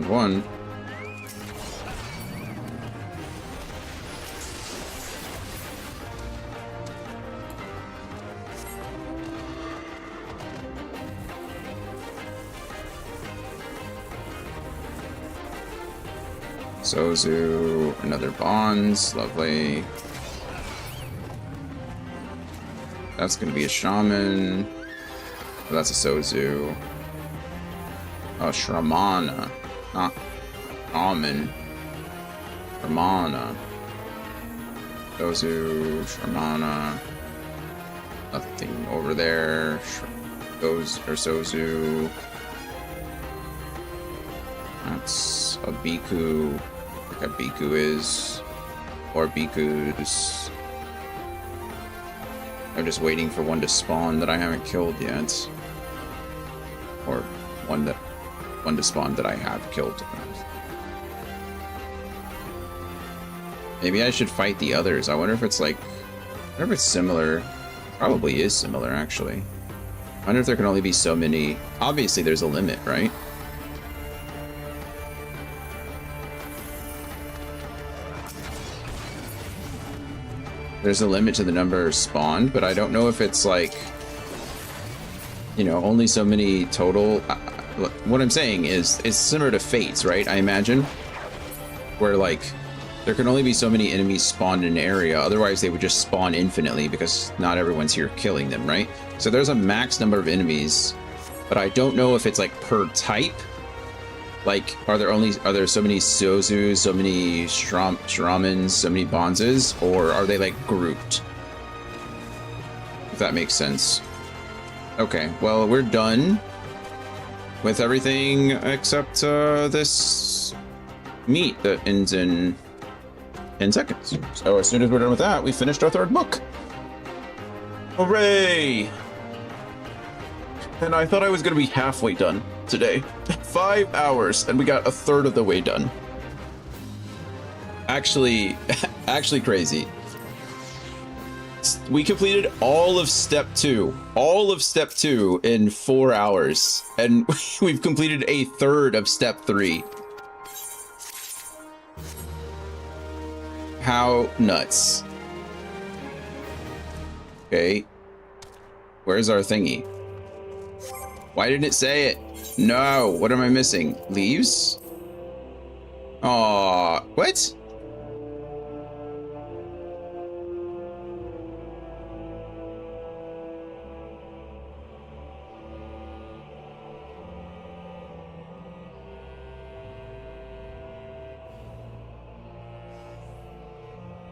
Speaker 1: one. Sozu, another bonds, lovely. That's gonna be a shaman. Oh, that's a Sozu. Oh, Shramana, not shaman. Shramana. Sozu, Shramana. Nothing over there. Sozu. That's a Biku. Like a Biku is. Or Bikus. I'm just waiting for one to spawn that I haven't killed yet. Or one to spawn that I have killed. Maybe I should fight the others. I wonder if it's like... I wonder if it's similar. Probably is similar, actually. I wonder if there can only be so many... Obviously, there's a limit, right? There's a limit to the number spawned, but I don't know if it's like... You know, only so many total... What I'm saying is, it's similar to Fates, right? I imagine? Where, like... There can only be so many enemies spawned in an area, otherwise they would just spawn infinitely because not everyone's here killing them, right? So there's a max number of enemies, but I don't know if it's like per type. Like, are there so many Sozus, so many Shramans, so many Bonzes, or are they like grouped? If that makes sense. Okay, well, we're done with everything except this meet that ends in 10 seconds. So as soon as we're done with that, we finished our third book. Hooray! And I thought I was going to be halfway done today. 5 hours, and we got a third of the way done. Actually crazy. We completed all of step 2. All of step 2 in 4 hours. And we've completed a third of step 3. How nuts. Okay. Where's our thingy? Why didn't it say it? No, what am I missing? Leaves? Aw, what?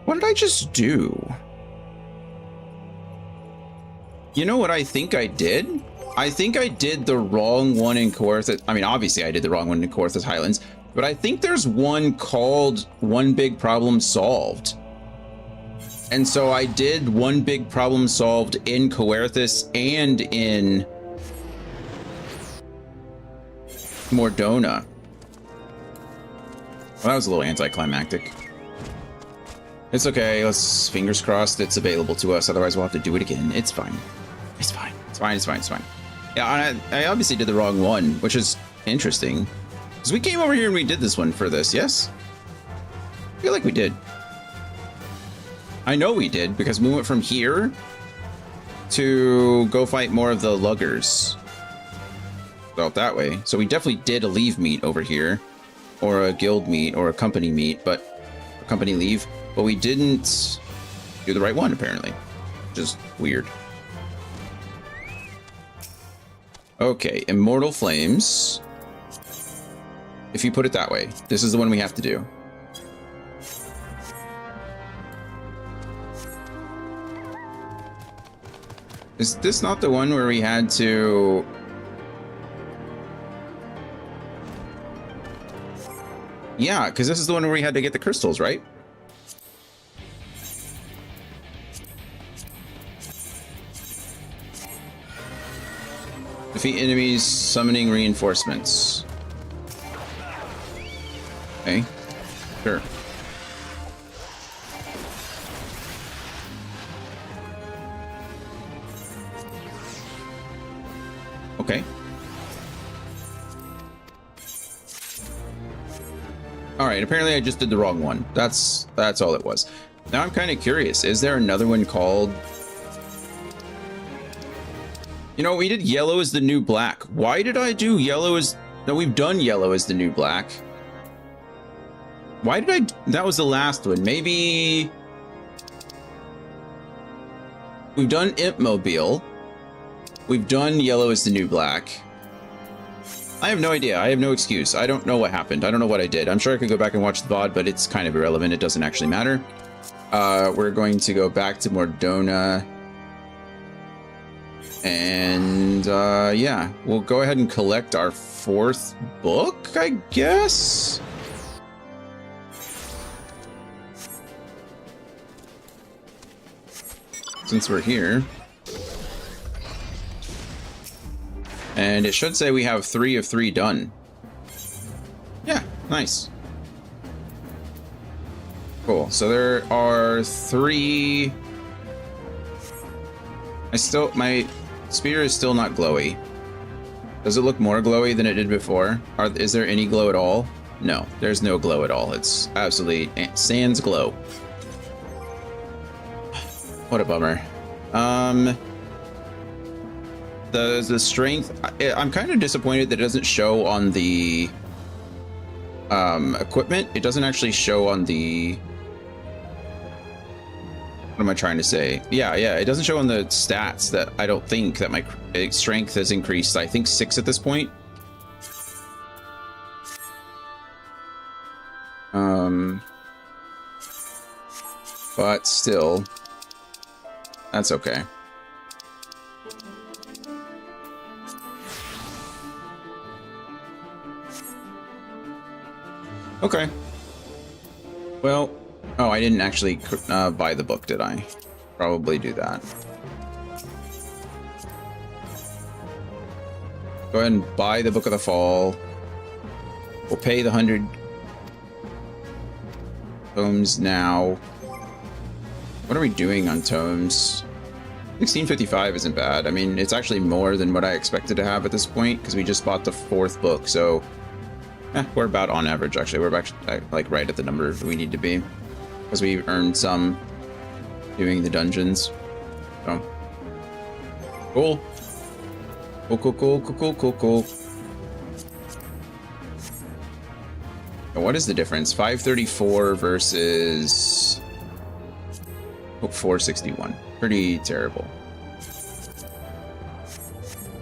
Speaker 1: What did I just do? You know what I think I did? I think I did the wrong one in Coerthas. I mean, obviously I did the wrong one in Coerthas Highlands, but I think there's one called One Big Problem Solved. And so I did One Big Problem Solved in Coerthas and in Mordona. Well, that was a little anticlimactic. It's okay. Let's fingers crossed it's available to us. Otherwise, we'll have to do it again. It's fine. It's fine. It's fine. It's fine. It's fine. Yeah, I obviously did the wrong one, which is interesting. Because we came over here and we did this one for this, yes? I feel like we did. I know we did, because we went from here to go fight more of the luggers. Out that way. So we definitely did a leave meet over here. Or a guild meet, or a company meet, but... a company leave. But we didn't do the right one, apparently. Which is weird. Okay, Immortal Flames. If you put it that way, this is the one we have to do. Is this not the one where we had to... Yeah, because this is the one where we had to get the crystals, right? Defeat enemies summoning reinforcements. Okay, sure. Okay. All right, apparently I just did the wrong one. That's all it was. Now I'm kind of curious. Is there another one called... You know, we did yellow as the new black. Why did I do yellow as... No, we've done yellow as the new black. Why did I... That was the last one. Maybe... We've done Impmobile. We've done yellow as the new black. I have no idea. I have no excuse. I don't know what happened. I don't know what I did. I'm sure I could go back and watch the VOD, but it's kind of irrelevant. It doesn't actually matter. We're going to go back to Mordona. And, yeah. We'll go ahead and collect our 4th book, I guess? Since we're here. And it should say we have 3 of 3 done. Yeah, nice. Cool. So there are 3. My spear is still not glowy. Does it look more glowy than it did before? Is there any glow at all? No, there's no glow at all. It's absolutely sans glow. What a bummer. The strength, I'm kind of disappointed that it doesn't show on the equipment. It doesn't actually show on the... What am I trying to say? Yeah, it doesn't show on the stats that I don't think that my strength has increased. I think 6 at this point. But still, that's okay. Okay. Well, oh, I didn't actually buy the book, did I? Probably do that. Go ahead and buy the Book of the Fall. We'll pay the 100 tomes now. What are we doing on tomes? 1655 isn't bad. I mean, it's actually more than what I expected to have at this point because we just bought the 4th book, so we're about on average. Actually, we're back like right at the number we need to be because we earned some doing the dungeons. So cool. Cool. And what is the difference? 534 versus 461. Pretty terrible. It's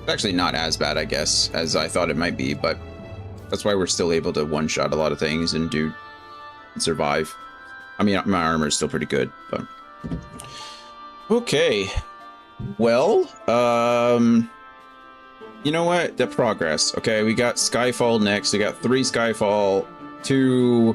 Speaker 1: actually not as bad, I guess, as I thought it might be, but that's why we're still able to one-shot a lot of things and survive. I mean, my armor is still pretty good, but... Okay. Well, you know what? The progress. Okay, we got Skyfall next. We got 3 Skyfall, 2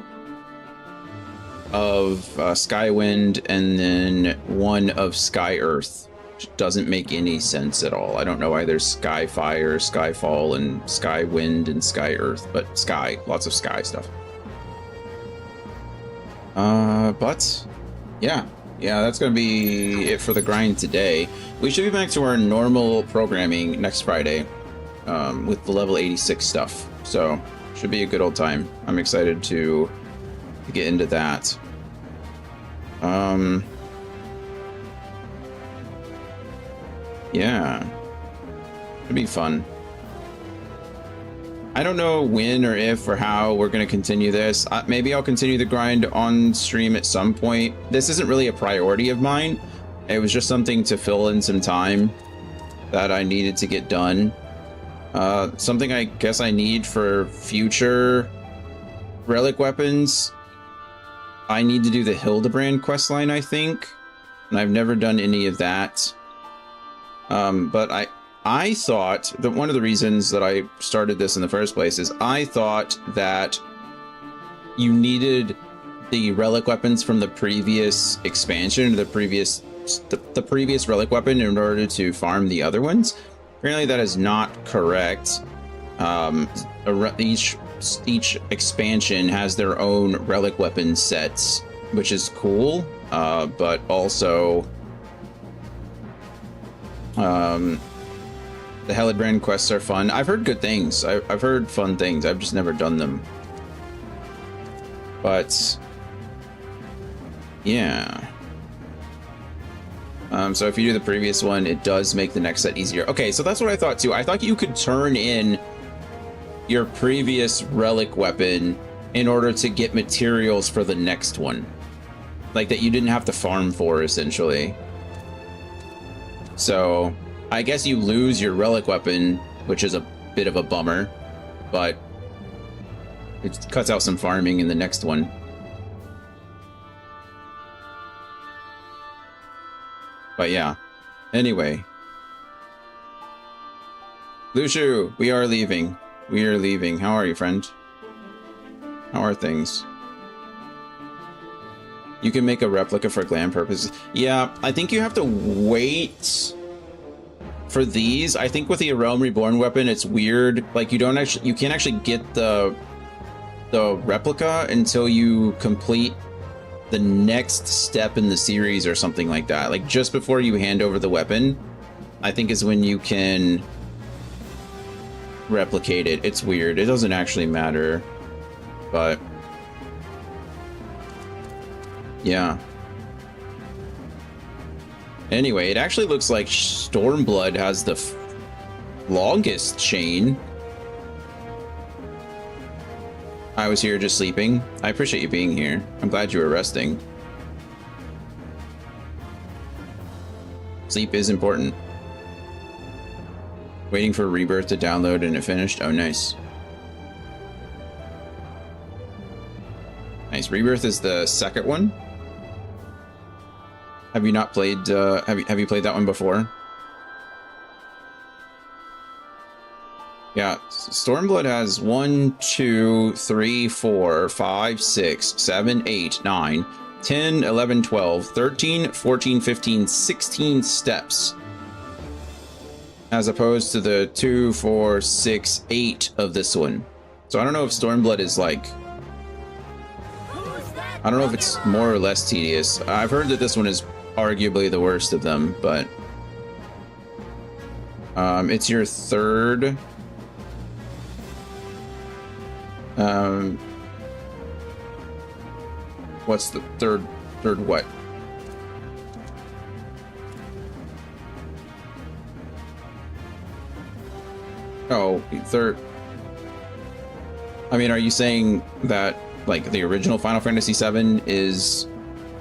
Speaker 1: of Skywind, and then 1 of Sky Earth. Which doesn't make any sense at all. I don't know why there's Skyfire, Skyfall, and Skywind, and Sky Earth, but Sky. Lots of Sky stuff. But yeah, that's gonna be it for the grind today. We should be back to our normal programming next Friday, with the level 86 stuff. So should be a good old time. I'm excited to get into that. Yeah, it'll be fun. I don't know when or if or how we're going to continue this. Maybe I'll continue the grind on stream at some point. This isn't really a priority of mine. It was just something to fill in some time that I needed to get done. Something I guess I need for future relic weapons. I need to do the Hildebrand questline, I think. And I've never done any of that. But I thought that one of the reasons that I started this in the first place is I thought that you needed the relic weapons from the previous expansion, the previous relic weapon in order to farm the other ones. Apparently that is not correct. Each expansion has their own relic weapon sets, which is cool, but also the Helibrand quests are fun. I've heard good things. I've heard fun things. I've just never done them. But yeah. So if you do the previous one, it does make the next set easier. Okay, so that's what I thought too. I thought you could turn in your previous relic weapon in order to get materials for the next one. Like that you didn't have to farm for, essentially. So I guess you lose your relic weapon, which is a bit of a bummer, but it cuts out some farming in the next one. But yeah, anyway. Lushu, we are leaving. We are leaving. How are you, friend? How are things? You can make a replica for glam purposes. Yeah, I think you have to wait for these. I think with the Realm Reborn weapon, it's weird. Like you can't actually get the replica until you complete the next step in the series or something like that. Like just before you hand over the weapon, I think is when you can replicate it. It's weird. It doesn't actually matter, but yeah. Anyway, it actually looks like Stormblood has the longest chain. I was here just sleeping. I appreciate you being here. I'm glad you were resting. Sleep is important. Waiting for Rebirth to download and it finished. Oh, nice. Nice. Rebirth is the second one. Have you not played? Have you played that one before? Yeah, Stormblood has 1, 2, 3, 4, 5, 6, 7, 8, 9, 10, 11, 12, 13, 14, 15, 16 steps. As opposed to the 2, 4, 6, 8 of this one. So I don't know if Stormblood is like... I don't know if it's more or less tedious. I've heard that this one is arguably the worst of them, but... it's your third... what's the third what? Oh, third. I mean, are you saying that like the original Final Fantasy VII is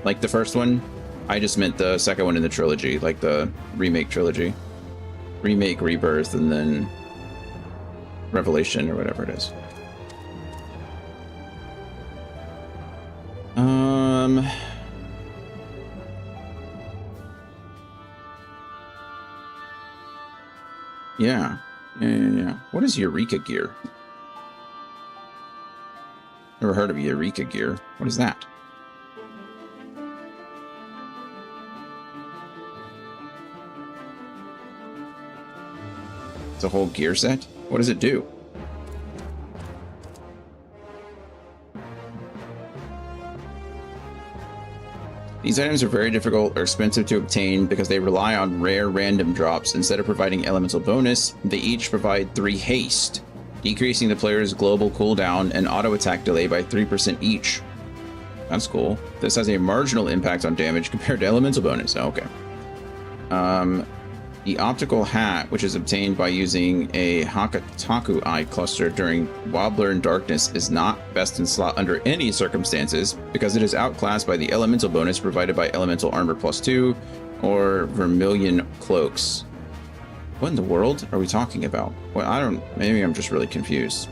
Speaker 1: like the first one? I just meant the second one in the trilogy, like the remake trilogy. Remake, Rebirth, and then Revelation or whatever it is. Yeah. What is Eureka gear? Never heard of Eureka gear. What is that? It's a whole gear set? What does it do? These items are very difficult or expensive to obtain because they rely on rare random drops. Instead of providing elemental bonus, they each provide 3 haste, decreasing the player's global cooldown and auto attack delay by 3% each. That's cool. This has a marginal impact on damage compared to elemental bonus. Oh, okay. The optical hat, which is obtained by using a Hakataku eye cluster during Wobbler and Darkness, is not best in slot under any circumstances because it is outclassed by the elemental bonus provided by Elemental Armor +2 or Vermilion Cloaks. What in the world are we talking about? Well, maybe I'm just really confused.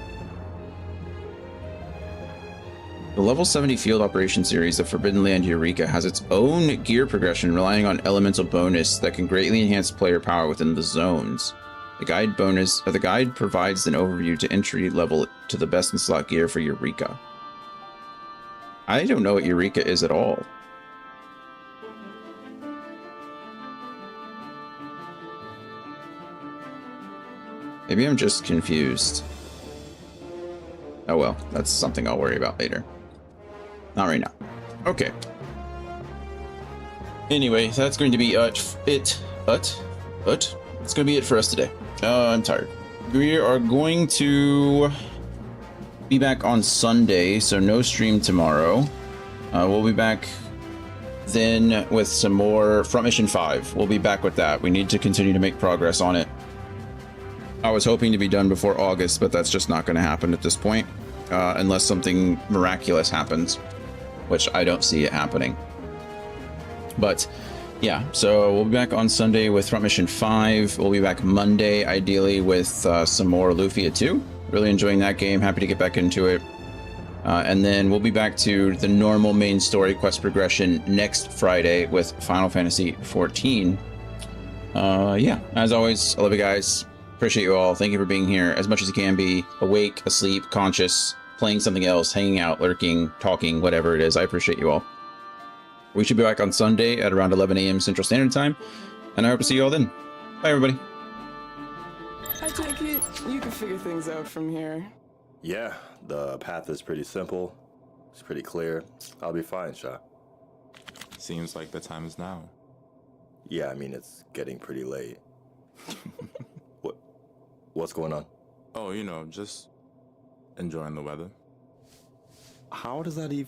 Speaker 1: The level 70 Field Operation series of Forbidden Land Eureka has its own gear progression relying on elemental bonus that can greatly enhance player power within the zones. The guide provides an overview to entry level to the best in slot gear for Eureka. I don't know what Eureka is at all. Maybe I'm just confused. Oh well, that's something I'll worry about later. Not right now. Okay. Anyway, that's going to be It's going to be it for us today. I'm tired. We are going to be back on Sunday, so no stream tomorrow. We'll be back then with some more Front Mission 5. We'll be back with that. We need to continue to make progress on it. I was hoping to be done before August, but that's just not going to happen at this point, unless something miraculous happens, which I don't see it happening. But yeah, so we'll be back on Sunday with Front Mission 5. We'll be back Monday, ideally, with some more Lufia 2. Really enjoying that game. Happy to get back into it. And then we'll be back to the normal main story quest progression next Friday with Final Fantasy 14. Yeah, as always, I love you guys. Appreciate you all. Thank you for being here as much as you can be. Awake, asleep, conscious, playing something else, hanging out, lurking, talking, whatever it is. I appreciate you all. We should be back on Sunday at around 11 a.m. Central Standard Time. And I hope to see you all then. Bye, everybody.
Speaker 7: I take it you can figure things out from here.
Speaker 12: Yeah, the path is pretty simple. It's pretty clear. I'll be fine, Sha.
Speaker 9: Seems like the time is now.
Speaker 12: Yeah, I mean, it's getting pretty late. What's going on?
Speaker 9: Oh, you know, just enjoying the weather.
Speaker 12: How does that even...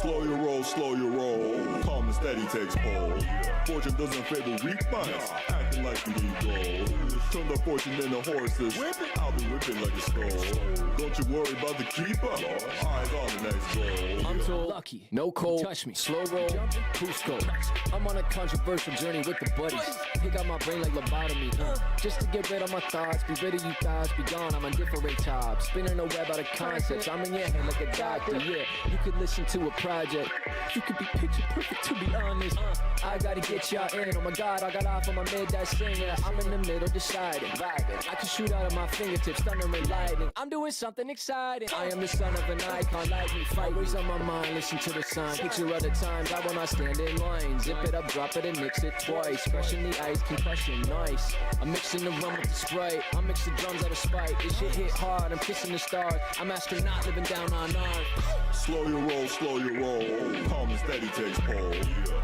Speaker 8: Slow your roll, slow your roll. Calm and steady takes hold. Fortune doesn't favor weak minds. Acting like you need gold. Turn the fortune into horses. I'll be whipping like a skull. Don't you worry about the keeper. Eyes on the next goal.
Speaker 10: I'm so lucky. No cold. Touch me. Slow roll. Cusco. I'm on a controversial journey with the buddies. Pick out my brain like lobotomy. Just to get rid of my thoughts. Be rid of you guys. Be gone. I'm on different tops. Spinning a web out of concepts. I'm in your head like a doctor. Yeah. You could listen to a project. You could be picture perfect to be honest. I gotta get y'all in. Oh my god, I got off on my mid-dash singer. I'm in the middle deciding, vibing. I can shoot out of my fingertips, thunder and lightning. I'm doing something exciting. I am the son of an icon, like me. Fight always on my mind, listen to the sign. Picture of the times I will not stand in line. Zip it up, drop it and mix it twice. Crushing the ice, concussion, nice. I'm mixing the rum with the Sprite. I mix the drums out of spite. This shit hit hard, I'm kissing the stars. I'm astronaut living down on Earth.
Speaker 8: Slow your roll, slow your roll. Calm and steady takes hold.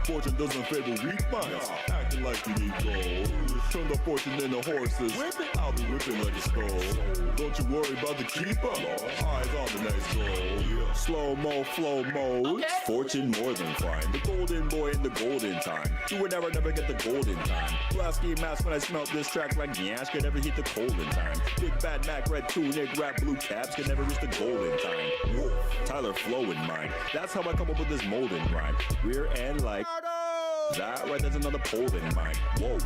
Speaker 8: Fortune doesn't favor weak minds. Acting like you need gold. Turn the fortune into horses. I'll be whipping like a skull. Don't you worry about the keeper. Eyes on the next goal. Slow-mo, flow mode. Fortune more than fine. The golden boy in the golden time. Do it never get the golden time. Blasky mask when I smell this track like Nyash can never hit the golden time. Big bad Mac, red tunic, rap blue caps can never reach the golden time. Whoa. Tyler flow in mind. That's how I come up with this molding rhyme. Rear end like that right, there's another pole in mine. Whoa,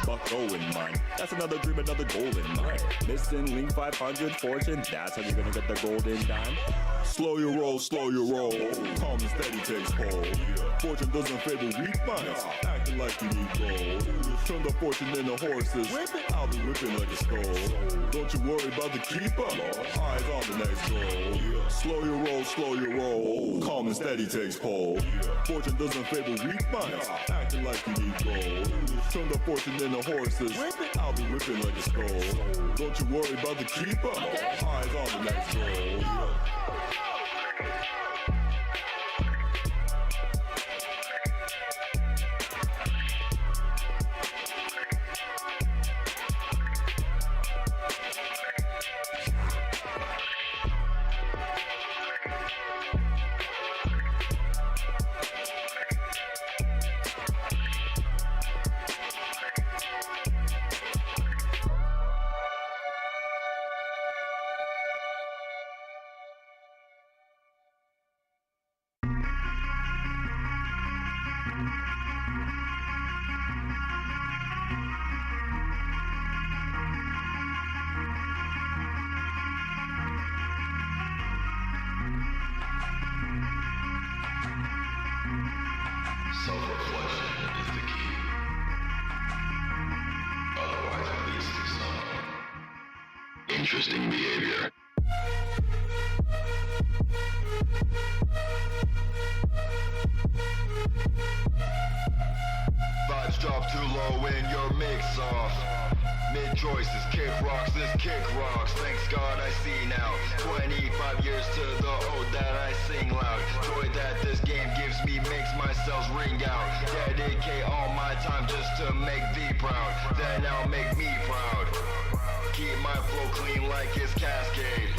Speaker 8: Bucko in mine. That's another dream, another goal in mine. Missing link 500 fortune. That's how you're gonna get the golden dime. Slow your roll, slow your roll. Calm and steady takes hold. Fortune doesn't favor weak minds. Acting like you need gold. Turn the fortune into horses. I'll be whipping like a skull. Don't you worry about the keeper. Eyes on the next goal. Slow your roll, slow your roll. Calm and steady takes hold. Fortune doesn't favor weak minds. Acting like you need gold. Turn the fortune into horses. I'll be whipping like a skull. Don't you worry about the keeper. Eyes on the next goal.
Speaker 11: Self-reflection is the key. Otherwise it leads to some interesting behavior. low in your mix off. Mid choices, kick rocks, this kick rocks. Thanks God I see now. 25 years to the ode that I sing loud. Joy that this game gives me makes my cells ring out. Dedicate all my time just to make thee proud. Then I'll make me proud. Keep my flow clean like it's Cascade.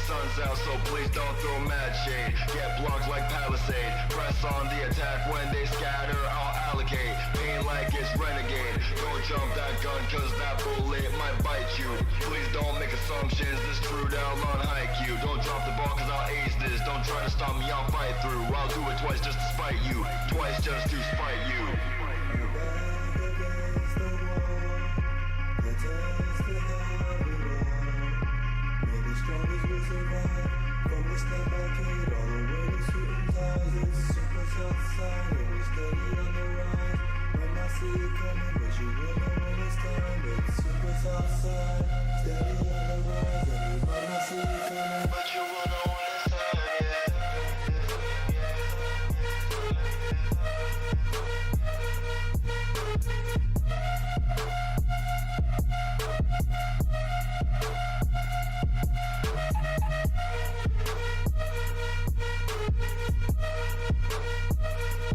Speaker 11: Sun's out, so please don't throw mad shade. Get blocks like Palisade. Press on the attack when they scatter, I'll allocate. Pain like it's Renegade. Don't jump that gun, cause that bullet might bite you. Please don't make assumptions, this true down on haiku. Don't drop the ball, cause I'll ace this. Don't try to stop me, I'll fight through. I'll do it twice just to spite you. Twice just to spite you.